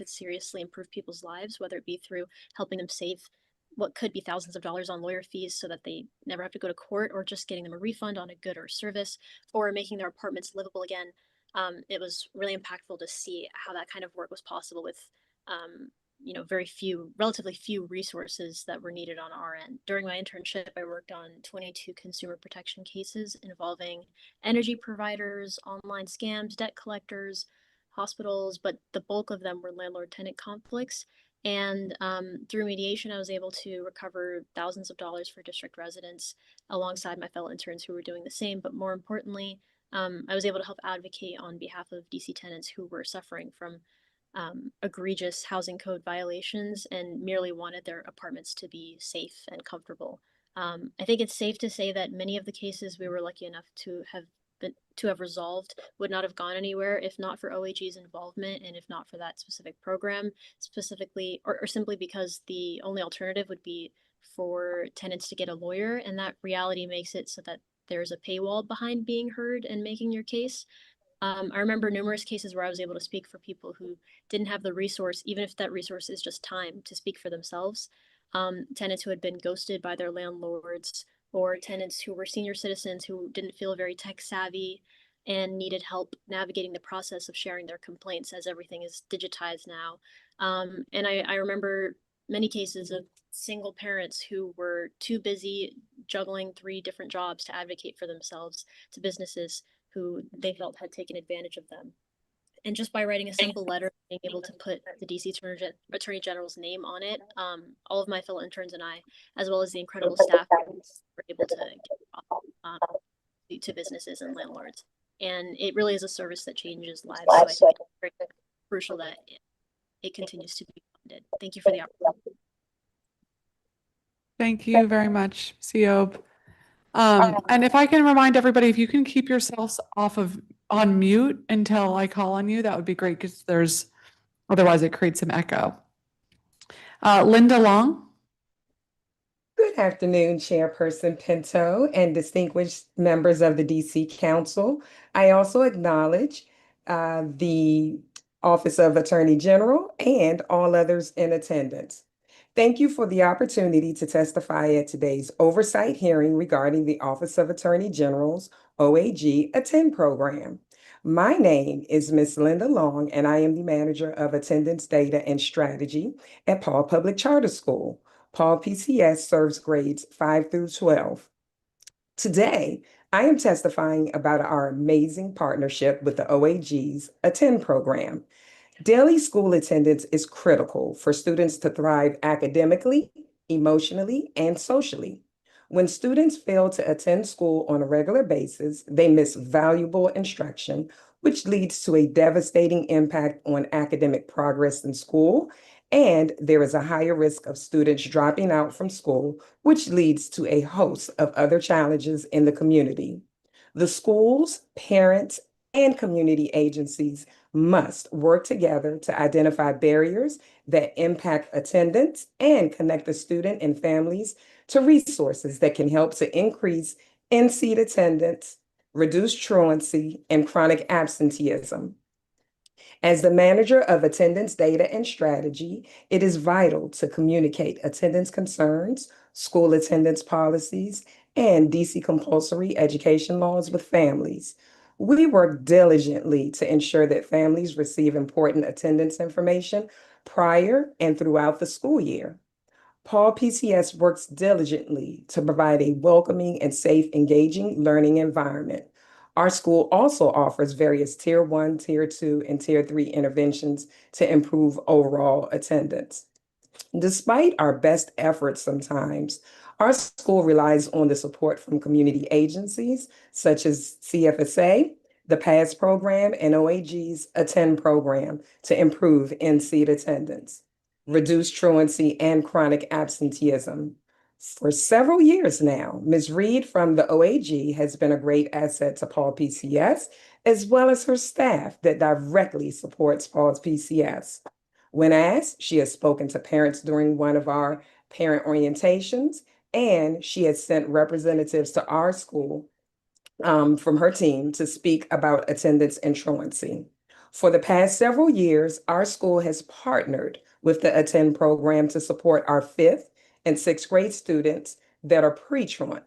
could seriously improve people's lives, whether it be through helping them save what could be thousands of dollars on lawyer fees so that they never have to go to court, or just getting them a refund on a good or service, or making their apartments livable again. It was really impactful to see how that kind of work was possible with relatively few resources that were needed on our end. During my internship, I worked on 22 consumer protection cases involving energy providers, online scams, debt collectors, hospitals, but the bulk of them were landlord-tenant conflicts. And through mediation, I was able to recover thousands of dollars for district residents alongside my fellow interns who were doing the same. But more importantly, I was able to help advocate on behalf of DC tenants who were suffering from egregious housing code violations and merely wanted their apartments to be safe and comfortable. I think it's safe to say that many of the cases we were lucky enough to have resolved would not have gone anywhere if not for OAG's involvement, and if not for that specific program specifically, or simply because the only alternative would be for tenants to get a lawyer, and that reality makes it so that there's a paywall behind being heard and making your case. I remember numerous cases where I was able to speak for people who didn't have the resource, even if that resource is just time, to speak for themselves. Tenants who had been ghosted by their landlords, or tenants who were senior citizens who didn't feel very tech savvy and needed help navigating the process of sharing their complaints, as everything is digitized now. And I remember many cases of single parents who were too busy juggling 3 different jobs to advocate for themselves, to businesses who they felt had taken advantage of them. And just by writing a simple letter, being able to put the DC Attorney General's name on it, all of my fellow interns and I, as well as the incredible staff, were able to get to businesses and landlords. And it really is a service that changes lives. So I think it's very crucial that it continues to be funded. Thank you for the opportunity. Thank you very much, Siob. And if I can remind everybody, if you can keep yourselves on mute until I call on you, that would be great, because otherwise it creates some echo. Linda Long. Good afternoon, Chairperson Pinto and distinguished members of the DC Council. I also acknowledge the Office of Attorney General and all others in attendance. Thank you for the opportunity to testify at today's oversight hearing regarding the Office of Attorney General's OAG Attend program. My name is Ms. Linda Long, and I am the Manager of Attendance Data and Strategy at Paul Public Charter School. Paul PCS serves grades 5 through 12. Today, I am testifying about our amazing partnership with the OAG's Attend program. Daily school attendance is critical for students to thrive academically, emotionally, and socially. When students fail to attend school on a regular basis, they miss valuable instruction, which leads to a devastating impact on academic progress in school, and there is a higher risk of students dropping out from school, which leads to a host of other challenges in the community. The schools, parents, and community agencies must work together to identify barriers that impact attendance and connect the student and families to resources that can help to increase in-seat attendance, reduce truancy, and chronic absenteeism. As the manager of attendance data and strategy, it is vital to communicate attendance concerns, school attendance policies, and DC compulsory education laws with families. We work diligently to ensure that families receive important attendance information prior and throughout the school year. Paul PCS works diligently to provide a welcoming and safe, engaging learning environment. Our school also offers various Tier 1, Tier 2, and Tier 3 interventions to improve overall attendance. Despite our best efforts sometimes, our school relies on the support from community agencies such as CFSA, the PASS program, and OAG's Attend program to improve in-seat attendance, reduce truancy, and chronic absenteeism. For several years now, Ms. Reed from the OAG has been a great asset to Paul PCS, as well as her staff that directly supports Paul's PCS. When asked, she has spoken to parents during one of our parent orientations, and she has sent representatives to our school from her team to speak about attendance and truancy. For the past several years, our school has partnered with the Attend program to support our 5th and 6th grade students that are pre-truant.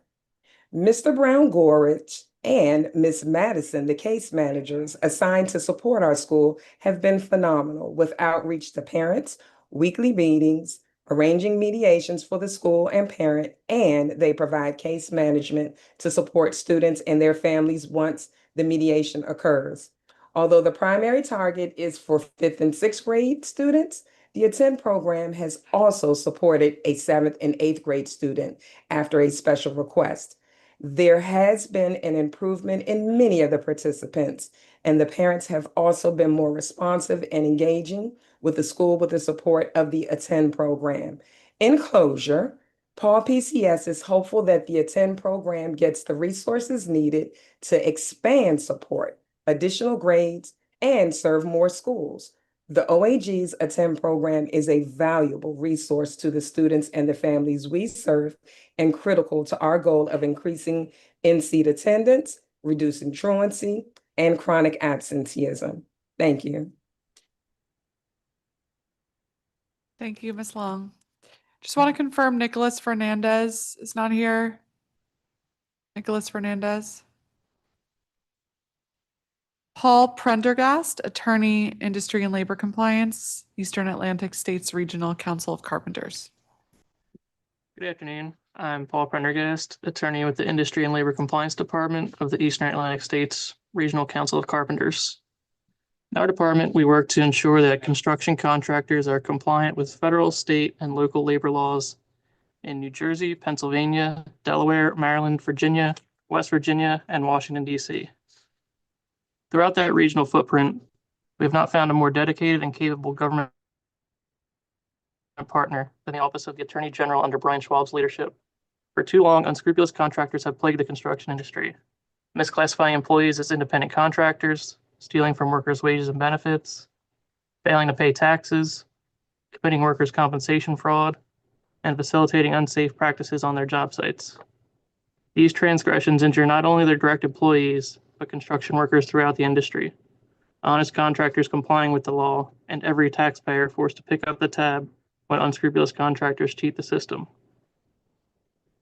Mr. Brown Gorich and Miss Madison, the case managers assigned to support our school, have been phenomenal with outreach to parents, weekly meetings, arranging mediations for the school and parent, and they provide case management to support students and their families once the mediation occurs. Although the primary target is for 5th and 6th grade students, the Attend program has also supported a 7th and 8th grade student after a special request. There has been an improvement in many of the participants, and the parents have also been more responsive and engaging with the school with the support of the Attend program. In closure, Paul PCS is hopeful that the Attend program gets the resources needed to expand support, additional grades, and serve more schools. The OAG's Attend program is a valuable resource to the students and the families we serve and critical to our goal of increasing in-seat attendance, reducing truancy, and chronic absenteeism. Thank you. Thank you, Ms. Long. Just want to confirm Nicholas Fernandez is not here. Nicholas Fernandez. Paul Prendergast, Attorney, Industry and Labor Compliance, Eastern Atlantic States Regional Council of Carpenters. Good afternoon. I'm Paul Prendergast, attorney with the Industry and Labor Compliance Department of the Eastern Atlantic States Regional Council of Carpenters. In our department, we work to ensure that construction contractors are compliant with federal, state, and local labor laws in New Jersey, Pennsylvania, Delaware, Maryland, Virginia, West Virginia, and Washington, D.C. Throughout that regional footprint, we have not found a more dedicated and capable government partner than the Office of the Attorney General under Brian Schwab's leadership. For too long, unscrupulous contractors have plagued the construction industry, misclassifying employees as independent contractors, stealing from workers' wages and benefits, failing to pay taxes, committing workers' compensation fraud, and facilitating unsafe practices on their job sites. These transgressions injure not only their direct employees, but construction workers throughout the industry, honest contractors complying with the law, and every taxpayer forced to pick up the tab when unscrupulous contractors cheat the system.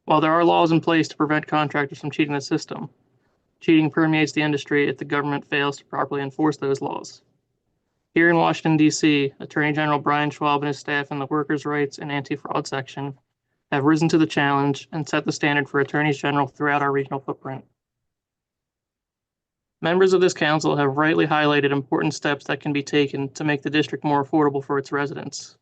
While there are laws in place to prevent contractors from cheating the system, cheating permeates the industry if the government fails to properly enforce those laws. Here in Washington, D.C., Attorney General Brian Schwab and his staff in the Workers' Rights and Anti-Fraud section have risen to the challenge and set the standard for attorneys general throughout our regional footprint. Members of this council have rightly highlighted important steps that can be taken to make the district more affordable for its residents.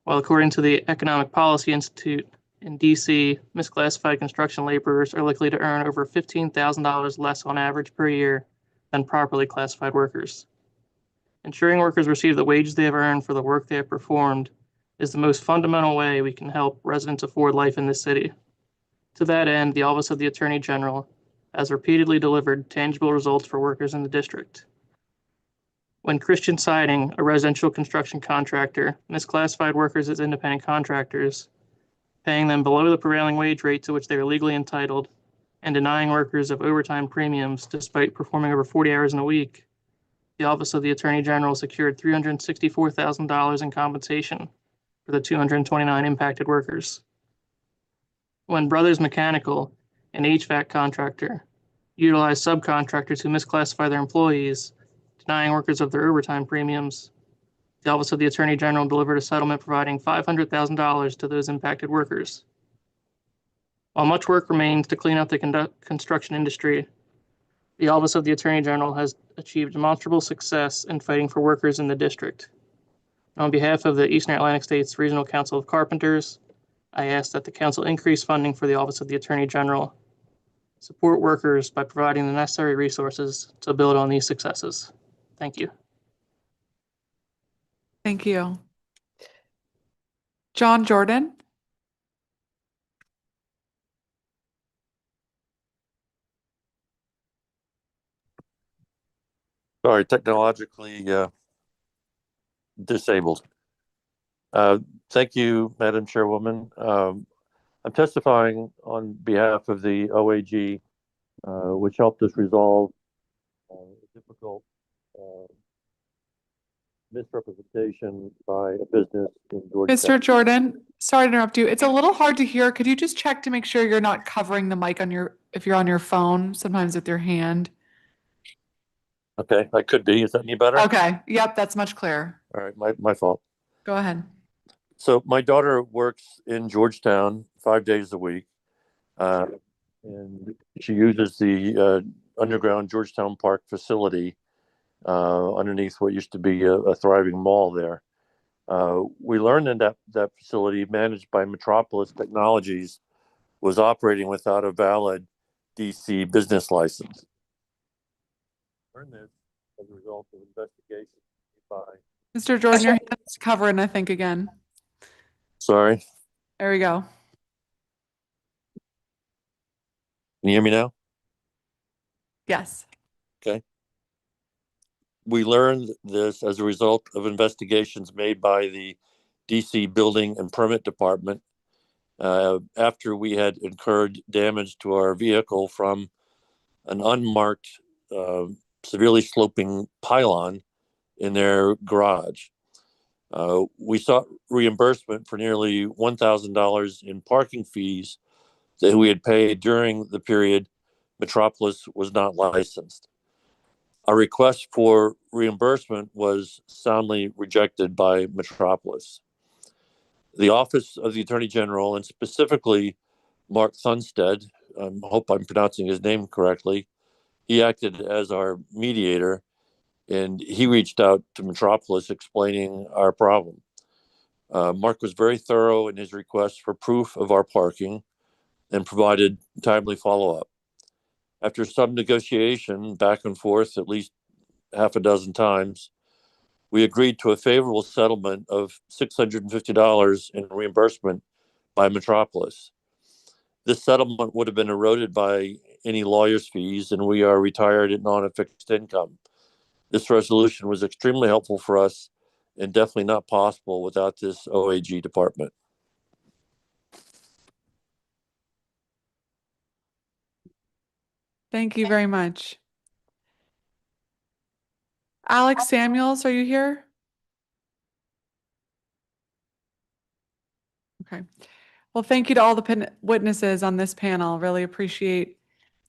While according to the Economic Policy Institute in D.C., misclassified construction laborers are likely to earn over $15,000 less on average per year than properly classified workers. Ensuring workers receive the wages they have earned for the work they have performed is the most fundamental way we can help residents afford life in this city. To that end, the Office of the Attorney General has repeatedly delivered tangible results for workers in the district. When Christian Siding, a residential construction contractor, misclassified workers as independent contractors, paying them below the prevailing wage rate to which they are legally entitled, and denying workers of overtime premiums despite performing over 40 hours in a week, the Office of the Attorney General secured $364,000 in compensation for the 229 impacted workers. When Brothers Mechanical, an HVAC contractor, utilized subcontractors who misclassify their employees, denying workers of their overtime premiums, the Office of the Attorney General delivered a settlement providing $500,000 to those impacted workers. While much work remains to clean up the construction industry, the Office of the Attorney General has achieved demonstrable success in fighting for workers in the district. On behalf of the Eastern Atlantic States Regional Council of Carpenters, I ask that the Council increase funding for the Office of the Attorney General, support workers by providing the necessary resources to build on these successes. Thank you. Thank you. John Jordan. Sorry, technologically disabled. Thank you, Madam Chairwoman. I'm testifying on behalf of the OAG, which helped us resolve a difficult misrepresentation by a business in Georgetown. Mr. Jordan, sorry to interrupt you. It's a little hard to hear. Could you just check to make sure you're not covering the mic on if you're on your phone, sometimes with your hand? Okay, I could be. Is that any better? Okay. Yep, that's much clearer. All right, my fault. Go ahead. So my daughter works in Georgetown 5 days a week, and she uses the underground Georgetown Park facility underneath what used to be a thriving mall there. We learned that facility, managed by Metropolis Technologies, was operating without a valid DC business license. Learned this as a result of investigation by. Mr. Jordan, your hand's covering, I think, again. Sorry, There we go. can you hear me now? Yes. Okay. We learned this as a result of investigations made by the DC Building and Permit Department after we had incurred damage to our vehicle from an unmarked, severely sloping pylon in their garage. We sought reimbursement for nearly $1,000 in parking fees that we had paid during the period Metropolis was not licensed. Our request for reimbursement was soundly rejected by Metropolis. The Office of the Attorney General, and specifically Mark Thunstead, I hope I'm pronouncing his name correctly, he acted as our mediator, and he reached out to Metropolis explaining our problem. Mark was very thorough in his request for proof of our parking and provided timely follow-up. After some negotiation back and forth at least half a dozen times, we agreed to a favorable settlement of $650 in reimbursement by Metropolis. This settlement would have been eroded by any lawyer's fees, and we are retired and on a fixed income. This resolution was extremely helpful for us and definitely not possible without this OAG department. Thank you very much. Alex Samuels, are you here? Okay. Well, thank you to all the witnesses on this panel. Really appreciate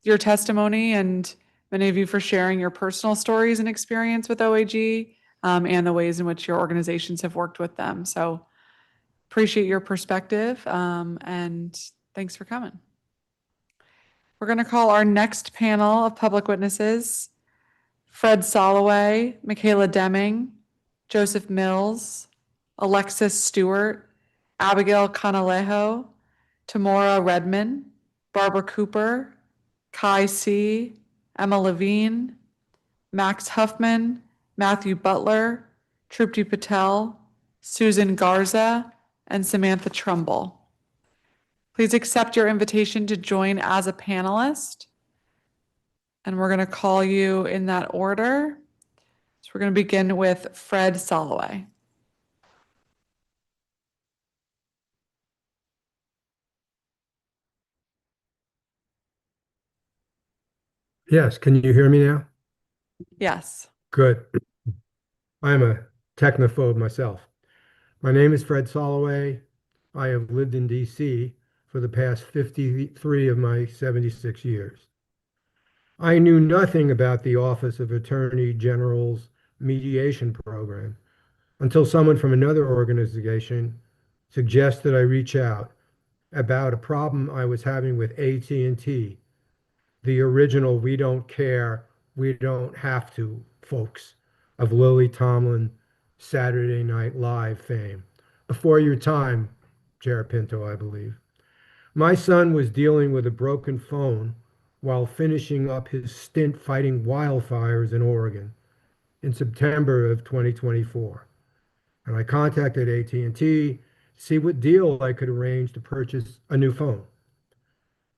your testimony and many of you for sharing your personal stories and experience with OAG and the ways in which your organizations have worked with them. So appreciate your perspective and thanks for coming. We're going to call our next panel of public witnesses, Fred Soloway, Michaela Deming, Joseph Mills, Alexis Stewart, Abigail Canalejo, Tamora Redman, Barbara Cooper, Kai C., Emma Levine, Max Huffman, Matthew Butler, Trupti Patel, Susan Garza, and Samantha Trumbull. Please accept your invitation to join as a panelist. And we're going to call you in that order. So we're going to begin with Fred Soloway. Yes, can you hear me now? Yes. Good. I'm a technophobe myself. My name is Fred Soloway. I have lived in DC for the past 53 of my 76 years. I knew nothing about the Office of Attorney General's mediation program until someone from another organization suggested I reach out about a problem I was having with AT&T, the original "we don't care, we don't have to" folks of Lily Tomlin Saturday Night Live fame. Before your time, Chair Pinto, I believe. My son was dealing with a broken phone while finishing up his stint fighting wildfires in Oregon in September of 2024. And I contacted AT&T to see what deal I could arrange to purchase a new phone.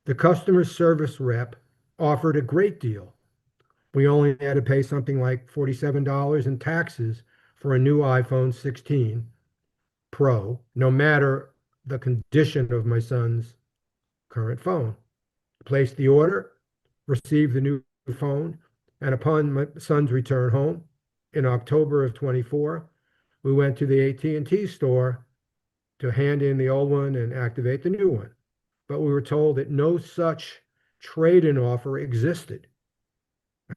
The customer service rep offered a great deal. We only had to pay something like $47 in taxes for a new iPhone 16 Pro, no matter the condition of my son's current phone. Placed the order, received the new phone, and upon my son's return home in October of 24, We went to the AT&T store to hand in the old one and activate the new one. But we were told that no such trade-in offer existed,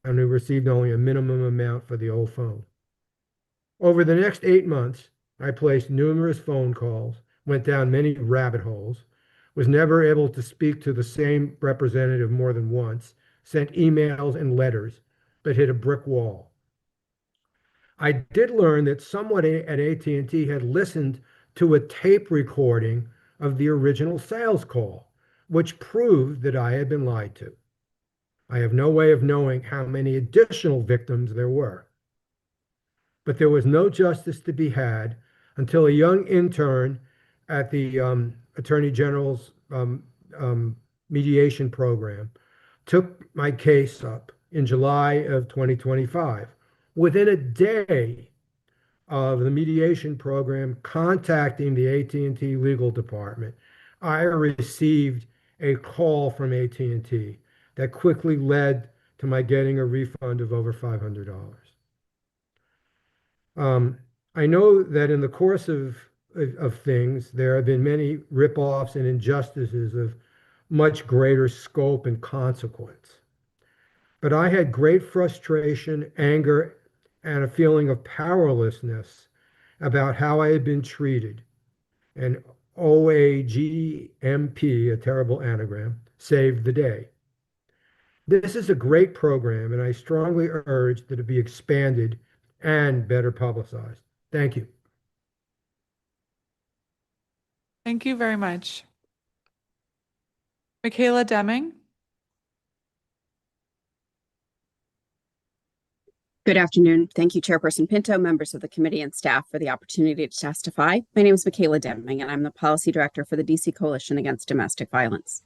and we received only a minimum amount for the old phone. Over the next 8 months, I placed numerous phone calls, went down many rabbit holes, was never able to speak to the same representative more than once, sent emails and letters, but hit a brick wall. I did learn that someone at AT&T had listened to a tape recording of the original sales call, which proved that I had been lied to. I have no way of knowing how many additional victims there were. But there was no justice to be had until a young intern at the Attorney General's mediation program took my case up in July of 2025. Within a day of the mediation program contacting the AT&T legal department, I received a call from AT&T that quickly led to my getting a refund of over $500. I know that in the course of things, there have been many ripoffs and injustices of much greater scope and consequence. But I had great frustration, anger, and a feeling of powerlessness about how I had been treated. And OAGMP, a terrible anagram, saved the day. This is a great program, and I strongly urge that it be expanded and better publicized. Thank you. Thank you very much. Michaela Deming. Good afternoon. Thank you, Chairperson Pinto, members of the committee and staff for the opportunity to testify. My name is Michaela Deming, and I'm the Policy Director for the DC Coalition Against Domestic Violence.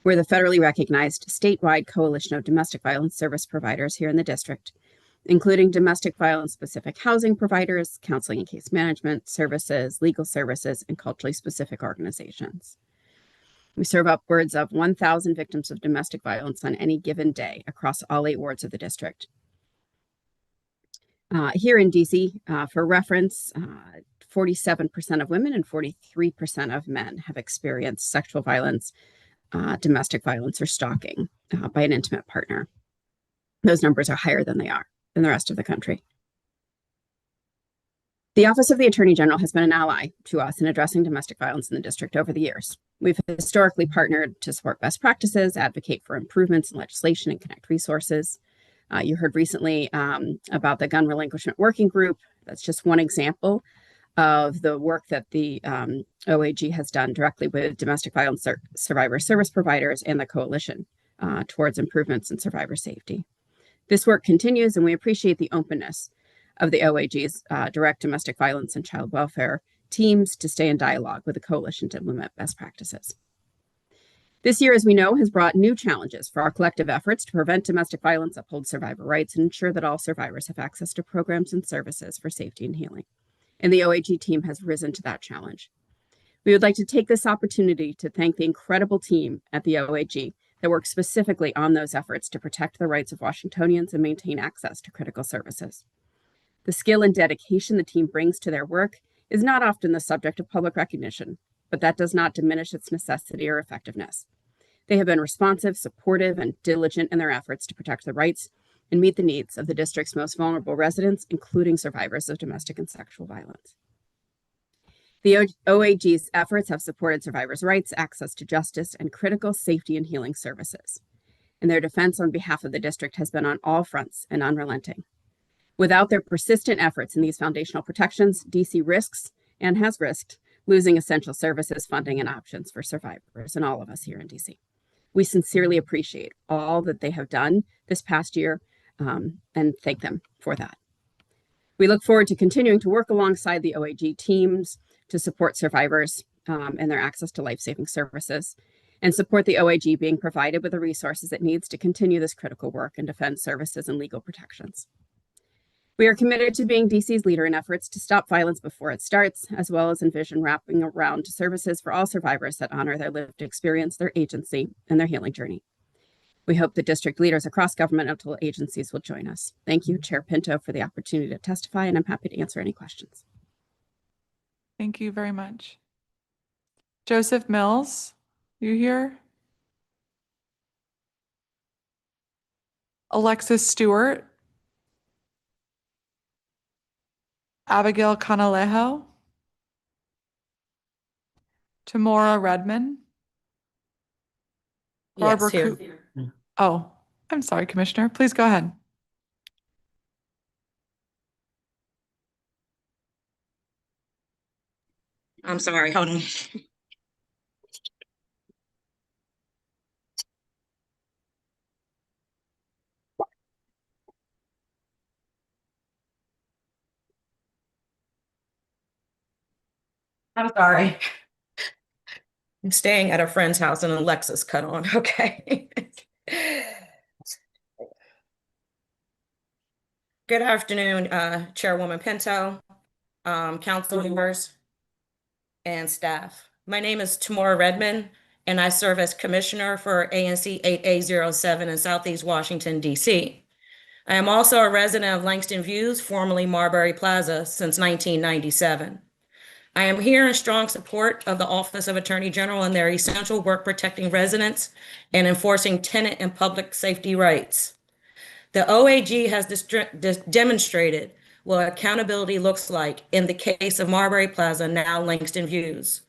We're the federally recognized statewide coalition of domestic violence service providers here in the district, including domestic violence-specific housing providers, counseling and case management services, legal services, and culturally specific organizations. We serve upwards of 1,000 victims of domestic violence on any given day across all 8 wards of the district. Here in DC, for reference, 47% of women and 43% of men have experienced sexual violence, domestic violence, or stalking by an intimate partner. Those numbers are higher than they are in the rest of the country. The Office of the Attorney General has been an ally to us in addressing domestic violence in the district over the years. We've historically partnered to support best practices, advocate for improvements in legislation, and connect resources. You heard recently about the Gun Relinquishment Working Group. That's just one example of the work that the OAG has done directly with domestic violence survivor service providers and the coalition towards improvements in survivor safety. This work continues, and we appreciate the openness of the OAG's direct domestic violence and child welfare teams to stay in dialogue with the coalition to implement best practices. This year, as we know, has brought new challenges for our collective efforts to prevent domestic violence, uphold survivor rights, and ensure that all survivors have access to programs and services for safety and healing. And the OAG team has risen to that challenge. We would like to take this opportunity to thank the incredible team at the OAG that works specifically on those efforts to protect the rights of Washingtonians and maintain access to critical services. The skill and dedication the team brings to their work is not often the subject of public recognition, but that does not diminish its necessity or effectiveness. They have been responsive, supportive, and diligent in their efforts to protect the rights and meet the needs of the district's most vulnerable residents, including survivors of domestic and sexual violence. The OAG's efforts have supported survivors' rights, access to justice, and critical safety and healing services. And their defense on behalf of the district has been on all fronts and unrelenting. Without their persistent efforts in these foundational protections, DC risks and has risked losing essential services, funding, and options for survivors and all of us here in DC. We sincerely appreciate all that they have done this past year and thank them for that. We look forward to continuing to work alongside the OAG teams to support survivors and their access to life-saving services, and support the OAG being provided with the resources it needs to continue this critical work and defend services and legal protections. We are committed to being DC's leader in efforts to stop violence before it starts, as well as envision wrapping around services for all survivors that honor their lived experience, their agency, and their healing journey. We hope that district leaders across governmental agencies will join us. Thank you, Chair Pinto, for the opportunity to testify, and I'm happy to answer any questions. Thank you very much. Joseph Mills, you here? Alexis Stewart. Abigail Canalejo. Tamora Redman. Barbara Yes, here. Oh, I'm sorry, Commissioner. Please go ahead. I'm sorry, hold on. I'm sorry. I'm staying at a friend's house and Alexa's cut on, okay? Good afternoon, Chairwoman Pinto, council members, and staff. My name is Tamora Redmond, and I serve as Commissioner for ANC 8807 in Southeast Washington, D.C. I am also a resident of Langston Views, formerly Marbury Plaza, since 1997. I am here in strong support of the Office of Attorney General and their essential work protecting residents and enforcing tenant and public safety rights. The OAG has demonstrated what accountability looks like in the case of Marbury Plaza, now Langston Views.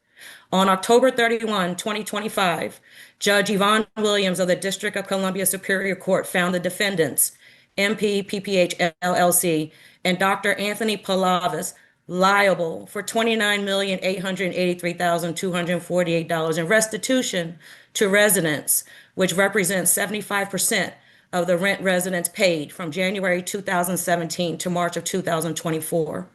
On October 31, 2025, Judge Yvonne Williams of the District of Columbia Superior Court found the defendants, MP PPH LLC, and Dr. Anthony Palavas liable for $29,883,248 in restitution to residents, which represents 75% of the rent residents paid from January 2017 to March of 2024.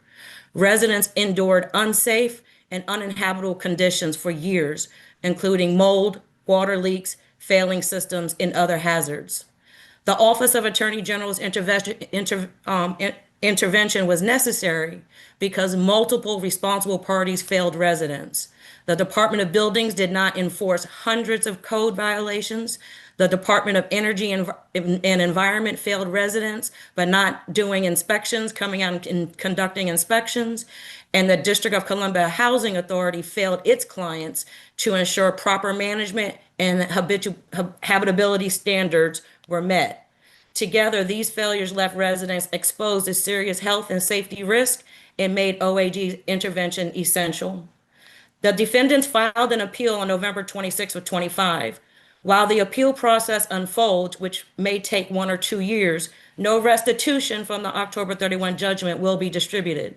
Residents endured unsafe and uninhabitable conditions for years, including mold, water leaks, failing systems, and other hazards. The Office of Attorney General's intervention was necessary because multiple responsible parties failed residents. The Department of Buildings did not enforce hundreds of code violations. The Department of Energy and Environment failed residents by not doing inspections, coming out and conducting inspections. And the District of Columbia Housing Authority failed its clients to ensure proper management and habitability standards were met. Together, these failures left residents exposed to serious health and safety risk and made OAG's intervention essential. The defendants filed an appeal on November 26 of 25. While the appeal process unfolds, which may take 1 or 2 years, no restitution from the October 31 judgment will be distributed.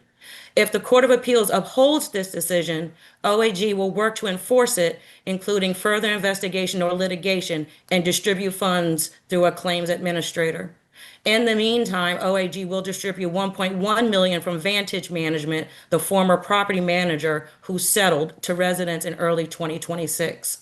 If the Court of Appeals upholds this decision, OAG will work to enforce it, including further investigation or litigation, and distribute funds through a claims administrator. In the meantime, OAG will distribute $1.1 million from Vantage Management, the former property manager who settled, to residents in early 2026.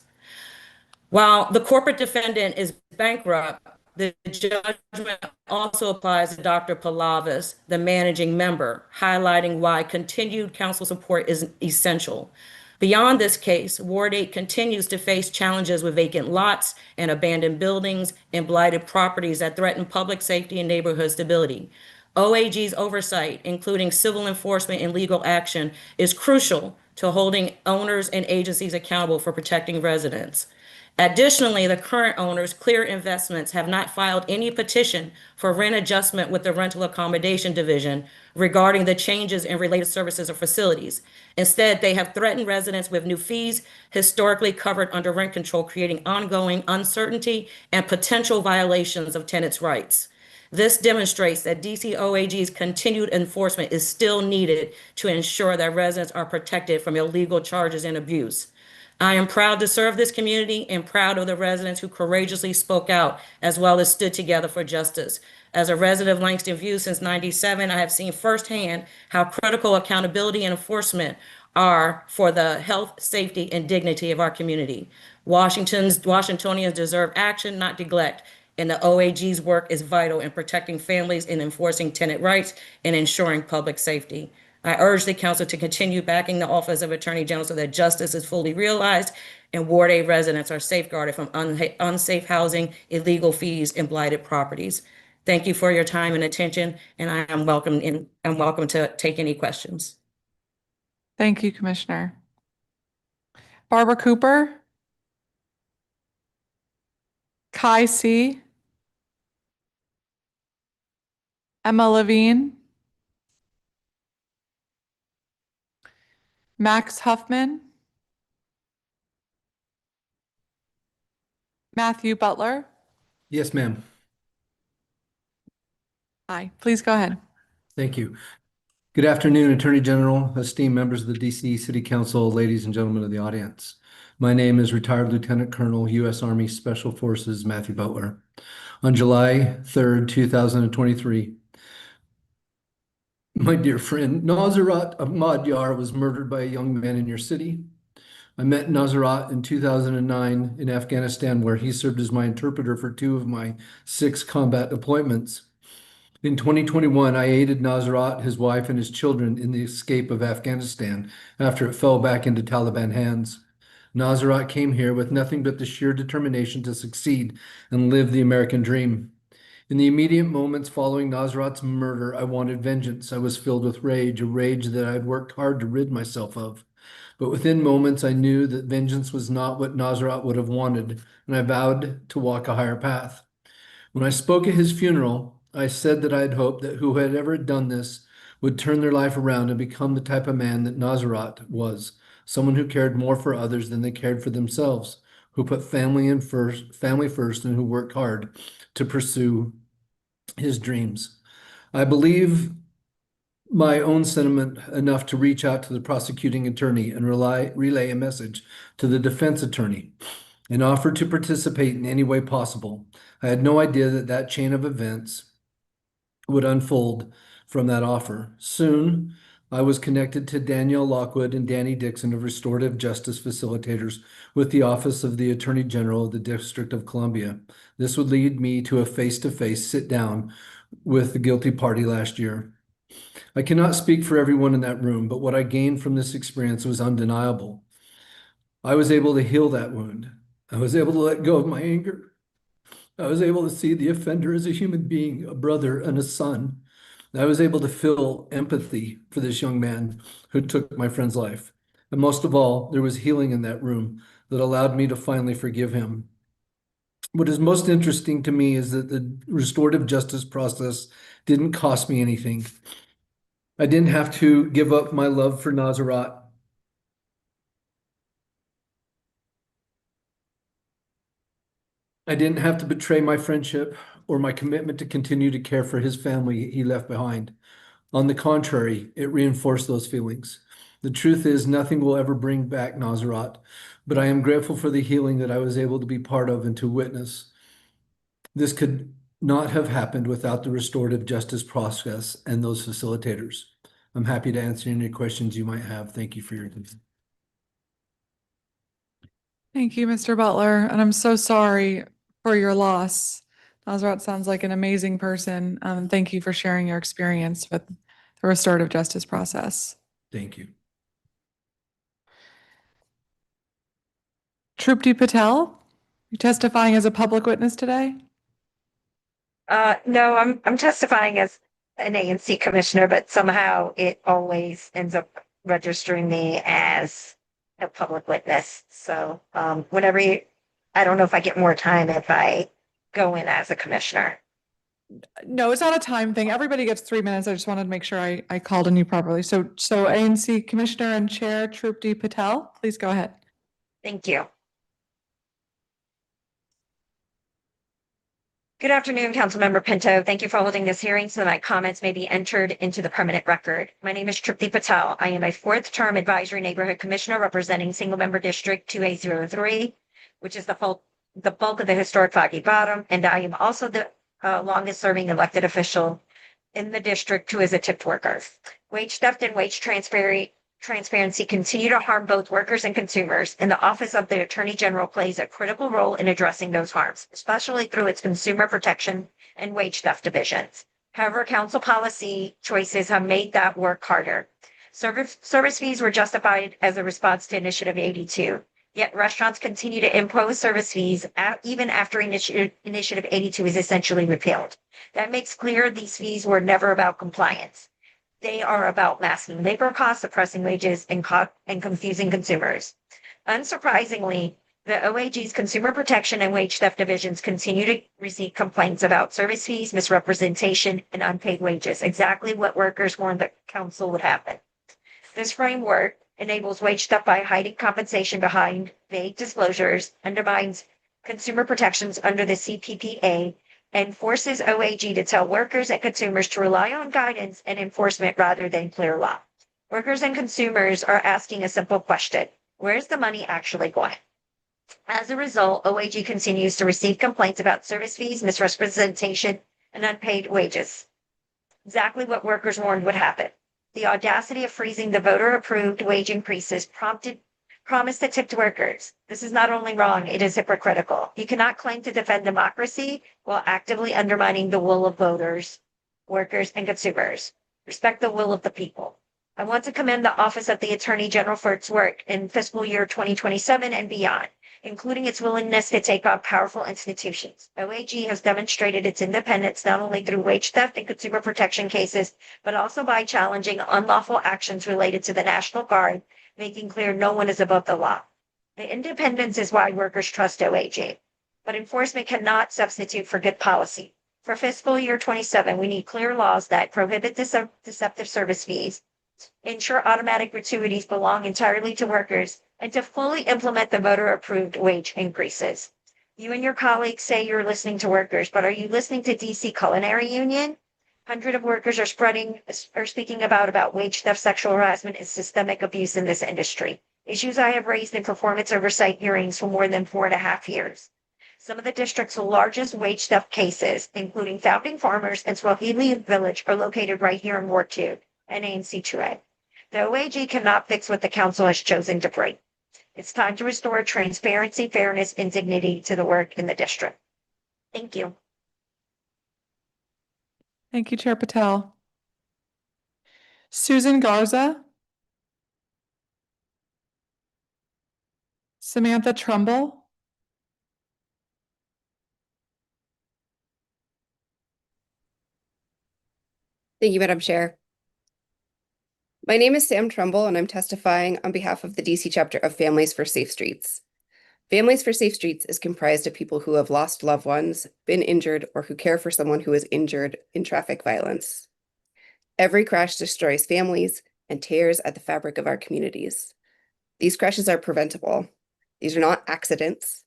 While the corporate defendant is bankrupt, the judgment also applies to Dr. Palavas, the managing member, highlighting why continued council support is essential. Beyond this case, Ward 8 continues to face challenges with vacant lots and abandoned buildings and blighted properties that threaten public safety and neighborhood stability. OAG's oversight, including civil enforcement and legal action, is crucial to holding owners and agencies accountable for protecting residents. Additionally, the current owners, Clear Investments, have not filed any petition for rent adjustment with the Rental Accommodation Division regarding the changes in related services or facilities. Instead, they have threatened residents with new fees historically covered under rent control, creating ongoing uncertainty and potential violations of tenants' rights. This demonstrates that DCOAG's continued enforcement is still needed to ensure that residents are protected from illegal charges and abuse. I am proud to serve this community and proud of the residents who courageously spoke out as well as stood together for justice. As a resident of Langston Views since '97, I have seen firsthand how critical accountability and enforcement are for the health, safety, and dignity of our community. Washingtonians deserve action, not neglect. And the OAG's work is vital in protecting families and enforcing tenant rights and ensuring public safety. I urge the council to continue backing the Office of Attorney General so that justice is fully realized and Ward 8 residents are safeguarded from unsafe housing, illegal fees, and blighted properties. Thank you for your time and attention, and I'm welcome to take any questions. Thank you, Commissioner. Barbara Cooper. Kai C. Emma Levine. Max Huffman. Matthew Butler. Yes, ma'am. Aye, please go ahead. Thank you. Good afternoon, Attorney General, esteemed members of the DC City Council, ladies and gentlemen of the audience. My name is retired Lieutenant Colonel, U.S. Army Special Forces, Matthew Butler. On July 3rd, 2023, my dear friend Nazarat Ahmadyar was murdered by a young man in your city. I met Nazarat in 2009 in Afghanistan, where he served as my interpreter for 2 of my 6 combat deployments. In 2021, I aided Nazarat, his wife, and his children in the escape of Afghanistan after it fell back into Taliban hands. Nazarat came here with nothing but the sheer determination to succeed and live the American dream. In the immediate moments following Nazarat's murder, I wanted vengeance. I was filled with rage, a rage that I had worked hard to rid myself of. But within moments, I knew that vengeance was not what Nazarat would have wanted, and I vowed to walk a higher path. When I spoke at his funeral, I said that I had hoped that who had ever done this would turn their life around and become the type of man that Nazarat was, someone who cared more for others than they cared for themselves, who put family first, and who worked hard to pursue his dreams. I believe my own sentiment enough to reach out to the prosecuting attorney and relay a message to the defense attorney and offer to participate in any way possible. I had no idea that that chain of events would unfold from that offer. Soon, I was connected to Danielle Lockwood and Danny Dixon of Restorative Justice Facilitators with the Office of the Attorney General of the District of Columbia. This would lead me to a face-to-face sit-down with the guilty party last year. I cannot speak for everyone in that room, but what I gained from this experience was undeniable. I was able to heal that wound. I was able to let go of my anger. I was able to see the offender as a human being, a brother and a son. I was able to feel empathy for this young man who took my friend's life. And most of all, there was healing in that room that allowed me to finally forgive him. What is most interesting to me is that the restorative justice process didn't cost me anything. I didn't have to give up my love for Nazarat. I didn't have to betray my friendship or my commitment to continue to care for his family he left behind. On the contrary, it reinforced those feelings. The truth is, nothing will ever bring back Nazarat, but I am grateful for the healing that I was able to be part of and to witness. This could not have happened without the restorative justice process and those facilitators. I'm happy to answer any questions you might have. Thank you for your attention. Thank you, Mr. Butler, and I'm so sorry for your loss. Nazarat sounds like an amazing person. Thank you for sharing your experience with the restorative justice process. Thank you. Trupti Patel, you're testifying as a public witness today? No, I'm testifying as an ANC commissioner, but somehow it always ends up registering me as a public witness. So whenever I don't know if I get more time if I go in as a commissioner. No, it's not a time thing. Everybody gets 3 minutes. I just wanted to make sure I called on you properly. So ANC Commissioner and Chair Trupti Patel, please go ahead. Thank you. Good afternoon, Councilmember Pinto. Thank you for holding this hearing so that my comments may be entered into the permanent record. My name is Trupti Patel. I am a 4th term advisory neighborhood commissioner representing single member district 2803, which is the bulk of the historic Foggy Bottom. And I am also the longest serving elected official in the district who is a tipped worker. Wage theft and wage transparency continue to harm both workers and consumers, and the Office of the Attorney General plays a critical role in addressing those harms, especially through its consumer protection and wage theft divisions. However, council policy choices have made that work harder. Service fees were justified as a response to Initiative 82, yet restaurants continue to impose service fees even after Initiative 82 is essentially repealed. That makes clear these fees were never about compliance. They are about masking labor costs, suppressing wages, and confusing consumers. Unsurprisingly, the OAG's consumer protection and wage theft divisions continue to receive complaints about service fees, misrepresentation, and unpaid wages, exactly what workers warned the council would happen. This framework enables wage theft by hiding compensation behind vague disclosures, undermines consumer protections under the CPPA, and forces OAG to tell workers and consumers to rely on guidance and enforcement rather than clear law. Workers and consumers are asking a simple question: where's the money actually going? As a result, OAG continues to receive complaints about service fees, misrepresentation, and unpaid wages. Exactly what workers warned would happen. The audacity of freezing the voter-approved wage increases promised to tip to workers. This is not only wrong, it is hypocritical. You cannot claim to defend democracy while actively undermining the will of voters, workers, and consumers. Respect the will of the people. I want to commend the Office of the Attorney General for its work in fiscal year 2027 and beyond, including its willingness to take on powerful institutions. OAG has demonstrated its independence not only through wage theft and consumer protection cases, but also by challenging unlawful actions related to the National Guard, making clear no one is above the law. The independence is why workers trust OAG, but enforcement cannot substitute for good policy. For fiscal year 27, we need clear laws that prohibit deceptive service fees, ensure automatic gratuities belong entirely to workers, and to fully implement the voter-approved wage increases. You and your colleagues say you're listening to workers, but are you listening to DC Culinary Union? Hundreds of workers are speaking about wage theft, sexual harassment, and systemic abuse in this industry. Issues I have raised in performance oversight hearings for more than 4.5 years. Some of the district's largest wage theft cases, including Founding Farmers and Swahili Village, are located right here in Ward 2 and ANC 2A. The OAG cannot fix what the council has chosen to break. It's time to restore transparency, fairness, and dignity to the work in the district. Thank you. Thank you, Chair Patel. Susan Garza. Samantha Trumbull. Thank you, Madam Chair. My name is Sam Trumbull, and I'm testifying on behalf of the DC chapter of Families for Safe Streets. Families for Safe Streets is comprised of people who have lost loved ones, been injured, or who care for someone who is injured in traffic violence. Every crash destroys families and tears at the fabric of our communities. These crashes are preventable. These are not accidents,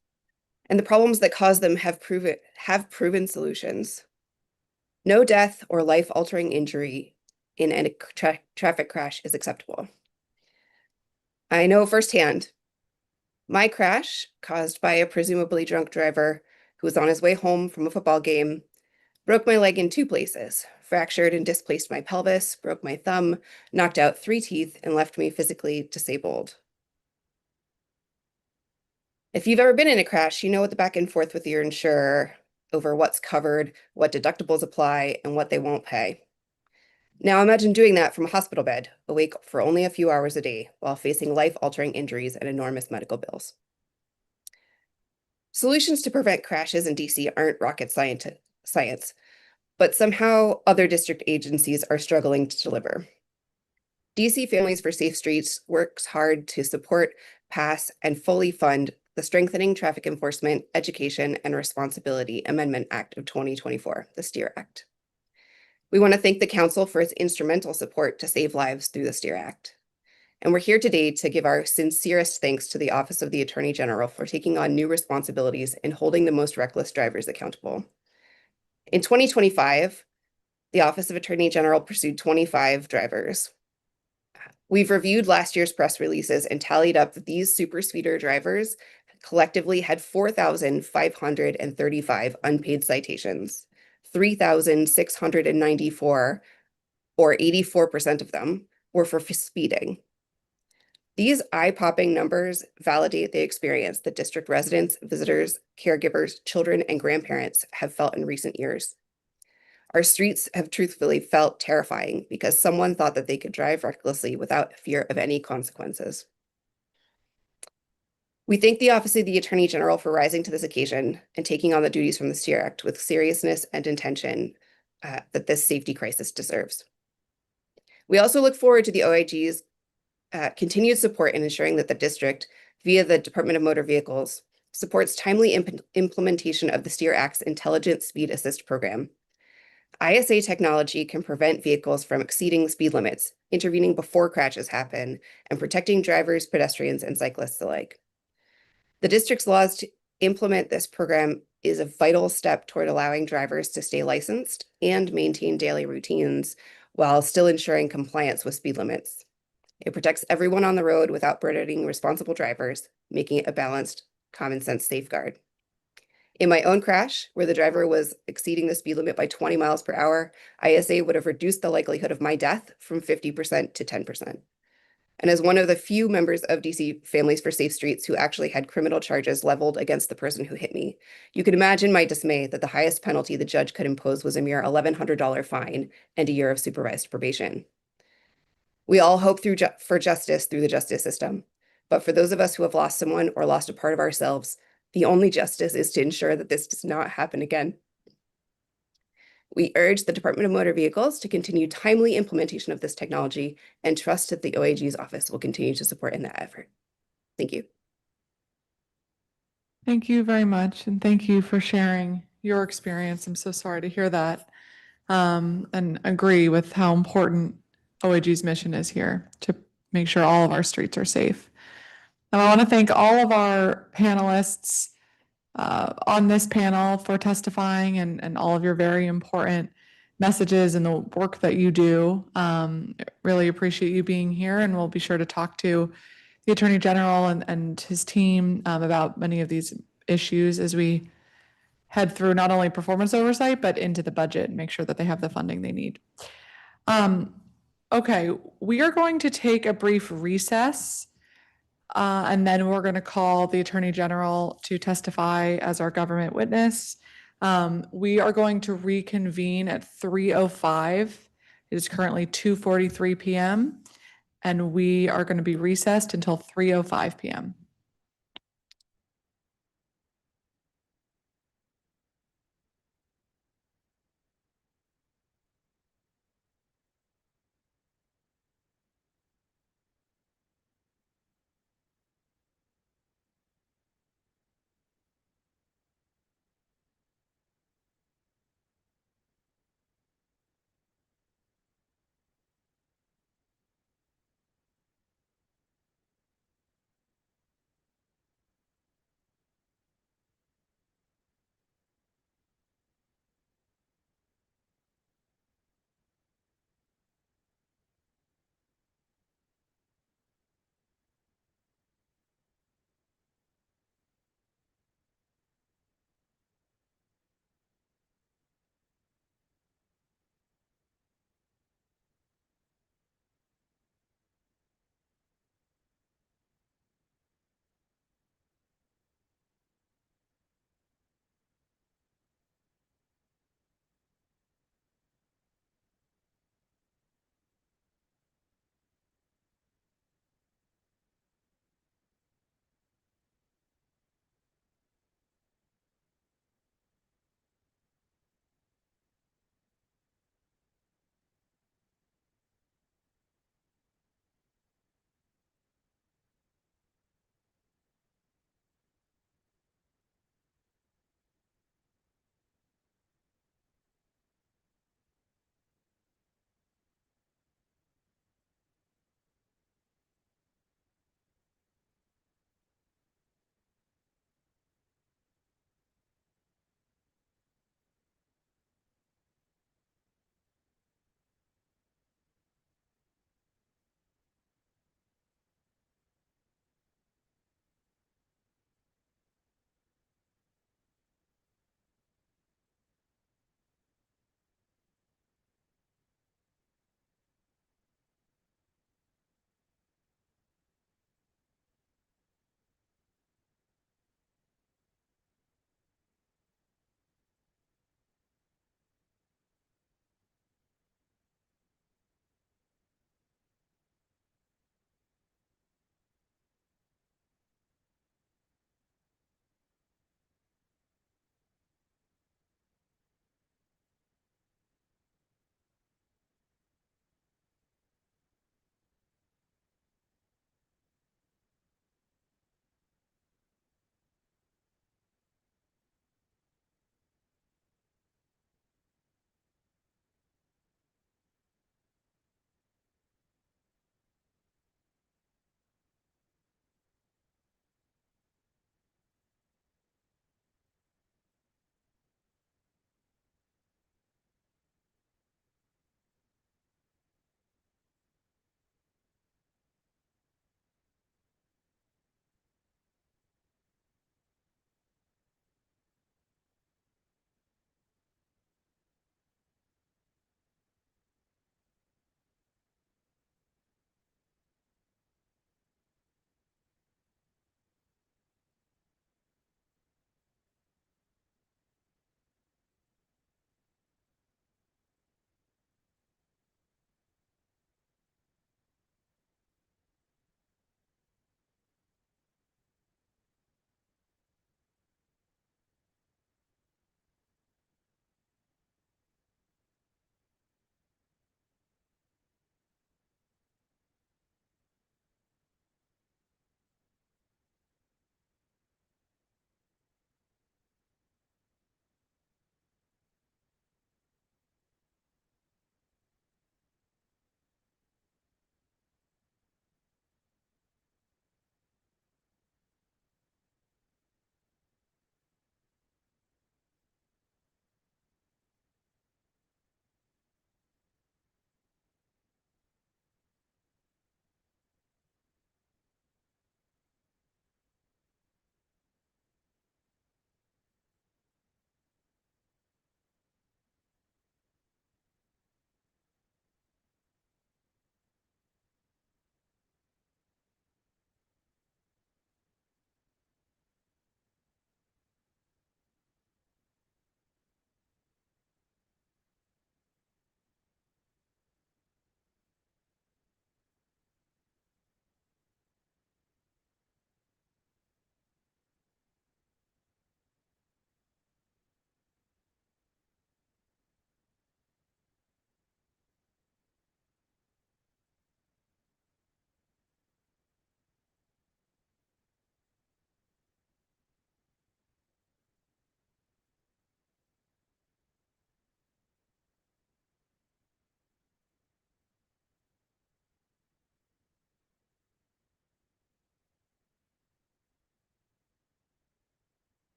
and the problems that cause them have proven solutions. No death or life-altering injury in a traffic crash is acceptable. I know firsthand. My crash, caused by a presumably drunk driver who was on his way home from a football game, broke my leg in 2 places, fractured and displaced my pelvis, broke my thumb, knocked out 3 teeth, and left me physically disabled. If you've ever been in a crash, you know what the back and forth with your insurer over what's covered, what deductibles apply, and what they won't pay. Now imagine doing that from a hospital bed, awake for only a few hours a day, while facing life-altering injuries and enormous medical bills. Solutions to prevent crashes in DC aren't rocket science, but somehow other district agencies are struggling to deliver. DC Families for Safe Streets works hard to support, pass, and fully fund the Strengthening Traffic Enforcement, Education, and Responsibility Amendment Act of 2024, the STEER Act. We want to thank the Council for its instrumental support to save lives through the STEER Act. And we're here today to give our sincerest thanks to the Office of the Attorney General for taking on new responsibilities and holding the most reckless drivers accountable. In 2025, the Office of Attorney General pursued 25 drivers. We've reviewed last year's press releases and tallied up that these super speeder drivers collectively had 4,535 unpaid citations, 3,694, or 84% of them, were for speeding. These eye-popping numbers validate the experience that district residents, visitors, caregivers, children, and grandparents have felt in recent years. Our streets have truthfully felt terrifying because someone thought that they could drive recklessly without fear of any consequences. We thank the Office of the Attorney General for rising to this occasion and taking on the duties from the STEER Act with seriousness and intention that this safety crisis deserves. We also look forward to the OIG's continued support in ensuring that the district, via the Department of Motor Vehicles, supports timely implementation of the STEER Act's Intelligent Speed Assist program. ISA technology can prevent vehicles from exceeding speed limits, intervening before crashes happen, and protecting drivers, pedestrians, and cyclists alike. The district's laws to implement this program is a vital step toward allowing drivers to stay licensed and maintain daily routines while still ensuring compliance with speed limits. It protects everyone on the road without burdening responsible drivers, making it a balanced, common sense safeguard. In my own crash, where the driver was exceeding the speed limit by 20 miles per hour, ISA would have reduced the likelihood of my death from 50% to 10%. And as one of the few members of DC Families for Safe Streets who actually had criminal charges leveled against the person who hit me, you can imagine my dismay that the highest penalty the judge could impose was a mere $1,100 fine and a year of supervised probation. We all hope for justice through the justice system, but for those of us who have lost someone or lost a part of ourselves, the only justice is to ensure that this does not happen again. We urge the Department of Motor Vehicles to continue timely implementation of this technology and trust that the OAG's office will continue to support in that effort. Thank you. Thank you very much. And thank you for sharing your experience. I'm so sorry to hear that. And agree with how important OAG's mission is here to make sure all of our streets are safe. And I want to thank all of our panelists on this panel for testifying and all of your very important messages and the work that you do. Really appreciate you being here, and we'll be sure to talk to the Attorney General and his team about many of these issues as we head through not only performance oversight, but into the budget and make sure that they have the funding they need. Okay, we are going to take a brief recess. And then we're going to call the Attorney General to testify as our government witness. We are going to reconvene at 3:05. It is currently 2:43 p.m. and we are going to be recessed until 3:05 p.m.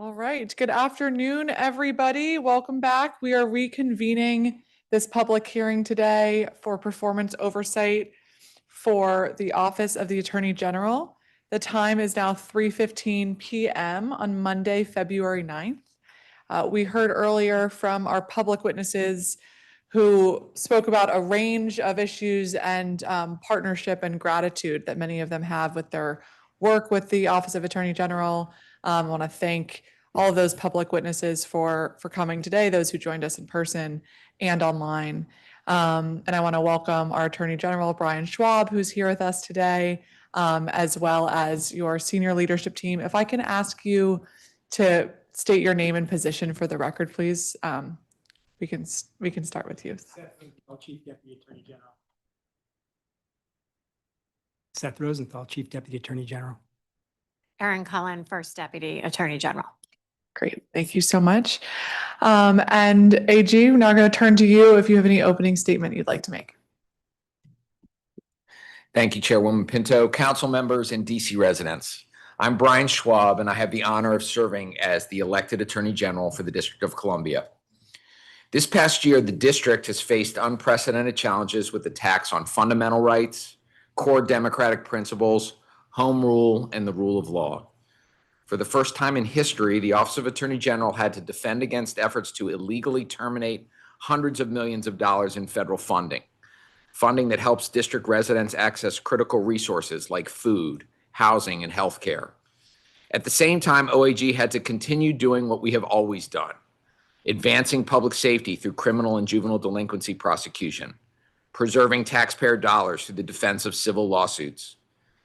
All right. Good afternoon, everybody. Welcome back. We are reconvening this public hearing today for performance oversight for the Office of the Attorney General. The time is now 3:15 p.m. on Monday, February 9th. We heard earlier from our public witnesses who spoke about a range of issues and partnership and gratitude that many of them have with their work with the Office of Attorney General. I want to thank all of those public witnesses for coming today, those who joined us in person and online. And I want to welcome our Attorney General, Brian Schwab, who's here with us today, as well as your senior leadership team. If I can ask you to state your name and position for the record, please. We can start with you. Chief Deputy Attorney General. Seth Rosenthal, Chief Deputy Attorney General. Erin Cullen, First Deputy Attorney General. Great, thank you so much. And AG, we're now going to turn to you if you have any opening statement you'd like to make. Thank you, Chairwoman Pinto, council members, and DC residents. I'm Brian Schwab, and I have the honor of serving as the elected Attorney General for the District of Columbia. This past year, the district has faced unprecedented challenges with attacks on fundamental rights, core democratic principles, home rule, and the rule of law. For the first time in history, the Office of Attorney General had to defend against efforts to illegally terminate hundreds of millions of dollars in federal funding that helps district residents access critical resources like food, housing, and healthcare. At the same time, OAG had to continue doing what we have always done: advancing public safety through criminal and juvenile delinquency prosecution, preserving taxpayer dollars through the defense of civil lawsuits,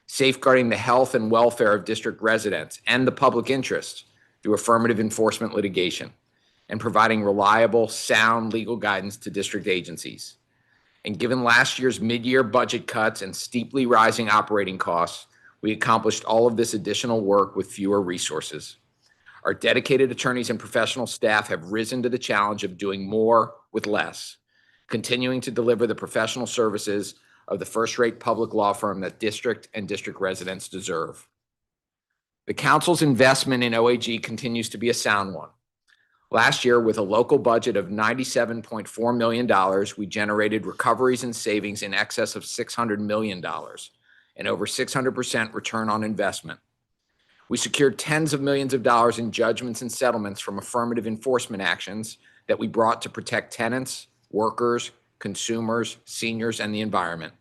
safeguarding the health and welfare of district residents and the public interest through affirmative enforcement litigation, and providing reliable, sound legal guidance to district agencies. And given last year's mid-year budget cuts and steeply rising operating costs, we accomplished all of this additional work with fewer resources. Our dedicated attorneys and professional staff have risen to the challenge of doing more with less, continuing to deliver the professional services of the first-rate public law firm that district and district residents deserve. The council's investment in OAG continues to be a sound one. Last year, with a local budget of $97.4 million, we generated recoveries and savings in excess of $600 million and over 600% return on investment. We secured tens of millions of dollars in judgments and settlements from affirmative enforcement actions that we brought to protect tenants, workers, consumers, seniors, and the environment.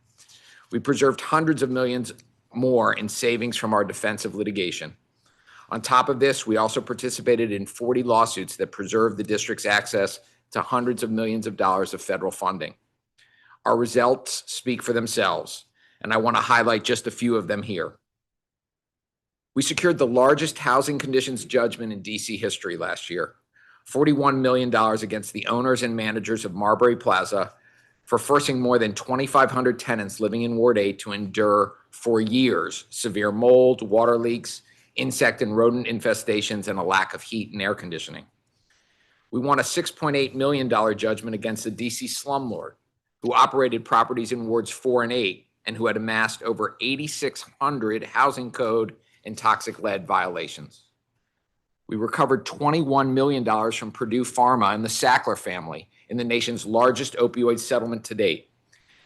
We preserved hundreds of millions more in savings from our defensive litigation. On top of this, we also participated in 40 lawsuits that preserved the district's access to hundreds of millions of dollars of federal funding. Our results speak for themselves, and I want to highlight just a few of them here. We secured the largest housing conditions judgment in DC history last year, $41 million against the owners and managers of Marbury Plaza for forcing more than 2,500 tenants living in Ward 8 to endure for years severe mold, water leaks, insect and rodent infestations, and a lack of heat and air conditioning. We won a $6.8 million judgment against the DC slumlord who operated properties in Wards 4 and 8 and who had amassed over 8,600 housing code and toxic lead violations. We recovered $21 million from Purdue Pharma and the Sackler family in the nation's largest opioid settlement to date.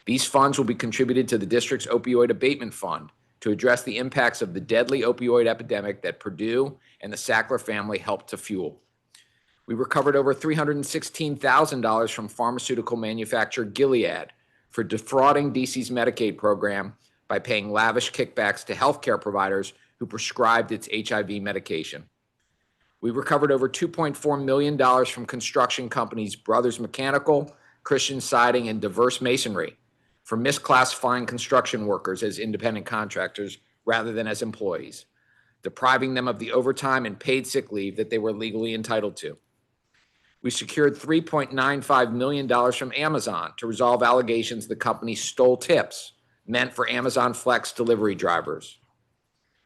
These funds will be contributed to the district's opioid abatement fund to address the impacts of the deadly opioid epidemic that Purdue and the Sackler family helped to fuel. We recovered over $316,000 from pharmaceutical manufacturer Gilead for defrauding DC's Medicaid program by paying lavish kickbacks to healthcare providers who prescribed its HIV medication. We recovered over $2.4 million from construction companies Brothers Mechanical, Christian Siding, and Diverse Masonry for misclassifying construction workers as independent contractors rather than as employees, depriving them of the overtime and paid sick leave that they were legally entitled to. We secured $3.95 million from Amazon to resolve allegations the company stole tips meant for Amazon Flex delivery drivers.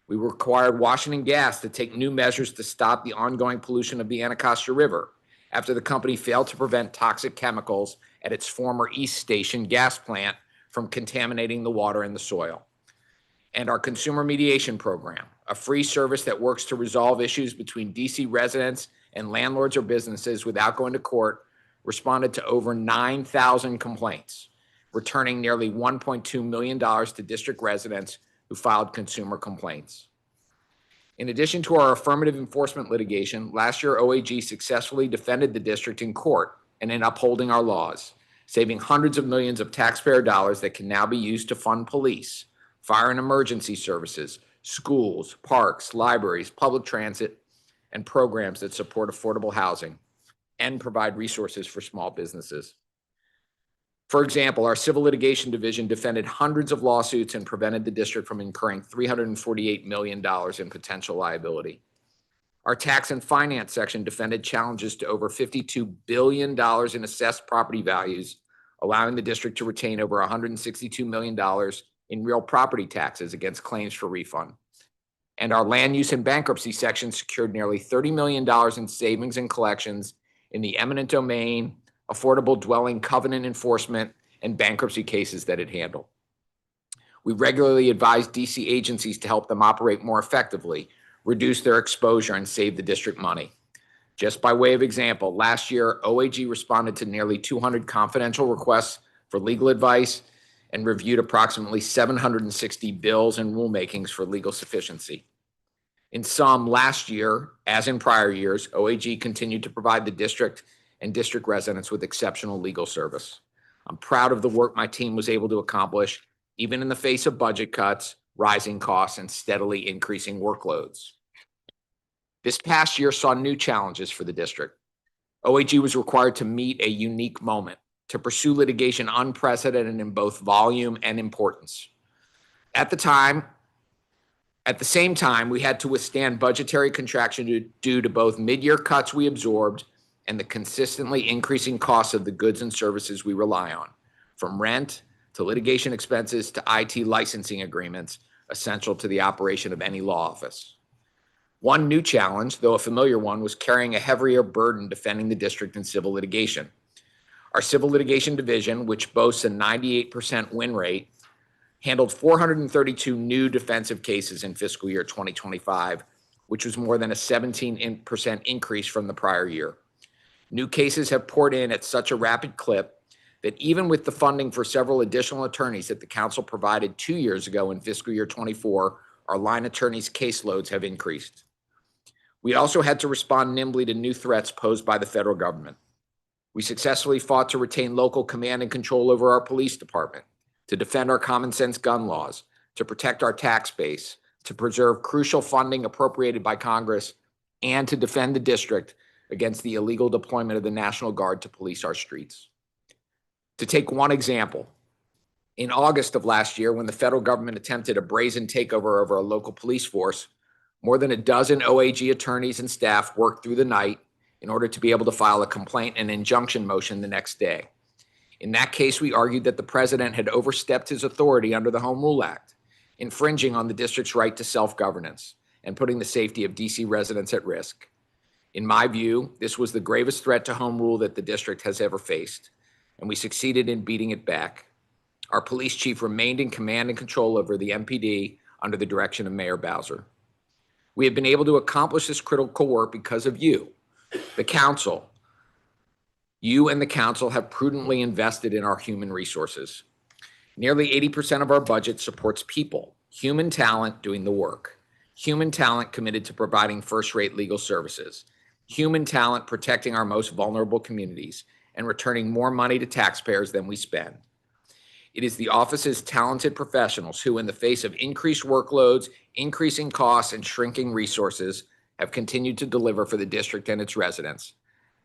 We required Washington Gas to take new measures to stop the ongoing pollution of the Anacostia River after the company failed to prevent toxic chemicals at its former East Station gas plant from contaminating the water and the soil. and our consumer mediation program, a free service that works to resolve issues between DC residents and landlords or businesses without going to court, responded to over 9,000 complaints, returning nearly $1.2 million to district residents who filed consumer complaints. In addition to our affirmative enforcement litigation, last year OAG successfully defended the district in court and in upholding our laws, saving hundreds of millions of taxpayer dollars that can now be used to fund police, fire and emergency services, schools, parks, libraries, public transit, and programs that support affordable housing and provide resources for small businesses. For example, our civil litigation division defended hundreds of lawsuits and prevented the district from incurring $348 million in potential liability. Our tax and finance section defended challenges to over $52 billion in assessed property values, allowing the district to retain over $162 million in real property taxes against claims for refund. And our land use and bankruptcy section secured nearly $30 million in savings and collections in the eminent domain, affordable dwelling covenant enforcement, and bankruptcy cases that it handled. We regularly advise DC agencies to help them operate more effectively, reduce their exposure, and save the district money. Just by way of example, last year, OAG responded to nearly 200 confidential requests for legal advice and reviewed approximately 760 bills and rulemakings for legal sufficiency. In sum, last year, as in prior years, OAG continued to provide the district and district residents with exceptional legal service. I'm proud of the work my team was able to accomplish, even in the face of budget cuts, rising costs, and steadily increasing workloads. This past year saw new challenges for the district. OAG was required to meet a unique moment, to pursue litigation unprecedented in both volume and importance. At the same time, we had to withstand budgetary contraction due to both mid-year cuts we absorbed and the consistently increasing costs of the goods and services we rely on, from rent to litigation expenses to IT licensing agreements essential to the operation of any law office. One new challenge, though a familiar one, was carrying a heavier burden defending the district in civil litigation. Our civil litigation division, which boasts a 98% win rate, handled 432 new defensive cases in fiscal year 2025, which was more than a 17% increase from the prior year. New cases have poured in at such a rapid clip that even with the funding for several additional attorneys that the council provided 2 years ago in fiscal year 24, our line attorneys' caseloads have increased. We also had to respond nimbly to new threats posed by the federal government. We successfully fought to retain local command and control over our police department, to defend our common sense gun laws, to protect our tax base, to preserve crucial funding appropriated by Congress, and to defend the district against the illegal deployment of the National Guard to police our streets. To take one example, in August of last year, when the federal government attempted a brazen takeover over a local police force, more than a dozen OAG attorneys and staff worked through the night in order to be able to file a complaint and injunction motion the next day. In that case, we argued that the president had overstepped his authority under the Home Rule Act, infringing on the district's right to self-governance and putting the safety of DC residents at risk. In my view, this was the gravest threat to home rule that the district has ever faced, and we succeeded in beating it back. Our police chief remained in command and control over the MPD under the direction of Mayor Bowser. We have been able to accomplish this critical work because of you, the council. You and the council have prudently invested in our human resources. Nearly 80% of our budget supports people, human talent doing the work, human talent committed to providing first-rate legal services, human talent protecting our most vulnerable communities, and returning more money to taxpayers than we spend. It is the office's talented professionals who, in the face of increased workloads, increasing costs, and shrinking resources, have continued to deliver for the district and its residents,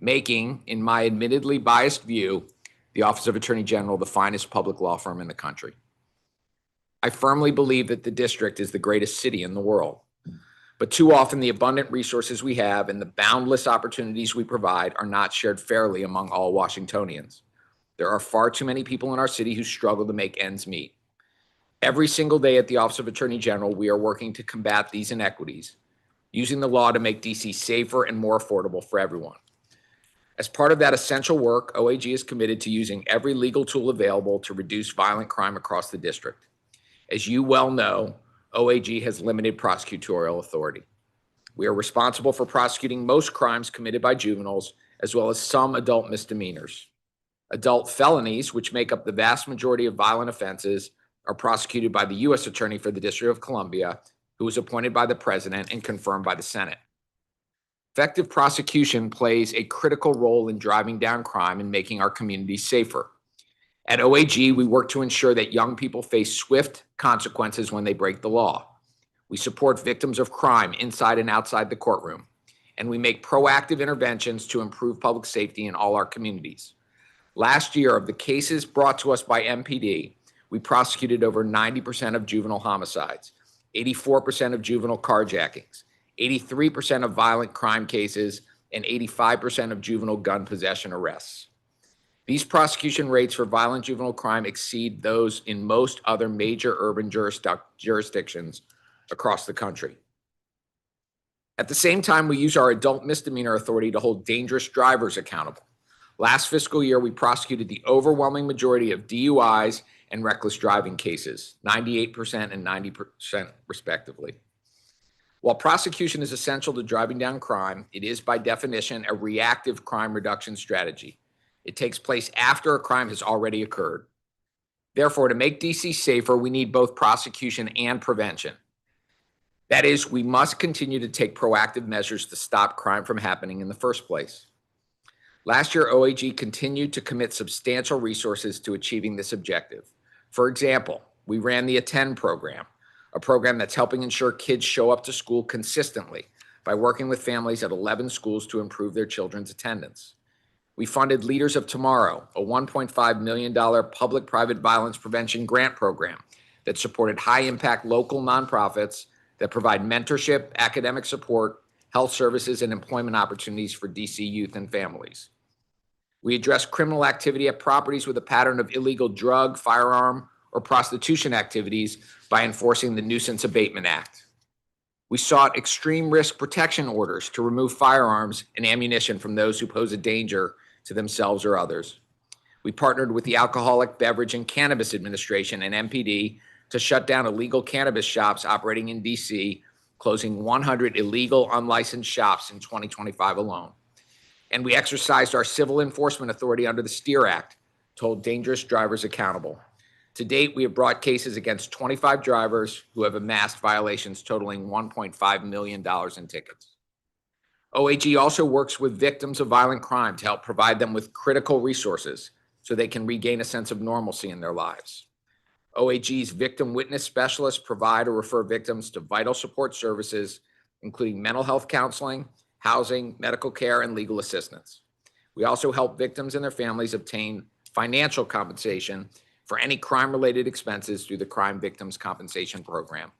making, in my admittedly biased view, the Office of Attorney General the finest public law firm in the country. I firmly believe that the district is the greatest city in the world, but too often the abundant resources we have and the boundless opportunities we provide are not shared fairly among all Washingtonians. There are far too many people in our city who struggle to make ends meet. Every single day at the Office of Attorney General, we are working to combat these inequities, using the law to make DC safer and more affordable for everyone. As part of that essential work, OAG is committed to using every legal tool available to reduce violent crime across the district. As you well know, OAG has limited prosecutorial authority. We are responsible for prosecuting most crimes committed by juveniles, as well as some adult misdemeanors. Adult felonies, which make up the vast majority of violent offenses, are prosecuted by the U.S. Attorney for the District of Columbia, who is appointed by the President and confirmed by the Senate. Effective prosecution plays a critical role in driving down crime and making our communities safer. At OAG, we work to ensure that young people face swift consequences when they break the law. We support victims of crime inside and outside the courtroom, and we make proactive interventions to improve public safety in all our communities. Last year, of the cases brought to us by MPD, we prosecuted over 90% of juvenile homicides, 84% of juvenile carjackings, 83% of violent crime cases, and 85% of juvenile gun possession arrests. These prosecution rates for violent juvenile crime exceed those in most other major urban jurisdictions across the country. At the same time, we use our adult misdemeanor authority to hold dangerous drivers accountable. Last fiscal year, we prosecuted the overwhelming majority of DUIs and reckless driving cases, 98% and 90% respectively. While prosecution is essential to driving down crime, it is by definition a reactive crime reduction strategy. It takes place after a crime has already occurred. Therefore, to make DC safer, we need both prosecution and prevention. That is, we must continue to take proactive measures to stop crime from happening in the first place. Last year, OAG continued to commit substantial resources to achieving this objective. For example, we ran the Attend program, a program that's helping ensure kids show up to school consistently by working with families at 11 schools to improve their children's attendance. We funded Leaders of Tomorrow, a $1.5 million public-private violence prevention grant program that supported high-impact local nonprofits that provide mentorship, academic support, health services, and employment opportunities for DC youth and families. We address criminal activity at properties with a pattern of illegal drug, firearm, or prostitution activities by enforcing the Nuisance Abatement Act. We sought extreme risk protection orders to remove firearms and ammunition from those who pose a danger to themselves or others. We partnered with the Alcoholic Beverage and Cannabis Administration and MPD to shut down illegal cannabis shops operating in DC, closing 100 illegal unlicensed shops in 2025 alone. And we exercised our civil enforcement authority under the STEER Act to hold dangerous drivers accountable. To date, we have brought cases against 25 drivers who have amassed violations totaling $1.5 million in tickets. OAG also works with victims of violent crime to help provide them with critical resources so they can regain a sense of normalcy in their lives. OAG's victim witness specialists provide or refer victims to vital support services, including mental health counseling, housing, medical care, and legal assistance. We also help victims and their families obtain financial compensation for any crime-related expenses through the Crime Victims Compensation Program.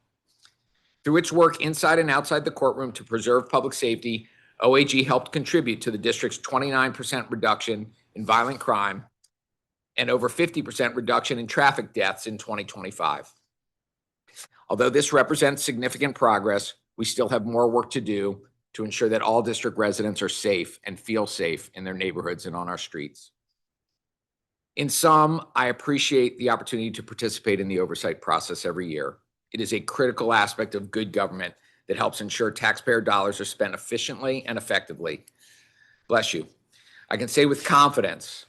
Through its work inside and outside the courtroom to preserve public safety, OAG helped contribute to the district's 29% reduction in violent crime and over 50% reduction in traffic deaths in 2025. Although this represents significant progress, we still have more work to do to ensure that all district residents are safe and feel safe in their neighborhoods and on our streets. In sum, I appreciate the opportunity to participate in the oversight process every year. It is a critical aspect of good government that helps ensure taxpayer dollars are spent efficiently and effectively. Bless you. I can say with confidence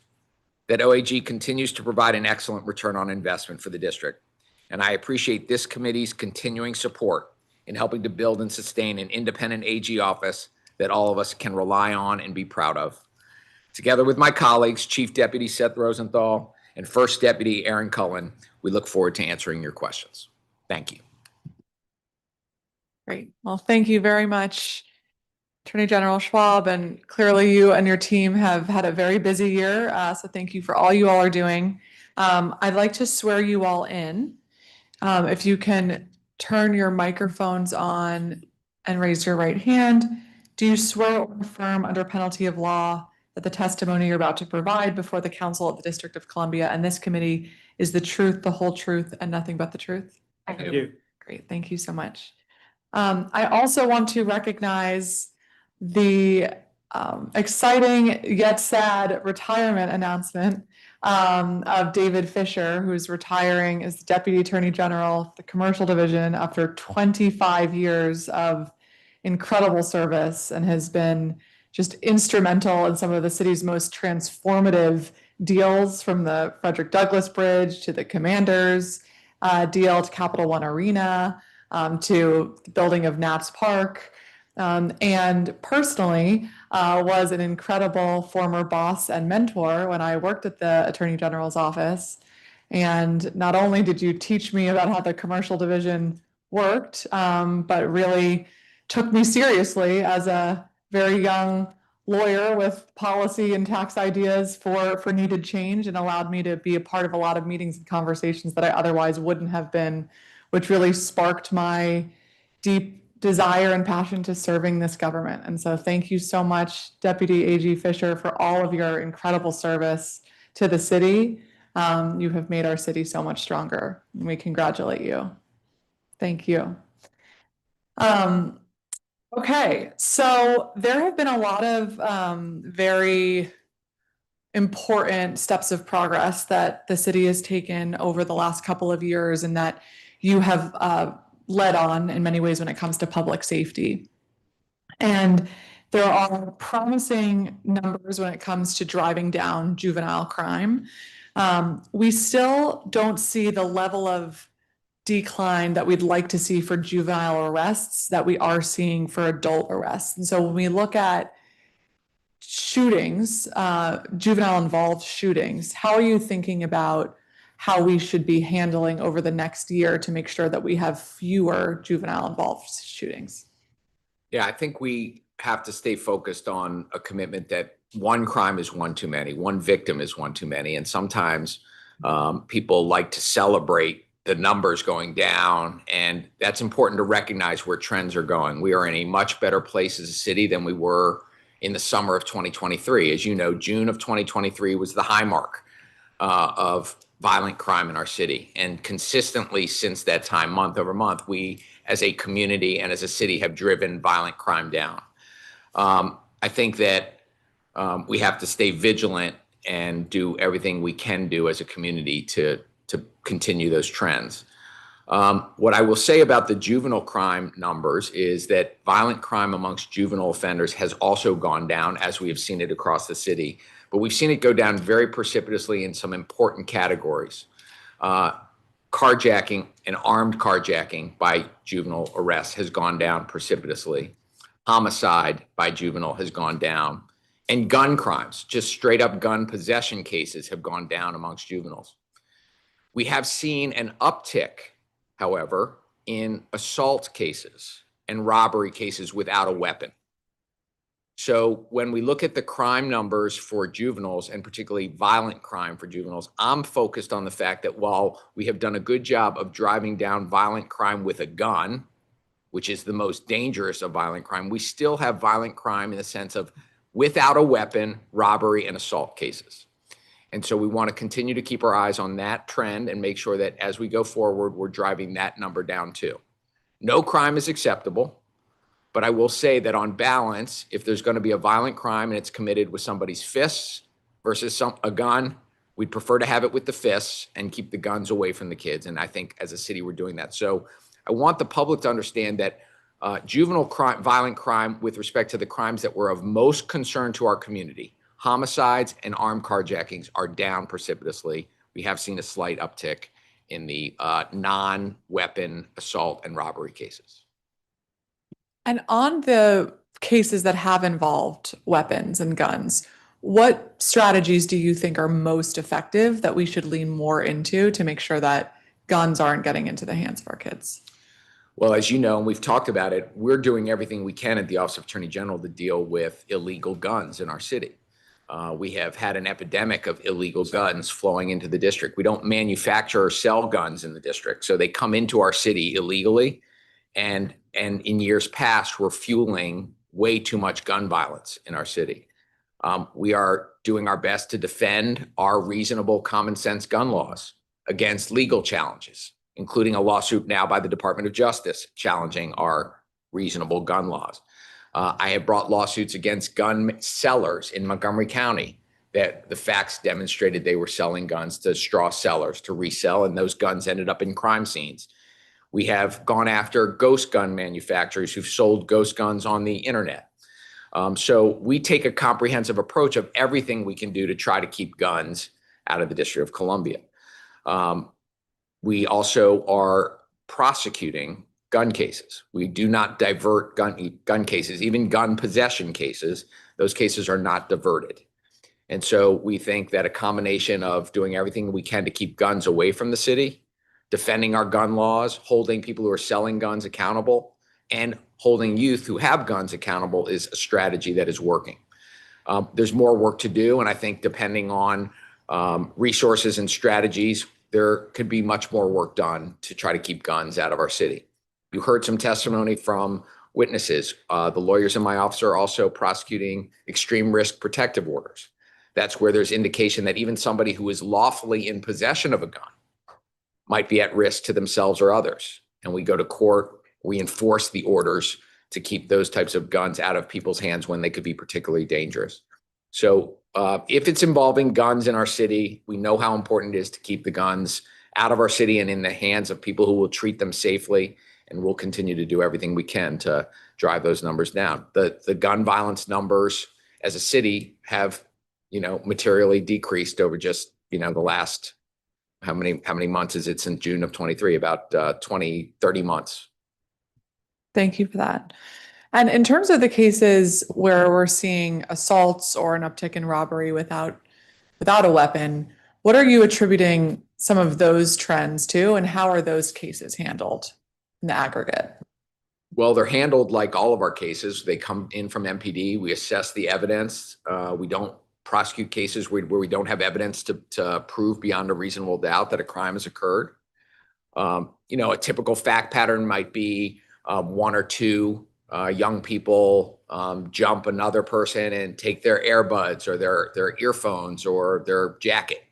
that OAG continues to provide an excellent return on investment for the district, and I appreciate this committee's continuing support in helping to build and sustain an independent AG office that all of us can rely on and be proud of. Together with my colleagues, Chief Deputy Seth Rosenthal and First Deputy Aaron Cullen, we look forward to answering your questions. Thank you. Great. Well, thank you very much, Attorney General Schwab, and clearly you and your team have had a very busy year, so thank you for all you all are doing. I'd like to swear you all in. If you can turn your microphones on and raise your right hand. Do you swear or affirm under penalty of law that the testimony you're about to provide before the Council of the District of Columbia and this committee is the truth, the whole truth, and nothing but the truth? I do. Great, thank you so much. I also want to recognize the exciting yet sad retirement announcement of David Fisher, who's retiring as the Deputy Attorney General of the Commercial Division after 25 years of incredible service and has been just instrumental in some of the city's most transformative deals, from the Frederick Douglass Bridge to the Commanders deal to Capital One Arena, to the building of Nats Park. And personally was an incredible former boss and mentor when I worked at the Attorney General's office. And not only did you teach me about how the commercial division worked, but really took me seriously as a very young lawyer with policy and tax ideas for needed change, and allowed me to be a part of a lot of meetings and conversations that I otherwise wouldn't have been, which really sparked my deep desire and passion to serving this government. And so thank you so much, Deputy AG Fisher, for all of your incredible service to the city. You have made our city so much stronger, and we congratulate you. Thank you. Okay, so there have been a lot of very important steps of progress that the city has taken over the last couple of years, and that you have led on in many ways when it comes to public safety. And there are promising numbers when it comes to driving down juvenile crime. We still don't see the level of decline that we'd like to see for juvenile arrests that we are seeing for adult arrests. And so when we look at shootings, juvenile involved shootings, how are you thinking about how we should be handling over the next year to make sure that we have fewer juvenile involved shootings? Yeah, I think we have to stay focused on a commitment that one crime is one too many, one victim is one too many. And sometimes people like to celebrate the numbers going down, and that's important to recognize where trends are going. We are in a much better place as a city than we were in the summer of 2023. As you know, June of 2023 was the high mark of violent crime in our city. And consistently since that time, month over month, we as a community and as a city have driven violent crime down. I think that we have to stay vigilant and do everything we can do as a community to continue those trends. What I will say about the juvenile crime numbers is that violent crime amongst juvenile offenders has also gone down, as we have seen it across the city. But we've seen it go down very precipitously in some important categories. Carjacking and armed carjacking by juvenile arrests has gone down precipitously. Homicide by juvenile has gone down. And gun crimes, just straight up gun possession cases, have gone down amongst juveniles. We have seen an uptick, however, in assault cases and robbery cases without a weapon. So when we look at the crime numbers for juveniles, and particularly violent crime for juveniles, I'm focused on the fact that while we have done a good job of driving down violent crime with a gun, which is the most dangerous of violent crime, we still have violent crime in the sense of without a weapon, robbery, and assault cases. And so we want to continue to keep our eyes on that trend and make sure that as we go forward, we're driving that number down too. No crime is acceptable, but I will say that on balance, if there's going to be a violent crime and it's committed with somebody's fists versus a gun, we'd prefer to have it with the fists and keep the guns away from the kids. And I think as a city, we're doing that. So I want the public to understand that juvenile crime, violent crime with respect to the crimes that were of most concern to our community, homicides and armed carjackings, are down precipitously. We have seen a slight uptick in the non-weapon assault and robbery cases. And on the cases that have involved weapons and guns, what strategies do you think are most effective that we should lean more into to make sure that guns aren't getting into the hands of our kids? Well, as you know, and we've talked about it, we're doing everything we can at the Office of Attorney General to deal with illegal guns in our city. We have had an epidemic of illegal guns flowing into the district. We don't manufacture or sell guns in the district, so they come into our city illegally. And in years past, we're fueling way too much gun violence in our city. We are doing our best to defend our reasonable common sense gun laws against legal challenges, including a lawsuit now by the Department of Justice challenging our reasonable gun laws. I have brought lawsuits against gun sellers in Montgomery County that the facts demonstrated they were selling guns to straw sellers to resell, and those guns ended up in crime scenes. We have gone after ghost gun manufacturers who've sold ghost guns on the internet. So we take a comprehensive approach of everything we can do to try to keep guns out of the District of Columbia. We also are prosecuting gun cases. We do not divert gun cases, even gun possession cases. Those cases are not diverted. And so we think that a combination of doing everything we can to keep guns away from the city, defending our gun laws, holding people who are selling guns accountable, and holding youth who have guns accountable is a strategy that is working. There's more work to do, and I think depending on resources and strategies, there could be much more work done to try to keep guns out of our city. You heard some testimony from witnesses. The lawyers in my office are also prosecuting extreme risk protective orders. That's where there's indication that even somebody who is lawfully in possession of a gun might be at risk to themselves or others. And we go to court, we enforce the orders to keep those types of guns out of people's hands when they could be particularly dangerous. So if it's involving guns in our city, we know how important it is to keep the guns out of our city and in the hands of people who will treat them safely. And we'll continue to do everything we can to drive those numbers down. The gun violence numbers as a city have, materially decreased over just, the last, how many months is it since June of 23? About 30 months. Thank you for that. And in terms of the cases where we're seeing assaults or an uptick in robbery without a weapon, what are you attributing some of those trends to, and how are those cases handled in the aggregate? Well, they're handled like all of our cases. They come in from MPD. We assess the evidence. We don't prosecute cases where we don't have evidence to prove beyond a reasonable doubt that a crime has occurred. A typical fact pattern might be one or two young people jump another person and take their earbuds or their earphones or their jacket.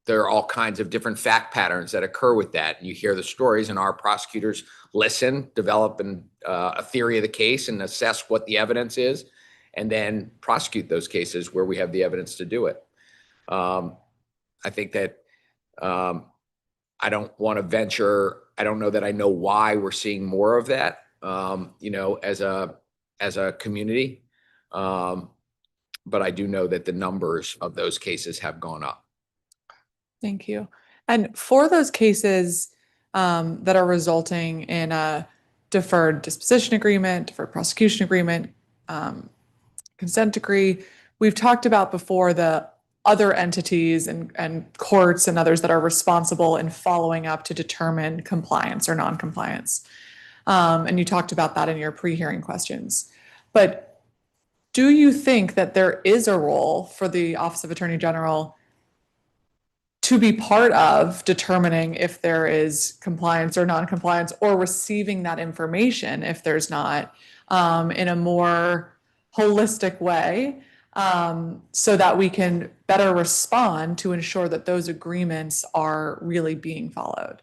There are all kinds of different fact patterns that occur with that. You hear the stories, and our prosecutors listen, develop a theory of the case and assess what the evidence is, and then prosecute those cases where we have the evidence to do it. I think that I don't want to venture. I don't know that I know why we're seeing more of that, as a community. But I do know that the numbers of those cases have gone up. Thank you. And for those cases that are resulting in a deferred disposition agreement, deferred prosecution agreement, consent decree, we've talked about before the other entities and courts and others that are responsible in following up to determine compliance or non-compliance. And you talked about that in your pre-hearing questions. But do you think that there is a role for the Office of Attorney General to be part of determining if there is compliance or non-compliance, or receiving that information if there's not, in a more holistic way, so that we can better respond to ensure that those agreements are really being followed?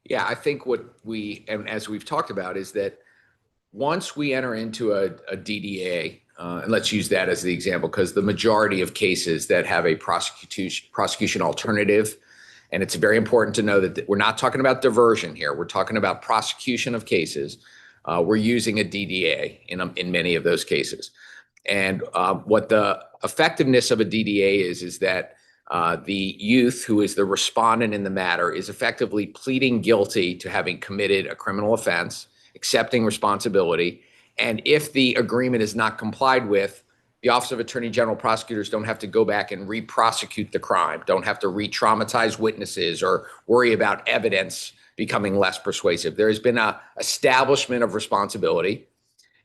Yeah, I think and as we've talked about, is that once we enter into a DDA, and let's use that as the example, because the majority of cases that have a prosecution alternative, and it's very important to know that we're not talking about diversion here. We're talking about prosecution of cases. We're using a DDA in many of those cases. And what the effectiveness of a DDA is that the youth who is the respondent in the matter is effectively pleading guilty to having committed a criminal offense, accepting responsibility. And if the agreement is not complied with, the Office of Attorney General prosecutors don't have to go back and re-prosecute the crime, don't have to re-traumatize witnesses or worry about evidence becoming less persuasive. There has been an establishment of responsibility,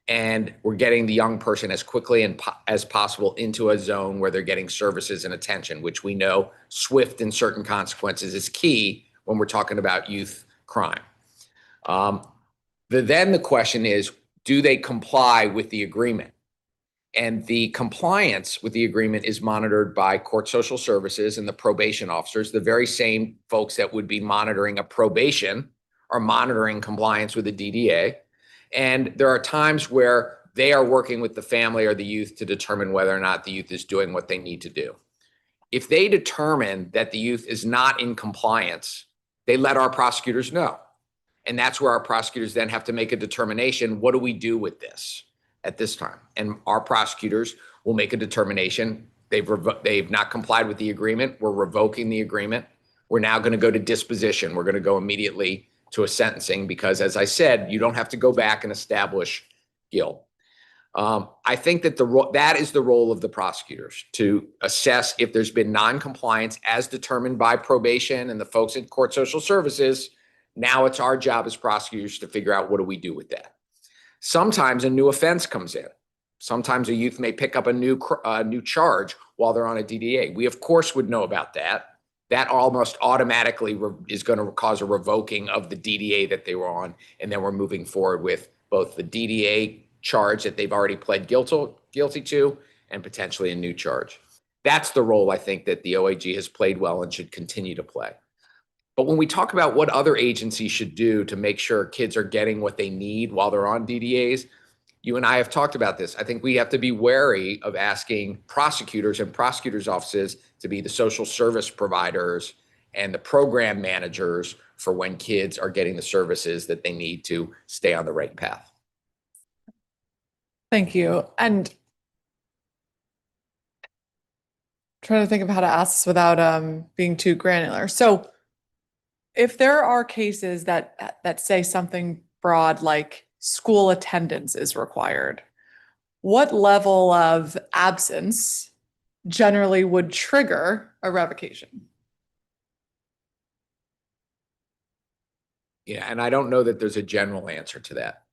and we're getting the young person as quickly as possible into a zone where they're getting services and attention, which we know swift and certain consequences is key when we're talking about youth crime. Then the question is, do they comply with the agreement? And the compliance with the agreement is monitored by court social services and the probation officers. The very same folks that would be monitoring a probation are monitoring compliance with the DDA. And there are times where they are working with the family or the youth to determine whether or not the youth is doing what they need to do. If they determine that the youth is not in compliance, they let our prosecutors know. And that's where our prosecutors then have to make a determination, what do we do with this at this time? And our prosecutors will make a determination. They've not complied with the agreement. We're revoking the agreement. We're now going to go to disposition. We're going to go immediately to a sentencing because, as I said, you don't have to go back and establish guilt. I think that that is the role of the prosecutors, to assess if there's been non-compliance as determined by probation and the folks at Court Social Services. Now it's our job as prosecutors to figure out, what do we do with that? Sometimes a new offense comes in. Sometimes a youth may pick up a new charge while they're on a DDA. We, of course, would know about that. That almost automatically is going to cause a revoking of the DDA that they were on. And then we're moving forward with both the DDA charge that they've already pled guilty to and potentially a new charge. That's the role I think that the OAG has played well and should continue to play. But when we talk about what other agencies should do to make sure kids are getting what they need while they're on DDAs, you and I have talked about this. I think we have to be wary of asking prosecutors and prosecutors' offices to be the social service providers and the program managers for when kids are getting the services that they need to stay on the right path. Thank you. And trying to think of how to ask this without being too granular. So if there are cases that say something broad like school attendance is required, what level of absence generally would trigger a revocation? Yeah, and I don't know that there's a general answer to that.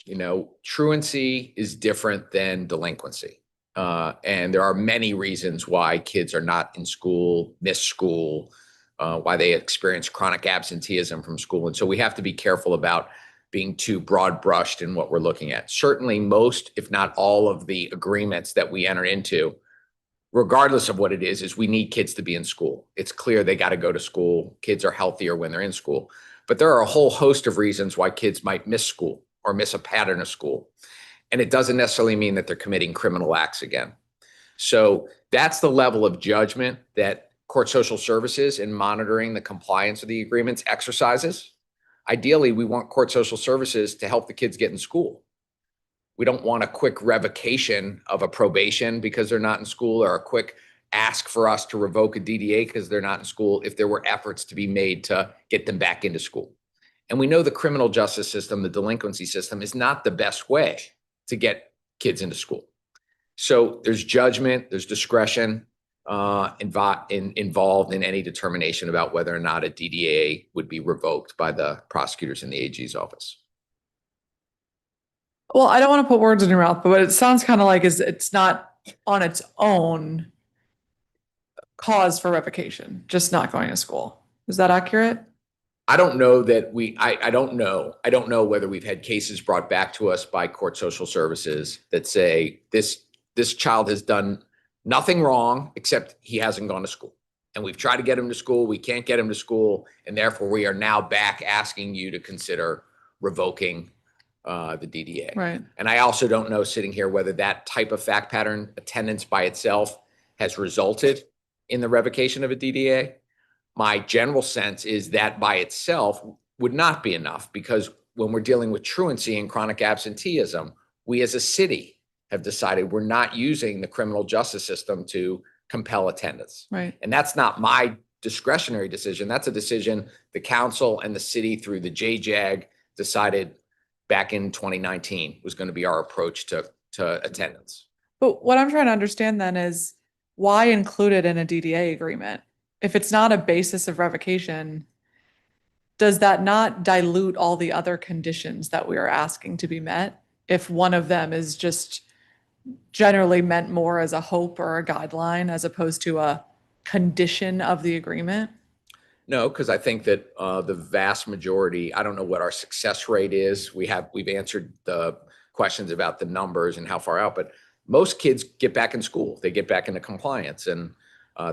You know, truancy is different than delinquency. And there are many reasons why kids are not in school, miss school, why they experience chronic absenteeism from school. And so we have to be careful about being too broad brushed in what we're looking at. Certainly most, if not all, of the agreements that we enter into, regardless of what it is we need kids to be in school. It's clear they got to go to school. Kids are healthier when they're in school. But there are a whole host of reasons why kids might miss school or miss a pattern of school. And it doesn't necessarily mean that they're committing criminal acts again. So that's the level of judgment that Court Social Services in monitoring the compliance of the agreements exercises. Ideally, we want Court Social Services to help the kids get in school. We don't want a quick revocation of a probation because they're not in school, or a quick ask for us to revoke a DDA because they're not in school, if there were efforts to be made to get them back into school. And we know the criminal justice system, the delinquency system, is not the best way to get kids into school. So there's judgment, there's discretion involved in any determination about whether or not a DDA would be revoked by the prosecutors in the AG's office. Well, I don't want to put words in your mouth, but it sounds kind of like it's not on its own cause for revocation, just not going to school. Is that accurate? I don't know that I don't know. I don't know whether we've had cases brought back to us by Court Social Services that say this child has done nothing wrong except he hasn't gone to school. And we've tried to get him to school. We can't get him to school. And therefore, we are now back asking you to consider revoking the DDA. Right. And I also don't know, sitting here, whether that type of fact pattern, attendance by itself, has resulted in the revocation of a DDA. My general sense is that by itself would not be enough, because when we're dealing with truancy and chronic absenteeism, we as a city have decided we're not using the criminal justice system to compel attendance. Right. And that's not my discretionary decision. That's a decision the council and the city through the JJAG decided back in 2019 was going to be our approach to attendance. But what I'm trying to understand then is, why include it in a DDA agreement? If it's not a basis of revocation, does that not dilute all the other conditions that we are asking to be met? If one of them is just generally meant more as a hope or a guideline as opposed to a condition of the agreement? No, because I think that the vast majority, I don't know what our success rate is. We've answered the questions about the numbers and how far out, but most kids get back in school. They get back into compliance, and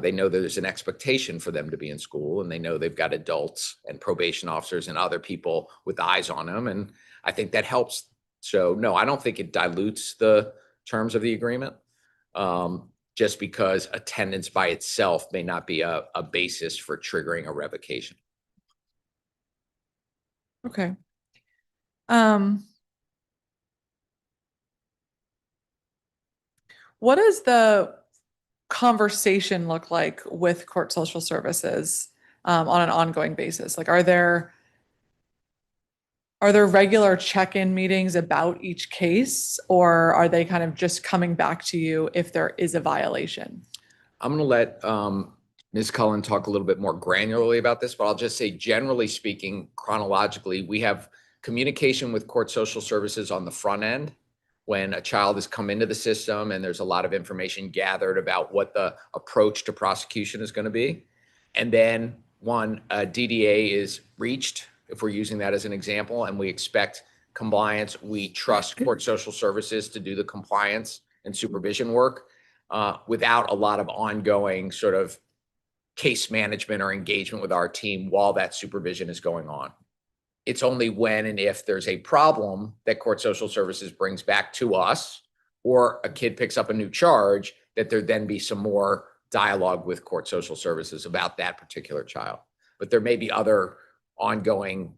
they know there's an expectation for them to be in school, and they know they've got adults and probation officers and other people with eyes on them. And I think that helps So no, I don't think it dilutes the terms of the agreement. Just because attendance by itself may not be a basis for triggering a revocation. Okay. What does the conversation look like with court social services on an ongoing basis? Like, are there regular check-in meetings about each case, or are they kind of just coming back to you if there is a violation? I'm going to let Ms. Cullen talk a little bit more granularly about this, but I'll just say, generally speaking, chronologically, we have communication with court social services on the front end when a child has come into the system and there's a lot of information gathered about what the approach to prosecution is going to be. And then when a DDA is reached, if we're using that as an example, and we expect compliance, we trust court social services to do the compliance and supervision work without a lot of ongoing sort of case management or engagement with our team while that supervision is going on. It's only when and if there's a problem that court social services brings back to us, or a kid picks up a new charge, that there then be some more dialogue with court social services about that particular child. But there may be other ongoing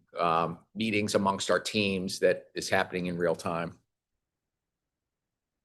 meetings amongst our teams that is happening in real time.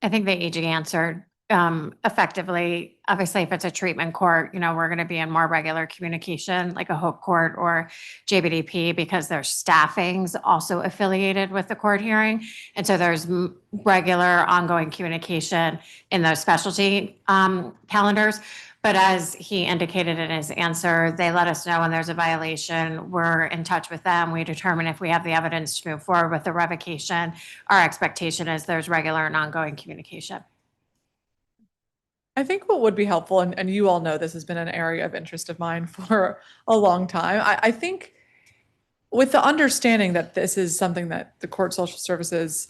I think the AG answered effectively. Obviously, if it's a treatment court, we're going to be in more regular communication, like a Hope Court or JBDP, because their staffing's also affiliated with the court hearing. And so there's regular ongoing communication in those specialty calendars. But as he indicated in his answer, they let us know when there's a violation. We're in touch with them. We determine if we have the evidence to move forward with the revocation. Our expectation is there's regular and ongoing communication. I think what would be helpful, and you all know this has been an area of interest of mine for a long time. I think with the understanding that this is something that the court social services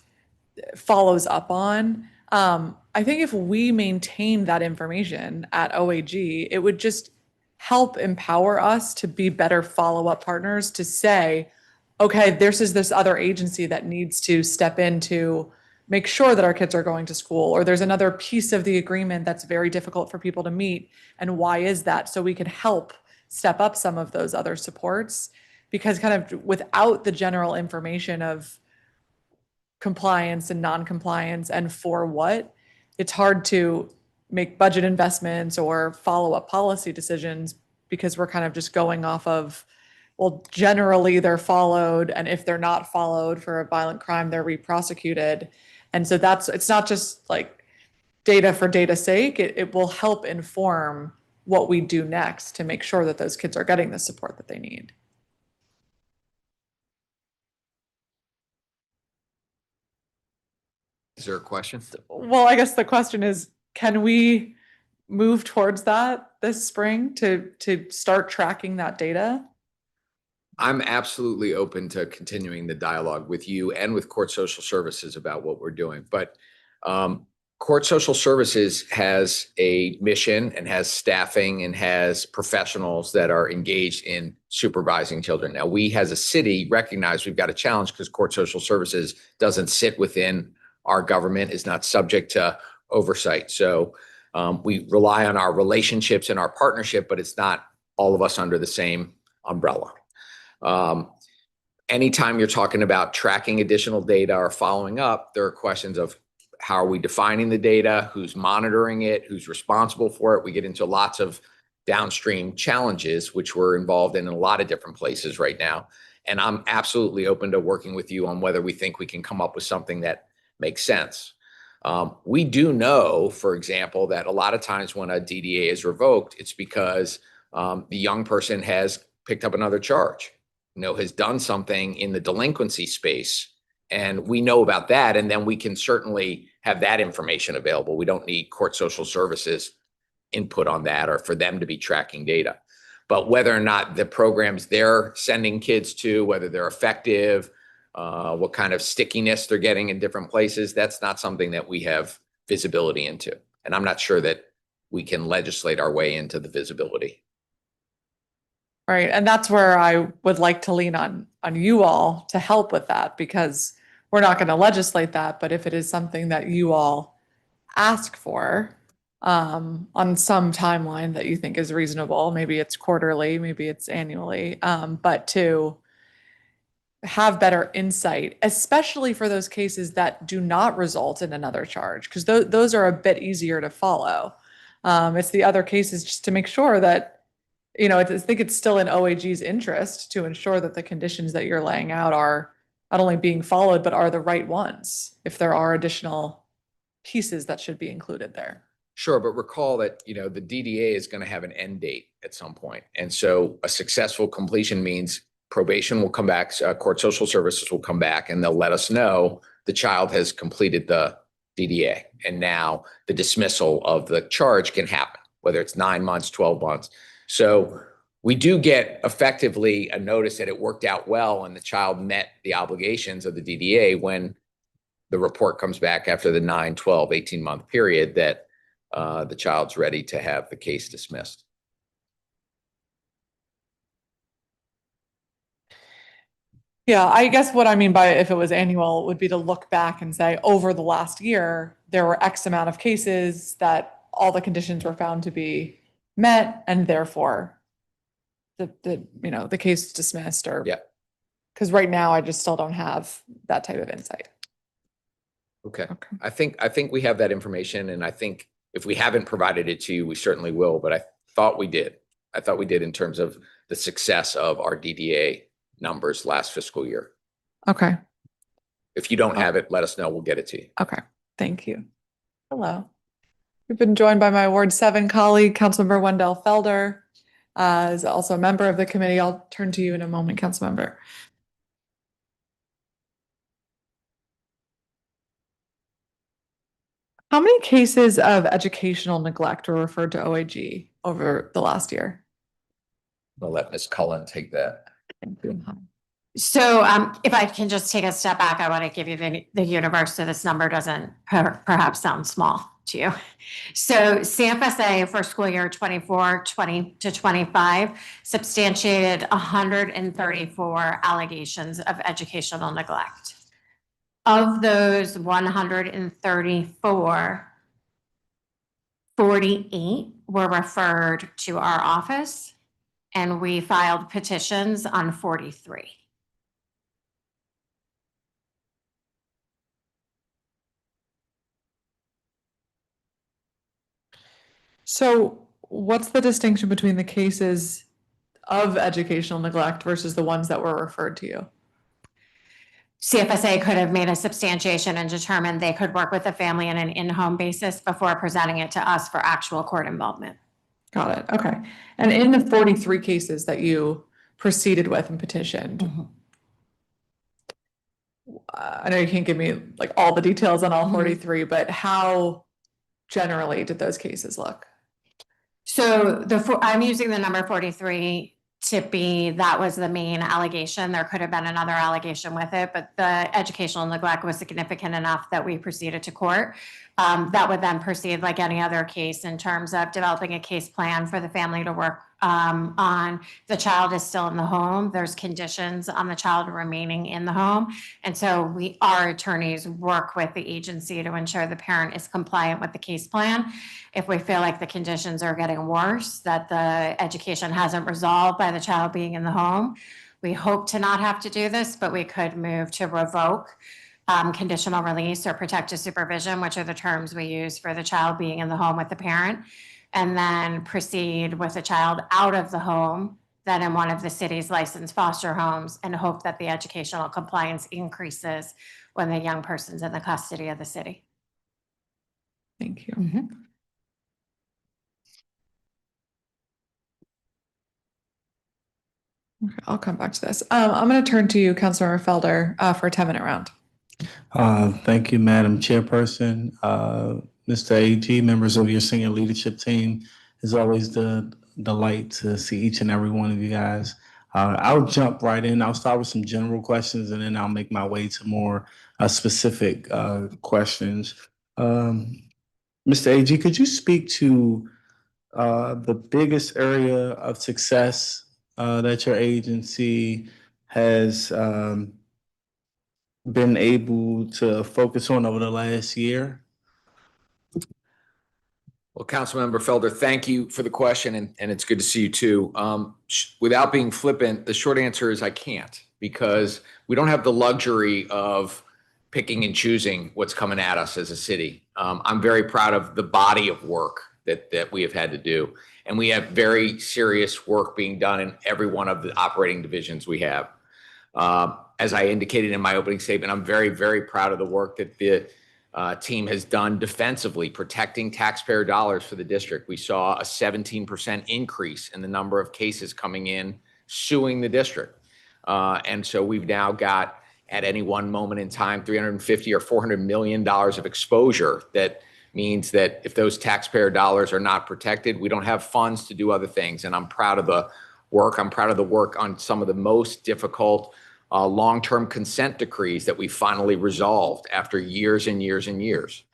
follows up on, I think if we maintain that information at OAG, it would just help empower us to be better follow-up partners to say, okay, this other agency that needs to step in to make sure that our kids are going to school, or there's another piece of the agreement that's very difficult for people to meet. And why is that? So we could help step up some of those other supports, because kind of without the general information of compliance and non-compliance and for what, it's hard to make budget investments or follow up policy decisions, because we're kind of just going off of, well, generally they're followed, and if they're not followed for a violent crime, they're re-prosecuted. And so it's not just like data for data's sake. It will help inform what we do next to make sure that those kids are getting the support that they need. Is there a question? Well, I guess the question is, can we move towards that this spring to start tracking that data? I'm absolutely open to continuing the dialogue with you and with court social services about what we're doing. But court social services has a mission and has staffing and has professionals that are engaged in supervising children. Now, we as a city recognize we've got a challenge because court social services doesn't sit within our government, is not subject to oversight. So we rely on our relationships and our partnership, but it's not all of us under the same umbrella. Anytime you're talking about tracking additional data or following up, there are questions of how are we defining the data, who's monitoring it, who's responsible for it. We get into lots of downstream challenges, which we're involved in a lot of different places right now. And I'm absolutely open to working with you on whether we think we can come up with something that makes sense. We do know, for example, that a lot of times when a DDA is revoked, it's because the young person has picked up another charge, has done something in the delinquency space. And we know about that. And then we can certainly have that information available. We don't need court social services input on that or for them to be tracking data. But whether or not the programs they're sending kids to, whether they're effective, what kind of stickiness they're getting in different places, that's not something that we have visibility into. And I'm not sure that we can legislate our way into the visibility. Right. And that's where I would like to lean on you all to help with that, because we're not going to legislate that, but if it is something that you all ask for, on some timeline that you think is reasonable, maybe it's quarterly, maybe it's annually, but to have better insight, especially for those cases that do not result in another charge, because those are a bit easier to follow. It's the other cases just to make sure that, I think it's still in OAG's interest to ensure that the conditions that you're laying out are not only being followed, but are the right ones, if there are additional pieces that should be included there. Sure, but recall that, the DDA is going to have an end date at some point. And so a successful completion means probation will come back, court social services will come back, and they'll let us know the child has completed the DDA. And now the dismissal of the charge can happen, whether it's 9 months, 12 months. So we do get effectively a notice that it worked out well and the child met the obligations of the DDA when the report comes back after the 9, 12, 18-month period that the child's ready to have the case dismissed. Yeah, I guess what I mean by if it was annual would be to look back and say, over the last year, there were X amount of cases that all the conditions were found to be met, and therefore the case is dismissed, or Yeah. Because right now I just still don't have that type of insight. Okay. I think we have that information, and I think if we haven't provided it to you, we certainly will, but I thought we did. I thought we did in terms of the success of our DDA numbers last fiscal year. Okay. If you don't have it, let us know. We'll get it to you. Okay. Thank you. Hello. We've been joined by my Ward 7 colleague, Councilmember Wendell Felder, is also a member of the committee. I'll turn to you in a moment, Councilmember. How many cases of educational neglect were referred to OAG over the last year? I'll let Ms. Cullen take that. Thank you. So if I can just take a step back, I want to give you the universe so this number doesn't perhaps sound small to you. So CFSA for school year 24-20 to 25 substantiated 134 allegations of educational neglect. Of those 134, 48 were referred to our office, and we filed petitions on 43. So what's the distinction between the cases of educational neglect versus the ones that were referred to you? CFSA could have made a substantiation and determined they could work with the family on an in-home basis before presenting it to us for actual court involvement. Got it. Okay. And in the 43 cases that you proceeded with and petitioned, I know you can't give me like all the details on all 43, but how generally did those cases look? So I'm using the number 43 to be, that was the main allegation. There could have been another allegation with it, but the educational neglect was significant enough that we proceeded to court. That would then proceed like any other case in terms of developing a case plan for the family to work on. The child is still in the home. There's conditions on the child remaining in the home. And so our attorneys work with the agency to ensure the parent is compliant with the case plan. If we feel like the conditions are getting worse, that the education hasn't resolved by the child being in the home, we hope to not have to do this, but we could move to revoke conditional release or protective supervision, which are the terms we use for the child being in the home with the parent, and then proceed with the child out of the home, then in one of the city's licensed foster homes, and hope that the educational compliance increases when the young person's in the custody of the city. Thank you. Okay, I'll come back to this. I'm going to turn to you, Councilmember Felder, for a 10-minute round. Thank you, Madam Chairperson. Mr. AG, members of your senior leadership team, it's always the delight to see each and every one of you guys. I'll jump right in. I'll start with some general questions, and then I'll make my way to more specific questions. Mr. AG, could you speak to the biggest area of success that your agency has been able to focus on over the last year? Well, Councilmember Felder, thank you for the question, and it's good to see you too. Without being flippant, the short answer is I can't, because we don't have the luxury of picking and choosing what's coming at us as a city. I'm very proud of the body of work that we have had to do, and we have very serious work being done in every one of the operating divisions we have. As I indicated in my opening statement, I'm very, very proud of the work that the team has done defensively, protecting taxpayer dollars for the district. We saw a 17% increase in the number of cases coming in suing the district. And so we've now got, at any one moment in time, $350 or $400 million of exposure. That means that if those taxpayer dollars are not protected, we don't have funds to do other things. And I'm proud of the work. I'm proud of the work on some of the most difficult long-term consent decrees that we finally resolved after years and years and years.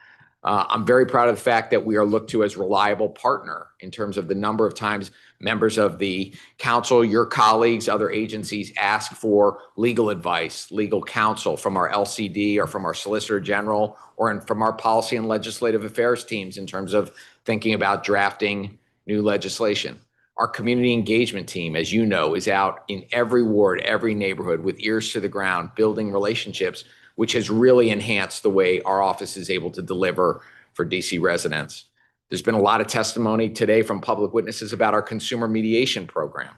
I'm very proud of the fact that we are looked to as reliable partner in terms of the number of times members of the council, your colleagues, other agencies ask for legal advice, legal counsel from our LCD or from our Solicitor General or from our policy and legislative affairs teams in terms of thinking about drafting new legislation. Our community engagement team, as you know, is out in every ward, every neighborhood with ears to the ground, building relationships, which has really enhanced the way our office is able to deliver for DC residents. There's been a lot of testimony today from public witnesses about our consumer mediation program.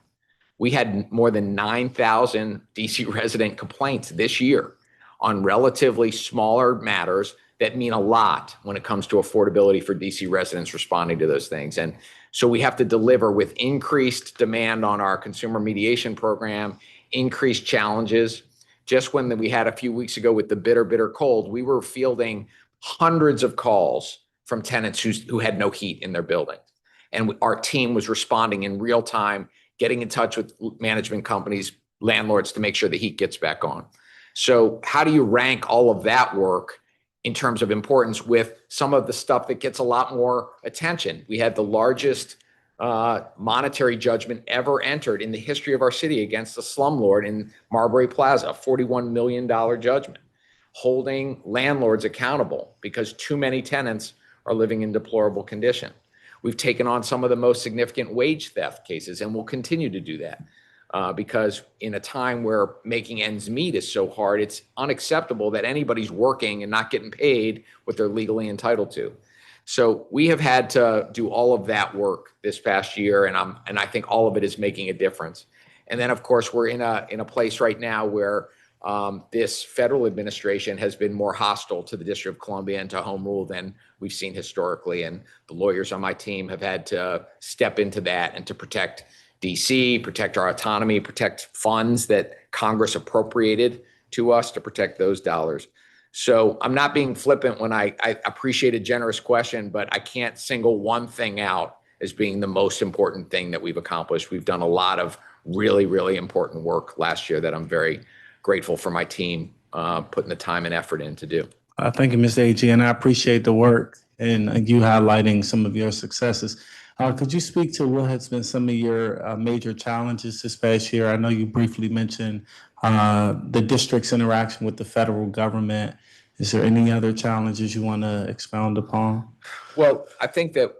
We had more than 9,000 DC resident complaints this year on relatively smaller matters that mean a lot when it comes to affordability for DC residents responding to those things. And so we have to deliver with increased demand on our consumer mediation program, increased challenges. Just when we had a few weeks ago with the bitter cold, we were fielding hundreds of calls from tenants who had no heat in their building. And our team was responding in real time, getting in touch with management companies, landlords to make sure the heat gets back on. So how do you rank all of that work in terms of importance with some of the stuff that gets a lot more attention? We had the largest monetary judgment ever entered in the history of our city against a slumlord in Marbury Plaza, $41 million judgment, holding landlords accountable because too many tenants are living in deplorable condition. We've taken on some of the most significant wage theft cases, and we'll continue to do that because in a time where making ends meet is so hard, it's unacceptable that anybody's working and not getting paid what they're legally entitled to. So we have had to do all of that work this past year, and I think all of it is making a difference. And then, of course, we're in a place right now where this federal administration has been more hostile to the District of Columbia and to home rule than we've seen historically. And the lawyers on my team have had to step into that and to protect DC, protect our autonomy, protect funds that Congress appropriated to us to protect those dollars. So I'm not being flippant when I appreciate a generous question, but I can't single one thing out as being the most important thing that we've accomplished. We've done a lot of really, really important work last year that I'm very grateful for my team putting the time and effort in to do. Thank you, Mr. AG, and I appreciate the work and you highlighting some of your successes. Could you speak to what has been some of your major challenges this past year? I know you briefly mentioned the district's interaction with the federal government. Is there any other challenges you want to expound upon? Well, I think that,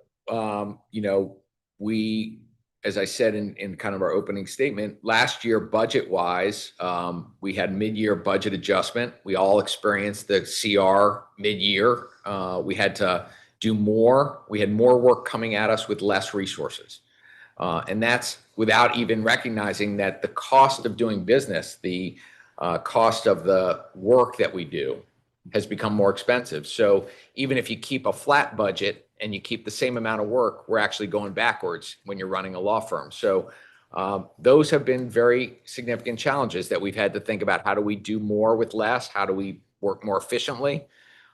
we, as I said in kind of our opening statement, last year, budget-wise, we had mid-year budget adjustment. We all experienced the CR mid-year. We had to do more. We had more work coming at us with less resources. And that's without even recognizing that the cost of doing business, the cost of the work that we do has become more expensive. So even if you keep a flat budget and you keep the same amount of work, we're actually going backwards when you're running a law firm. So those have been very significant challenges that we've had to think about. How do we do more with less? How do we work more efficiently?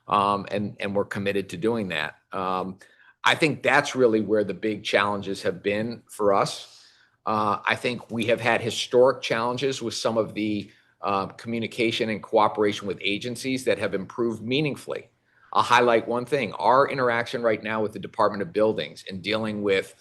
And we're committed to doing that. I think that's really where the big challenges have been for us. I think we have had historic challenges with some of the communication and cooperation with agencies that have improved meaningfully. I'll highlight one thing. Our interaction right now with the Department of Buildings and dealing with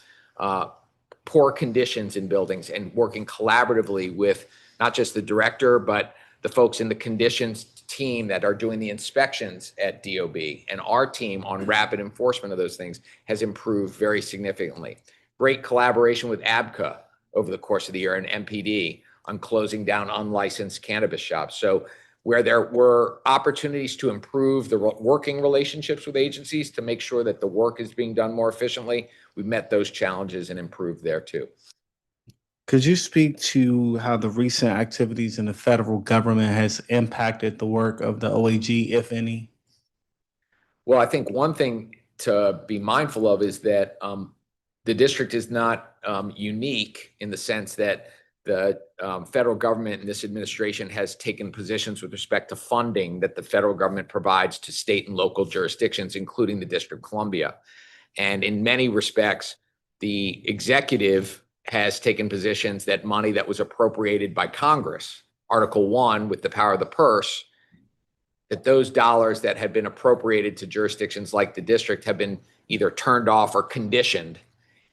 poor conditions in buildings and working collaboratively with not just the director, but the folks in the conditions team that are doing the inspections at DOB and our team on rapid enforcement of those things has improved very significantly. Great collaboration with ABCA over the course of the year and MPD on closing down unlicensed cannabis shops. So where there were opportunities to improve the working relationships with agencies to make sure that the work is being done more efficiently, we met those challenges and improved there too. Could you speak to how the recent activities in the federal government has impacted the work of the OAG, if any? Well, I think one thing to be mindful of is that the district is not unique in the sense that the federal government and this administration has taken positions with respect to funding that the federal government provides to state and local jurisdictions, including the District of Columbia. And in many respects, the executive has taken positions that money that was appropriated by Congress, Article 1 with the power of the purse, that those dollars that had been appropriated to jurisdictions like the district have been either turned off or conditioned.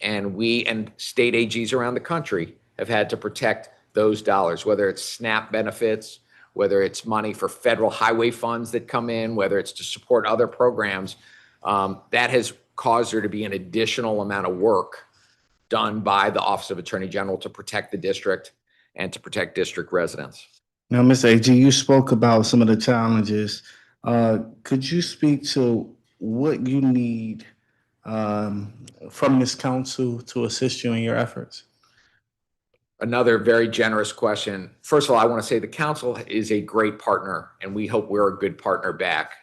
And we and state AGs around the country have had to protect those dollars, whether it's SNAP benefits, whether it's money for federal highway funds that come in, whether it's to support other programs. That has caused there to be an additional amount of work done by the Office of Attorney General to protect the district and to protect district residents. Now, Ms. AG, you spoke about some of the challenges. Could you speak to what you need from this council to assist you in your efforts? Another very generous question. First of all, I want to say the council is a great partner, and we hope we're a good partner back.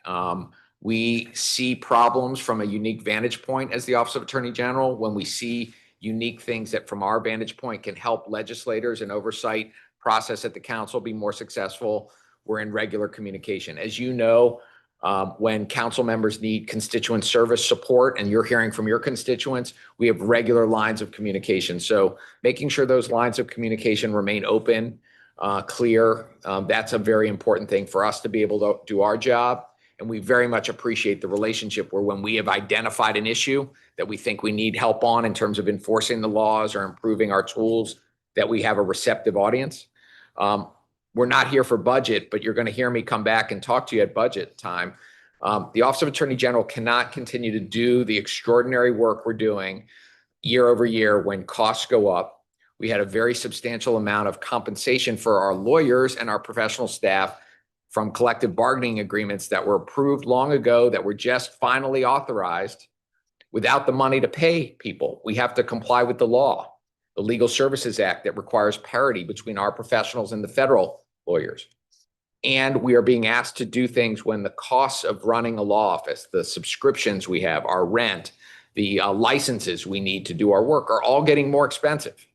We see problems from a unique vantage point as the Office of Attorney General. When we see unique things that from our vantage point can help legislators and oversight process at the council be more successful, we're in regular communication. As you know, when council members need constituent service support and you're hearing from your constituents, we have regular lines of communication. So making sure those lines of communication remain open, clear, that's a very important thing for us to be able to do our job. And we very much appreciate the relationship where when we have identified an issue that we think we need help on in terms of enforcing the laws or improving our tools, that we have a receptive audience. We're not here for budget, but you're going to hear me come back and talk to you at budget time. The Office of Attorney General cannot continue to do the extraordinary work we're doing year over year when costs go up. We had a very substantial amount of compensation for our lawyers and our professional staff from collective bargaining agreements that were approved long ago that were just finally authorized without the money to pay people. We have to comply with the law, the Legal Services Act that requires parity between our professionals and the federal lawyers. And we are being asked to do things when the costs of running a law office, the subscriptions we have, our rent, the licenses we need to do our work are all getting more expensive.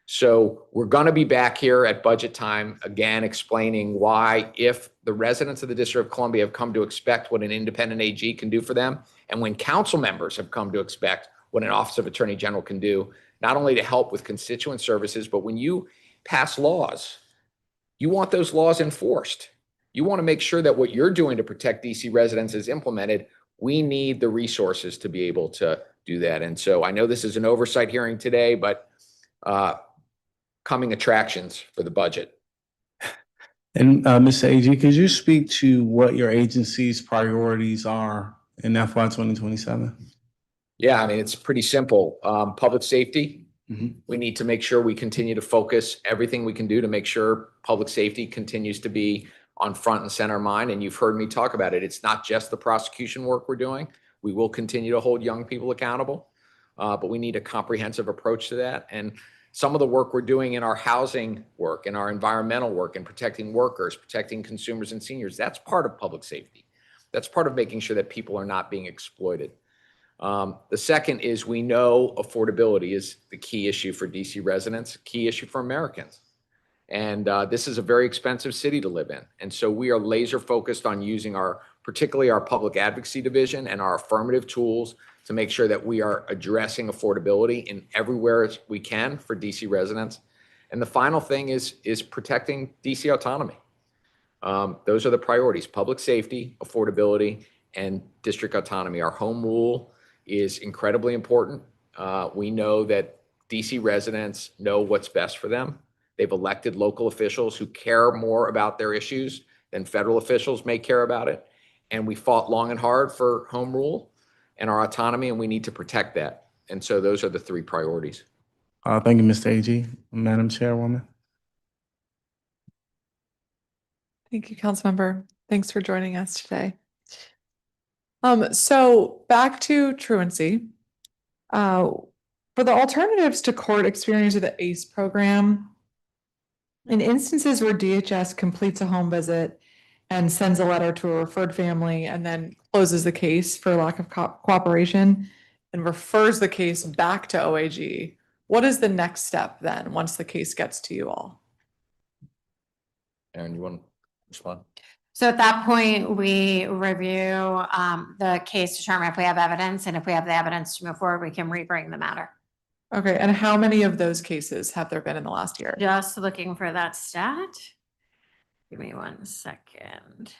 So we're going to be back here at budget time again, explaining why, if the residents of the District of Columbia have come to expect what an independent AG can do for them, and when council members have come to expect what an Office of Attorney General can do, not only to help with constituent services, but when you pass laws, you want those laws enforced. You want to make sure that what you're doing to protect DC residents is implemented. We need the resources to be able to do that. And so I know this is an oversight hearing today, but coming attractions for the budget. And Mr. AG, could you speak to what your agency's priorities are in FY 2027? Yeah, I mean, it's pretty simple. Public safety. We need to make sure we continue to focus everything we can do to make sure public safety continues to be on front and center mind. And you've heard me talk about it. It's not just the prosecution work we're doing. We will continue to hold young people accountable, but we need a comprehensive approach to that. And some of the work we're doing in our housing work, in our environmental work, and protecting workers, protecting consumers and seniors, that's part of public safety. That's part of making sure that people are not being exploited. The second is we know affordability is the key issue for DC residents, key issue for Americans. And this is a very expensive city to live in. And so we are laser focused on using particularly our public advocacy division and our affirmative tools to make sure that we are addressing affordability in everywhere we can for DC residents. And the final thing is protecting DC autonomy. Those are the priorities: public safety, affordability, and district autonomy. Our home rule is incredibly important. We know that DC residents know what's best for them. They've elected local officials who care more about their issues than federal officials may care about it. And we fought long and hard for home rule and our autonomy, and we need to protect that. And so those are the three priorities. Thank you, Mr. AG. Madam Chairwoman. Thank you, Councilmember. Thanks for joining us today. So back to truancy. For the alternatives to court experience of the ACE program, in instances where DHS completes a home visit and sends a letter to a referred family and then closes the case for lack of cooperation and refers the case back to OAG, what is the next step then once the case gets to you all? Aaron, you want to respond? So at that point, we review the case, determine if we have evidence, and if we have the evidence to move forward, we can rebring the matter. Okay, and how many of those cases have there been in the last year? Just looking for that stat. Give me 1 second.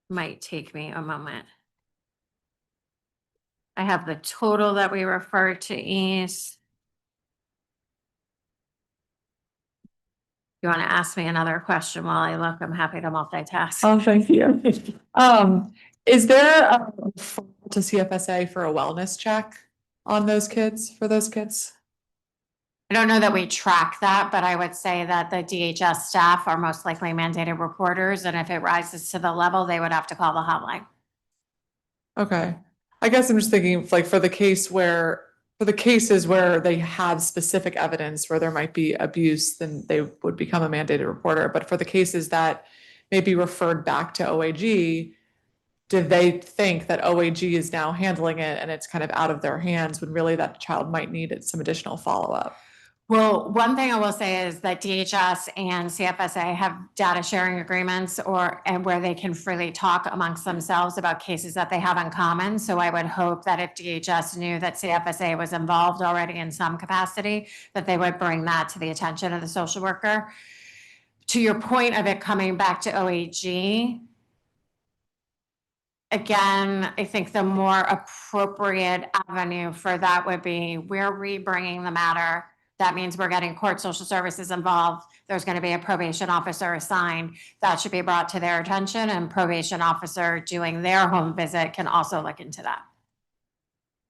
Might take me a moment. I have the total that we refer to East. You want to ask me another question while I look? I'm happy to multitask. Oh, thank you. Is there a referral to CFSA for a wellness check on those kids, for those kids? I don't know that we track that, but I would say that the DHS staff are most likely mandated reporters, and if it rises to the level, they would have to call the hotline. Okay. I guess I'm just thinking like for the cases where they have specific evidence where there might be abuse, then they would become a mandated reporter. But for the cases that may be referred back to OAG, do they think that OAG is now handling it and it's kind of out of their hands when really that child might need some additional follow-up? Well, one thing I will say is that DHS and CFSA have data sharing agreements and where they can freely talk amongst themselves about cases that they have in common. So I would hope that if DHS knew that CFSA was involved already in some capacity, that they would bring that to the attention of the social worker. To your point of it coming back to OAG, again, I think the more appropriate avenue for that would be we're rebringing the matter. That means we're getting court social services involved. There's going to be a probation officer assigned. That should be brought to their attention, and probation officer doing their home visit can also look into that.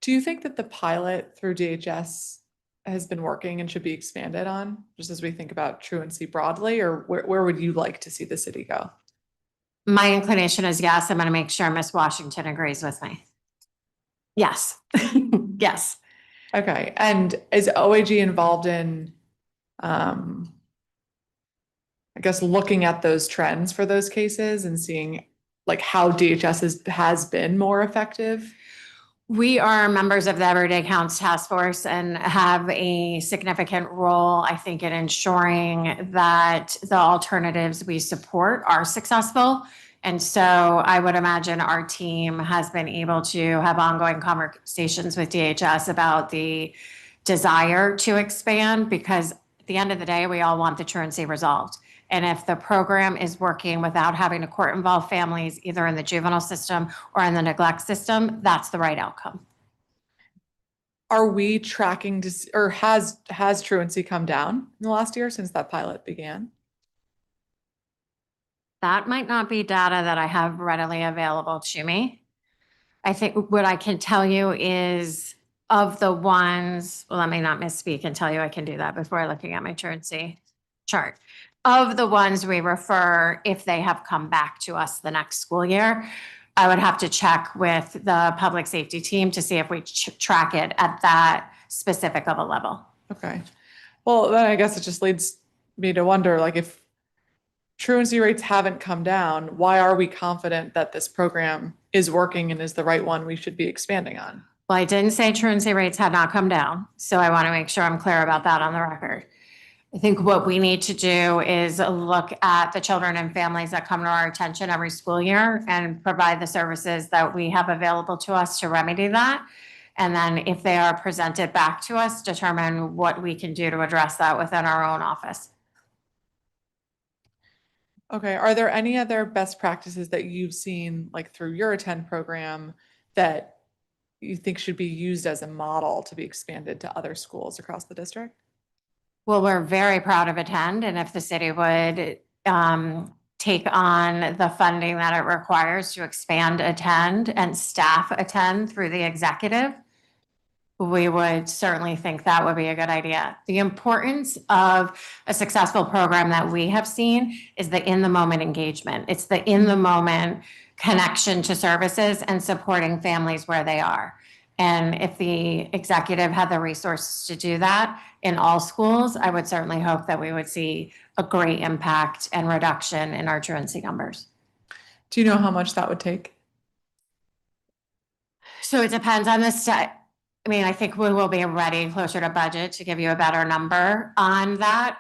Do you think that the pilot through DHS has been working and should be expanded on, just as we think about truancy broadly, or where would you like to see the city go? My inclination is yes. I'm going to make sure Miss Washington agrees with me. Yes. Yes. Okay. And is OAG involved in, I guess, looking at those trends for those cases and seeing like how DHS has been more effective? We are members of the Everyday Counts Task Force and have a significant role, I think, in ensuring that the alternatives we support are successful. And so I would imagine our team has been able to have ongoing conversations with DHS about the desire to expand, because at the end of the day, we all want the truancy resolved. And if the program is working without having to court-involve families, either in the juvenile system or in the neglect system, that's the right outcome. Are we tracking to, or has truancy come down in the last year since that pilot began? That might not be data that I have readily available to me. I think what I can tell you is of the ones, well, let me not misspeak and tell you I can do that before looking at my truancy chart. Of the ones we refer, if they have come back to us the next school year, I would have to check with the public safety team to see if we track it at that specific of a level. Okay. Well, then I guess it just leads me to wonder, like, if truancy rates haven't come down, why are we confident that this program is working and is the right one we should be expanding on? Well, I didn't say truancy rates had not come down, so I want to make sure I'm clear about that on the record. I think what we need to do is look at the children and families that come to our attention every school year and provide the services that we have available to us to remedy that. And then if they are presented back to us, determine what we can do to address that within our own office. Okay, are there any other best practices that you've seen, like through your Attend program, that you think should be used as a model to be expanded to other schools across the district? Well, we're very proud of Attend, and if the city would take on the funding that it requires to expand Attend and staff Attend through the executive, we would certainly think that would be a good idea. The importance of a successful program that we have seen is the in-the-moment engagement. It's the in-the-moment connection to services and supporting families where they are. And if the executive had the resources to do that in all schools, I would certainly hope that we would see a great impact and reduction in our truancy numbers. Do you know how much that would take? So it depends on the I mean, I think we will be ready closer to budget to give you a better number on that.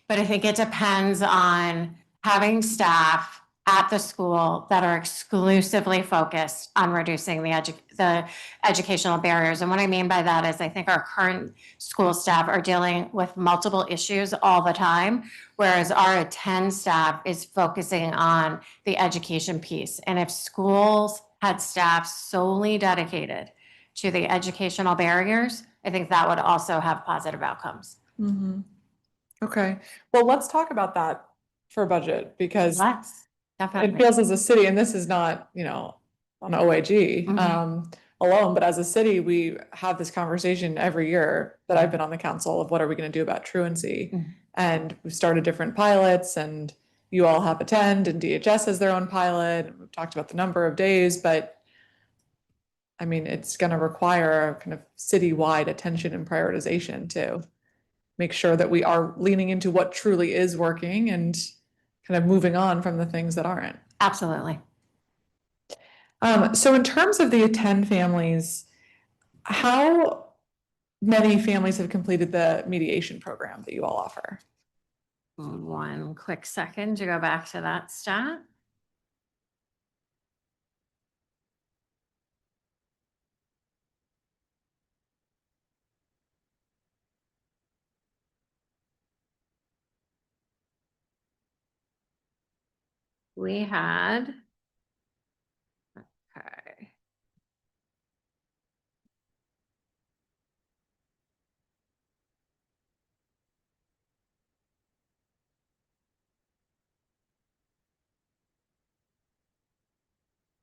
But I think it depends on having staff at the school that are exclusively focused on reducing the educational barriers. And what I mean by that is I think our current school staff are dealing with multiple issues all the time, whereas our Attend staff is focusing on the education piece. And if schools had staff solely dedicated to the educational barriers, I think that would also have positive outcomes. Mm-hmm. Okay, well, let's talk about that for budget, because Definitely. it feels as a city, and this is not, on OIG alone, but as a city, we have this conversation every year that I've been on the council of what are we going to do about truancy. And we've started different pilots, and you all have Attend, and DHS has their own pilot. And we've talked about the number of days, but I mean, it's going to require kind of citywide attention and prioritization to make sure that we are leaning into what truly is working and kind of moving on from the things that aren't. Absolutely. So in terms of the Attend families, how many families have completed the mediation program that you all offer? One quick second to go back to that stat. We had, okay.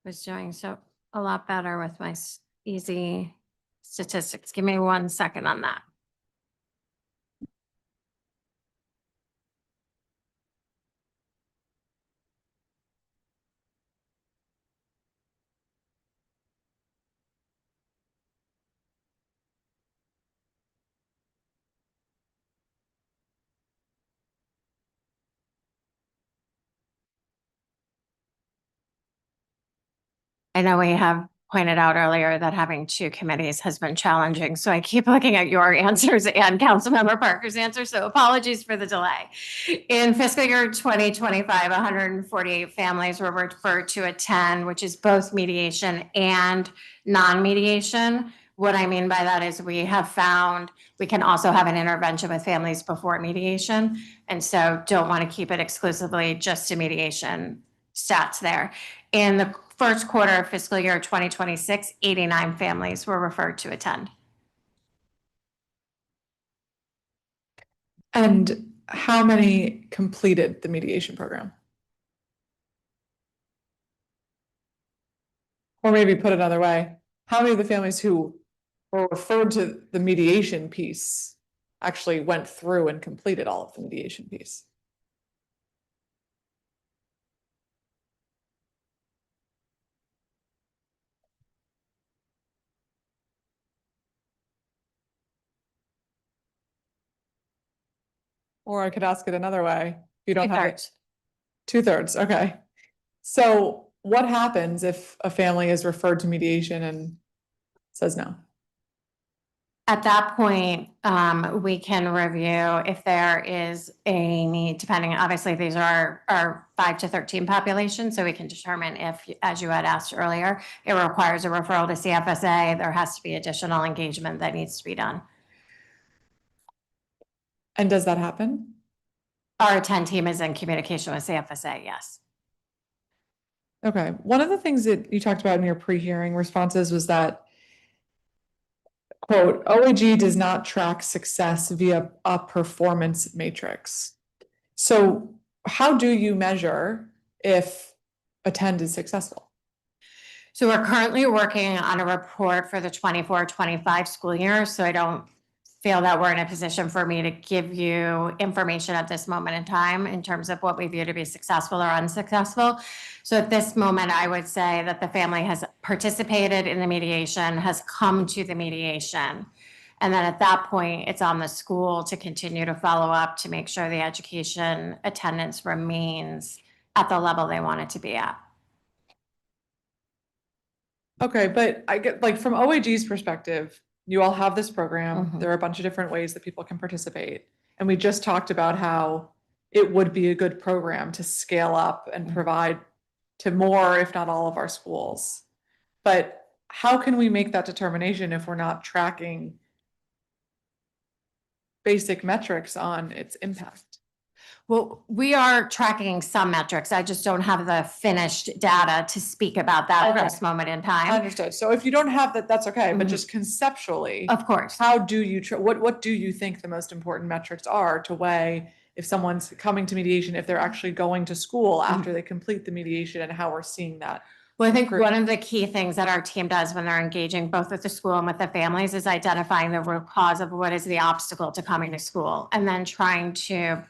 Was doing a lot better with my easy statistics. Give me 1 second on that. I know we have pointed out earlier that having two committees has been challenging, so I keep looking at your answers and Councilmember Parker's answers, so apologies for the delay. In fiscal year 2025, 148 families were referred to Attend, which is both mediation and non-mediation. What I mean by that is we have found we can also have an intervention with families before mediation, and so don't want to keep it exclusively just to mediation stats there. In the first quarter of fiscal year 2026, 89 families were referred to Attend. And how many completed the mediation program? Or maybe put another way, how many of the families who were referred to the mediation piece actually went through and completed all of the mediation piece? Or I could ask it another way. If you don't have it. 2/3, okay. So what happens if a family is referred to mediation and says no? At that point, we can review if there is a need, depending, obviously, these are our 5 to 13 population, so we can determine if, as you had asked earlier, it requires a referral to CFSA, there has to be additional engagement that needs to be done. And does that happen? Our Attend team is in communication with CFSA, yes. Okay, one of the things that you talked about in your pre-hearing responses was that quote, OAG does not track success via a performance matrix. So how do you measure if attend is successful? So we're currently working on a report for the 24-25 school year, so I don't feel that we're in a position for me to give you information at this moment in time in terms of what we view to be successful or unsuccessful. So at this moment, I would say that the family has participated in the mediation, has come to the mediation. And then at that point, it's on the school to continue to follow up to make sure the education attendance remains at the level they want it to be at. Okay, but I get, like, from OAG's perspective, you all have this program. There are a bunch of different ways that people can participate. And we just talked about how it would be a good program to scale up and provide to more, if not all of our schools. But how can we make that determination if we're not tracking basic metrics on its impact? Well, we are tracking some metrics. I just don't have the finished data to speak about that at this moment in time. Understood. So if you don't have that, that's okay, but just conceptually. Of course. How do you, what do you think the most important metrics are to weigh if someone's coming to mediation, if they're actually going to school after they complete the mediation, and how we're seeing that? Well, I think one of the key things that our team does when they're engaging both with the school and with the families is identifying the root cause of what is the obstacle to coming to school, and then trying to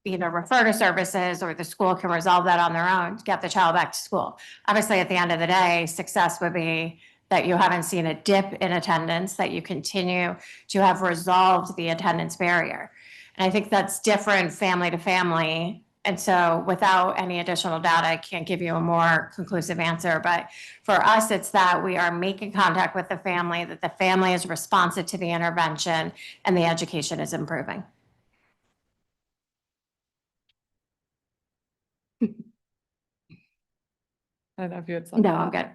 either refer to services or the school can resolve that on their own to get the child back to school. Obviously, at the end of the day, success would be that you haven't seen a dip in attendance, that you continue to have resolved the attendance barrier. And I think that's different family to family. And so without any additional data, I can't give you a more conclusive answer. But for us, it's that we are making contact with the family, that the family is responsive to the intervention, and the education is improving. I don't know if you had something. No, I'm good.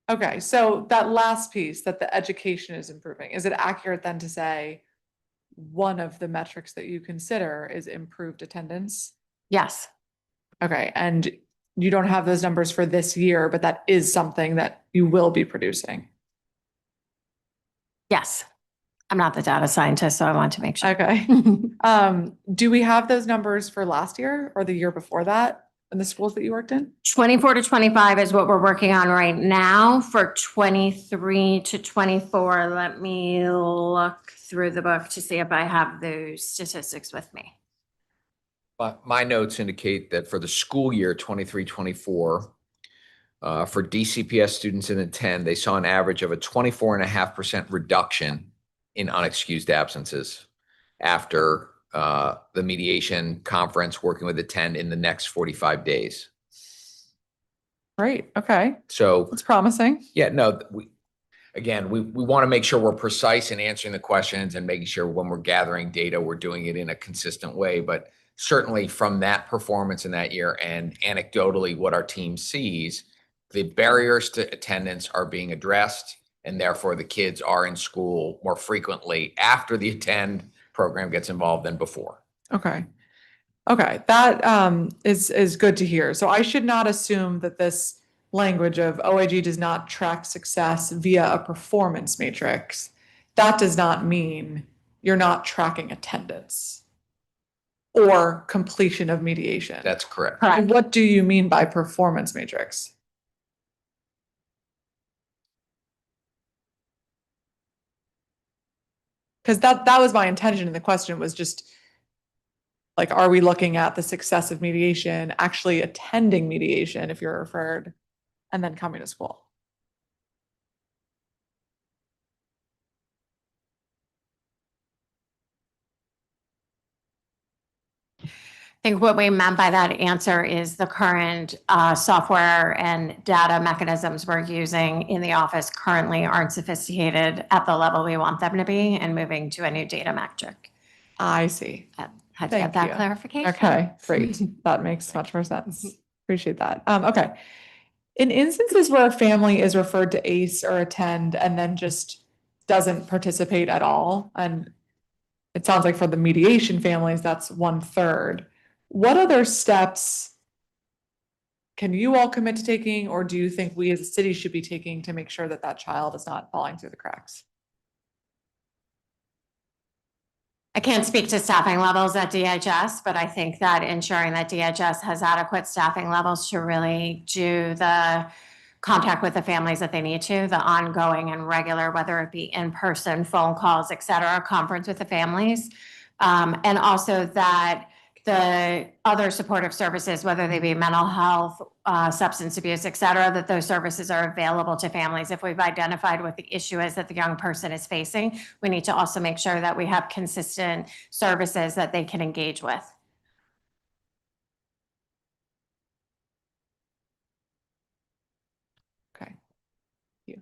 Okay, so that last piece, that the education is improving, is it accurate then to say one of the metrics that you consider is improved attendance? Yes. Okay, and you don't have those numbers for this year, but that is something that you will be producing. Yes. I'm not the data scientist, so I want to make sure. Okay. Do we have those numbers for last year or the year before that in the schools that you worked in? 24-25 is what we're working on right now. For 23-24, let me look through the book to see if I have those statistics with me. But my notes indicate that for the school year 23-24, for DCPS students in attend, they saw an average of a 24.5% reduction in unexcused absences after the mediation conference working with attend in the next 45 days. Great, okay. So it's promising. Yeah, no, we want to make sure we're precise in answering the questions and making sure when we're gathering data, we're doing it in a consistent way. But certainly from that performance in that year and anecdotally what our team sees, the barriers to attendance are being addressed, and therefore the kids are in school more frequently after the attend program gets involved than before. Okay. Okay, that is good to hear. So I should not assume that this language of OIG does not track success via a performance matrix. That does not mean you're not tracking attendance or completion of mediation. That's correct. And what do you mean by performance matrix? Because that was my intention in the question, was just like, are we looking at the success of mediation, actually attending mediation if you're referred, and then coming to school? I think what we meant by that answer is the current software and data mechanisms we're using in the office currently aren't sophisticated at the level we want them to be, and moving to a new data metric. I see. Had to get that clarification. Okay, great. That makes much more sense. Appreciate that. Okay. In instances where a family is referred to ACE or attend and then just doesn't participate at all, and it sounds like for the mediation families, that's 1/3. What other steps can you all commit to taking, or do you think we as a city should be taking to make sure that that child is not falling through the cracks? I can't speak to staffing levels at DHS, but I think that ensuring that DHS has adequate staffing levels to really do the contact with the families that they need to, the ongoing and regular, whether it be in-person, phone calls, et cetera, conference with the families. And also that the other supportive services, whether they be mental health, substance abuse, et cetera, that those services are available to families. If we've identified what the issue is that the young person is facing, we need to also make sure that we have consistent services that they can engage with. Okay. Thank you.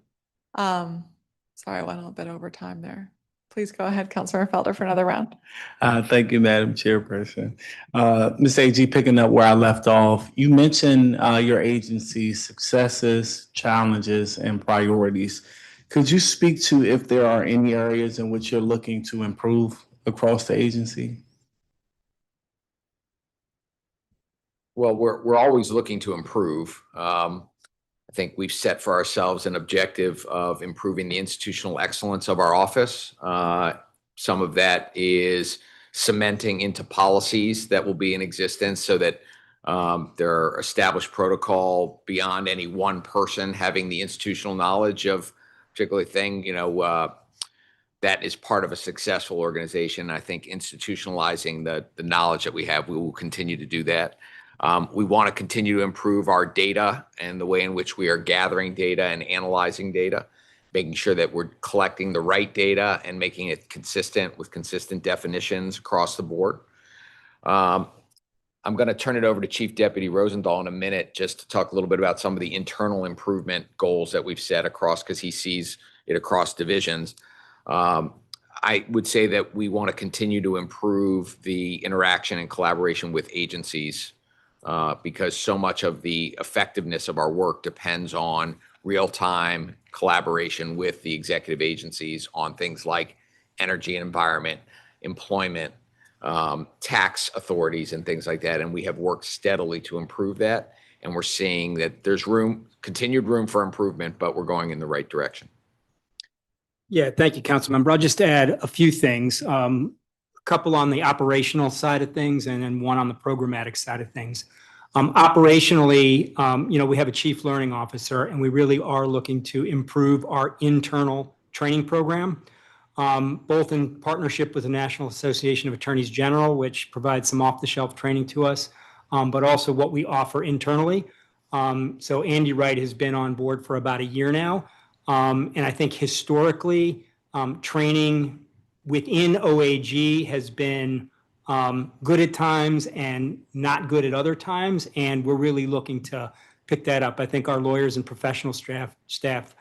Sorry, I went a little bit over time there. Please go ahead, Councilor Felder, for another round. Thank you, Madam Chairperson. Ms. AG, picking up where I left off, you mentioned your agency's successes, challenges, and priorities. Could you speak to if there are any areas in which you're looking to improve across the agency? Well, we're always looking to improve. I think we've set for ourselves an objective of improving the institutional excellence of our office. Some of that is cementing into policies that will be in existence so that there are established protocol beyond any one person having the institutional knowledge of a particular thing. That is part of a successful organization. I think institutionalizing the knowledge that we have, we will continue to do that. We want to continue to improve our data and the way in which we are gathering data and analyzing data, making sure that we're collecting the right data and making it consistent with consistent definitions across the board. I'm going to turn it over to Chief Deputy Rosendahl in a minute just to talk a little bit about some of the internal improvement goals that we've set across, because he sees it across divisions. I would say that we want to continue to improve the interaction and collaboration with agencies, because so much of the effectiveness of our work depends on real-time collaboration with the executive agencies on things like energy and environment, employment, tax authorities, and things like that. And we have worked steadily to improve that. And we're seeing that there's continued room for improvement, but we're going in the right direction. Yeah, thank you, Councilmember. I'll just add a few things. A couple on the operational side of things and then one on the programmatic side of things. Operationally, we have a chief learning officer, and we really are looking to improve our internal training program, both in partnership with the National Association of Attorneys General, which provides some off-the-shelf training to us, but also what we offer internally. So Andy Wright has been on board for about a year now. And I think historically, training within OAG has been good at times and not good at other times. And we're really looking to pick that up. I think our lawyers and professional staff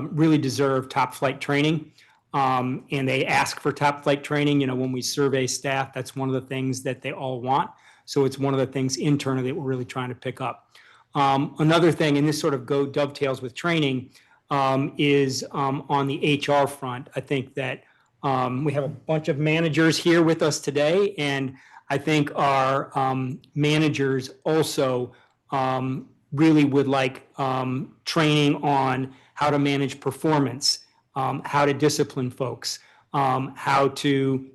really deserve top flight training. And they ask for top flight training. When we survey staff, that's one of the things that they all want. So it's one of the things internally that we're really trying to pick up. Another thing, and this sort of dovetails with training, is on the HR front. I think that we have a bunch of managers here with us today, and I think our managers also really would like training on how to manage performance, how to discipline folks, how to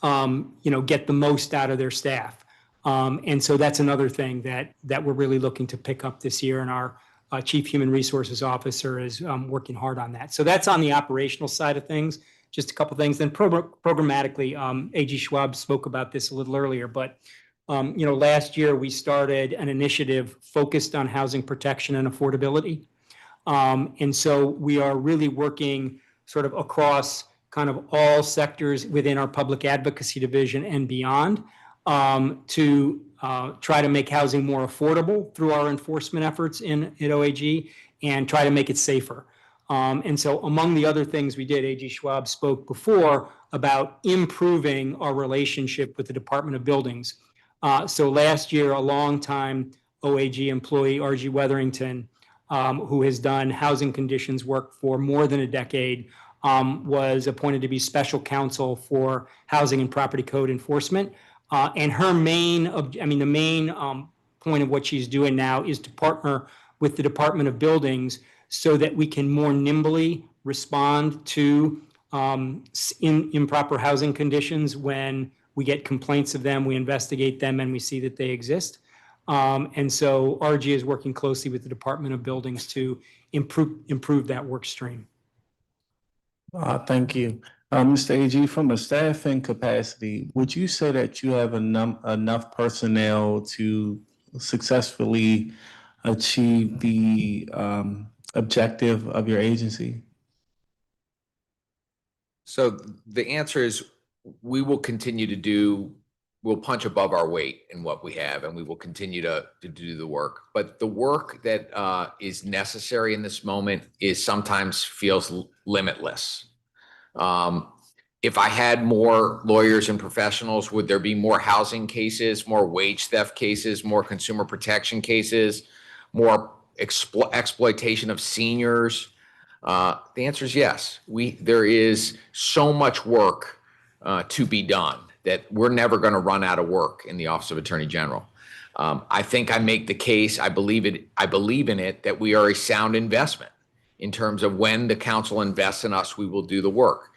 get the most out of their staff. And so that's another thing that we're really looking to pick up this year, and our Chief Human Resources Officer is working hard on that. So that's on the operational side of things. Just a couple things. Then programmatically, AG Schwab spoke about this a little earlier, but last year we started an initiative focused on housing protection and affordability. And so we are really working sort of across kind of all sectors within our public advocacy division and beyond to try to make housing more affordable through our enforcement efforts at OAG and try to make it safer. And so among the other things we did, AG Schwab spoke before about improving our relationship with the Department of Buildings. So last year, a longtime OAG employee, RG Weatherington, who has done housing conditions work for more than a decade, was appointed to be special counsel for housing and property code enforcement. And her the main point of what she's doing now is to partner with the Department of Buildings so that we can more nimbly respond to improper housing conditions. When we get complaints of them, we investigate them and we see that they exist. And so RG is working closely with the Department of Buildings to improve that work stream. Thank you. Mr. AG, from a staffing capacity, would you say that you have enough personnel to successfully achieve the objective of your agency? So the answer is we will continue to we'll punch above our weight in what we have, and we will continue to do the work. But the work that is necessary in this moment is sometimes feels limitless. If I had more lawyers and professionals, would there be more housing cases, more wage theft cases, more consumer protection cases, more exploitation of seniors? The answer is yes. There is so much work to be done that we're never going to run out of work in the Office of Attorney General. I think I make the case, I believe in it, that we are a sound investment in terms of when the council invests in us, we will do the work.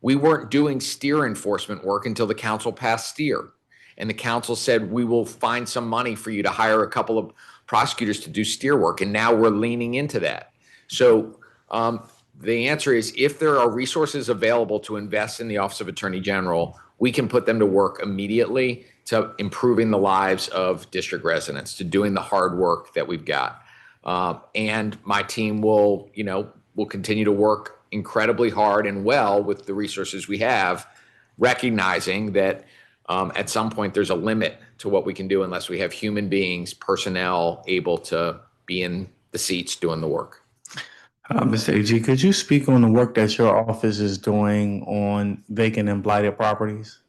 We weren't doing STEER enforcement work until the council passed STEER. And the council said, we will find some money for you to hire a couple of prosecutors to do STEER work. And now we're leaning into that. So the answer is, if there are resources available to invest in the Office of Attorney General, we can put them to work immediately to improving the lives of district residents, to doing the hard work that we've got. And my team will continue to work incredibly hard and well with the resources we have, recognizing that at some point there's a limit to what we can do unless we have human beings, personnel able to be in the seats doing the work. Mr. AG, could you speak on the work that your office is doing on vacant and blighted properties?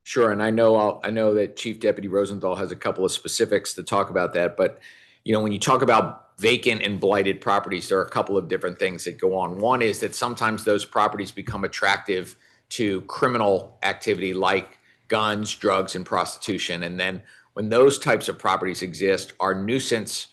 Sure, and I know that Chief Deputy Rosenthal has a couple of specifics to talk about that, but when you talk about vacant and blighted properties, there are a couple of different things that go on. One is that sometimes those properties become attractive to criminal activity like guns, drugs, and prostitution. And then when those types of properties exist, our nuisance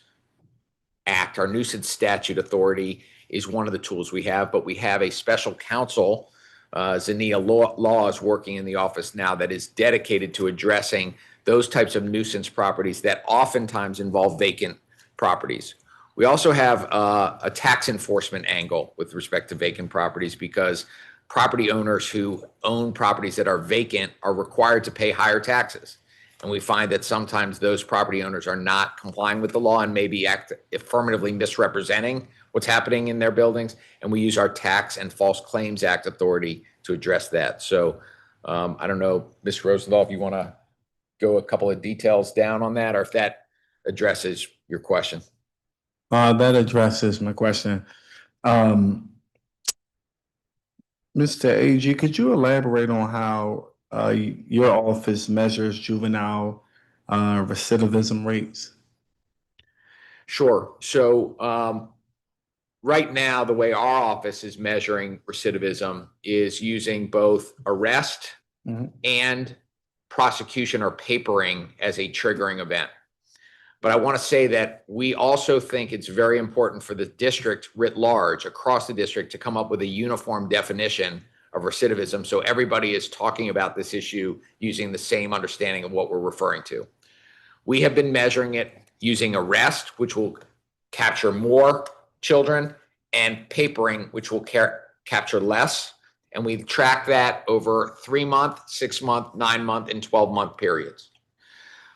act, our nuisance statute authority is one of the tools we have, but we have a special counsel, Zania Law is working in the office now, that is dedicated to addressing those types of nuisance properties that oftentimes involve vacant properties. We also have a tax enforcement angle with respect to vacant properties, because property owners who own properties that are vacant are required to pay higher taxes. And we find that sometimes those property owners are not complying with the law and maybe affirmatively misrepresenting what's happening in their buildings. And we use our Tax and False Claims Act authority to address that. So I don't know, Ms. Rosenthal, if you want to go a couple of details down on that, or if that addresses your question. That addresses my question. Mr. AG, could you elaborate on how your office measures juvenile recidivism rates? Sure. So right now, the way our office is measuring recidivism is using both arrest and prosecution or papering as a triggering event. But I want to say that we also think it's very important for the district writ large, across the district, to come up with a uniform definition of recidivism, so everybody is talking about this issue using the same understanding of what we're referring to. We have been measuring it using arrest, which will capture more children, and papering, which will capture less. And we track that over 3-month, 6-month, 9-month, and 12-month periods.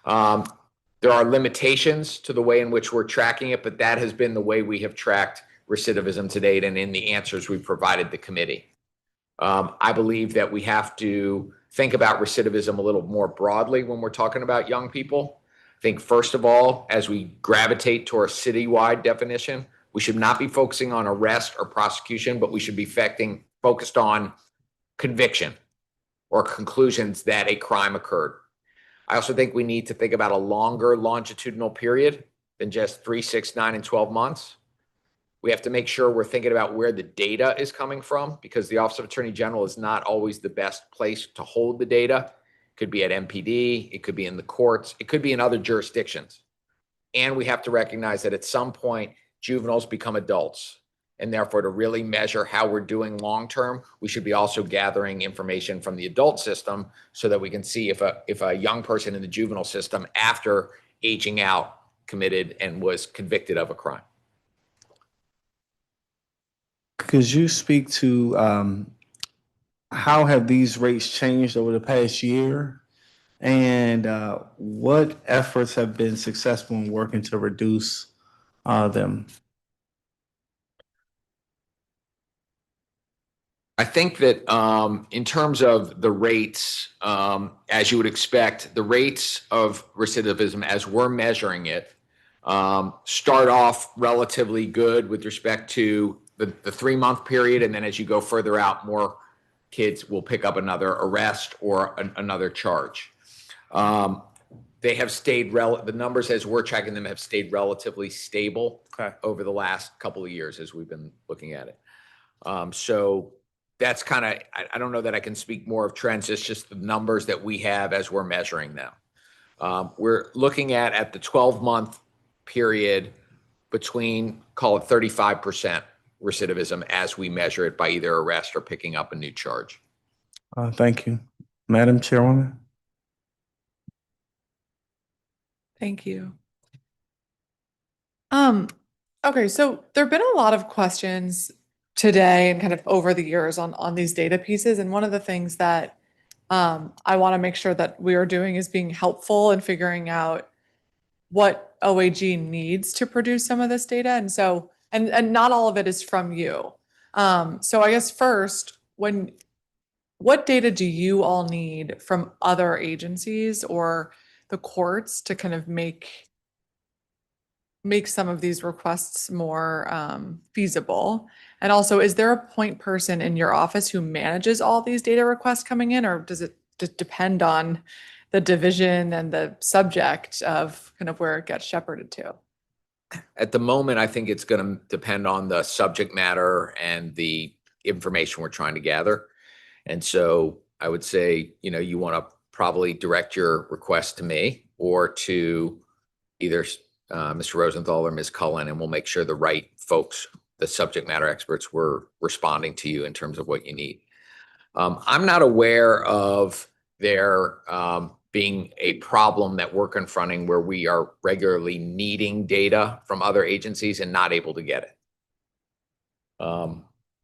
There are limitations to the way in which we're tracking it, but that has been the way we have tracked recidivism to date and in the answers we've provided the committee. I believe that we have to think about recidivism a little more broadly when we're talking about young people. I think, first of all, as we gravitate to our citywide definition, we should not be focusing on arrest or prosecution, but we should be focused on conviction or conclusions that a crime occurred. I also think we need to think about a longer longitudinal period than just 3, 6, 9, and 12 months. We have to make sure we're thinking about where the data is coming from, because the Office of Attorney General is not always the best place to hold the data. It could be at MPD, it could be in the courts, it could be in other jurisdictions. And we have to recognize that at some point, juveniles become adults. And therefore, to really measure how we're doing long-term, we should be also gathering information from the adult system so that we can see if a young person in the juvenile system, after aging out, committed and was convicted of a crime. Could you speak to how have these rates changed over the past year? And what efforts have been successful in working to reduce them? I think that in terms of the rates, as you would expect, the rates of recidivism as we're measuring it start off relatively good with respect to the 3-month period. And then as you go further out, more kids will pick up another arrest or another charge. They have stayed, the numbers as we're tracking them have stayed relatively stable over the last couple of years as we've been looking at it. So that's kind of, I don't know that I can speak more of trends. It's just the numbers that we have as we're measuring them. We're looking at the 12-month period between, call it 35% recidivism as we measure it by either arrest or picking up a new charge. Thank you. Madam Chairwoman? Thank you. Okay, so there've been a lot of questions today and kind of over the years on these data pieces. And one of the things that I want to make sure that we are doing is being helpful in figuring out what OAG needs to produce some of this data. And so, and not all of it is from you. So I guess first, what data do you all need from other agencies or the courts to kind of make some of these requests more feasible? And also, is there a point person in your office who manages all these data requests coming in, or does it just depend on the division and the subject of kind of where it gets shepherded to? At the moment, I think it's going to depend on the subject matter and the information we're trying to gather. And so I would say, you want to probably direct your request to me or to either Mr. Rosenthal or Ms. Cullen, and we'll make sure the right folks, the subject matter experts, were responding to you in terms of what you need. I'm not aware of there being a problem that we're confronting where we are regularly needing data from other agencies and not able to get it.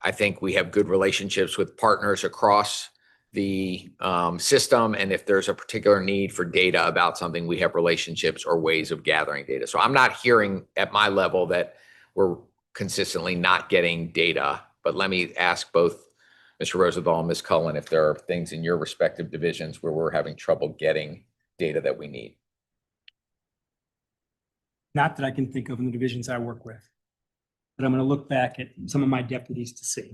I think we have good relationships with partners across the system. And if there's a particular need for data about something, we have relationships or ways of gathering data. So I'm not hearing at my level that we're consistently not getting data, but let me ask both Mr. Rosenthal and Ms. Cullen if there are things in your respective divisions where we're having trouble getting data that we need. Not that I can think of in the divisions I work with, but I'm going to look back at some of my deputies to see.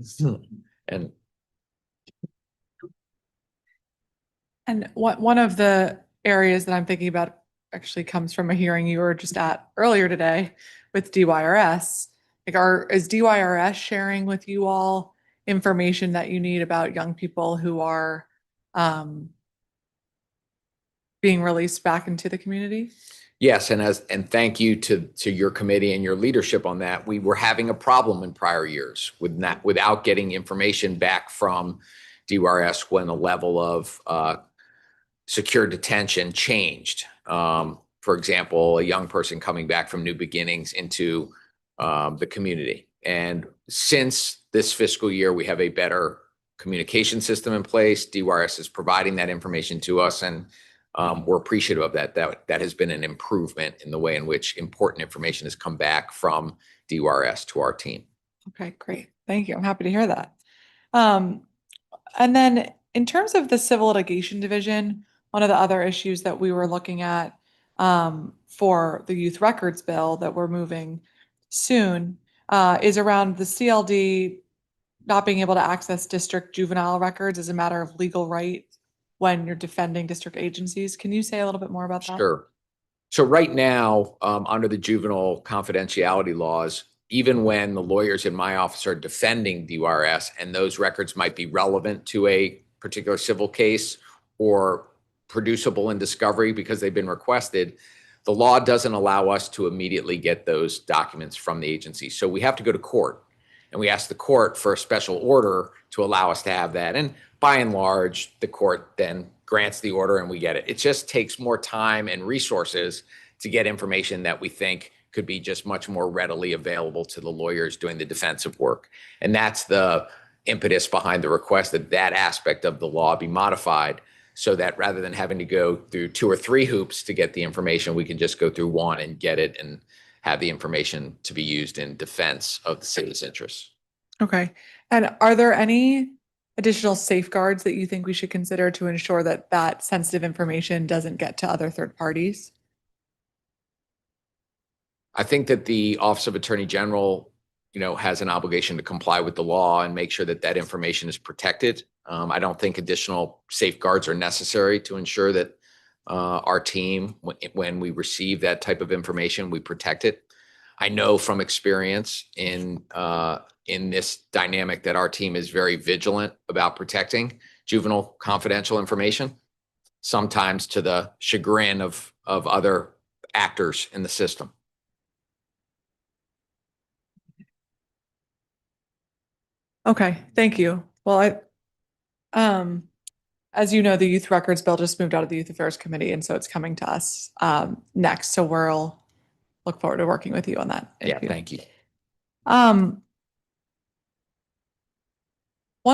And one of the areas that I'm thinking about actually comes from a hearing you were just at earlier today with DYRS. Like, is DYRS sharing with you all information that you need about young people who are being released back into the community? Yes, and thank you to your committee and your leadership on that. We were having a problem in prior years without getting information back from DYRS when the level of secure detention changed. For example, a young person coming back from New Beginnings into the community. And since this fiscal year, we have a better communication system in place. DYRS is providing that information to us, and we're appreciative of that. That has been an improvement in the way in which important information has come back from DYRS to our team. Okay, great. Thank you. I'm happy to hear that. And then in terms of the civil litigation division, one of the other issues that we were looking at for the youth records bill that we're moving soon is around the CLD not being able to access district juvenile records as a matter of legal right when you're defending district agencies. Can you say a little bit more about that? Sure. So right now, under the juvenile confidentiality laws, even when the lawyers in my office are defending DYRS and those records might be relevant to a particular civil case or producible in discovery because they've been requested, the law doesn't allow us to immediately get those documents from the agency. So we have to go to court. and we asked the court for a special order to allow us to have that. And by and large, the court then grants the order and we get it. It just takes more time and resources to get information that we think could be just much more readily available to the lawyers doing the defensive work. And that's the impetus behind the request that that aspect of the law be modified, so that rather than having to go through 2 or 3 hoops to get the information, we can just go through 1 and get it and have the information to be used in defense of the city's interests. Okay. And are there any additional safeguards that you think we should consider to ensure that that sensitive information doesn't get to other third parties? I think that the Office of Attorney General, has an obligation to comply with the law and make sure that that information is protected. I don't think additional safeguards are necessary to ensure that our team, when we receive that type of information, we protect it. I know from experience in this dynamic that our team is very vigilant about protecting juvenile confidential information, sometimes to the chagrin of other actors in the system. Okay, thank you. Well, as you know, the Youth Records Bill just moved out of the Youth Affairs Committee, and so it's coming to us next. So we'll look forward to working with you on that. Thank you. One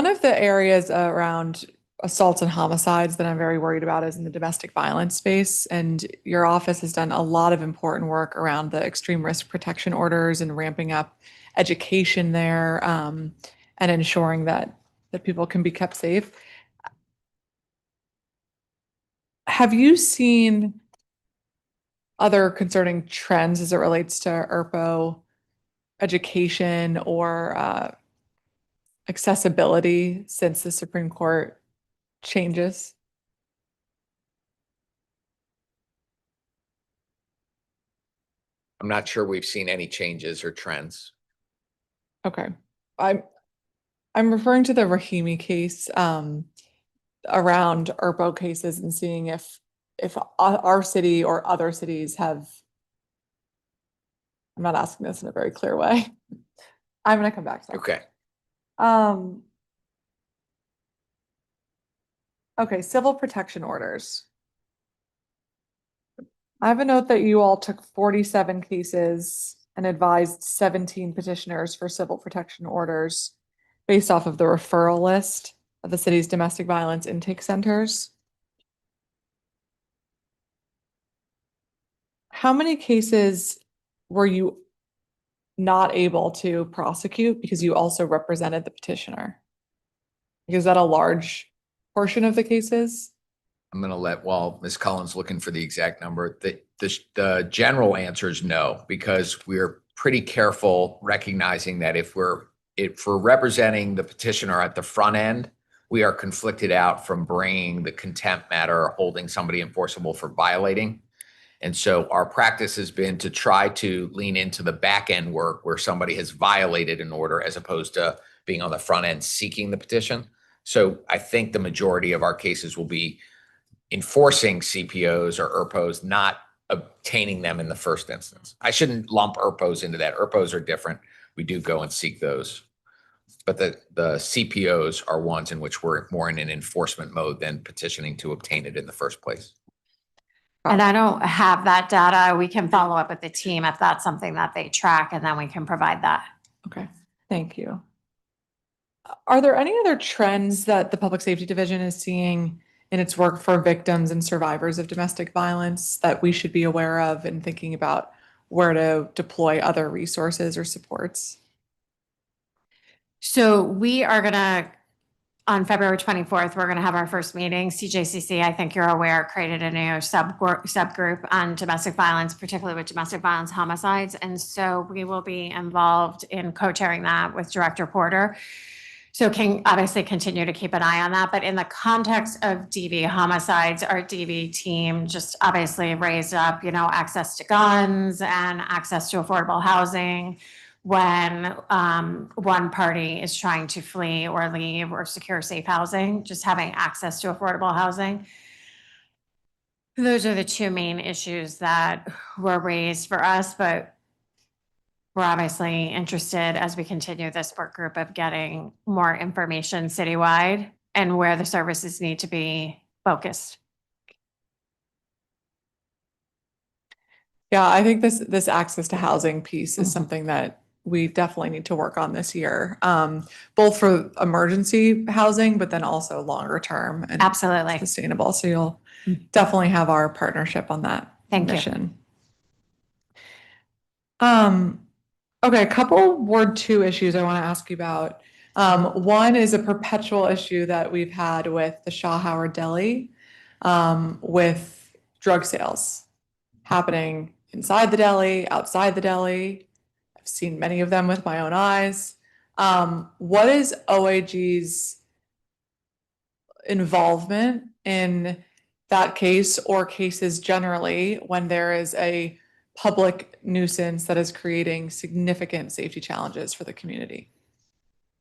of the areas around assaults and homicides that I'm very worried about is in the domestic violence space. And your office has done a lot of important work around the extreme risk protection orders and ramping up education there, and ensuring that people can be kept safe. Have you seen other concerning trends as it relates to ERPO education or accessibility since the Supreme Court changes? I'm not sure we've seen any changes or trends. Okay. I'm referring to the Rahimi case around ERPO cases and seeing if our city or other cities have. I'm not asking this in a very clear way. I'm going to come back to that. Okay. Okay, civil protection orders. I have a note that you all took 47 cases and advised 17 petitioners for civil protection orders based off of the referral list of the city's domestic violence intake centers. How many cases were you not able to prosecute because you also represented the petitioner? Is that a large portion of the cases? I'm going to let, while Ms. Collins looking for the exact number, the general answer is no, because we're pretty careful recognizing that if we're representing the petitioner at the front end, we are conflicted out from bringing the contempt matter or holding somebody enforceable for violating. And so our practice has been to try to lean into the back end work where somebody has violated an order as opposed to being on the front end seeking the petition. So I think the majority of our cases will be enforcing CPOs or ERPOs, not obtaining them in the first instance. I shouldn't lump ERPOs into that. ERPOs are different. We do go and seek those. But the CPOs are ones in which we're more in an enforcement mode than petitioning to obtain it in the first place. And I don't have that data. We can follow up with the team if that's something that they track, and then we can provide that. Okay, thank you. Are there any other trends that the Public Safety Division is seeing in its work for victims and survivors of domestic violence that we should be aware of in thinking about where to deploy other resources or supports? So we are going to, on February 24th, we're going to have our first meeting. CJCC, I think you're aware, created a new subgroup on domestic violence, particularly with domestic violence homicides. And so we will be involved in co-chairing that with Director Porter. So can obviously continue to keep an eye on that. But in the context of DV homicides, our DV team just obviously raised up, access to guns and access to affordable housing when one party is trying to flee or leave or secure safe housing, just having access to affordable housing. Those are the two main issues that were raised for us, but we're obviously interested as we continue this work group of getting more information citywide and where the services need to be focused. Yeah, I think this access to housing piece is something that we definitely need to work on this year, both for emergency housing, but then also longer term and Absolutely. sustainable. So you'll definitely have our partnership on that Thank you. mission. Okay, a couple Ward 2 issues I want to ask you about. One is a perpetual issue that we've had with the Shaw Howard Deli, with drug sales happening inside the deli, outside the deli. I've seen many of them with my own eyes. What is OAG's involvement in that case or cases generally when there is a public nuisance that is creating significant safety challenges for the community?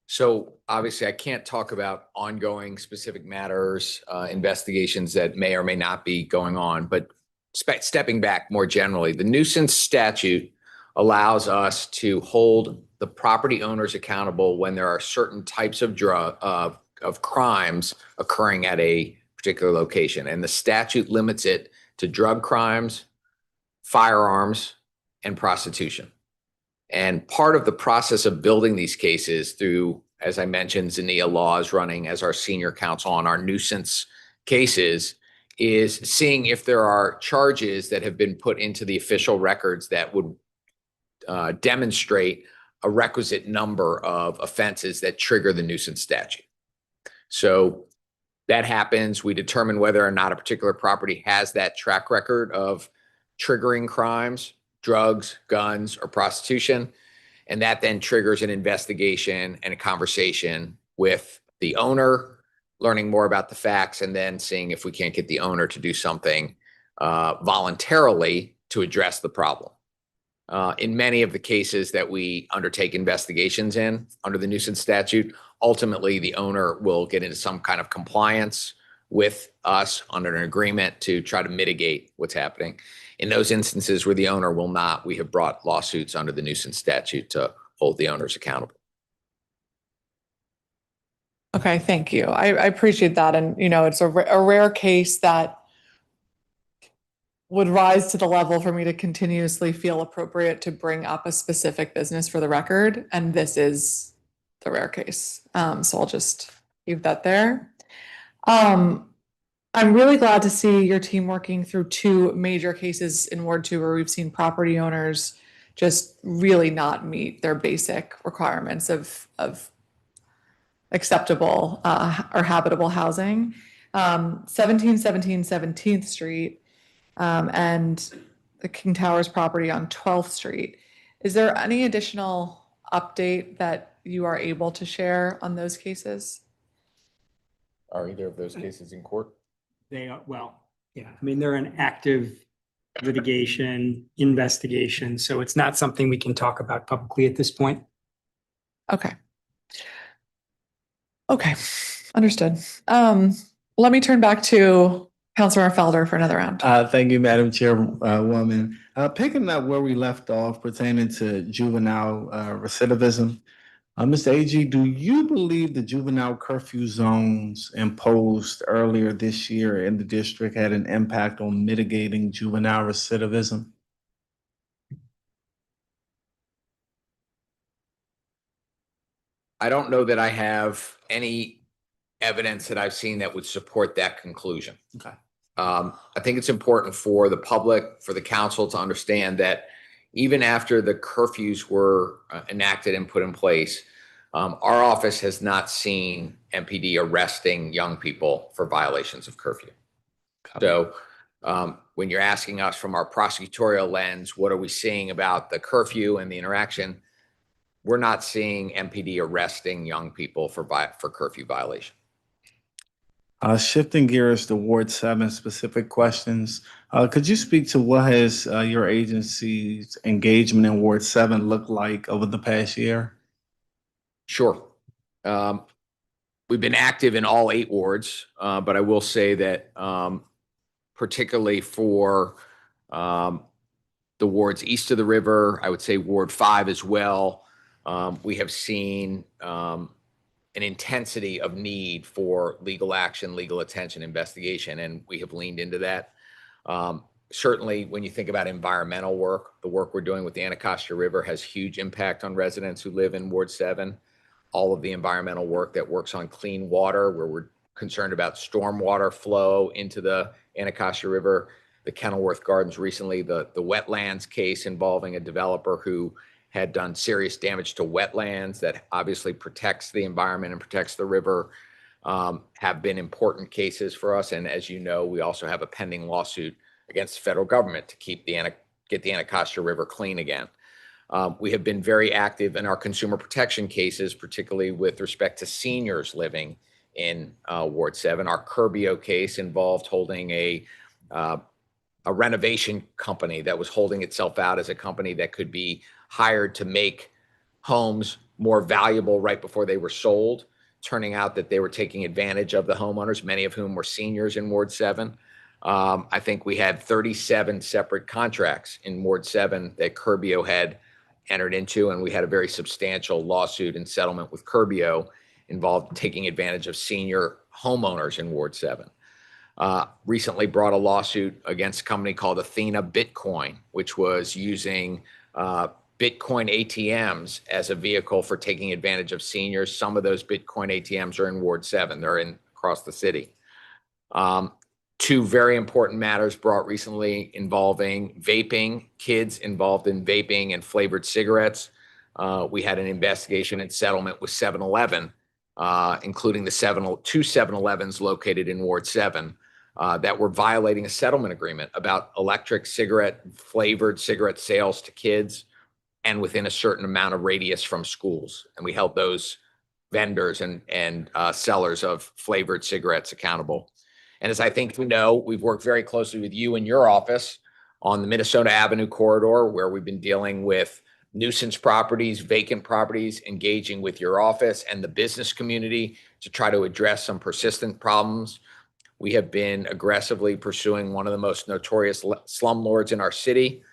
So obviously, I can't talk about ongoing specific matters, investigations that may or may not be going on, but stepping back more generally, the nuisance statute allows us to hold the property owners accountable when there are certain types of crimes occurring at a particular location. And the statute limits it to drug crimes, firearms, and prostitution. And part of the process of building these cases through, as I mentioned, Zania Law is running as our senior counsel on our nuisance cases, is seeing if there are charges that have been put into the official records that would demonstrate a requisite number of offenses that trigger the nuisance statute. So that happens. We determine whether or not a particular property has that track record of triggering crimes, drugs, guns, or prostitution. And that then triggers an investigation and a conversation with the owner, learning more about the facts, and then seeing if we can't get the owner to do something voluntarily to address the problem. In many of the cases that we undertake investigations in under the nuisance statute, ultimately the owner will get into some kind of compliance with us under an agreement to try to mitigate what's happening. In those instances where the owner will not, we have brought lawsuits under the nuisance statute to hold the owners accountable. Okay, thank you. I appreciate that. And, it's a rare case that would rise to the level for me to continuously feel appropriate to bring up a specific business for the record. And this is the rare case. So I'll just leave that there. I'm really glad to see your team working through two major cases in Ward 2 where we've seen property owners just really not meet their basic requirements of acceptable or habitable housing. 1717 17th Street and the King Towers property on 12th Street. Is there any additional update that you are able to share on those cases? Are either of those cases in court? They are, well, yeah, I mean, they're an active litigation, investigation, so it's not something we can talk about publicly at this point. Okay. Okay, understood. Let me turn back to Councilor Felder for another round. Thank you, Madam Chairwoman. Picking up where we left off pertaining to juvenile recidivism, Mr. AG, do you believe the juvenile curfew zones imposed earlier this year in the district had an impact on mitigating juvenile recidivism? I don't know that I have any evidence that I've seen that would support that conclusion. Okay. I think it's important for the public, for the council to understand that even after the curfews were enacted and put in place, our office has not seen MPD arresting young people for violations of curfew. So when you're asking us from our prosecutorial lens, what are we seeing about the curfew and the interaction? We're not seeing MPD arresting young people for curfew violation. Shifting gears to Ward 7 specific questions, could you speak to what has your agency's engagement in Ward 7 looked like over the past year? Sure. We've been active in all 8 wards, but I will say that particularly for the the wards east of the river, I would say Ward 5 as well, we have seen an intensity of need for legal action, legal attention, investigation, and we have leaned into that. Certainly, when you think about environmental work, the work we're doing with the Anacostia River has huge impact on residents who live in Ward 7. All of the environmental work that works on clean water, where we're concerned about stormwater flow into the Anacostia River, the Kenilworth Gardens recently, the wetlands case involving a developer who had done serious damage to wetlands that obviously protects the environment and protects the river, have been important cases for us. And as you know, we also have a pending lawsuit against the federal government to get the Anacostia River clean again. We have been very active in our consumer protection cases, particularly with respect to seniors living in Ward 7. Our Curbio case involved holding a renovation company that was holding itself out as a company that could be hired to make homes more valuable right before they were sold, turning out that they were taking advantage of the homeowners, many of whom were seniors in Ward 7. I think we had 37 separate contracts in Ward 7 that Curbio had entered into, and we had a very substantial lawsuit and settlement with Curbio involved taking advantage of senior homeowners in Ward 7. Recently brought a lawsuit against a company called Athena Bitcoin, which was using Bitcoin ATMs as a vehicle for taking advantage of seniors. Some of those Bitcoin ATMs are in Ward 7. They're across the city. Two very important matters brought recently involving vaping, kids involved in vaping and flavored cigarettes. We had an investigation and settlement with 7-Eleven, including the two 7-Elevens located in Ward 7 that were violating a settlement agreement about electric cigarette, flavored cigarette sales to kids and within a certain amount of radius from schools. And we held those vendors and sellers of flavored cigarettes accountable. And as I think you know, we've worked very closely with you in your office on the Minnesota Avenue corridor, where we've been dealing with nuisance properties, vacant properties, engaging with your office and the business community to try to address some persistent problems. We have been aggressively pursuing one of the most notorious slumlords in our city,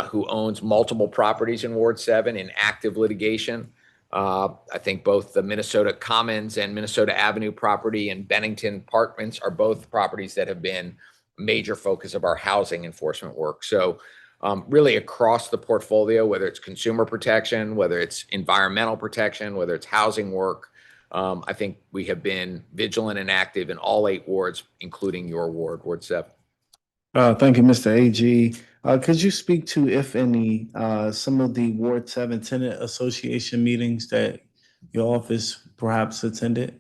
who owns multiple properties in Ward 7 in active litigation. I think both the Minnesota Commons and Minnesota Avenue property and Bennington Apartments are both properties that have been a major focus of our housing enforcement work. So really across the portfolio, whether it's consumer protection, whether it's environmental protection, whether it's housing work, I think we have been vigilant and active in all 8 wards, including your ward, Ward 7. Thank you, Mr. AG. Could you speak to, if any, some of the Ward 7 Tenant Association meetings that your office perhaps attended?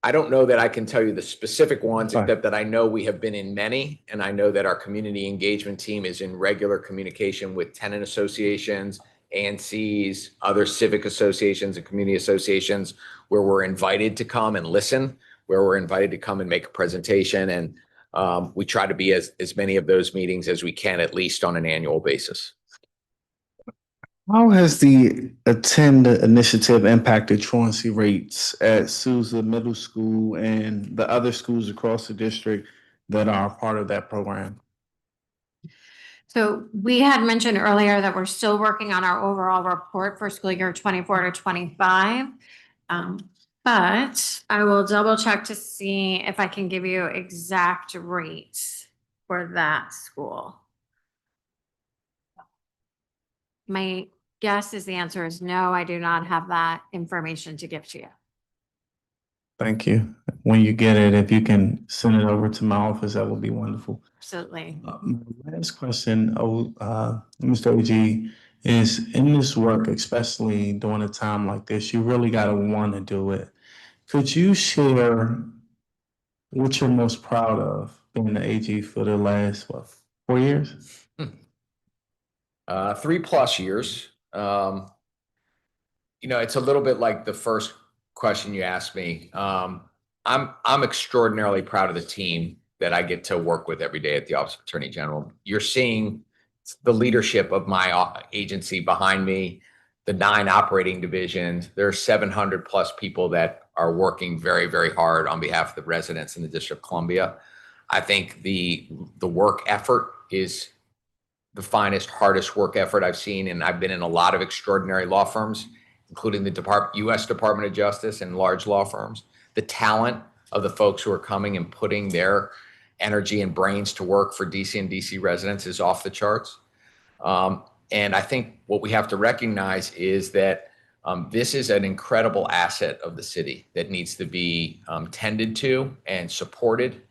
I don't know that I can tell you the specific ones, Fine. except that I know we have been in many, and I know that our community engagement team is in regular communication with tenant associations, ANCs, other civic associations and community associations, where we're invited to come and listen, where we're invited to come and make a presentation. And we try to be as many of those meetings as we can, at least on an annual basis. How has the Attend initiative impacted truancy rates at Sousa Middle School and the other schools across the district that are part of that program? So we had mentioned earlier that we're still working on our overall report for school year 24 to 25. But I will double check to see if I can give you exact rates for that school. My guess is the answer is no, I do not have that information to give to you. Thank you. When you get it, if you can send it over to my office, that would be wonderful. Absolutely. Last question, Mr. AG, is in this work, especially during a time like this, you really got to want to do it. Could you share what you're most proud of being the AG for the last, 4 years? 3+ years. It's a little bit like the first question you asked me. I'm extraordinarily proud of the team that I get to work with every day at the Office of Attorney General. You're seeing the leadership of my agency behind me, the 9 operating divisions. There are 700+ people that are working very, very hard on behalf of the residents in the District of Columbia. I think the work effort is the finest, hardest work effort I've seen, and I've been in a lot of extraordinary law firms, including the U.S. Department of Justice and large law firms. The talent of the folks who are coming and putting their energy and brains to work for DC and DC residents is off the charts. And I think what we have to recognize is that this is an incredible asset of the city that needs to be tended to and supported.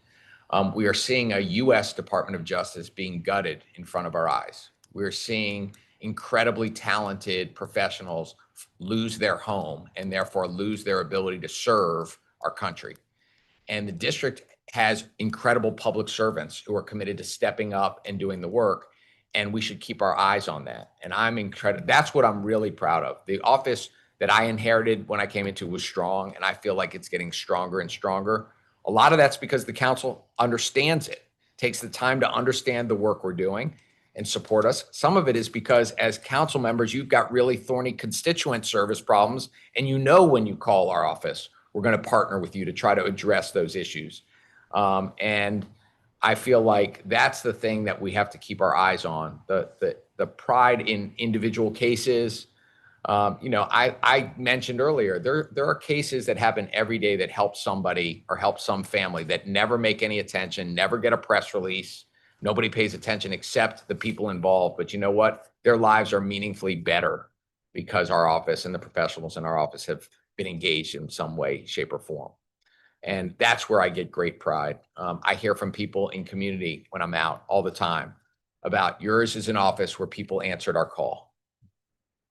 We are seeing a U.S. Department of Justice being gutted in front of our eyes. We're seeing incredibly talented professionals lose their home and therefore lose their ability to serve our country. And the district has incredible public servants who are committed to stepping up and doing the work. And we should keep our eyes on that. And that's what I'm really proud of. The office that I inherited when I came into was strong, and I feel like it's getting stronger and stronger. A lot of that's because the council understands it, takes the time to understand the work we're doing and support us. Some of it is because as council members, you've got really thorny constituent service problems, and you know when you call our office, we're going to partner with you to try to address those issues. And I feel like that's the thing that we have to keep our eyes on, the pride in individual cases. I mentioned earlier, there are cases that happen every day that help somebody or help some family that never make any attention, never get a press release. Nobody pays attention except the people involved. But you know what? Their lives are meaningfully better because our office and the professionals in our office have been engaged in some way, shape, or form. And that's where I get great pride. I hear from people in community when I'm out all the time about yours is an office where people answered our call.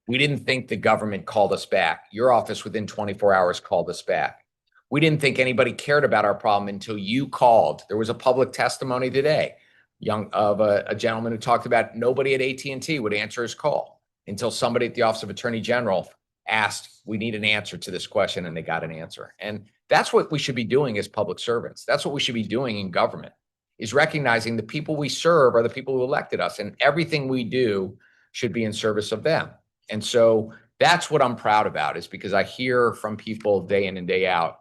We didn't think the government called us back. Your office within 24 hours called us back. We didn't think anybody cared about our problem until you called. There was a public testimony today of a gentleman who talked about nobody at AT&T would answer his call until somebody at the Office of Attorney General asked, we need an answer to this question, and they got an answer. And that's what we should be doing as public servants. That's what we should be doing in government, is recognizing the people we serve are the people who elected us, and everything we do should be in service of them. And so that's what I'm proud about, is because I hear from people day in and day out,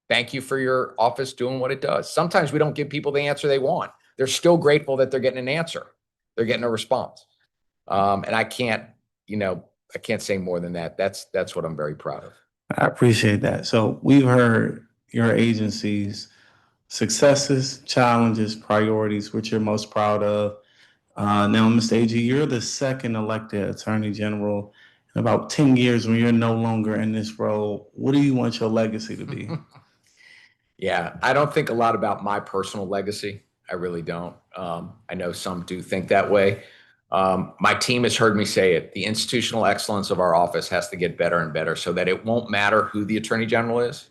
thank you for your office doing what it does. Sometimes we don't give people the answer they want. They're still grateful that they're getting an answer. They're getting a response. And I can't say more than that. That's what I'm very proud of. I appreciate that. So we've heard your agency's successes, challenges, priorities, which you're most proud of. Now, Mr. AG, you're the second elected Attorney General in about 10 years when you're no longer in this role. What do you want your legacy to be? Yeah, I don't think a lot about my personal legacy. I really don't. I know some do think that way. My team has heard me say it. The institutional excellence of our office has to get better and better so that it won't matter who the Attorney General is.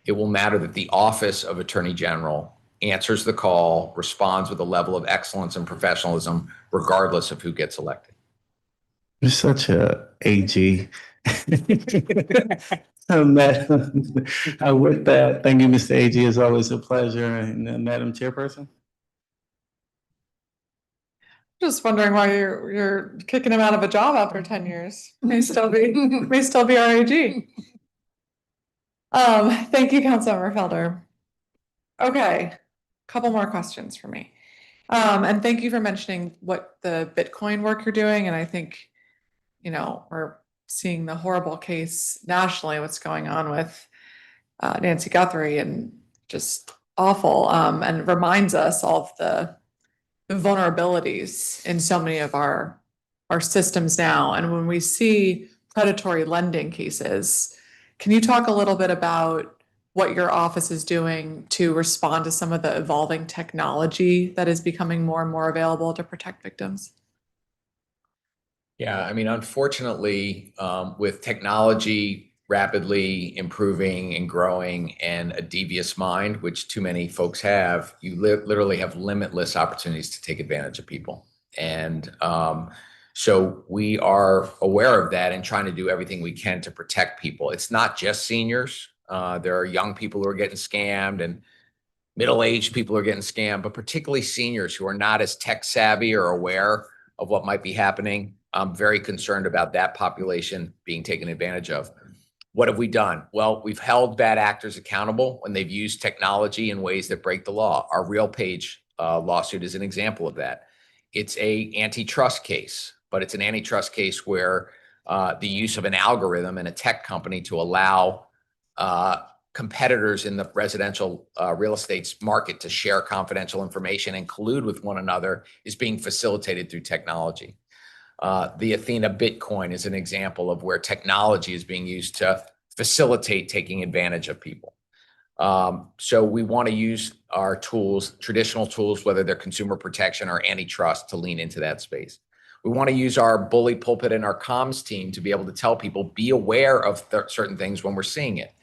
It will matter that the Office of Attorney General answers the call, responds with a level of excellence and professionalism, regardless of who gets elected. You're such a AG. With that, thank you, Mr. AG. It's always a pleasure. And Madam Chairperson? Just wondering why you're kicking him out of a job after 10 years. May still be our AG. Thank you, Councilmember Felder. Okay, couple more questions for me. And thank you for mentioning what the Bitcoin work you're doing. And I think, we're seeing the horrible case nationally, what's going on with Nancy Guthrie, and just awful, and reminds us all of the vulnerabilities in so many of our systems now. And when we see predatory lending cases, can you talk a little bit about what your office is doing to respond to some of the evolving technology that is becoming more and more available to protect victims? Yeah, I mean, unfortunately, with technology rapidly improving and growing and a devious mind, which too many folks have, you literally have limitless opportunities to take advantage of people. And so we are aware of that and trying to do everything we can to protect people. It's not just seniors. There are young people who are getting scammed, and middle-aged people are getting scammed, but particularly seniors who are not as tech savvy or aware of what might be happening. I'm very concerned about that population being taken advantage of. What have we done? Well, we've held bad actors accountable when they've used technology in ways that break the law. Our RealPage lawsuit is an example of that. It's a antitrust case, but it's an antitrust case where the use of an algorithm and a tech company to allow competitors in the residential real estate market to share confidential information and collude with one another is being facilitated through technology. The Athena Bitcoin is an example of where technology is being used to facilitate taking advantage of people. So we want to use our tools, traditional tools, whether they're consumer protection or antitrust, to lean into that space. We want to use our bully pulpit and our comms team to be able to tell people, be aware of certain things when we're seeing it.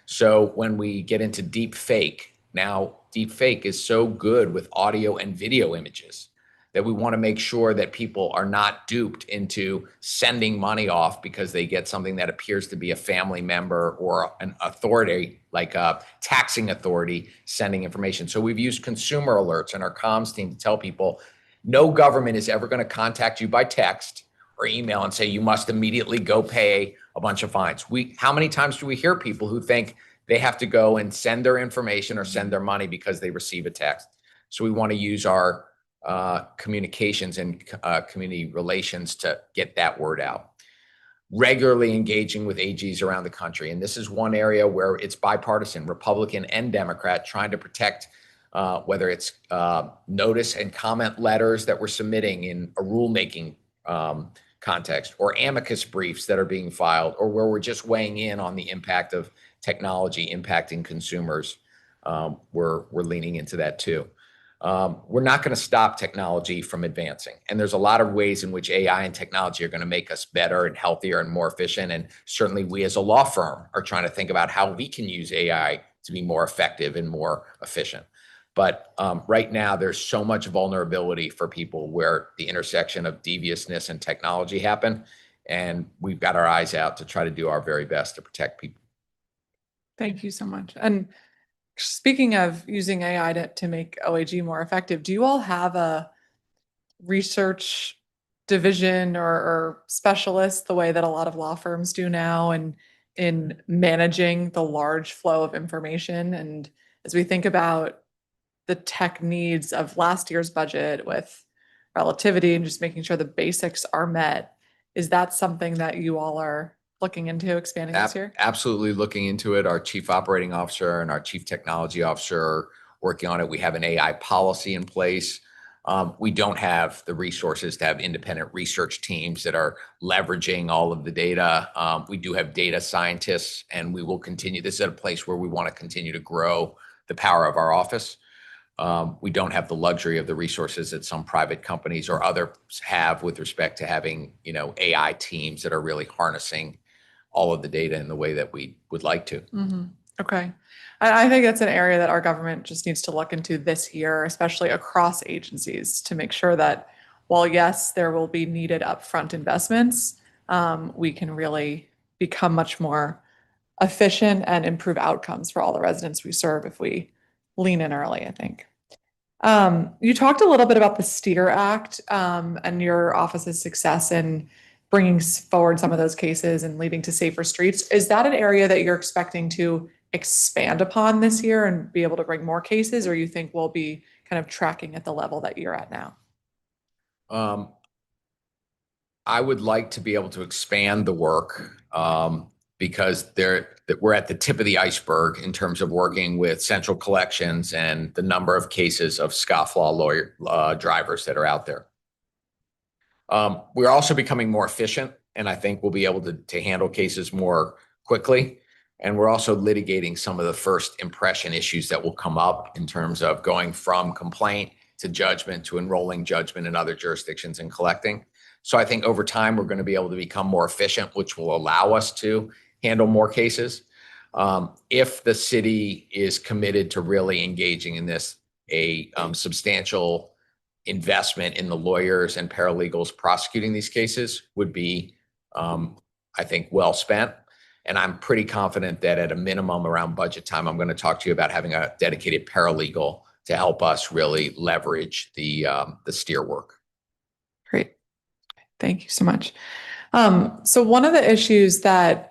So when we get into deep fake, now deep fake is so good with audio and video images that we want to make sure that people are not duped into sending money off because they get something that appears to be a family member or an authority, like a taxing authority, sending information. So we've used consumer alerts and our comms team to tell people, no government is ever going to contact you by text or email and say you must immediately go pay a bunch of fines. How many times do we hear people who think they have to go and send their information or send their money because they receive a text? So we want to use our communications and community relations to get that word out. Regularly engaging with AGs around the country. And this is one area where it's bipartisan, Republican and Democrat, trying to protect whether it's notice and comment letters that we're submitting in a rulemaking context, or amicus briefs that are being filed, or where we're just weighing in on the impact of technology impacting consumers. We're leaning into that too. We're not going to stop technology from advancing. And there's a lot of ways in which AI and technology are going to make us better and healthier and more efficient. And certainly we as a law firm are trying to think about how we can use AI to be more effective and more efficient. But right now, there's so much vulnerability for people where the intersection of deviousness and technology happen. And we've got our eyes out to try to do our very best to protect people. Thank you so much. And speaking of using AI to make OAG more effective, do you all have a research division or specialist the way that a lot of law firms do now, and in managing the large flow of information? And as we think about the tech needs of last year's budget with relativity and just making sure the basics are met, is that something that you all are looking into expanding this year? Absolutely looking into it. Our chief operating officer and our chief technology officer are working on it. We have an AI policy in place. We don't have the resources to have independent research teams that are leveraging all of the data. We do have data scientists, and we will continue. This is a place where we want to continue to grow the power of our office. We don't have the luxury of the resources that some private companies or others have with respect to having, AI teams that are really harnessing all of the data in the way that we would like to. Mm-hmm. Okay. I think that's an area that our government just needs to look into this year, especially across agencies, to make sure that while, yes, there will be needed upfront investments, we can really become much more efficient and improve outcomes for all the residents we serve if we lean in early, I think. You talked a little bit about the STEER Act and your office's success in bringing forward some of those cases and leading to safer streets. Is that an area that you're expecting to expand upon this year and be able to bring more cases, or you think we'll be kind of tracking at the level that you're at now? I would like to be able to expand the work because we're at the tip of the iceberg in terms of working with central collections and the number of cases of scofflaw drivers that are out there. We're also becoming more efficient, and I think we'll be able to handle cases more quickly. And we're also litigating some of the first impression issues that will come up in terms of going from complaint to judgment to enrolling judgment in other jurisdictions and collecting. So I think over time, we're going to be able to become more efficient, which will allow us to handle more cases. If the city is committed to really engaging in this, a substantial investment in the lawyers and paralegals prosecuting these cases would be, I think, well spent. And I'm pretty confident that at a minimum around budget time, I'm going to talk to you about having a dedicated paralegal to help us really leverage the STEER work. Great. Thank you so much. So one of the issues that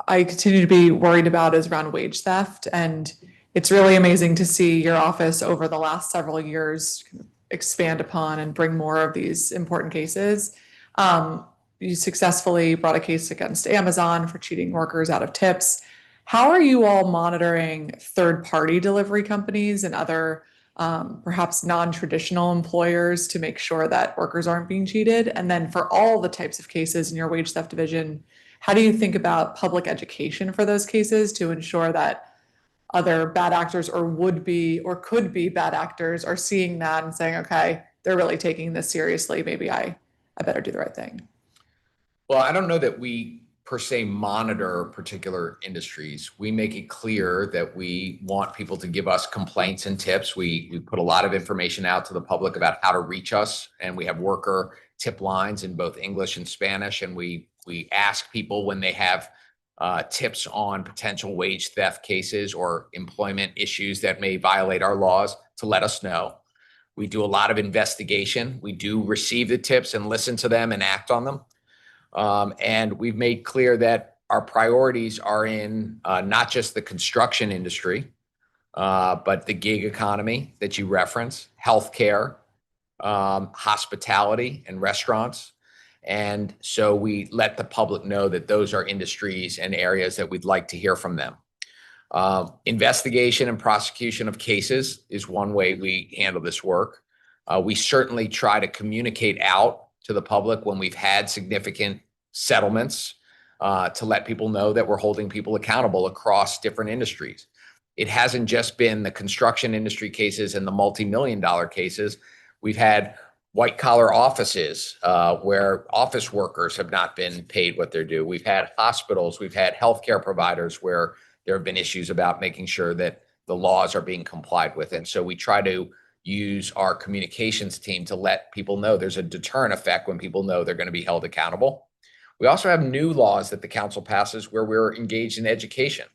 I continue to be worried about is around wage theft. And it's really amazing to see your office over the last several years expand upon and bring more of these important cases. You successfully brought a case against Amazon for cheating workers out of tips. How are you all monitoring third-party delivery companies and other perhaps non-traditional employers to make sure that workers aren't being cheated? And then for all the types of cases in your wage theft division, how do you think about public education for those cases to ensure that other bad actors or would be or could be bad actors are seeing that and saying, okay, they're really taking this seriously. Maybe I better do the right thing. Well, I don't know that we per se monitor particular industries. We make it clear that we want people to give us complaints and tips. We put a lot of information out to the public about how to reach us, and we have worker tip lines in both English and Spanish. And we ask people when they have tips on potential wage theft cases or employment issues that may violate our laws to let us know. We do a lot of investigation. We do receive the tips and listen to them and act on them. And we've made clear that our priorities are in not just the construction industry, but the gig economy that you reference, healthcare, hospitality, and restaurants. And so we let the public know that those are industries and areas that we'd like to hear from them. Investigation and prosecution of cases is one way we handle this work. We certainly try to communicate out to the public when we've had significant settlements to let people know that we're holding people accountable across different industries. It hasn't just been the construction industry cases and the multi-million-dollar cases. We've had white collar offices where office workers have not been paid what they're due. We've had hospitals, we've had healthcare providers where there have been issues about making sure that the laws are being complied with. And so we try to use our communications team to let people know there's a deterrent effect when people know they're going to be held accountable. We also have new laws that the council passes where we're engaged in education.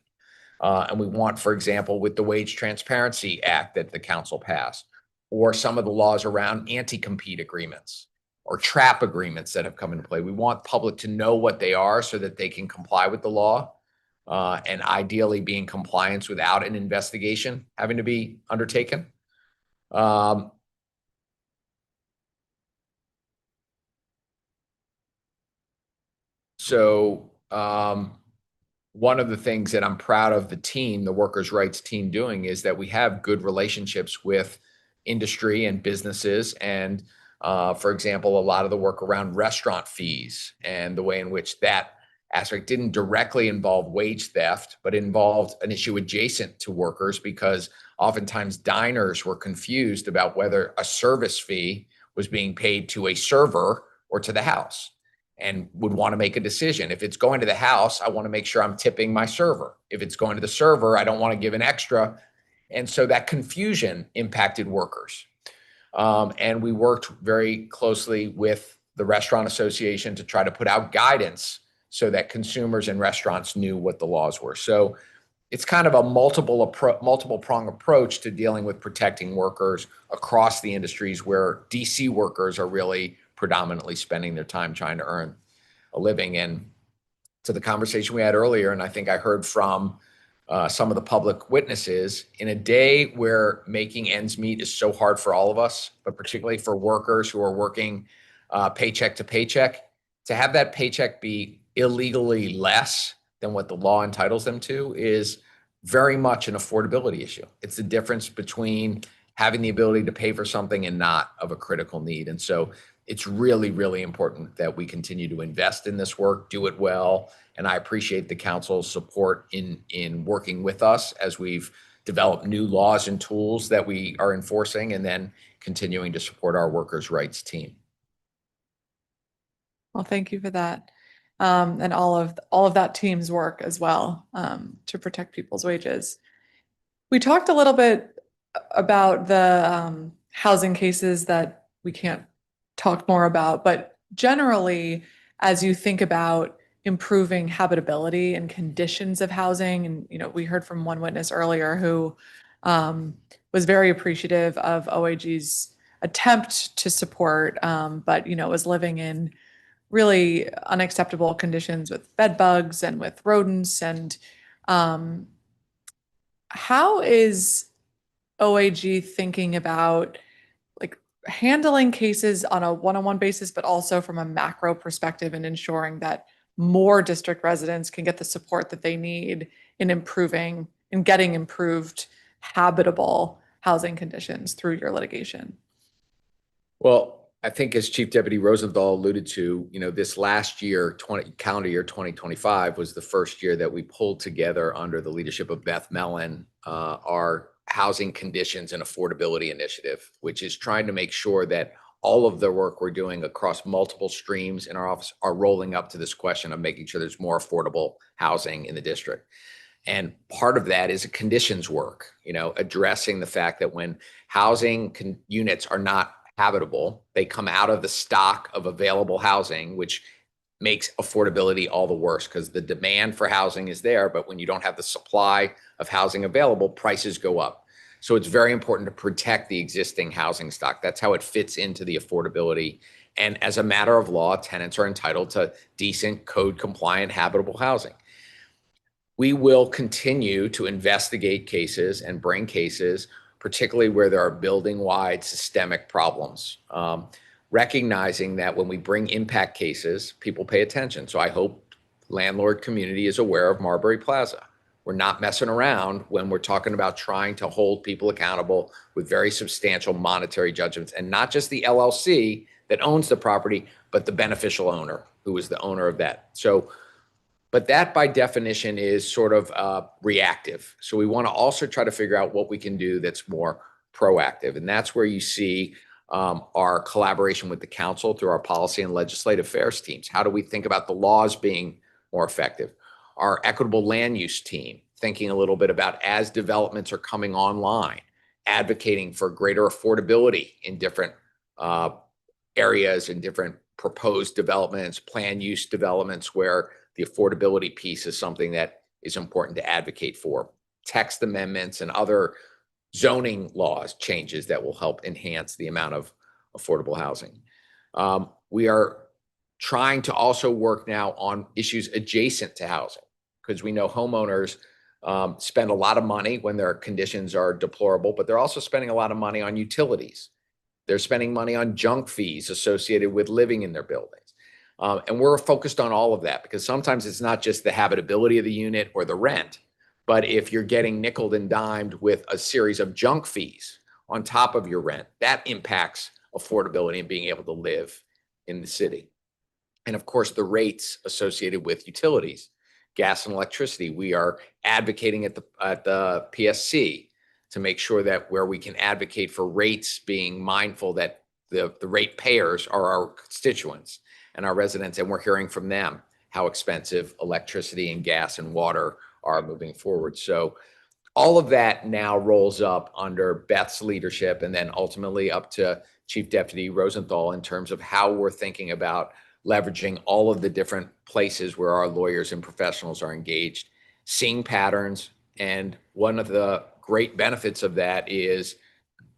And we want, for example, with the Wage Transparency Act that the council passed, or some of the laws around anti-compete agreements or trap agreements that have come into play. We want public to know what they are so that they can comply with the law, and ideally be in compliance without an investigation having to be undertaken. One of the things that I'm proud of the team, the workers' rights team, doing is that we have good relationships with industry and businesses. And for example, a lot of the work around restaurant fees and the way in which that aspect didn't directly involve wage theft, but involved an issue adjacent to workers, because oftentimes diners were confused about whether a service fee was being paid to a server or to the house, and would want to make a decision. If it's going to the house, I want to make sure I'm tipping my server. If it's going to the server, I don't want to give an extra. And so that confusion impacted workers. And we worked very closely with the Restaurant Association to try to put out guidance so that consumers and restaurants knew what the laws were. So it's kind of a multiple prong approach to dealing with protecting workers across the industries where DC workers are really predominantly spending their time trying to earn a living. And to the conversation we had earlier, and I think I heard from some of the public witnesses, in a day where making ends meet is so hard for all of us, but particularly for workers who are working paycheck to paycheck, to have that paycheck be illegally less than what the law entitles them to is very much an affordability issue. It's the difference between having the ability to pay for something and not of a critical need. And so it's really, really important that we continue to invest in this work, do it well. And I appreciate the council's support in working with us as we've developed new laws and tools that we are enforcing, and then continuing to support our workers' rights team. Well, thank you for that. And all of that team's work as well, to protect people's wages. We talked a little bit about the housing cases that we can't talk more about, but generally, as you think about improving habitability and conditions of housing, and we heard from one witness earlier who was very appreciative of OAG's attempt to support, but was living in really unacceptable conditions with bed bugs and with rodents. And how is OAG thinking about handling cases on a one-on-one basis, but also from a macro perspective and ensuring that more district residents can get the support that they need in improving and getting improved habitable housing conditions through your litigation. Well, I think as Chief Deputy Rosenthal alluded to, this last year, calendar year 2025 was the first year that we pulled together under the leadership of Beth Mellon, our Housing Conditions and Affordability Initiative, which is trying to make sure that all of the work we're doing across multiple streams in our office are rolling up to this question of making sure there's more affordable housing in the district. And part of that is a conditions work, addressing the fact that when housing units are not habitable, they come out of the stock of available housing, which makes affordability all the worse because the demand for housing is there, but when you don't have the supply of housing available, prices go up. So it's very important to protect the existing housing stock. That's how it fits into the affordability. And as a matter of law, tenants are entitled to decent, code-compliant, habitable housing. We will continue to investigate cases and bring cases, particularly where there are building-wide systemic problems, recognizing that when we bring impact cases, people pay attention. So I hope landlord community is aware of Marbury Plaza. We're not messing around when we're talking about trying to hold people accountable with very substantial monetary judgments, and not just the LLC that owns the property, but the beneficial owner who is the owner of that. But that by definition is sort of reactive. So we want to also try to figure out what we can do that's more proactive. And that's where you see our collaboration with the council through our policy and legislative affairs teams. How do we think about the laws being more effective? Our equitable land use team, thinking a little bit about as developments are coming online, advocating for greater affordability in different areas and different proposed developments, plan use developments where the affordability piece is something that is important to advocate for. Text amendments and other zoning laws changes that will help enhance the amount of affordable housing. We are trying to also work now on issues adjacent to housing, because we know homeowners spend a lot of money when their conditions are deplorable, but they're also spending a lot of money on utilities. They're spending money on junk fees associated with living in their buildings. And we're focused on all of that because sometimes it's not just the habitability of the unit or the rent, but if you're getting nickeled and dimed with a series of junk fees on top of your rent, that impacts affordability and being able to live in the city. And of course, the rates associated with utilities, gas and electricity. We are advocating at the PSC to make sure that where we can advocate for rates, being mindful that the rate payers are our constituents and our residents, and we're hearing from them how expensive electricity and gas and water are moving forward. So all of that now rolls up under Beth's leadership and then ultimately up to Chief Deputy Rosenthal in terms of how we're thinking about leveraging all of the different places where our lawyers and professionals are engaged, seeing patterns. And one of the great benefits of that is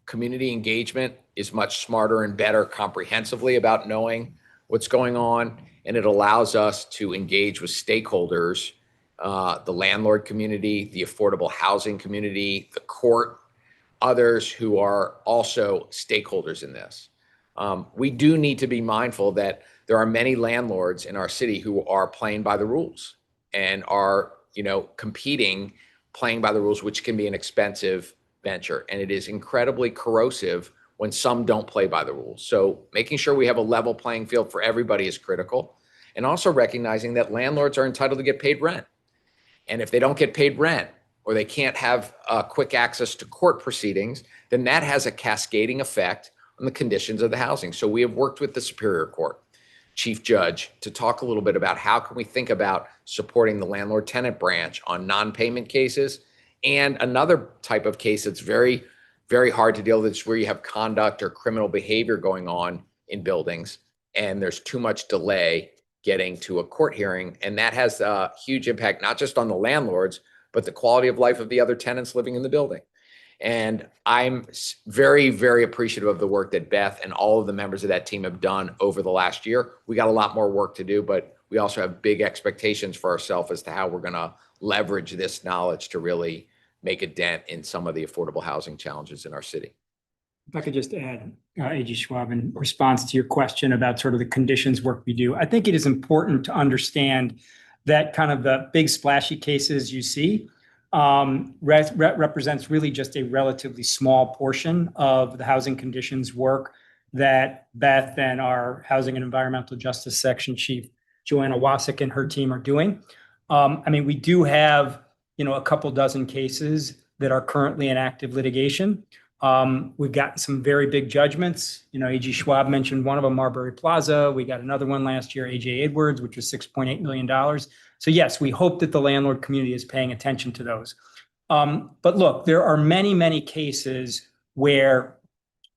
community engagement is much smarter and better comprehensively about knowing what's going on. And it allows us to engage with stakeholders, the landlord community, the affordable housing community, the court, others who are also stakeholders in this. We do need to be mindful that there are many landlords in our city who are playing by the rules and are, competing, playing by the rules, which can be an expensive venture. And it is incredibly corrosive when some don't play by the rules. So making sure we have a level playing field for everybody is critical. And also recognizing that landlords are entitled to get paid rent. And if they don't get paid rent, or they can't have quick access to court proceedings, then that has a cascading effect on the conditions of the housing. So we have worked with the Superior Court Chief Judge to talk a little bit about how can we think about supporting the landlord-tenant branch on non-payment cases. And another type of case that's very, very hard to deal with is where you have conduct or criminal behavior going on in buildings, and there's too much delay getting to a court hearing. And that has a huge impact, not just on the landlords, but the quality of life of the other tenants living in the building. And I'm very, very appreciative of the work that Beth and all of the members of that team have done over the last year. We got a lot more work to do, but we also have big expectations for ourselves as to how we're going to leverage this knowledge to really make a dent in some of the affordable housing challenges in our city. If I could just add, AG Schwab, in response to your question about sort of the conditions work we do, I think it is important to understand that kind of the big splashy cases you see represents really just a relatively small portion of the housing conditions work that Beth and our Housing and Environmental Justice Section Chief, Joanna Wasik, and her team are doing. I mean, we do have, a couple dozen cases that are currently in active litigation. We've gotten some very big judgments. AG Schwab mentioned one of them, Marbury Plaza. We got another one last year, AJ Edwards, which was $6.8 million. So yes, we hope that the landlord community is paying attention to those. But look, there are many, many cases where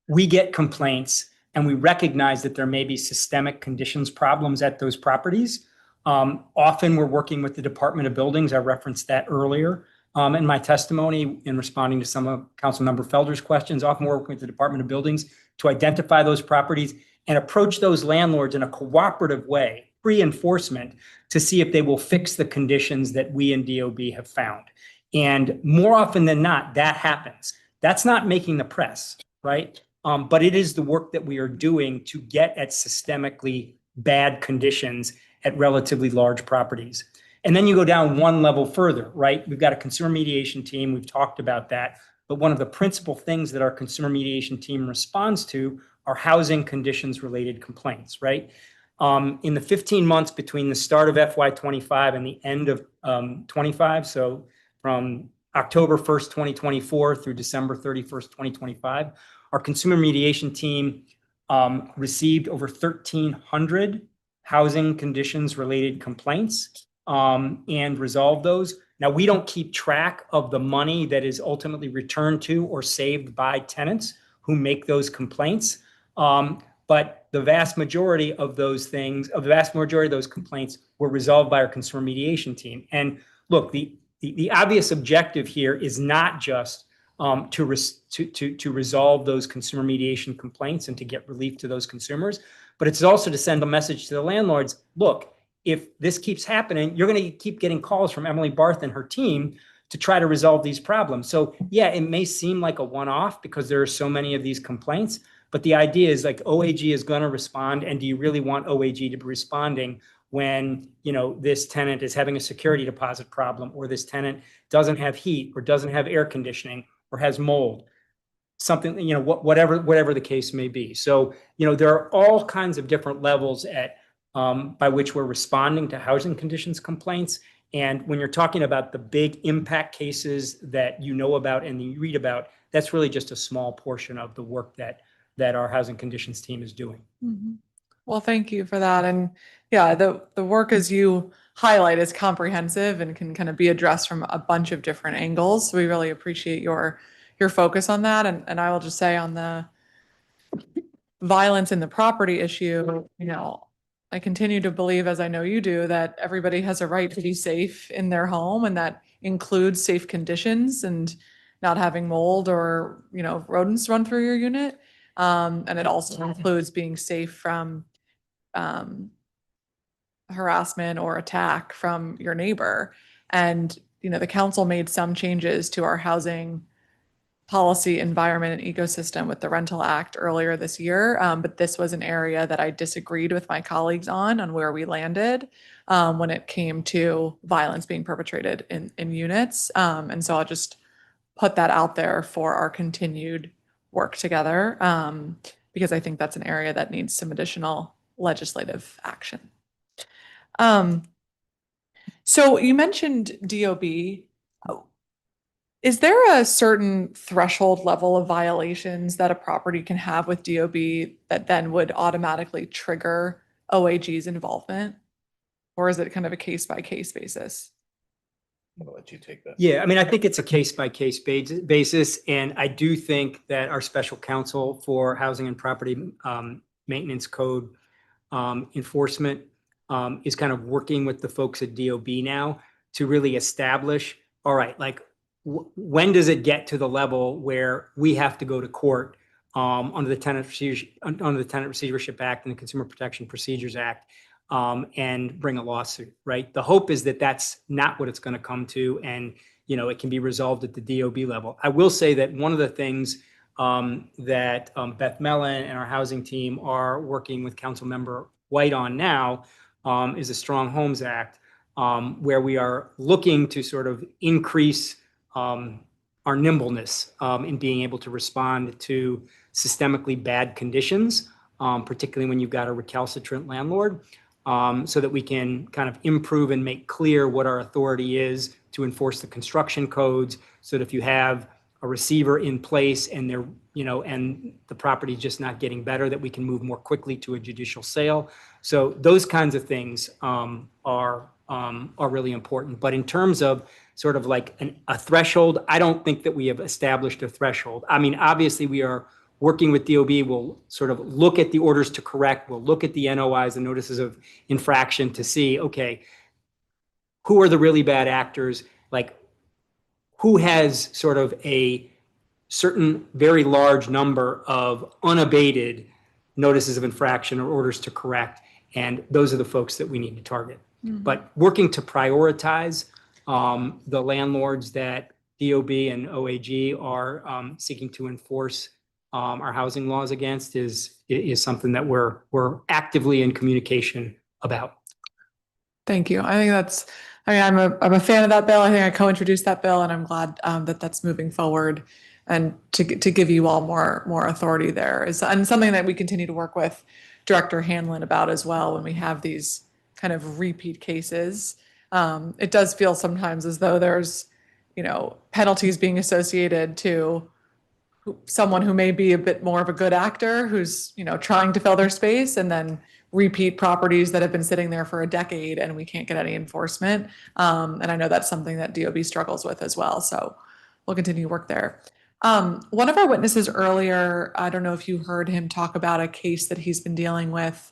we get complaints and we recognize that there may be systemic conditions problems at those properties. Often we're working with the Department of Buildings. I referenced that earlier. In my testimony, in responding to some of Councilmember Felder's questions, often working with the Department of Buildings to identify those properties and approach those landlords in a cooperative way, pre-enforcement, to see if they will fix the conditions that we in DOB have found. And more often than not, that happens. That's not making the press, right? But it is the work that we are doing to get at systemically bad conditions at relatively large properties. And then you go down one level further, right? We've got a consumer mediation team. We've talked about that. But one of the principal things that our consumer mediation team responds to are housing conditions related complaints, right? In the 15 months between the start of FY25 and the end of 25, so from October 1st, 2024 through December 31st, 2025, our consumer mediation team received over 1,300 housing conditions related complaints and resolved those. Now, we don't keep track of the money that is ultimately returned to or saved by tenants who make those complaints. But the vast majority of those complaints were resolved by our consumer mediation team. And look, the obvious objective here is not just to resolve those consumer mediation complaints and to get relief to those consumers, but it's also to send a message to the landlords. Look, if this keeps happening, you're going to keep getting calls from Emily Barth and her team to try to resolve these problems. So yeah, it may seem like a one-off because there are so many of these complaints, but the idea is like OAG is going to respond. And do you really want OAG to be responding when, this tenant is having a security deposit problem, or this tenant doesn't have heat or doesn't have air conditioning or has mold? Something, whatever the case may be. So, there are all kinds of different levels by which we're responding to housing conditions complaints. And when you're talking about the big impact cases that you know about and you read about, that's really just a small portion of the work that our housing conditions team is doing. Mm-hmm. Well, thank you for that. And yeah, the work, as you highlight, is comprehensive and can kind of be addressed from a bunch of different angles. So we really appreciate your focus on that. And I will just say, on the violence in the property issue, I continue to believe, as I know you do, that everybody has a right to be safe in their home, and that includes safe conditions and not having mold or, rodents run through your unit. And it also includes being safe from harassment or attack from your neighbor. And, the council made some changes to our housing policy, environment, and ecosystem with the Rental Act earlier this year. But this was an area that I disagreed with my colleagues on where we landed when it came to violence being perpetrated in units. And so I'll just put that out there for our continued work together, because I think that's an area that needs some additional legislative action. So you mentioned DOB. Is there a certain threshold level of violations that a property can have with DOB that then would automatically trigger OAG's involvement? Or is it kind of a case-by-case basis? I'm gonna let you take that. Yeah, I mean, I think it's a case-by-case basis. And I do think that our special counsel for housing and property maintenance code enforcement is kind of working with the folks at DOB now to really establish, all right, like, when does it get to the level where we have to go to court under the Tenant Receivership Act and the Consumer Protection Procedures Act and bring a lawsuit, right? The hope is that that's not what it's going to come to, and it can be resolved at the DOB level. I will say that one of the things that Beth Mellon and our housing team are working with Councilmember White on now is a Strong Homes Act, where we are looking to sort of increase our nimbleness in being able to respond to systemically bad conditions, particularly when you've got a recalcitrant landlord, so that we can kind of improve and make clear what our authority is to enforce the construction codes, so that if you have a receiver in place and they're, and the property is just not getting better, that we can move more quickly to a judicial sale. So those kinds of things are really important. But in terms of sort of like a threshold, I don't think that we have established a threshold. I mean, obviously we are working with DOB. We'll sort of look at the orders to correct. We'll look at the NOIs, the notices of infraction, to see, okay, who are the really bad actors? Like, who has sort of a certain very large number of unabated notices of infraction or orders to correct? And those are the folks that we need to target. Mhm. But working to prioritize the landlords that DOB and OAG are seeking to enforce our housing laws against is something that we're actively in communication about. Thank you. I think I'm a fan of that bill. I think I co-introduced that bill, and I'm glad that that's moving forward, and to give you all more authority there is, and something that we continue to work with Director Hanlon about as well when we have these kind of repeat cases. It does feel sometimes as though there's, penalties being associated to someone who may be a bit more of a good actor who's, trying to fill their space, and then repeat properties that have been sitting there for a decade and we can't get any enforcement. And I know that's something that DOB struggles with as well. So we'll continue to work there. One of our witnesses earlier, I don't know if you heard him talk about a case that he's been dealing with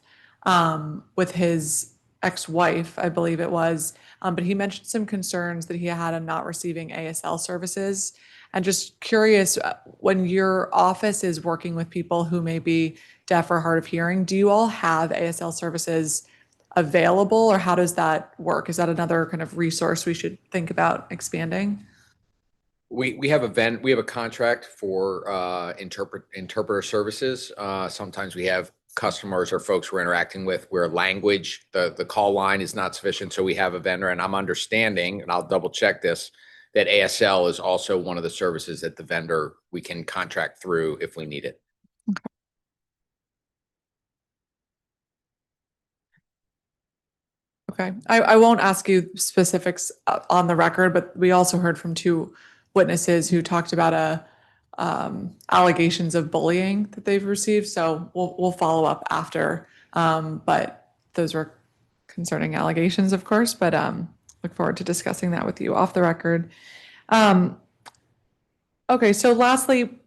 his ex-wife, I believe it was, but he mentioned some concerns that he had on not receiving ASL services. And just curious, when your office is working with people who may be deaf or hard of hearing, do you all have ASL services available, or how does that work? Is that another kind of resource we should think about expanding? We have a contract for interpreter services. Sometimes we have customers or folks we're interacting with where language, the call line is not sufficient. So we have a vendor, and I'm understanding, and I'll double check this, that ASL is also one of the services that the vendor we can contract through if we need it. Okay. I won't ask you specifics on the record, but we also heard from two witnesses who talked about allegations of bullying that they've received. So we'll follow up after. But those were concerning allegations, of course, but look forward to discussing that with you off the record. Okay, so lastly,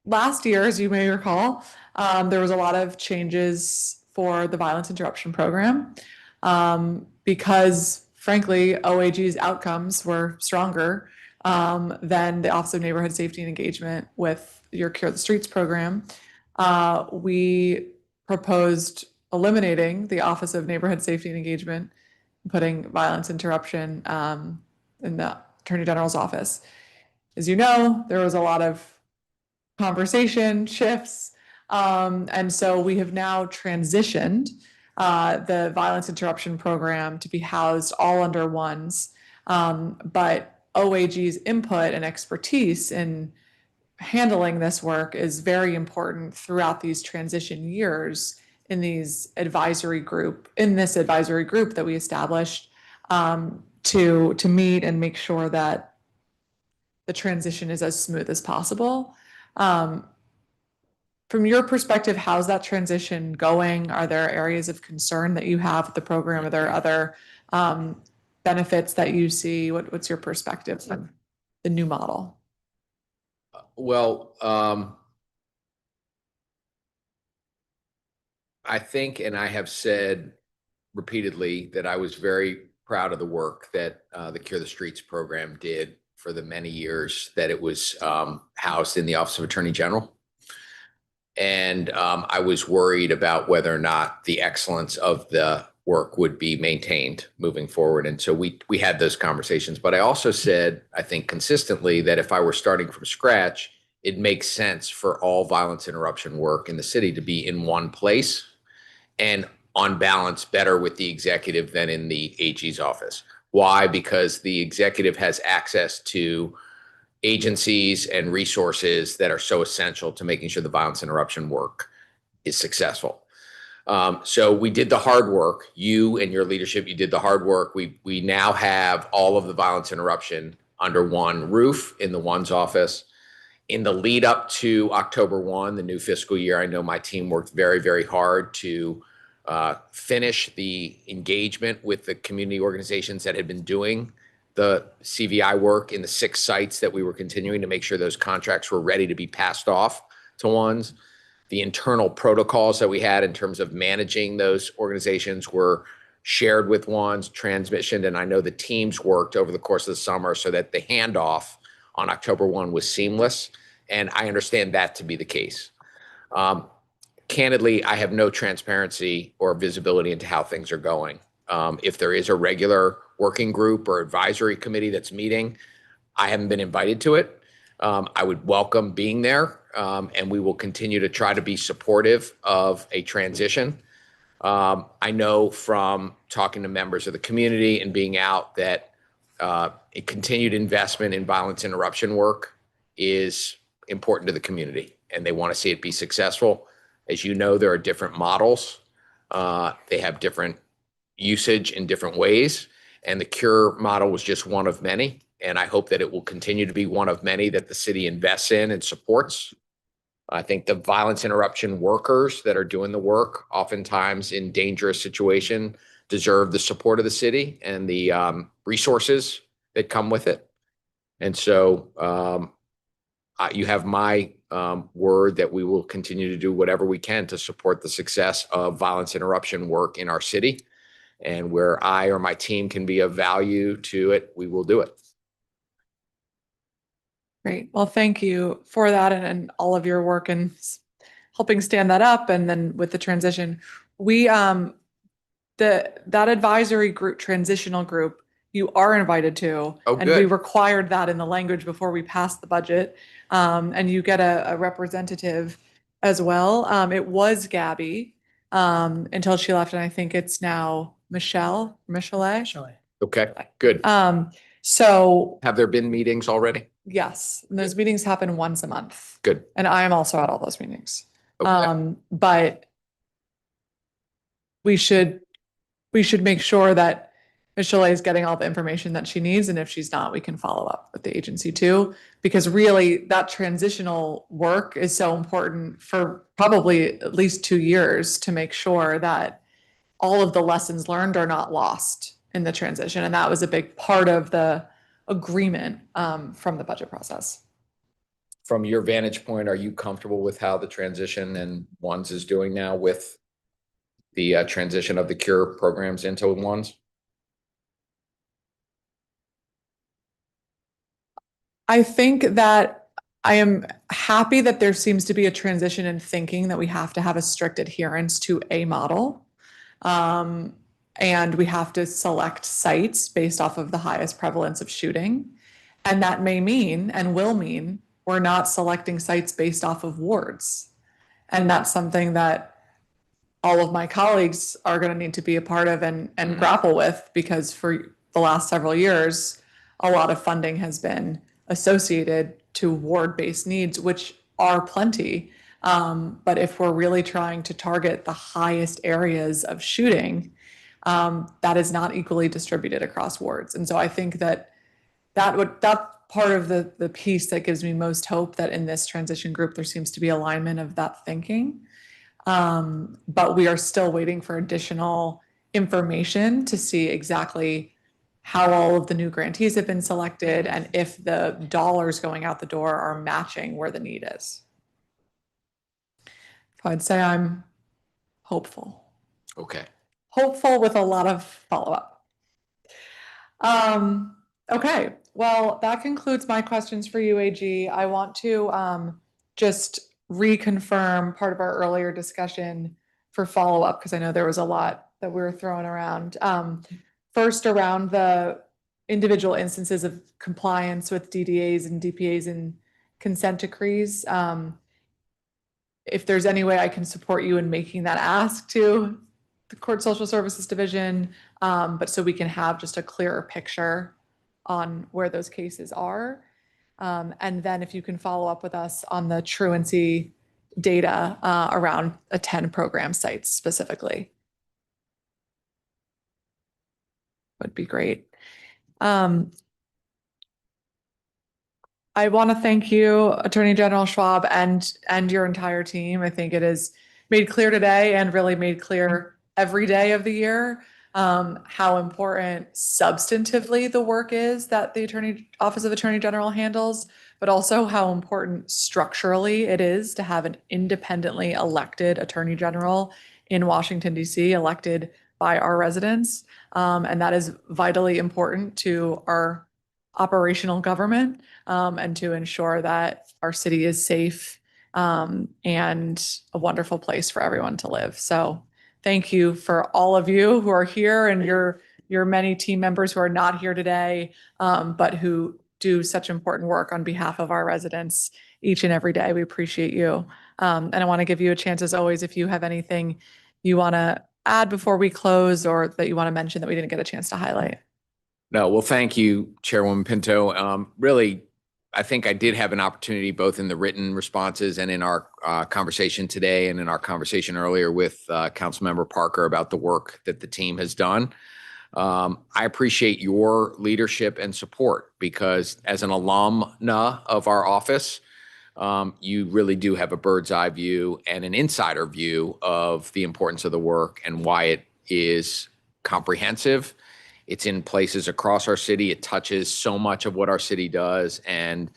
last year, as you may recall, there was a lot of changes for the violence interruption program because, frankly, OAG's outcomes were stronger than the Office of Neighborhood Safety and Engagement with your Cure the Streets program. We proposed eliminating the Office of Neighborhood Safety and Engagement, putting violence interruption in the Attorney General's office. As you know, there was a lot of conversation shifts. And so we have now transitioned the violence interruption program to be housed all under one's. But OAG's input and expertise in handling this work is very important throughout these transition years in this advisory group that we established to meet and make sure that the transition is as smooth as possible. From your perspective, how's that transition going? Are there areas of concern that you have with the program? Are there other benefits that you see? What's your perspective on the new model? Well, I think, and I have said repeatedly, that I was very proud of the work that the Cure the Streets program did for the many years that it was housed in the Office of Attorney General. And I was worried about whether or not the excellence of the work would be maintained moving forward. And so we had those conversations. But I also said, I think consistently, that if I were starting from scratch it makes sense for all violence interruption work in the city to be in one place, and on balance better with the executive than in the AG's office. Why? Because the executive has access to agencies and resources that are so essential to making sure the violence interruption work is successful. So we did the hard work. You and your leadership, you did the hard work. We now have all of the violence interruption under one roof in the one's office. In the lead up to October 1, the new fiscal year, I know my team worked very, very hard to finish the engagement with the community organizations that had been doing the CVI work in the 6 sites that we were continuing to make sure those contracts were ready to be passed off to ones. The internal protocols that we had in terms of managing those organizations were shared with ones, transmission, and I know the teams worked over the course of the summer so that the handoff on October 1 was seamless, and I understand that to be the case. Candidly, I have no transparency or visibility into how things are going. If there is a regular working group or advisory committee that's meeting, I haven't been invited to it. I would welcome being there, and we will continue to try to be supportive of a transition. I know from talking to members of the community and being out that a continued investment in violence interruption work is important to the community, and they want to see it be successful. As you know, there are different models. They have different usage in different ways, and the CURE model was just one of many. And I hope that it will continue to be one of many that the city invests in and supports. I think the violence interruption workers that are doing the work, oftentimes in dangerous situation, deserve the support of the city and the resources that come with it. And so you have my word that we will continue to do whatever we can to support the success of violence interruption work in our city. And where I or my team can be of value to it, we will do it. Great. Well, thank you for that and all of your work in helping stand that up. And then with the transition, we, that advisory group, transitional group, you are invited to. Oh, and we good. required that in the language before we passed the budget. And you get a representative as well. It was Gabby until she left, and I think it's now Michelle. Okay, good. So Have there been meetings already? yes, and those meetings happen once a month. Good. And I am also at all those meetings. Okay. But we should make sure that Michelle is getting all the information that she needs. And if she's not, we can follow up with the agency too, because really that transitional work is so important for probably at least 2 years to make sure that all of the lessons learned are not lost in the transition. And that was a big part of the agreement from the budget process. From your vantage point, are you comfortable with how the transition and ones is doing now with the transition of the CURE programs into ones? I think that I am happy that there seems to be a transition in thinking that we have to have a strict adherence to a model. And we have to select sites based off of the highest prevalence of shooting. And that may mean and will mean we're not selecting sites based off of wards. And that's something that all of my colleagues are going to need to be a part of and grapple with, because for the last several years, a lot of funding has been associated to ward-based needs, which are plenty. But if we're really trying to target the highest areas of shooting, that is not equally distributed across wards. And so I think that's part of the piece that gives me most hope, that in this transition group, there seems to be alignment of that thinking. But we are still waiting for additional information to see exactly how all of the new grantees have been selected and if the dollars going out the door are matching where the need is. So I'd say I'm hopeful. Okay. Hopeful with a lot of follow-up. Okay, well, that concludes my questions for you, AG. I want to just reconfirm part of our earlier discussion for follow-up, because I know there was a lot that we were throwing around. First, around the individual instances of compliance with DDAs and DPAs consent decrees. If there's any way I can support you in making that ask to the Court Social Services Division, but so we can have just a clearer picture on where those cases are. And then if you can follow up with us on the truancy data around 10 program sites specifically, would be great. I want to thank you, Attorney General Schwab, and your entire team. I think it is made clear today and really made clear every day of the year how important substantively the work is that the Office of Attorney General handles, but also how important structurally it is to have an independently elected Attorney General in Washington, D.C., elected by our residents. And that is vitally important to our operational government and to ensure that our city is safe and a wonderful place for everyone to live. So thank you for all of you who are here and your many team members who are not here today, but who do such important work on behalf of our residents each and every day. We appreciate you. And I want to give you a chance, as always, if you have anything you want to add before we close or that you want to mention that we didn't get a chance to highlight. No, well, thank you, Chairwoman Pinto. Really, I think I did have an opportunity both in the written responses and in our conversation today and in our conversation earlier with Councilmember Parker about the work that the team has done. I appreciate your leadership and support because as an alumna of our office, you really do have a bird's eye view and an insider view of the importance of the work and why it is comprehensive. It's in places across our city. It touches so much of what our city does. And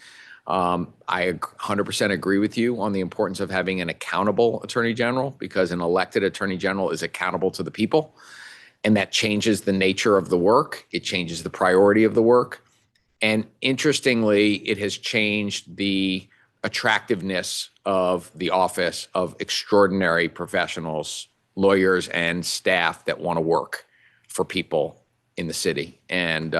I 100% agree with you on the importance of having an accountable attorney general because an elected attorney general is accountable to the people. And that changes the nature of the work. It changes the priority of the work. And interestingly, it has changed the attractiveness of the office of extraordinary professionals, lawyers, and staff that want to work for people in the city. And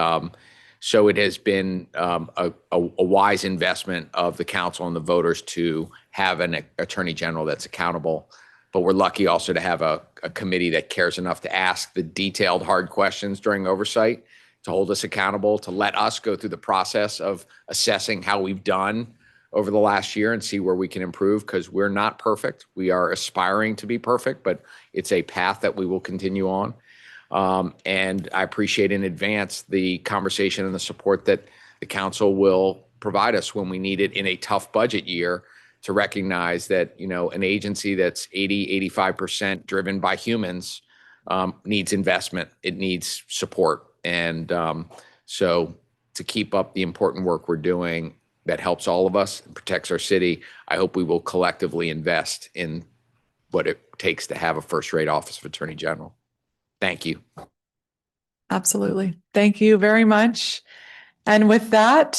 so it has been a wise investment of the council and the voters to have an attorney general that's accountable. But we're lucky also to have a committee that cares enough to ask the detailed, hard questions during oversight, to hold us accountable, to let us go through the process of assessing how we've done over the last year and see where we can improve, because we're not perfect. We are aspiring to be perfect, but it's a path that we will continue on. And I appreciate in advance the conversation and the support that the council will provide us when we need it in a tough budget year to recognize that, you know, an agency that's 85% driven by humans needs investment. It needs support. And so to keep up the important work we're doing that helps all of us and protects our city, I hope we will collectively invest in what it takes to have a first-rate Office of Attorney General. Thank you. Absolutely. Thank you very much. And with that,